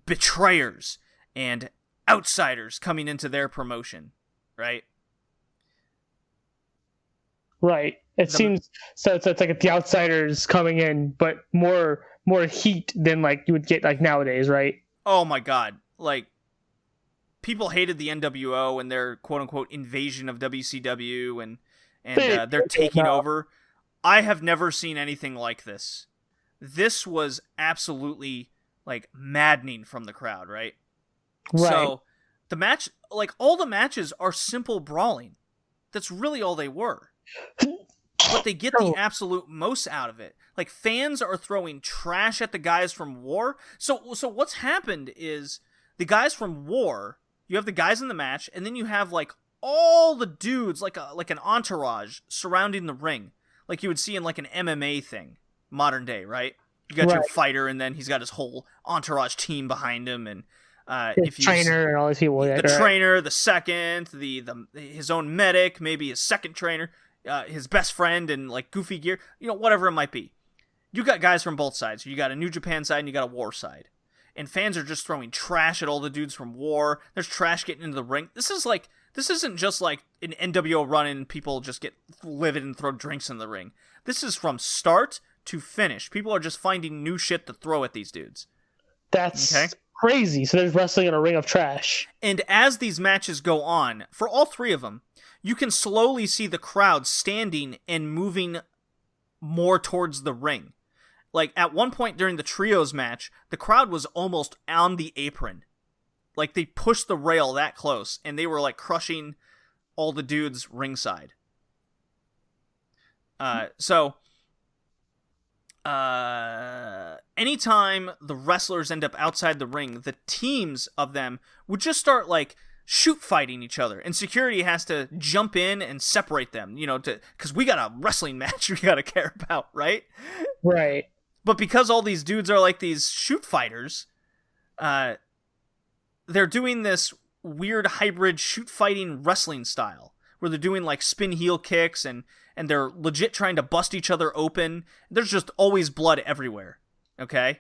betrayers and outsiders coming into their promotion, right? Right. It seems so. It's like the outsiders coming in, but more heat than like you would get like nowadays, right? Oh my god! Like people hated the NWO and their quote unquote invasion of WCW and they're taking over. I have never seen anything like this. This was absolutely like maddening from the crowd, right? Right. So the match, like all the matches are simple brawling. That's really all they were. But they get the absolute most out of it. Like fans are throwing trash at the guys from War. So what's happened is the guys from War, you have the guys in the match, and then you have like all the dudes, like an entourage surrounding the ring, like you would see in like an MMA thing, modern day, right? You got your fighter, and then he's got his whole entourage team behind him, and if you trainer and all these people, the trainer, the second, his own medic, maybe his second trainer, his best friend, and like goofy gear, whatever it might be. You got guys from both sides. You got a New Japan side and you got a War side, and fans are just throwing trash at all the dudes from War. There's trash getting into the ring. This isn't just like an NWO run-in and people just get livid and throw drinks in the ring. This is from start to finish. People are just finding new shit to throw at these dudes. That's crazy. So there's wrestling in a ring of trash. And as these matches go on, for all three of them, you can slowly see the crowd standing and moving more towards the ring. Like, at one point during the trios match, the crowd was almost on the apron. Like, they pushed the rail that close, and they were, like, crushing all the dudes ringside. Anytime the wrestlers end up outside the ring, the teams of them would just start, like, shoot fighting each other, and security has to jump in and separate them, because we got a wrestling match we gotta care about, right? Right. But because all these dudes are like these shoot fighters, they're doing this weird hybrid shoot fighting wrestling style, where they're doing like spin heel kicks, and they're legit trying to bust each other open. There's just always blood everywhere, okay?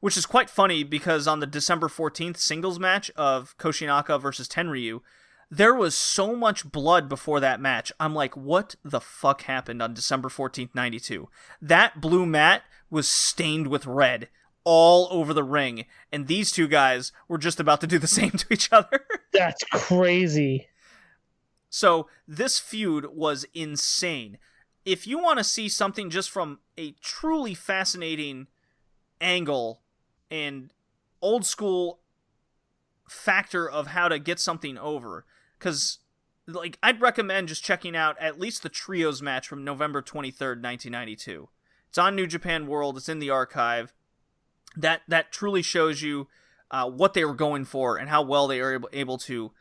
Which is quite funny, because on the December 14th singles match of Koshinaka versus Tenryu, there was so much blood before that match. I'm like, what the fuck happened on December 14th, 92? That blue mat was stained with red all over the ring, and these two guys were just about to do the same to each other. That's crazy. So this feud was insane. If you want to see something just from a truly fascinating angle and old school factor of how to get something over, because like I'd recommend just checking out at least the trios match from November 23rd, 1992. It's on New Japan World. It's in the archive. That truly shows you what they were going for and how well they were able to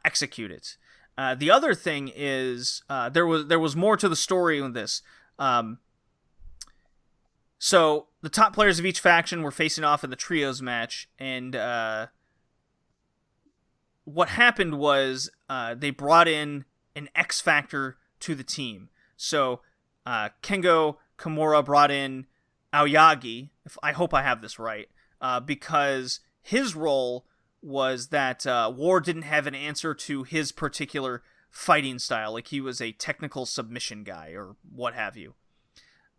execute it. The other thing is there was more to the story in this. So the top players of each faction were facing off in the trios match, and what happened was they brought in an X Factor to the team. So Kengo Kimura brought in Aoyagi, I hope I have this right, because his role was that War didn't have an answer to his particular fighting style, like he was a technical submission guy or what have you.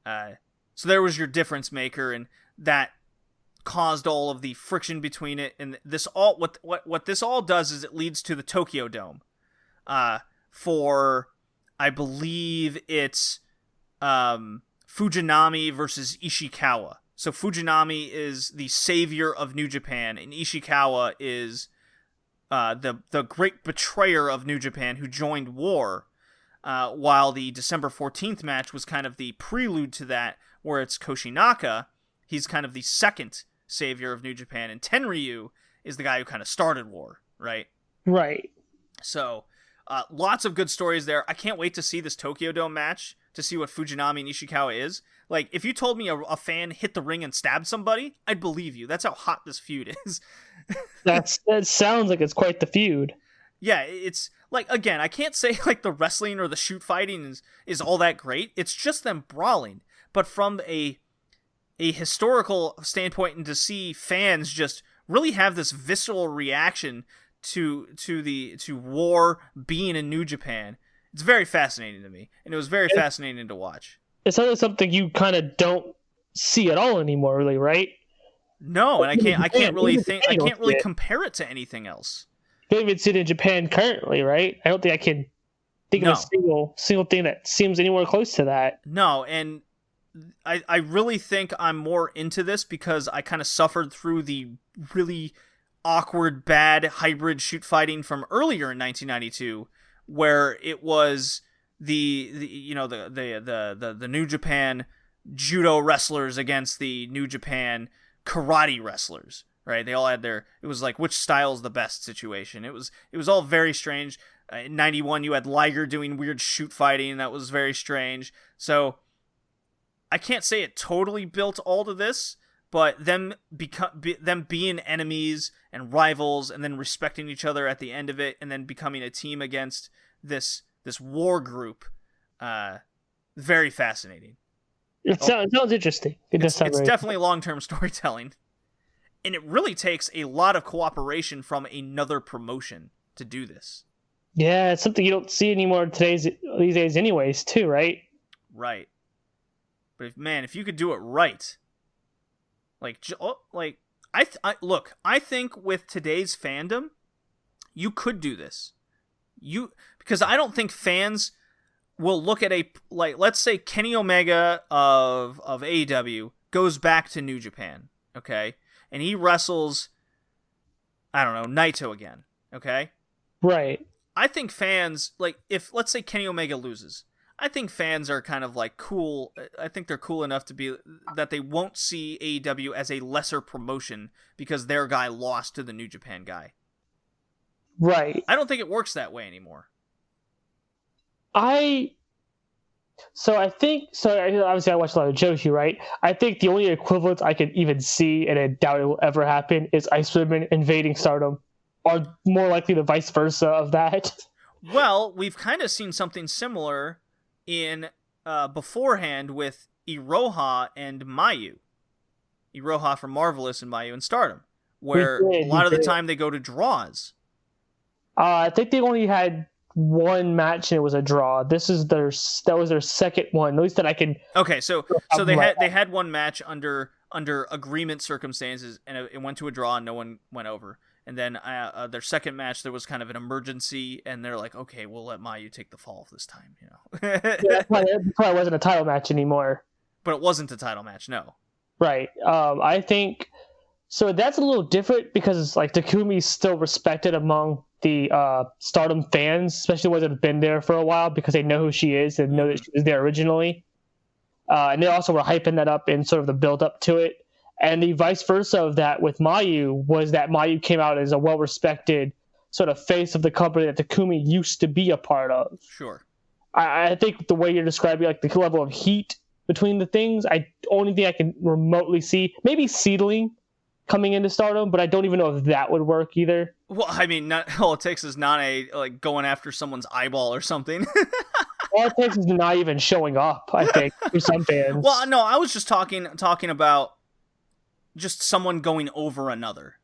So there was your difference maker, and that caused all of the friction between it. And this all what this all does is it leads to the Tokyo Dome for, I believe it's Fujinami versus Ishikawa. So Fujinami is the savior of New Japan, and Ishikawa is the great betrayer of New Japan who joined War, while the December 14th match was kind of the prelude to that, where it's Koshinaka. He's kind of the second savior of New Japan, and Tenryu is the guy who kind of started War, right? Right. So lots of good stories there. I can't wait to see this Tokyo Dome match, to see what Fujinami and Ishikawa is. Like, if you told me a fan hit the ring and stabbed somebody, I'd believe you. That's how hot this feud is. That sounds like it's quite the feud. Yeah, it's, like, again, I can't say, like, the wrestling or the shoot fighting is all that great. It's just them brawling. But from a historical standpoint, and to see fans just really have this visceral reaction to War being in New Japan, it's very fascinating to me, and it was very fascinating to watch. It's not something you kind of don't see at all anymore, really, right? No, and I can't really compare it to anything else. You don't even see it in Japan currently, right? I don't think I can think of a single thing that seems anywhere close to that. No, and I really think I'm more into this because I kind of suffered through the really awkward, bad hybrid shoot fighting from earlier in 1992, where it was the New Japan judo wrestlers against the New Japan karate wrestlers, right? They all had it was like, which style's the best situation. It was all very strange. In 91, you had Liger doing weird shoot fighting. That was very strange. So I can't say it totally built all to this, but them being enemies and rivals, and then respecting each other at the end of it, and then becoming a team against this War group, very fascinating. It sounds interesting. It's definitely long-term storytelling, and it really takes a lot of cooperation from another promotion to do this. Yeah, it's something you don't see anymore these days anyways, too, right? Right. But if you could do it right, I think with today's fandom, you could do this. Because I don't think fans will look at let's say Kenny Omega of AEW goes back to New Japan, okay? And he wrestles, I don't know, Naito again, okay? Right. I think fans, like, if, let's say Kenny Omega loses, I think fans are kind of, like, cool. I think they're cool enough to be, that they won't see AEW as a lesser promotion because their guy lost to the New Japan guy. Right. I don't think it works that way anymore. Obviously I watch a lot of Joshi, right? I think the only equivalent I could even see, and I doubt it will ever happen, is Ice Women invading Stardom, or more likely the vice versa of that. Well, we've kind of seen something similar in beforehand with Iroha and Mayu. Iroha from Marvelous and Mayu in Stardom, where a lot of the time they go to draws. I think they only had one match and it was a draw. That was their second one, at least that I can. Okay, so they had one match under agreement circumstances, and it went to a draw and no one went over. And then their second match, there was kind of an emergency, and they're like, okay, we'll let Mayu take the fall this time, you know. Yeah, it probably wasn't a title match anymore. But it wasn't a title match, no. Right. I think so. That's a little different because like Takumi's still respected among the Stardom fans, especially ones that have been there for a while, because they know who she is and know that she was there originally. And they also were hyping that up in sort of the build up to it. And the vice versa of that with Mayu was that Mayu came out as a well-respected sort of face of the company that Takumi used to be a part of. Sure. I think the way you're describing like the level of heat between the things, I only think I can remotely see maybe Seedling coming into Stardom, but I don't even know if that would work either. Well, I mean, all it takes is Nane like going after someone's eyeball or something. All it takes is not even showing up, I think, for some fans. Well, no, I was just talking about just someone going over another,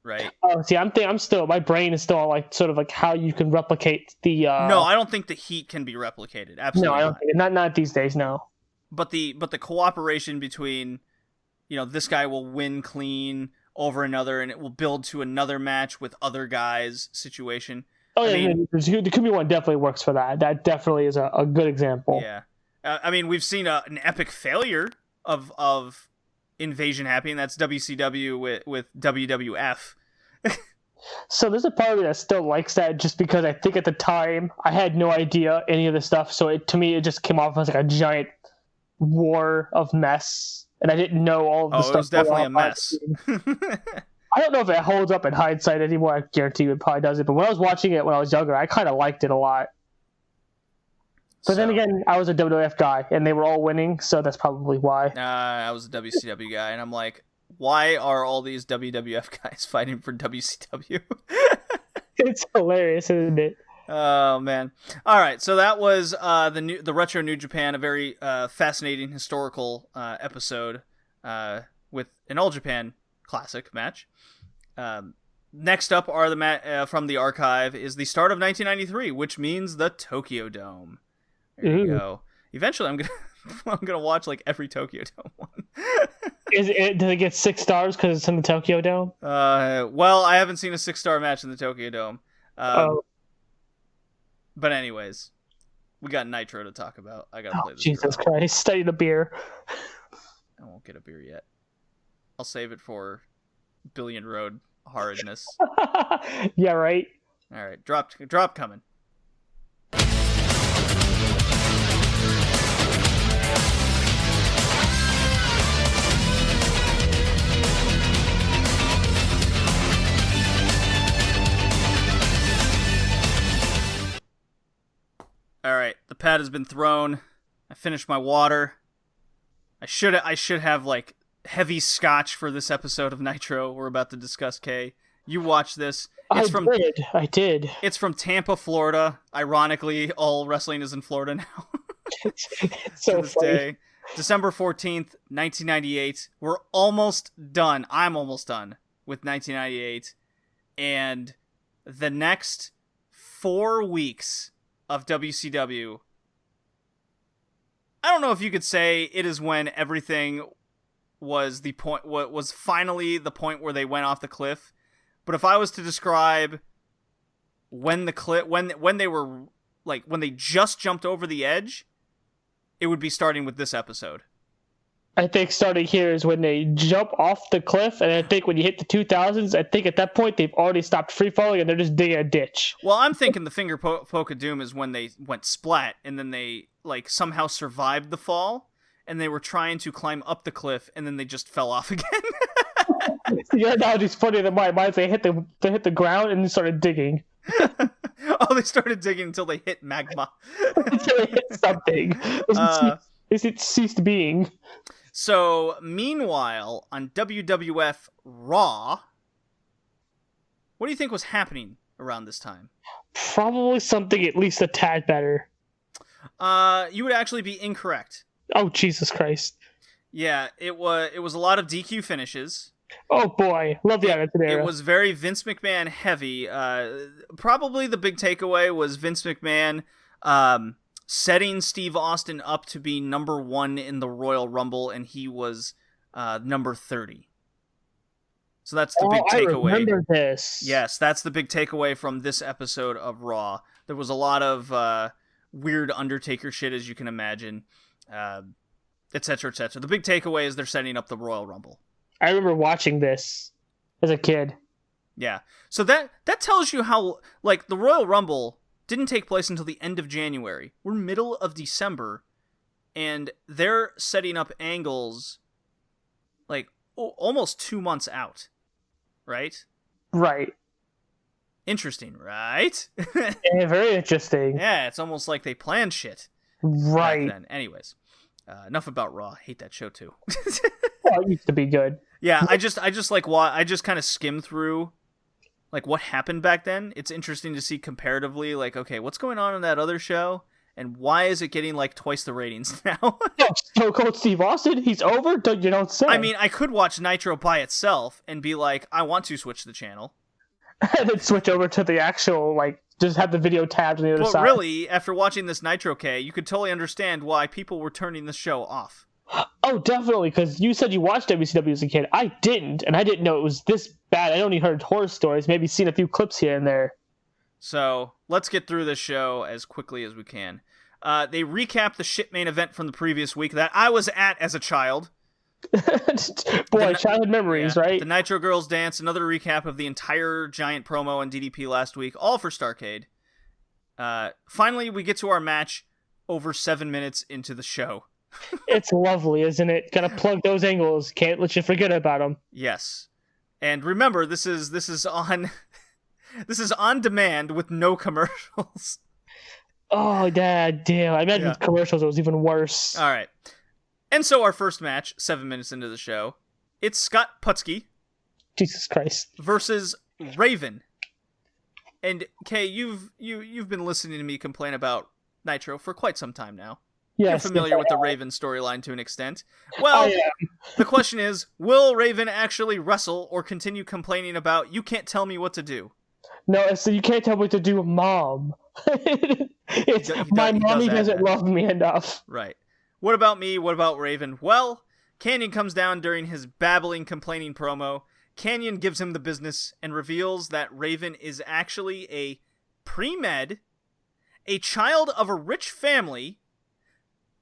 right? Oh, see, I'm still, my brain is still on like sort of like how you can replicate the. No, I don't think the heat can be replicated. Absolutely, no, I don't think not these days. No. But the cooperation between, you know, this guy will win clean over another, and it will build to another match with other guys situation. Oh, yeah, the Kubi one definitely works for that. That definitely is a good example. Yeah. I mean, we've seen an epic failure of Invasion happening. That's WCW with WWF. So there's a part of me that still likes that just because I think at the time I had no idea any of this stuff. So to me, it just came off as like a giant war of mess. And I didn't know all of the stuff. It was definitely a mess. I don't know if it holds up in hindsight anymore. I guarantee you it probably doesn't. But when I was watching it when I was younger, I kind of liked it a lot. But then again, I was a WWF guy, and they were all winning, so that's probably why. I was a WCW guy, and I'm like, why are all these WWF guys fighting for WCW? It's hilarious, isn't it? Oh, man. All right, so that was the Retro New Japan, a very fascinating historical episode with an All Japan Classic match. Next up are the from the archive is the start of 1993, which means the Tokyo Dome. There you go. Eventually, I'm gonna watch like every Tokyo Dome one. Does it get 6 stars because it's in the Tokyo Dome? Well, I haven't seen a 6-star match in the Tokyo Dome. But anyways, we got Nitro to talk about. I gotta play this. Jesus Christ! Study the beer. I won't get a beer yet. I'll save it for Billion Road horridness. Yeah, right. All right, drop coming. All right, the pad has been thrown. I finished my water. I should have like heavy scotch for this episode of Nitro. We're about to discuss K. You watch this. I did. It's from Tampa, Florida. Ironically, all wrestling is in Florida now. It's so to this funny. day. December 14th, 1998. We're almost done. I'm almost done with 1998. And the next 4 weeks of WCW, I don't know if you could say it is when everything was the point, what was finally the point where they went off the cliff. But if I was to describe when the cliff, when they were like, when they just jumped over the edge, it would be starting with this episode. I think starting here is when they jump off the cliff, and I think when you hit the 2000s, I think at that point they've already stopped free falling and they're just digging a ditch. Well, I'm thinking the finger poke of doom is when they went splat and then they like somehow survived the fall and they were trying to climb up the cliff and then they just fell off again. Your analogy's funnier than mine. Mine's they hit the ground and then started digging. Oh, they started digging until they hit magma. Until they hit something. It ceased being. So, meanwhile, on WWF Raw, what do you think was happening around this time? Probably something at least a tad better. You would actually be incorrect. Oh, Jesus Christ. Yeah, it was a lot of DQ finishes. Oh boy, love the Attitude Era. It was very Vince McMahon heavy. Probably the big takeaway was Vince McMahon setting Steve Austin up to be number 1 in the Royal Rumble, and he was number 30. So that's the big takeaway. I remember this. Yes, that's the big takeaway from this episode of Raw. There was a lot of weird Undertaker shit, as you can imagine, etc., etc. The big takeaway is they're setting up the Royal Rumble. I remember watching this as a kid. Yeah. So that tells you how, like, the Royal Rumble didn't take place until the end of January. We're middle of December, and they're setting up angles, like, almost 2 months out. Right? Right. Interesting, right? Yeah, very interesting. Yeah, it's almost like they planned shit. Right. Back then. Anyways, enough about Raw. Hate that show too. Well, it used to be good. Yeah, I just kind of skimmed through like what happened back then. It's interesting to see comparatively, like, okay, what's going on in that other show, and why is it getting like twice the ratings now? Stone Cold Steve Austin, he's over? You don't say. I mean, I could watch Nitro by itself and be like, I want to switch the channel. And then switch over to the actual, like, just have the video tabs on the other side. But really, after watching this Nitro K, you could totally understand why people were turning the show off. Oh, definitely, because you said you watched WCW as a kid. I didn't, and I didn't know it was this bad. I only heard horror stories, maybe seen a few clips here and there. So, let's get through this show as quickly as we can. They recap the shit main event from the previous week that I was at as a child. Boy, childhood memories, right? The Nitro Girls Dance, another recap of the entire giant promo on DDP last week, all for Starrcade. Finally, we get to our match over 7 minutes into the show. It's lovely, isn't it? Gotta plug those angles. Can't let you forget about them. Yes. And remember, this is on on demand with no commercials. Oh, damn. I imagine with commercials it was even worse. All right. And so our first match, 7 minutes into the show, it's Scott Putski. Jesus Christ. Versus Raven. And Kay, you've been listening to me complain about Nitro for quite some time now. Yes, you're familiar with the Raven storyline to an extent. Well, the question is, will Raven actually wrestle or continue complaining about, you can't tell me what to do? No, so you can't tell me what to do, Mom. My mommy doesn't love me enough. Right. What about me? What about Raven? Well, Kanyon comes down during his babbling, complaining promo. Kanyon gives him the business and reveals that Raven is actually a pre-med, a child of a rich family,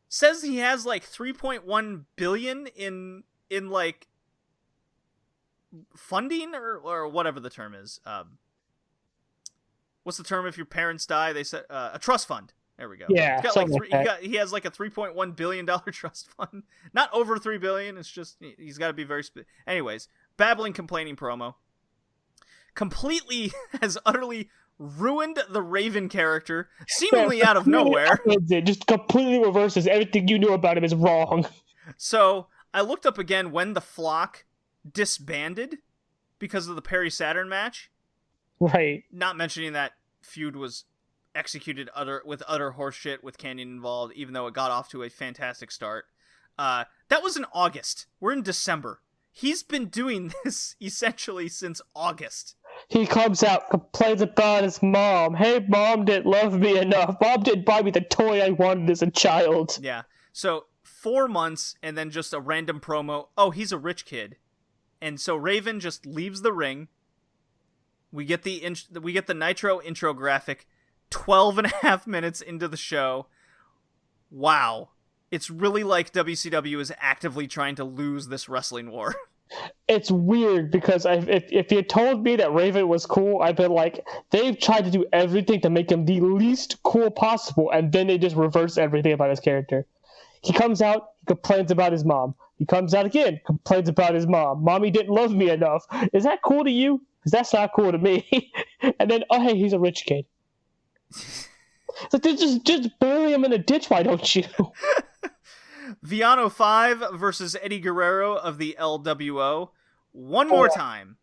says he has like 3.1 billion in like funding or whatever the term is. What's the term if your parents die? They said a trust fund. There we go. Yeah, he has like a $3.1 billion trust fund. Not over 3 billion. It's just he's got to be very. Anyways, babbling, complaining promo. Completely has utterly ruined the Raven character, seemingly out of nowhere. It just completely reverses everything you knew about him is wrong. So I looked up again when the Flock disbanded because of the Perry Saturn match. Right. Not mentioning that feud was executed with utter horseshit with Kanyon involved, even though it got off to a fantastic start. That was in August. We're in December. He's been doing this essentially since August. He comes out, complains about his mom. Hey, Mom didn't love me enough. Mom didn't buy me the toy I wanted as a child. Yeah. So 4 months and then just a random promo. Oh, he's a rich kid. And so Raven just leaves the ring. We get the Nitro intro graphic 12 and a half minutes into the show. Wow. It's really like WCW is actively trying to lose this wrestling war. It's weird because if you told me that Raven was cool, I'd been like, they've tried to do everything to make him the least cool possible, and then they just reverse everything about his character. He comes out, he complains about his mom. He comes out again, complains about his mom. Mommy didn't love me enough. Is that cool to you? Because that's not cool to me. And then, oh hey, he's a rich kid. It's like, just bury him in a ditch, why don't you? Viano 5 versus Eddie Guerrero of the LWO. One more time.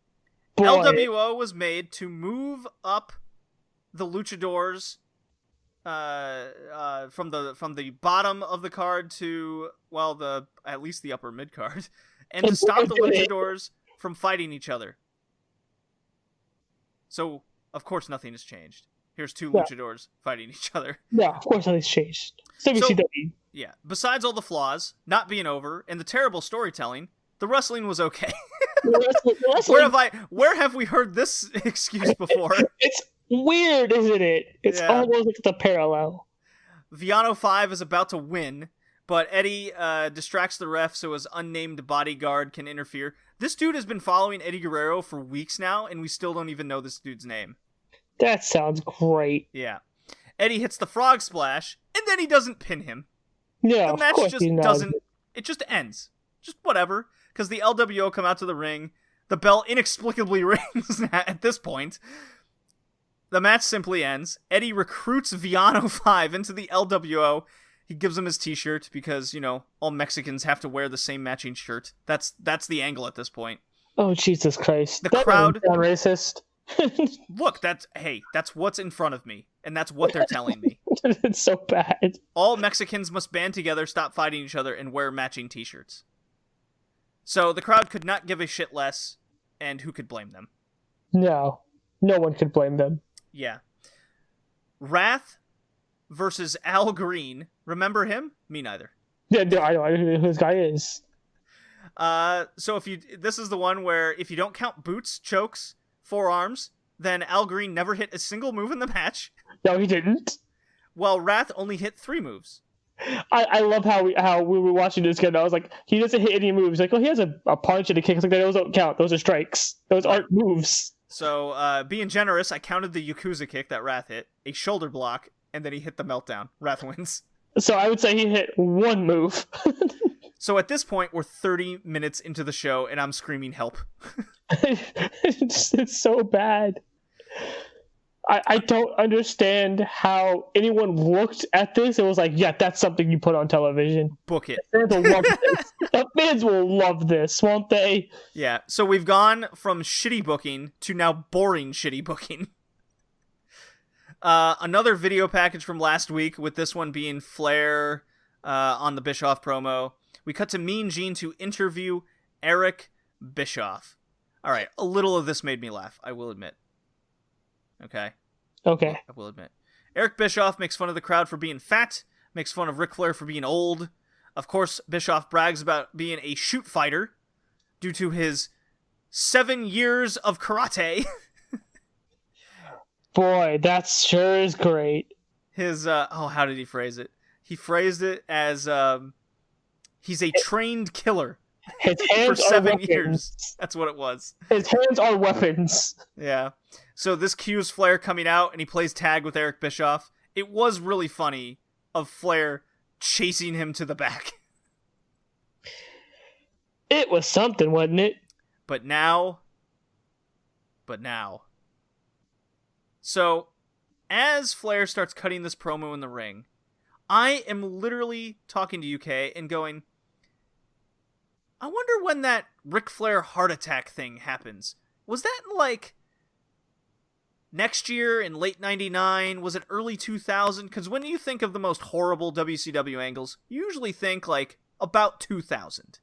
Boy. LWO was made to move up the luchadors from the bottom of the card to, well, at least the upper mid card, and to stop the luchadors from fighting each other. So, of course, nothing has changed. Here's two luchadors fighting each other. Yeah, of course nothing's changed. WCW. Yeah, besides all the flaws, not being over, and the terrible storytelling, the wrestling was okay. Where have we heard this excuse before? It's weird, isn't it? It's almost like the parallel. Viano 5 is about to win, but Eddie distracts the ref so his unnamed bodyguard can interfere. This dude has been following Eddie Guerrero for weeks now, and we still don't even know this dude's name. That sounds great. Yeah. Eddie hits the frog splash, and then he doesn't pin him. Yeah, the match just doesn't. It just ends. Just whatever. Because the LWO come out to the ring. The bell inexplicably rings at this point. The match simply ends. Eddie recruits Viano 5 into the LWO. He gives him his t-shirt because, all Mexicans have to wear the same matching shirt. That's the angle at this point. Oh, Jesus Christ. The crowd... racist. Look, that's what's in front of me, and that's what they're telling me. It's so bad. All Mexicans must band together, stop fighting each other, and wear matching t-shirts. So the crowd could not give a shit less, and who could blame them? No one could blame them. Yeah. Wrath versus Al Green. Remember him? Me neither. Yeah, no, I know who this guy is. So this is the one where if you don't count boots, chokes, forearms, then Al Green never hit a single move in the match. No, he didn't. While Wrath only hit 3 moves. I love how we were watching this kid. I was like, he doesn't hit any moves. Like, oh, he has a punch and a kick. It's like, those don't count. Those are strikes. Those aren't moves. So, being generous, I counted the Yakuza kick that Wrath hit, a shoulder block, and then he hit the meltdown. Wrath wins. So I would say he hit 1 move. So at this point, we're 30 minutes into the show, and I'm screaming help. It's so bad. I don't understand how anyone looked at this and was like, yeah, that's something you put on television. Book it. The fans will love this. The fans will love this, won't they? Yeah, so we've gone from shitty booking to now boring shitty booking. Another video package from last week, with this one being Flair on the Bischoff promo. We cut to Mean Gene to interview Eric Bischoff. All right, a little of this made me laugh, I will admit. Okay. I will admit. Eric Bischoff makes fun of the crowd for being fat, makes fun of Ric Flair for being old. Of course, Bischoff brags about being a shoot fighter due to his 7 years of karate. Boy, that sure is great. His, how did he phrase it? He phrased it as, he's a trained killer. His hands for 7 are years. That's what it was. His hands are weapons. Yeah. So this cues Flair coming out, and he plays tag with Eric Bischoff. It was really funny of Flair chasing him to the back. It was something, wasn't it? But now. So, as Flair starts cutting this promo in the ring, I am literally talking to UK and going, I wonder when that Ric Flair heart attack thing happens. Was that like next year in late 99? Was it early 2000? Because when you think of the most horrible WCW angles, you usually think like about 2000.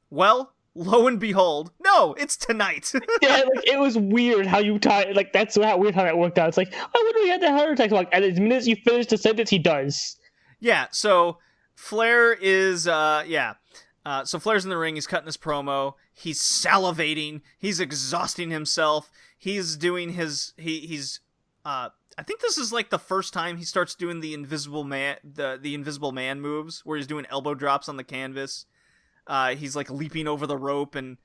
Well, lo and behold, no, it's tonight. Yeah, like, it was weird how you tie. Like, that's weird how that worked out. It's like, I wonder he had the heart attack. Like, and as minute as you finish the sentence, he does. Yeah. So Flair is, So Flair's in the ring. He's cutting his promo. He's salivating. He's exhausting himself. He's doing his. He's I think this is like the first time he starts doing the Invisible Man, the Invisible Man moves, where he's doing elbow drops on the canvas. He's like leaping over the rope and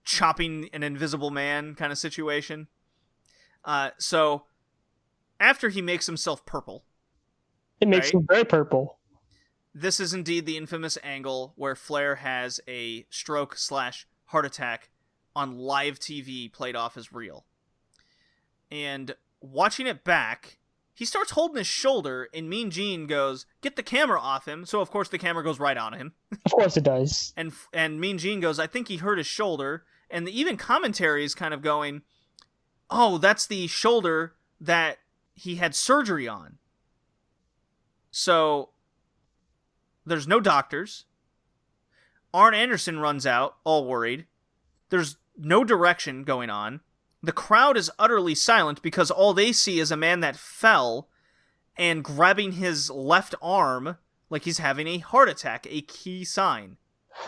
chopping an Invisible Man kind of situation. So after he makes himself purple, it makes him very purple. This is indeed the infamous angle where Flair has a stroke/heart attack on live TV played off as real. And watching it back, he starts holding his shoulder, and Mean Gene goes, "Get the camera off him." So, of course, the camera goes right on him. Of course it does. And Mean Gene goes, "I think he hurt his shoulder." And even commentary is kind of going, "Oh, that's the shoulder that he had surgery on." So, there's no doctors. Arn Anderson runs out, all worried. There's no direction going on. The crowd is utterly silent because all they see is a man that fell and grabbing his left arm like he's having a heart attack, a key sign,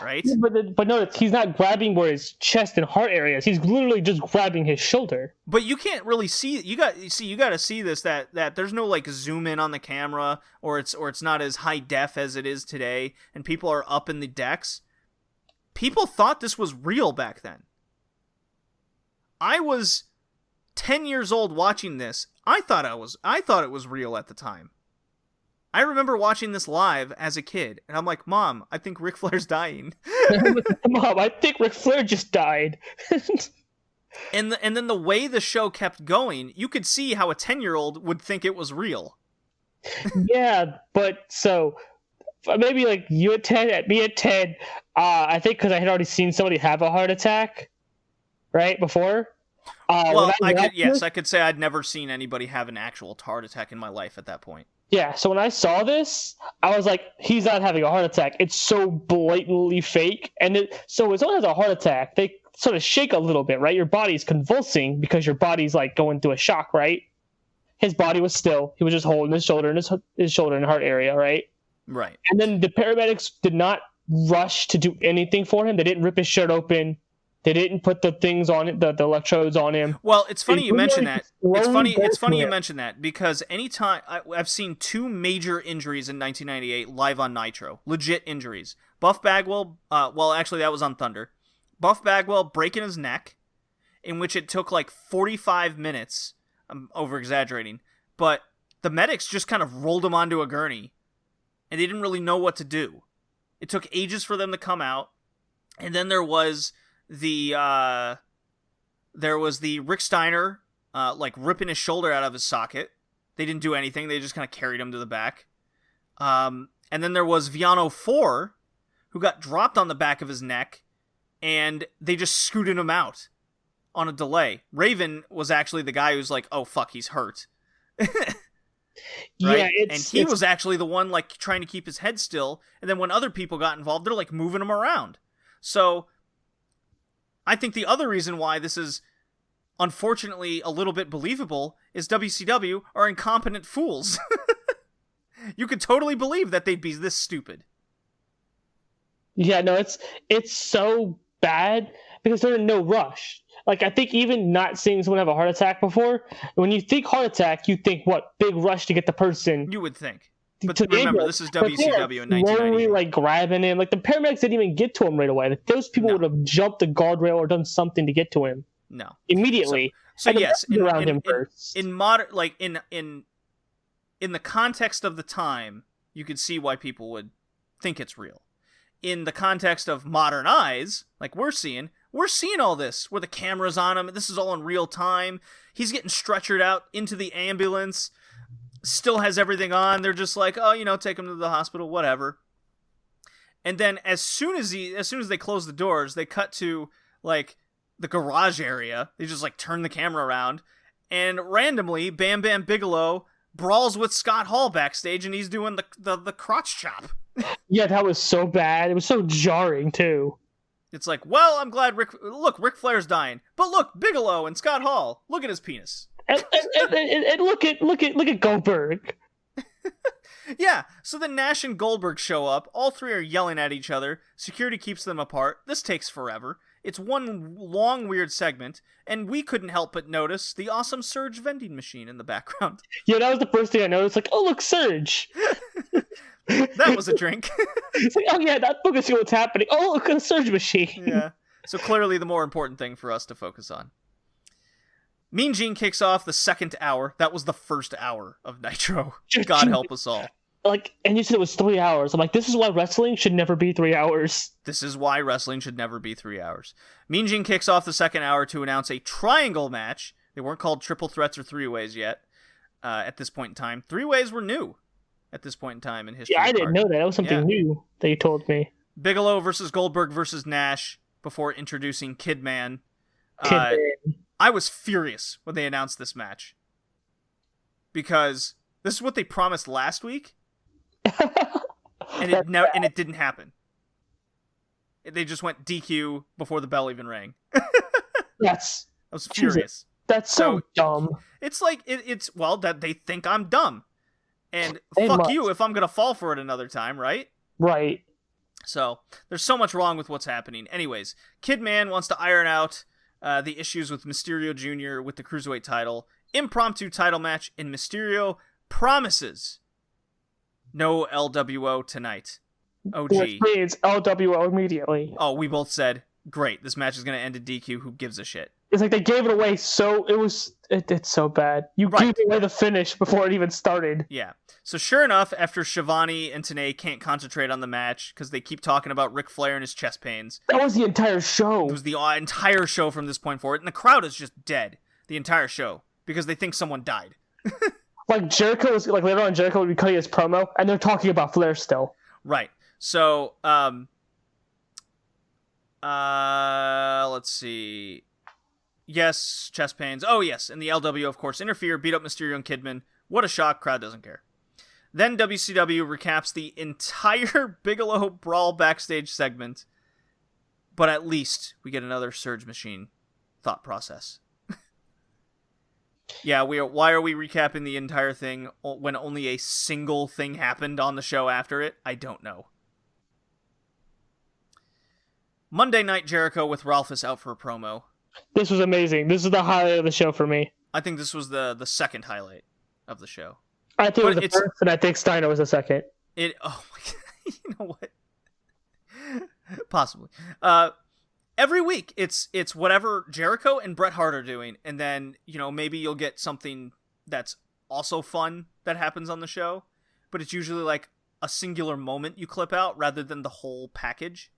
right? Yeah, but notice, he's not grabbing where his chest and heart area is. He's literally just grabbing his shoulder. But you can't really see. You got to see this that there's no like zoom in on the camera, or it's not as high def as it is today, and people are up in the decks. People thought this was real back then. I was 10 years old watching this. I thought it was real at the time. I remember watching this live as a kid, and I'm like, "Mom, I think Ric Flair's dying." Mom, I think Ric Flair just died. And then the way the show kept going, you could see how a 10-year-old would think it was real. Yeah, but so maybe like you at 10, at me at 10, I think because I had already seen somebody have a heart attack, right, before. Well, I could say I'd never seen anybody have an actual heart attack in my life at that point. Yeah, so when I saw this, I was like, he's not having a heart attack. It's so blatantly fake. And so when someone has a heart attack, they sort of shake a little bit, right? Your body's convulsing because your body's like going through a shock, right? His body was still. He was just holding his shoulder and his shoulder and heart area, right? Right. And then the paramedics did not rush to do anything for him. They didn't rip his shirt open. They didn't put the things on it, the electrodes on him. Well, it's funny you mention that. It's funny you mention that because anytime I've seen two major injuries in 1998 live on Nitro, legit injuries. Buff Bagwell, well, actually that was on Thunder. Buff Bagwell breaking his neck, in which it took like 45 minutes. I'm over exaggerating, but the medics just kind of rolled him onto a gurney, and they didn't really know what to do. It took ages for them to come out, and then there was the Rick Steiner like ripping his shoulder out of his socket. They didn't do anything. They just kind of carried him to the back. And then there was Viano 4, who got dropped on the back of his neck, and they just scooted him out on a delay. Raven was actually the guy who's like, "Oh fuck, he's hurt." Right? Yeah, and he was actually the one like trying to keep his head still. And then when other people got involved, they're like moving him around. So I think the other reason why this is unfortunately a little bit believable is WCW are incompetent fools. You could totally believe that they'd be this stupid. Yeah, no, it's so bad because they're in no rush. Like, I think even not seeing someone have a heart attack before, when you think heart attack, you think, what, big rush to get the person. You would think. But remember, this is WCW in 1998. Slowly, like, grabbing him. Like, the paramedics didn't even get to him right away. Like, those people would have jumped the guardrail or done something to get to him. No. Immediately. So yes, around him first. In modern, like, in the context of the time, you could see why people would think it's real. In the context of modern eyes, like we're seeing all this where the camera's on him. This is all in real time. He's getting stretchered out into the ambulance. Still has everything on. They're just like, oh, take him to the hospital, whatever. And then as soon as they close the doors, they cut to like the garage area. They just like turn the camera around, and randomly, Bam Bam Bigelow brawls with Scott Hall backstage, and he's doing the crotch chop. Yeah, that was so bad. It was so jarring too. It's like, well, I'm glad Ric Flair's dying, but look, Bigelow and Scott Hall, look at his penis. And look at Goldberg. Yeah, so then Nash and Goldberg show up. All three are yelling at each other. Security keeps them apart. This takes forever. It's one long, weird segment, and we couldn't help but notice the awesome Surge vending machine in the background. Yeah, that was the first thing I noticed. Like, oh, look, Surge. That was a drink. It's like, oh, yeah, not focusing on what's happening. Oh, look, a Surge machine. Yeah. So clearly the more important thing for us to focus on. Mean Gene kicks off the second hour. That was the first hour of Nitro. God help us all. Like, and you said it was 3 hours. I'm like, this is why wrestling should never be 3 hours. This is why wrestling should never be 3 hours. Mean Gene kicks off the second hour to announce a triangle match. They weren't called triple threats or three-ways yet at this point in time. Three-ways were new at this point in time in history. Yeah, I didn't know that. That was something new that you told me. Bigelow versus Goldberg versus Nash before introducing Kidman. I was furious when they announced this match. Because this is what they promised last week. And it didn't happen. They just went DQ before the bell even rang. Yes. I was furious. That's so dumb. It's like, it's that they think I'm dumb. And fuck you if I'm going to fall for it another time, right? Right. So, there's so much wrong with what's happening. Anyways, Kidman wants to iron out the issues with Mysterio Jr. with the Cruiserweight title. Impromptu title match, and Mysterio promises no LWO tonight. Oh, gee. Which means LWO immediately. Oh, we both said, great, this match is going to end in DQ. Who gives a shit? It's like they gave it away it's so bad. You gave away the finish before it even started. Yeah. So sure enough, after Shivani and Tenay can't concentrate on the match because they keep talking about Ric Flair and his chest pains. That was the entire show. It was the entire show from this point forward. And the crowd is just dead the entire show because they think someone died. Like Jericho was like later on Jericho would be cutting his promo and they're talking about Flair still. Right. So let's see. Yes, chest pains. Oh yes, and the LWO of course interfere, beat up Mysterio and Kidman. What a shock, crowd doesn't care. Then WCW recaps the entire Bigelow Brawl backstage segment. But at least we get another Surge Machine thought process. Yeah, why are we recapping the entire thing when only a single thing happened on the show after it? I don't know. Monday Night Jericho with Ralphus out for a promo. This was amazing. This is the highlight of the show for me. I think this was the second highlight of the show. I think it was the first, and I think Steiner was the second. Oh my god, you know what? Possibly. Every week, it's whatever Jericho and Bret Hart are doing, and then, maybe you'll get something that's also fun that happens on the show, but it's usually like a singular moment you clip out rather than the whole package.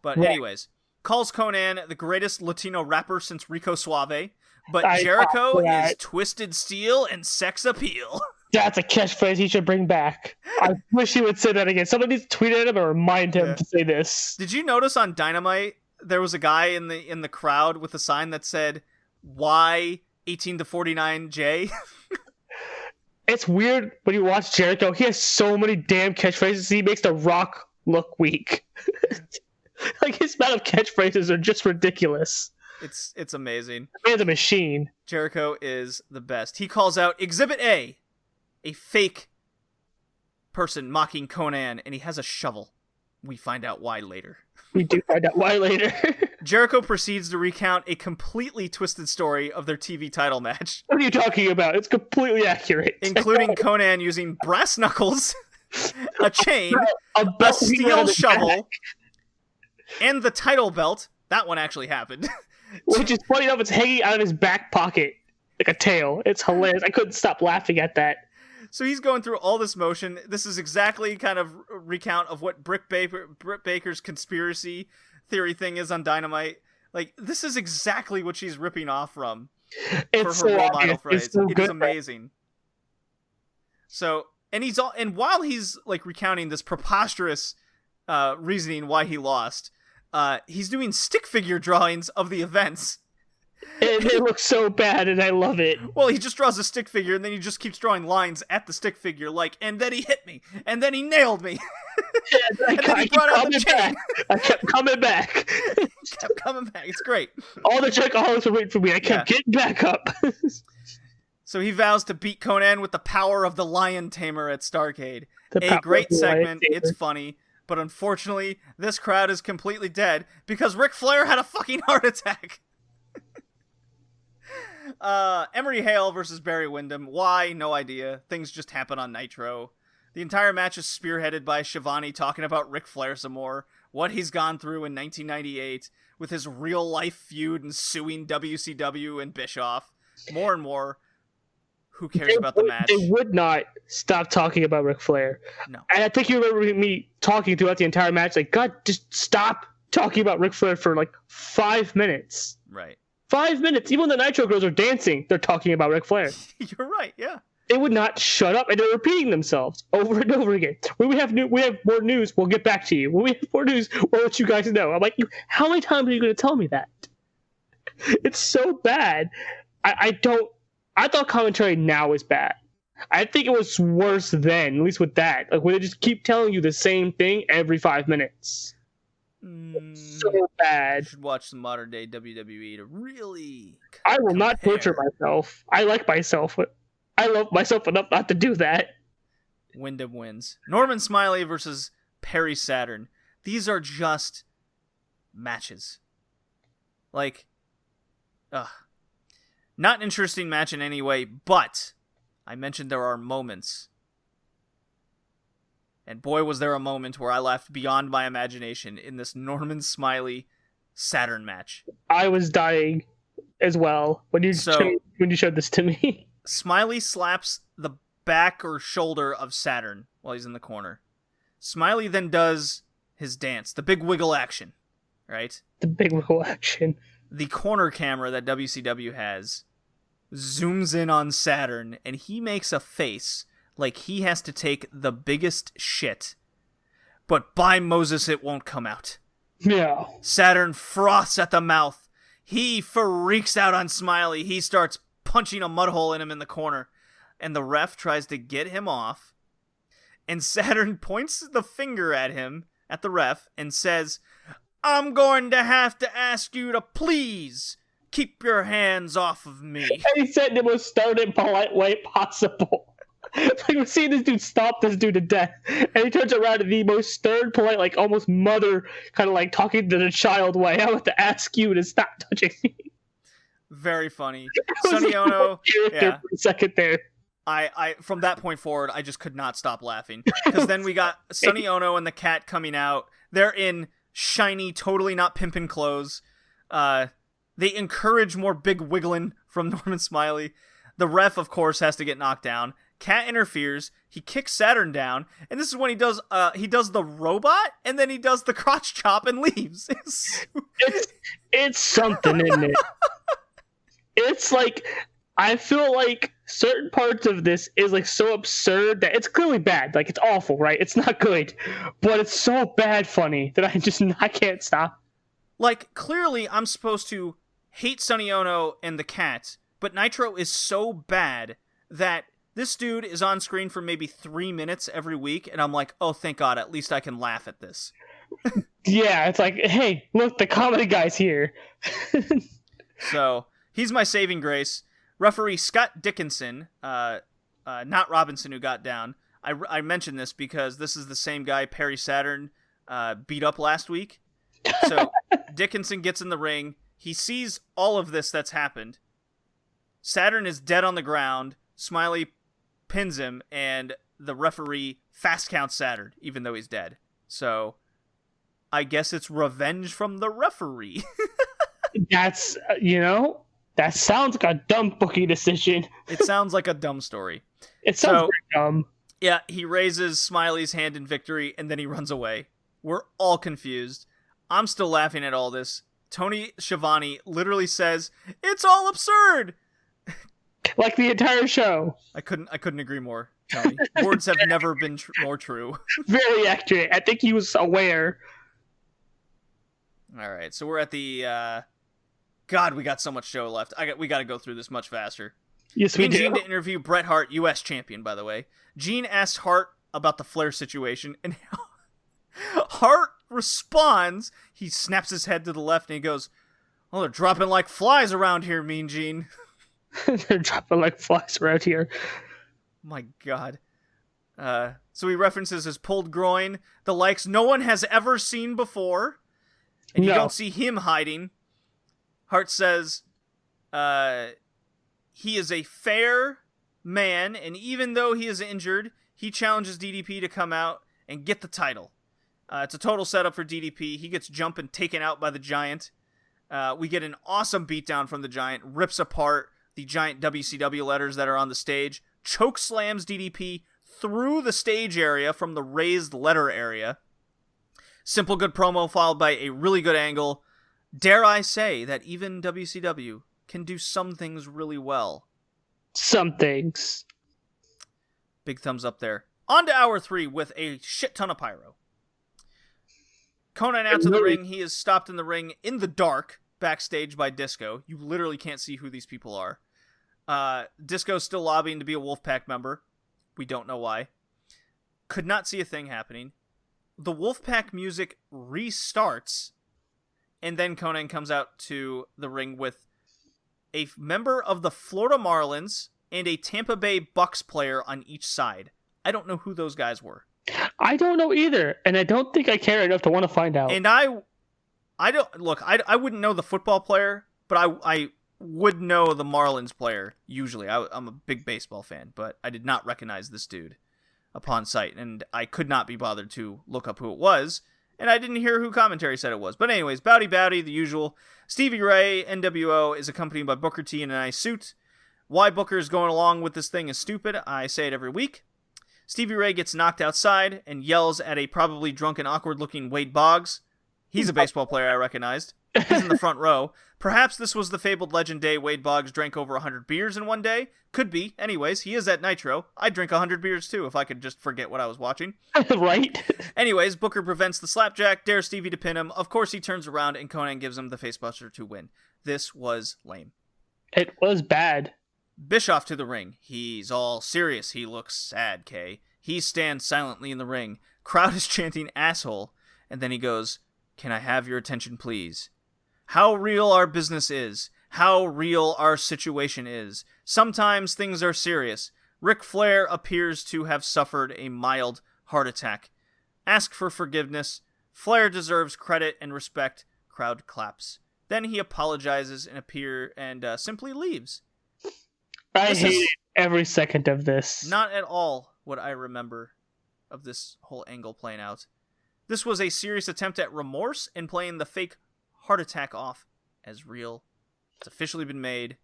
But anyways, calls Conan the greatest Latino rapper since Rico Suave, but Jericho is Twisted Steel and sex appeal. That's a catchphrase he should bring back. I wish he would say that again. Somebody needs to tweet at him or remind him to say this. Did you notice on Dynamite there was a guy in the crowd with a sign that said "Y 18 to 49J"? It's weird when you watch Jericho. He has so many damn catchphrases. He makes The Rock look weak. Like his amount of catchphrases are just ridiculous. It's amazing. The man's a machine. Jericho is the best. He calls out Exhibit A fake person mocking Conan, and he has a shovel. We find out why later. We do find out why later. Jericho proceeds to recount a completely twisted story of their TV title match. What are you talking about? It's completely accurate. Including Conan using brass knuckles, a chain, a steel shovel, and the title belt. That one actually happened. Which is funny enough, it's hanging out of his back pocket like a tail. It's hilarious. I couldn't stop laughing at that. So he's going through all this motion. This is exactly kind of a recount of what Britt Baker's conspiracy theory thing is on Dynamite. Like, this is exactly what she's ripping off from for her role model phrase. It is amazing. So, and while he's like recounting this preposterous reasoning why he lost, he's doing stick figure drawings of the events. And it looks so bad, and I love it. Well, he just draws a stick figure, and then he just keeps drawing lines at the stick figure, like, and then he hit me, and then he nailed me. And then he brought out the chain. I kept coming back. It's great. All the Checkaholics were waiting for me. I kept getting back up. So he vows to beat Conan with the power of the Lion Tamer at Starrcade. A great segment. It's funny. But unfortunately, this crowd is completely dead because Ric Flair had a fucking heart attack. Emery Hale versus Barry Windham. Why? No idea. Things just happen on Nitro. The entire match is spearheaded by Shivani talking about Ric Flair some more, what he's gone through in 1998 with his real-life feud and suing WCW and Bischoff. More and more. Who cares about the match? They would not stop talking about Ric Flair. No. And I think you remember me talking throughout the entire match, like, God, just stop talking about Ric Flair for like 5 minutes. Right. 5 minutes. Even when the Nitro girls are dancing, they're talking about Ric Flair. You're right, yeah. They would not shut up, and they're repeating themselves over and over again. When we have more news, we'll get back to you. When we have more news, we'll let you guys know. I'm like, how many times are you going to tell me that? It's so bad. I thought commentary now is bad. I think it was worse then, at least with that. Like, when they just keep telling you the same thing every 5 minutes. So bad. You should watch some modern day WWE to really I will not torture myself. I like myself, but I love myself enough not to do that. Wyndham wins. Norman Smiley versus Perry Saturn. These are just matches. Like, not an interesting match in any way, but I mentioned there are moments. And boy, was there a moment where I laughed beyond my imagination in this Norman Smiley Saturn match. I was dying as well when you showed this to me. Smiley slaps the back or shoulder of Saturn while he's in the corner. Smiley then does his dance, the big wiggle action, right? The big wiggle action. The corner camera that WCW has zooms in on Saturn, and he makes a face like he has to take the biggest shit. But by Moses, it won't come out. Yeah. Saturn froths at the mouth. He freaks out on Smiley. He starts punching a mud hole in him in the corner, and the ref tries to get him off, and Saturn points the finger at him, at the ref, and says, "I'm going to have to ask you to please keep your hands off of me." And he said it was stern and polite way possible. Like, we're seeing this dude stop this dude to death, and he turns around in the most stern, polite, like almost mother, kind of like talking to the child way. I have to ask you to stop touching me. Very funny. Sonny Ono, yeah. For a second there. I from that point forward, I just could not stop laughing. Because then we got Sonny Ono and the cat coming out. They're in shiny, totally not pimpin' clothes. They encourage more big wiggling from Norman Smiley. The ref, of course, has to get knocked down. Cat interferes. He kicks Saturn down, and this is when he does the robot, and then he does the crotch chop and leaves. It's something, isn't it? It's like, I feel like certain parts of this is like so absurd that it's clearly bad. Like, it's awful, right? It's not good, but it's so bad funny that I can't stop. Like, clearly I'm supposed to hate Sonny Ono and the cat, but Nitro is so bad that this dude is on screen for maybe 3 minutes every week, and I'm like, oh, thank God, at least I can laugh at this. Yeah, it's like, hey, look, the comedy guy's here. So, he's my saving grace. Referee Scott Dickinson, not Robinson, who got down. I mentioned this because this is the same guy Perry Saturn beat up last week. So, Dickinson gets in the ring. He sees all of this that's happened. Saturn is dead on the ground. Smiley pins him, and the referee fast counts Saturn, even though he's dead. So, I guess it's revenge from the referee. That's, that sounds like a dumb booking decision. It sounds like a dumb story. It sounds very dumb. Yeah, he raises Smiley's hand in victory, and then he runs away. We're all confused. I'm still laughing at all this. Tony Schiavone literally says, "It's all absurd!" Like the entire show. I couldn't agree more, Tony. Words have never been more true. Very accurate. I think he was aware. All right, so we're at the... God, we got so much show left. We got to go through this much faster. Yes, we do. Gene to interview Bret Hart, U.S. champion, by the way. Gene asks Hart about the Flair situation, and Hart responds. He snaps his head to the left, and he goes, "Oh, they're dropping like flies around here, Mean Gene." They're dropping like flies around here. My God. So he references his pulled groin, the likes no one has ever seen before, and you don't see him hiding. Hart says he is a fair man, and even though he is injured, he challenges DDP to come out and get the title. It's a total setup for DDP. He gets jumped and taken out by the Giant. We get an awesome beatdown from the Giant, rips apart the giant WCW letters that are on the stage, choke slams DDP through the stage area from the raised letter area. Simple good promo followed by a really good angle. Dare I say that even WCW can do some things really well. Some things. Big thumbs up there. On to hour 3 with a shit ton of pyro. Conan out to the ring. He is stopped in the ring in the dark, backstage by Disco. You literally can't see who these people are. Disco's still lobbying to be a Wolfpack member. We don't know why. Could not see a thing happening. The Wolfpack music restarts, and then Conan comes out to the ring with a member of the Florida Marlins and a Tampa Bay Bucks player on each side. I don't know who those guys were. I don't know either, and I don't think I care enough to want to find out. And I don't look. I wouldn't know the football player, but I would know the Marlins player. Usually, I'm a big baseball fan, but I did not recognize this dude upon sight, and I could not be bothered to look up who it was, and I didn't hear who commentary said it was. But anyways, Bowdy, the usual. Stevie Ray, NWO, is accompanied by Booker T in a nice suit. Why Booker's going along with this thing is stupid. I say it every week. Stevie Ray gets knocked outside and yells at a probably drunken, awkward-looking Wade Boggs. He's a baseball player I recognized. He's in the front row. Perhaps this was the fabled legend day Wade Boggs drank over 100 beers in one day. Could be. Anyways, he is at Nitro. I'd drink 100 beers too if I could just forget what I was watching. Right? Anyways, Booker prevents the slapjack, dares Stevie to pin him. Of course, he turns around and Conan gives him the facebuster to win. This was lame. It was bad. Bischoff to the ring. He's all serious. He looks sad, Kay. He stands silently in the ring. Crowd is chanting asshole. And then he goes, "Can I have your attention, please? How real our business is. How real our situation is. Sometimes things are serious. Ric Flair appears to have suffered a mild heart attack. Ask for forgiveness. Flair deserves credit and respect." Crowd claps. Then he apologizes and simply leaves. I hated every second of this. Not at all what I remember of this whole angle playing out. This was a serious attempt at remorse and playing the fake heart attack off as real. It's officially been made.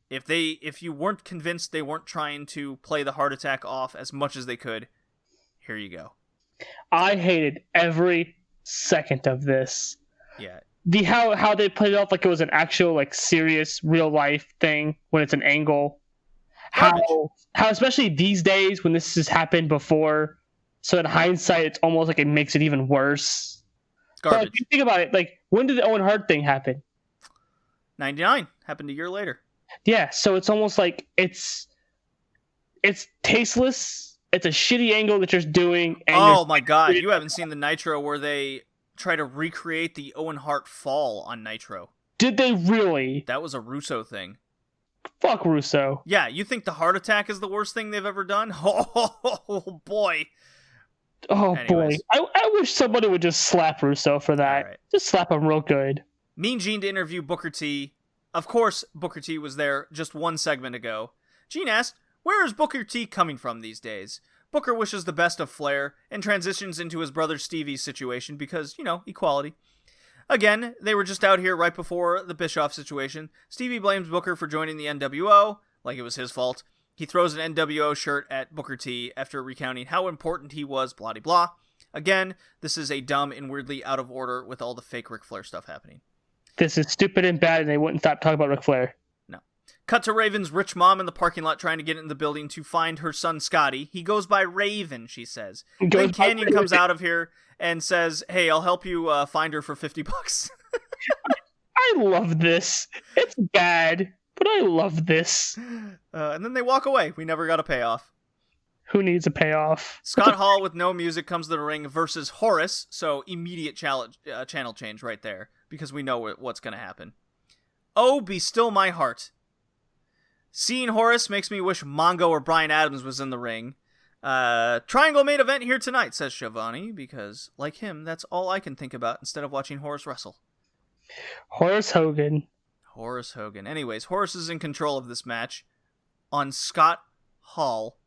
If you weren't convinced they weren't trying to play the heart attack off as much as they could, here you go. I hated every second of this. Yeah. How they played it off like it was an actual like serious real life thing when it's an angle. How especially these days when this has happened before, so in hindsight it's almost like it makes it even worse. Garbage. But if you think about it, like when did the Owen Hart thing happen? 99. Happened a year later. Yeah, so it's almost like it's tasteless. It's a shitty angle that you're doing. And oh my god, you haven't seen the Nitro where they try to recreate the Owen Hart fall on Nitro. Did they really? That was a Russo thing. Fuck Russo. Yeah, you think the heart attack is the worst thing they've ever done? Oh boy. Oh Anyways. boy. I wish somebody would just slap Russo for that. All right. Just slap him real good. Mean Gene to interview Booker T. Of course, Booker T was there just one segment ago. Gene asked, "Where is Booker T coming from these days?" Booker wishes the best of Flair and transitions into his brother Stevie's situation because, equality. Again, they were just out here right before the Bischoff situation. Stevie blames Booker for joining the NWO, like it was his fault. He throws an NWO shirt at Booker T after recounting how important he was, blah de blah. Again, this is a dumb and weirdly out of order with all the fake Ric Flair stuff happening. This is stupid and bad, and they wouldn't stop talking about Ric Flair. No. Cut to Raven's rich mom in the parking lot trying to get in the building to find her son Scotty. He goes by Raven, she says. Then Canyon comes out of here and says, "Hey, I'll help you find her for $50." I love this. It's bad, but I love this. And then they walk away. We never got a payoff. Who needs a payoff? Scott Hall with no music comes to the ring versus Horace, so immediate channel change right there, because we know what's going to happen. "Oh, be still my heart." Seeing Horace makes me wish Mongo or Bryan Adams was in the ring. Triangle main event here tonight, says Shivani, because, like him, that's all I can think about instead of watching Horace wrestle. Horace Hogan. Anyways, Horace is in control of this match on Scott Hall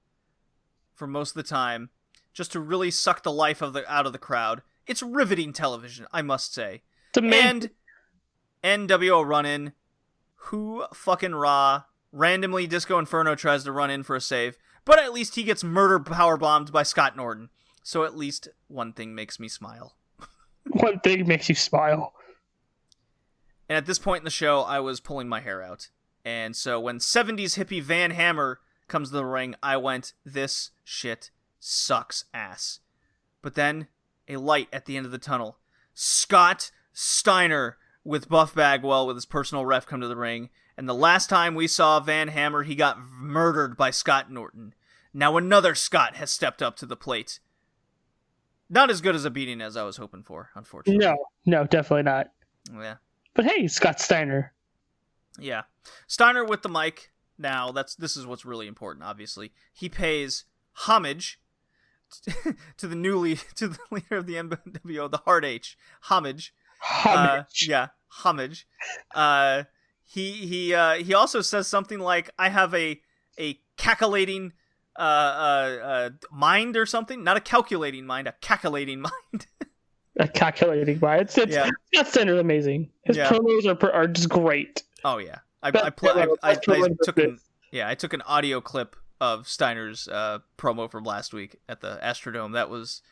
for most of the time, just to really suck the life out of the crowd. It's riveting television, I must say. And NWO run-in. Who fucking raw? Randomly, Disco Inferno tries to run in for a save, but at least he gets murder powerbombed by Scott Norton. So at least one thing makes me smile. One thing makes you smile. And at this point in the show, I was pulling my hair out. And so when 70s hippie Van Hammer comes to the ring, I went, this shit sucks ass. But then, a light at the end of the tunnel. Scott Steiner with Buff Bagwell with his personal ref come to the ring. And the last time we saw Van Hammer, he got murdered by Scott Norton. Now another Scott has stepped up to the plate. Not as good as a beating as I was hoping for, unfortunately. No, definitely not. Yeah. But hey, Scott Steiner. Yeah. Steiner with the mic. Now, this is what's really important, obviously. He pays homage to the leader of the NWO, the Hard H. Homage. Homage. He also says something like, I have a calculating mind or something. Not a calculating mind, a calculating mind. A calculating mind. Scott Steiner's amazing. His promos are just great. Oh yeah. I took an audio clip of Steiner's promo from last week at the Astrodome. That was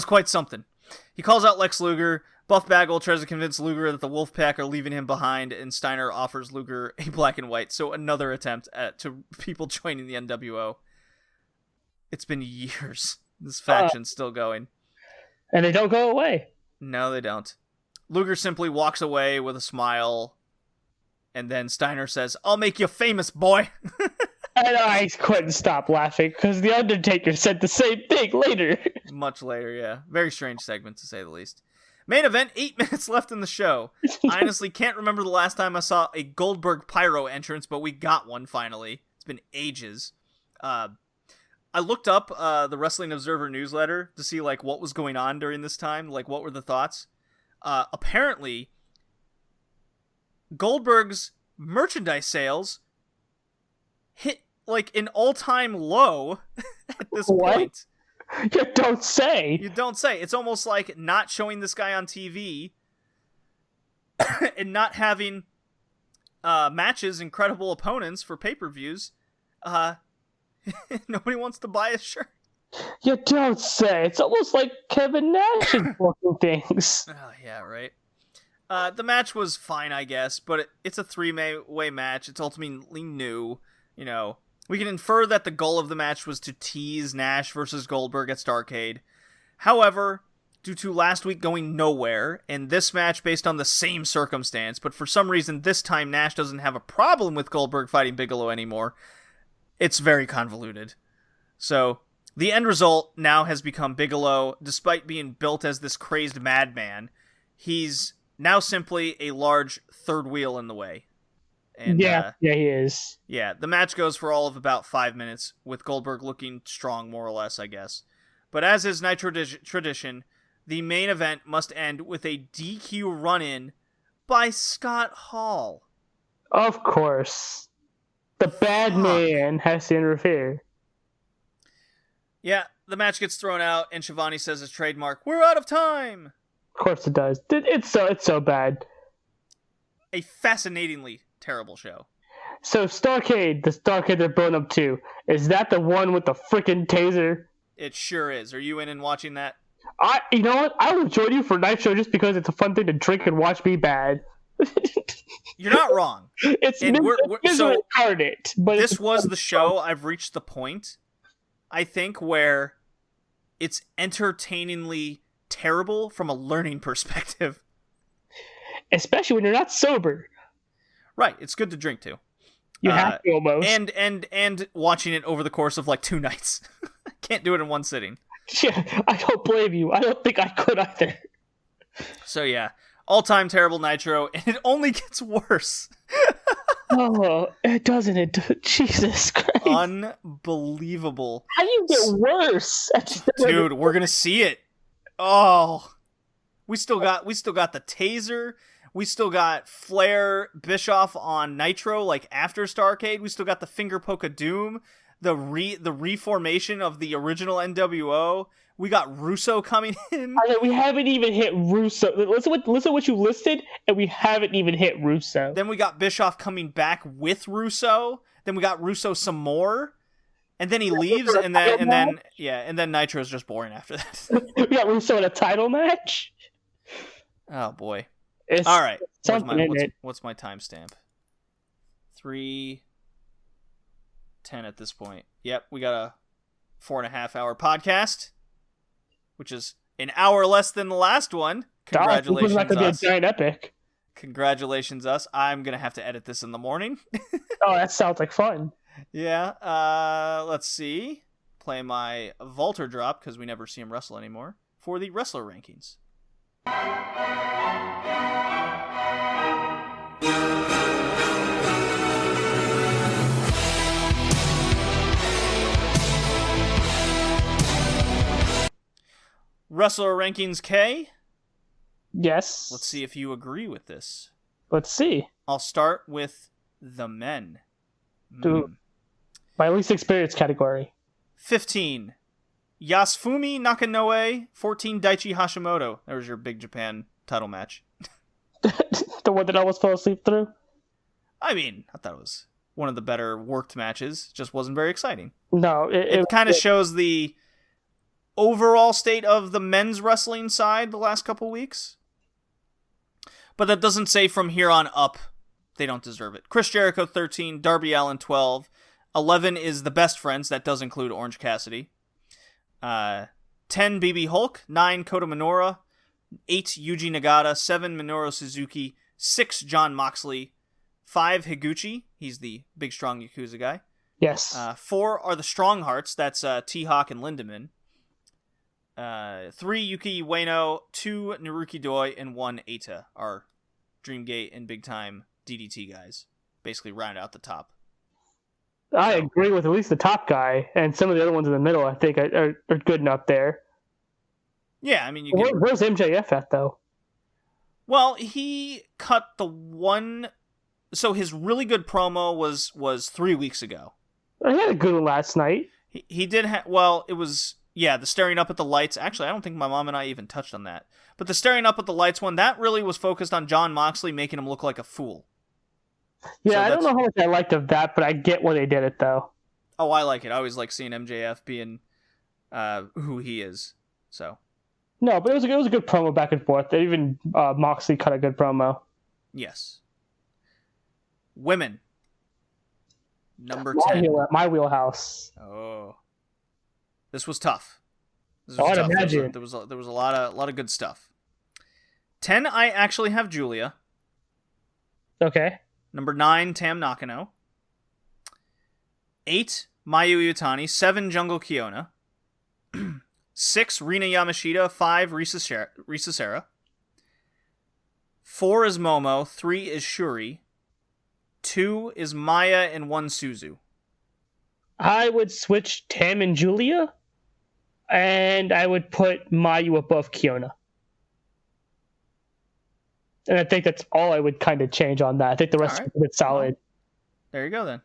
quite something. He calls out Lex Luger. Buff Bagwell tries to convince Luger that the Wolfpack are leaving him behind, and Steiner offers Luger a black and white. So another attempt to people joining the NWO. It's been years. This faction's still going. And they don't go away. No, they don't. Luger simply walks away with a smile, and then Steiner says, I'll make you famous, boy. And I couldn't stop laughing, because The Undertaker said the same thing later. Much later, yeah. Very strange segment, to say the least. Main event, 8 minutes left in the show. I honestly can't remember the last time I saw a Goldberg pyro entrance, but we got one finally. It's been ages. I looked up the Wrestling Observer newsletter to see like what was going on during this time, like what were the thoughts. Apparently, Goldberg's merchandise sales hit like an all-time low at this point. You don't say. You don't say. It's almost like not showing this guy on TV and not having matches and credible opponents for pay-per-views. Nobody wants to buy a shirt. You don't say. It's almost like Kevin Nash is booking things. Oh, yeah, right. The match was fine, I guess, but it's a three-way match. It's ultimately new. You know, we can infer that the goal of the match was to tease Nash versus Goldberg at Starrcade. However, due to last week going nowhere, and this match based on the same circumstance, but for some reason this time Nash doesn't have a problem with Goldberg fighting Bigelow anymore, it's very convoluted. So, the end result now has become Bigelow, despite being built as this crazed madman, he's now simply a large third wheel in the way. And, he is. Yeah, the match goes for all of about 5 minutes, with Goldberg looking strong, more or less, I guess. But as is Nitro tradition, the main event must end with a DQ run-in by Scott Hall. Of course. The bad man has to interfere. Yeah, the match gets thrown out, and Shivani says his trademark, "We're out of time!" Of course it does. It's so bad. A fascinatingly terrible show. So Starrcade, the Starrcade they're blowing up to, is that the one with the freaking taser? It sure is. Are you in and watching that? You know what? I will join you for Nitro just because it's a fun thing to drink and watch me bad. You're not wrong. It's so incarnate, but this was the show. I've reached the point, I think, where it's entertainingly terrible from a learning perspective. Especially when you're not sober. Right. It's good to drink too. You have to almost. And watching it over the course of like 2 nights. I can't do it in one sitting. Yeah, I don't blame you. I don't think I could either. So yeah, all-time terrible Nitro, and it only gets worse. Oh, it doesn't. Jesus Christ. Unbelievable. How do you get worse? Dude, we're gonna see it. Oh, we still got the taser. We still got Flair Bischoff on Nitro, like after Starrcade. We still got the finger poke of doom. The reformation of the original NWO. We got Russo coming in. We haven't even hit Russo. Listen what you listed, and we haven't even hit Russo. Then we got Bischoff coming back with Russo. Then we got Russo some more. And then he leaves, and then Nitro's just boring after that. We got Russo in a title match. Oh boy! It's all right, what's my timestamp? 3:10 at this point. Yep, we got a 4.5 hour podcast, which is an hour less than the last one. Congratulations, not gonna be a giant epic. Congratulations, us. I'm gonna have to edit this in the morning. Oh, that sounds like fun. Yeah, let's see. Play my Vaulter drop, because we never see him wrestle anymore, for the wrestler rankings. Wrestler rankings K? Yes. Let's see if you agree with this. Let's see. I'll start with the men. My least experienced category. 15. Yasufumi Nakanoe. 14. Daichi Hashimoto. That was your Big Japan title match. The one that I almost fell asleep through? I mean, I thought it was one of the better worked matches. Just wasn't very exciting. No. It kind of shows the overall state of the men's wrestling side the last couple weeks. But that doesn't say from here on up they don't deserve it. Chris Jericho, 13. Darby Allin, 12. 11 is the Best Friends. That does include Orange Cassidy. 10, BB Hulk. 9, Kota Minoura. 8, Yuji Nagata. 7, Minoru Suzuki. 6, Jon Moxley. 5, Higuchi. He's the big, strong Yakuza guy. Yes. 4 are the Strong Hearts. That's T-Hawk and Lindemann. 3, Yuki Ueno. 2, Naruki Doi. And 1, Eita. Our Dreamgate and Big Time DDT guys. Basically round out the top. I agree with at least the top guy, and some of the other ones in the middle I think are good enough there. Yeah, I mean, where's MJF at, though? Well, he cut the one... So his really good promo was 3 weeks ago. He had a good one last night. He did have... Well, it was... Yeah, the staring up at the lights. Actually, I don't think my mom and I even touched on that. But the staring up at the lights one, that really was focused on Jon Moxley making him look like a fool. Yeah, so I don't know how much I liked of that, but I get why they did it, though. Oh, I like it. I always like seeing MJF being who he is. So. No, but it was a good promo back and forth. Even Moxley cut a good promo. Yes. Women. Number 10. My wheelhouse. Oh. This was tough. I'd imagine. There was a lot of good stuff. 10, I actually have Julia. Okay. Number 9, Tam Nakano. 8, Mayu Iwatani. 7, Jungle Kiona. 6, Rina Yamashita. 5, Risa Sera. 4 is Momo. 3 is Shuri. 2 is Maya, and 1 Suzu. I would switch Tam and Julia, and I would put Mayu above Kiona. And I think that's all I would kind of change on that. I think the rest of it's solid. Well, there you go, then.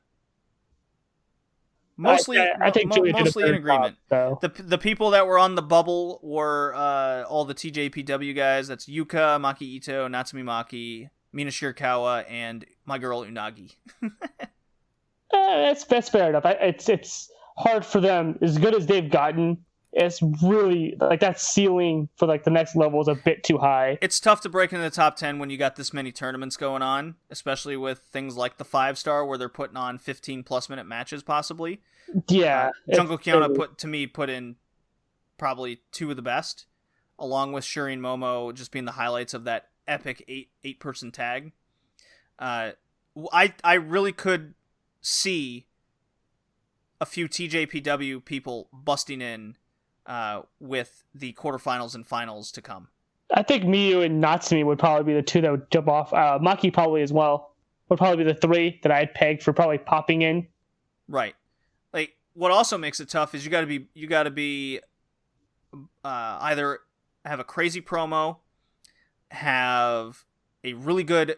Mostly, I think mostly in agreement. Top, so. The people that were on the bubble were all the TJPW guys. That's Yuka, Maki Ito, Natsumi Maki, Mina Shirakawa, and my girl Unagi. That's fair enough. It's hard for them. As good as they've gotten, it's really like that ceiling for like the next level is a bit too high. It's tough to break into the top 10 when you got this many tournaments going on, especially with things like the 5-star where they're putting on 15+ minute matches possibly. Yeah. Jungle Kiona put in probably 2 of the best, along with Shuri and Momo just being the highlights of that epic 8-person tag. I really could see a few TJPW people busting in with the quarterfinals and finals to come. I think Miyu and Natsumi would probably be the two that would jump off. Maki probably as well. would probably be the 3 that I'd peg for probably popping in. Right. Like, what also makes it tough is you got to be either have a crazy promo, have a really good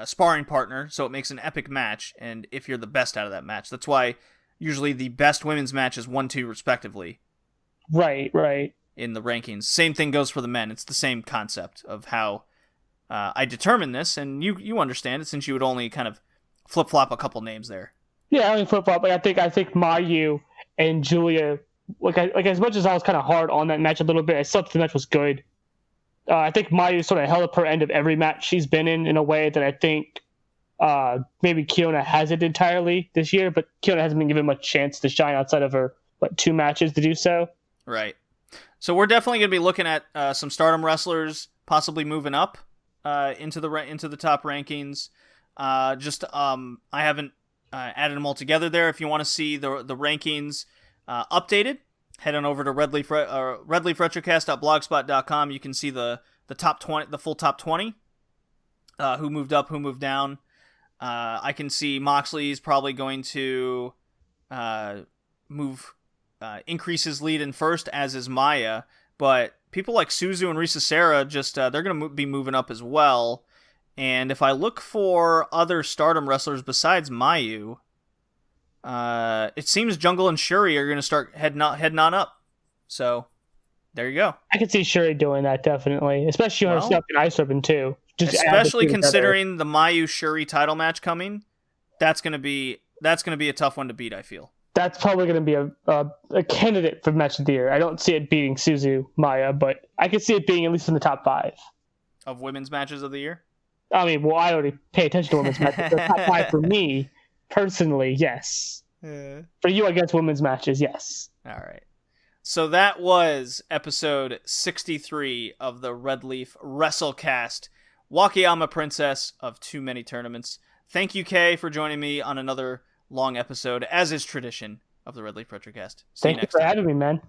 sparring partner, so it makes an epic match, and if you're the best out of that match. That's why usually the best women's match is 1-2 respectively. Right. In the rankings. Same thing goes for the men. It's the same concept of how I determine this, and you understand it since you would only kind of flip-flop a couple names there. Yeah, I only flip-flop. Like, I think Mayu and Julia, like as much as I was kind of hard on that match a little bit, I still thought the match was good. I think Mayu sort of held up her end of every match she's been in a way that I think maybe Kiona hasn't entirely this year, but Kiona hasn't been given much chance to shine outside of her 2 matches to do so. Right. So we're definitely going to be looking at some Stardom wrestlers possibly moving up into the top rankings. I haven't added them all together there. If you want to see the rankings updated, head on over to redleafretrocast.blogspot.com. You can see the top 20, the full top 20, who moved up, who moved down. I can see Moxley's probably going to increase his lead in first, as is Maya. But people like Suzu and Risa Sera, they're going to be moving up as well. And if I look for other Stardom wrestlers besides Mayu, it seems Jungle and Shuri are going to start heading on up. So, there you go. I could see Shuri doing that, definitely. Especially on herself in Ice Ribbon, too. Especially considering the Mayu-Shuri title match coming, that's going to be a tough one to beat, I feel. That's probably going to be a candidate for match of the year. I don't see it beating Suzu Maya, but I could see it being at least in the top 5. Of women's matches of the year? I mean, well, I already pay attention to women's matches. The top 5 for me, personally, yes. For you, I guess women's matches, yes. All right. So that was episode 63 of the Red Leaf Wrestlecast, Wakayama Princess of Too Many Tournaments. Thank you, Kay, for joining me on another long episode, as is tradition of the Red Leaf Retrocast. Thank you for having me, man.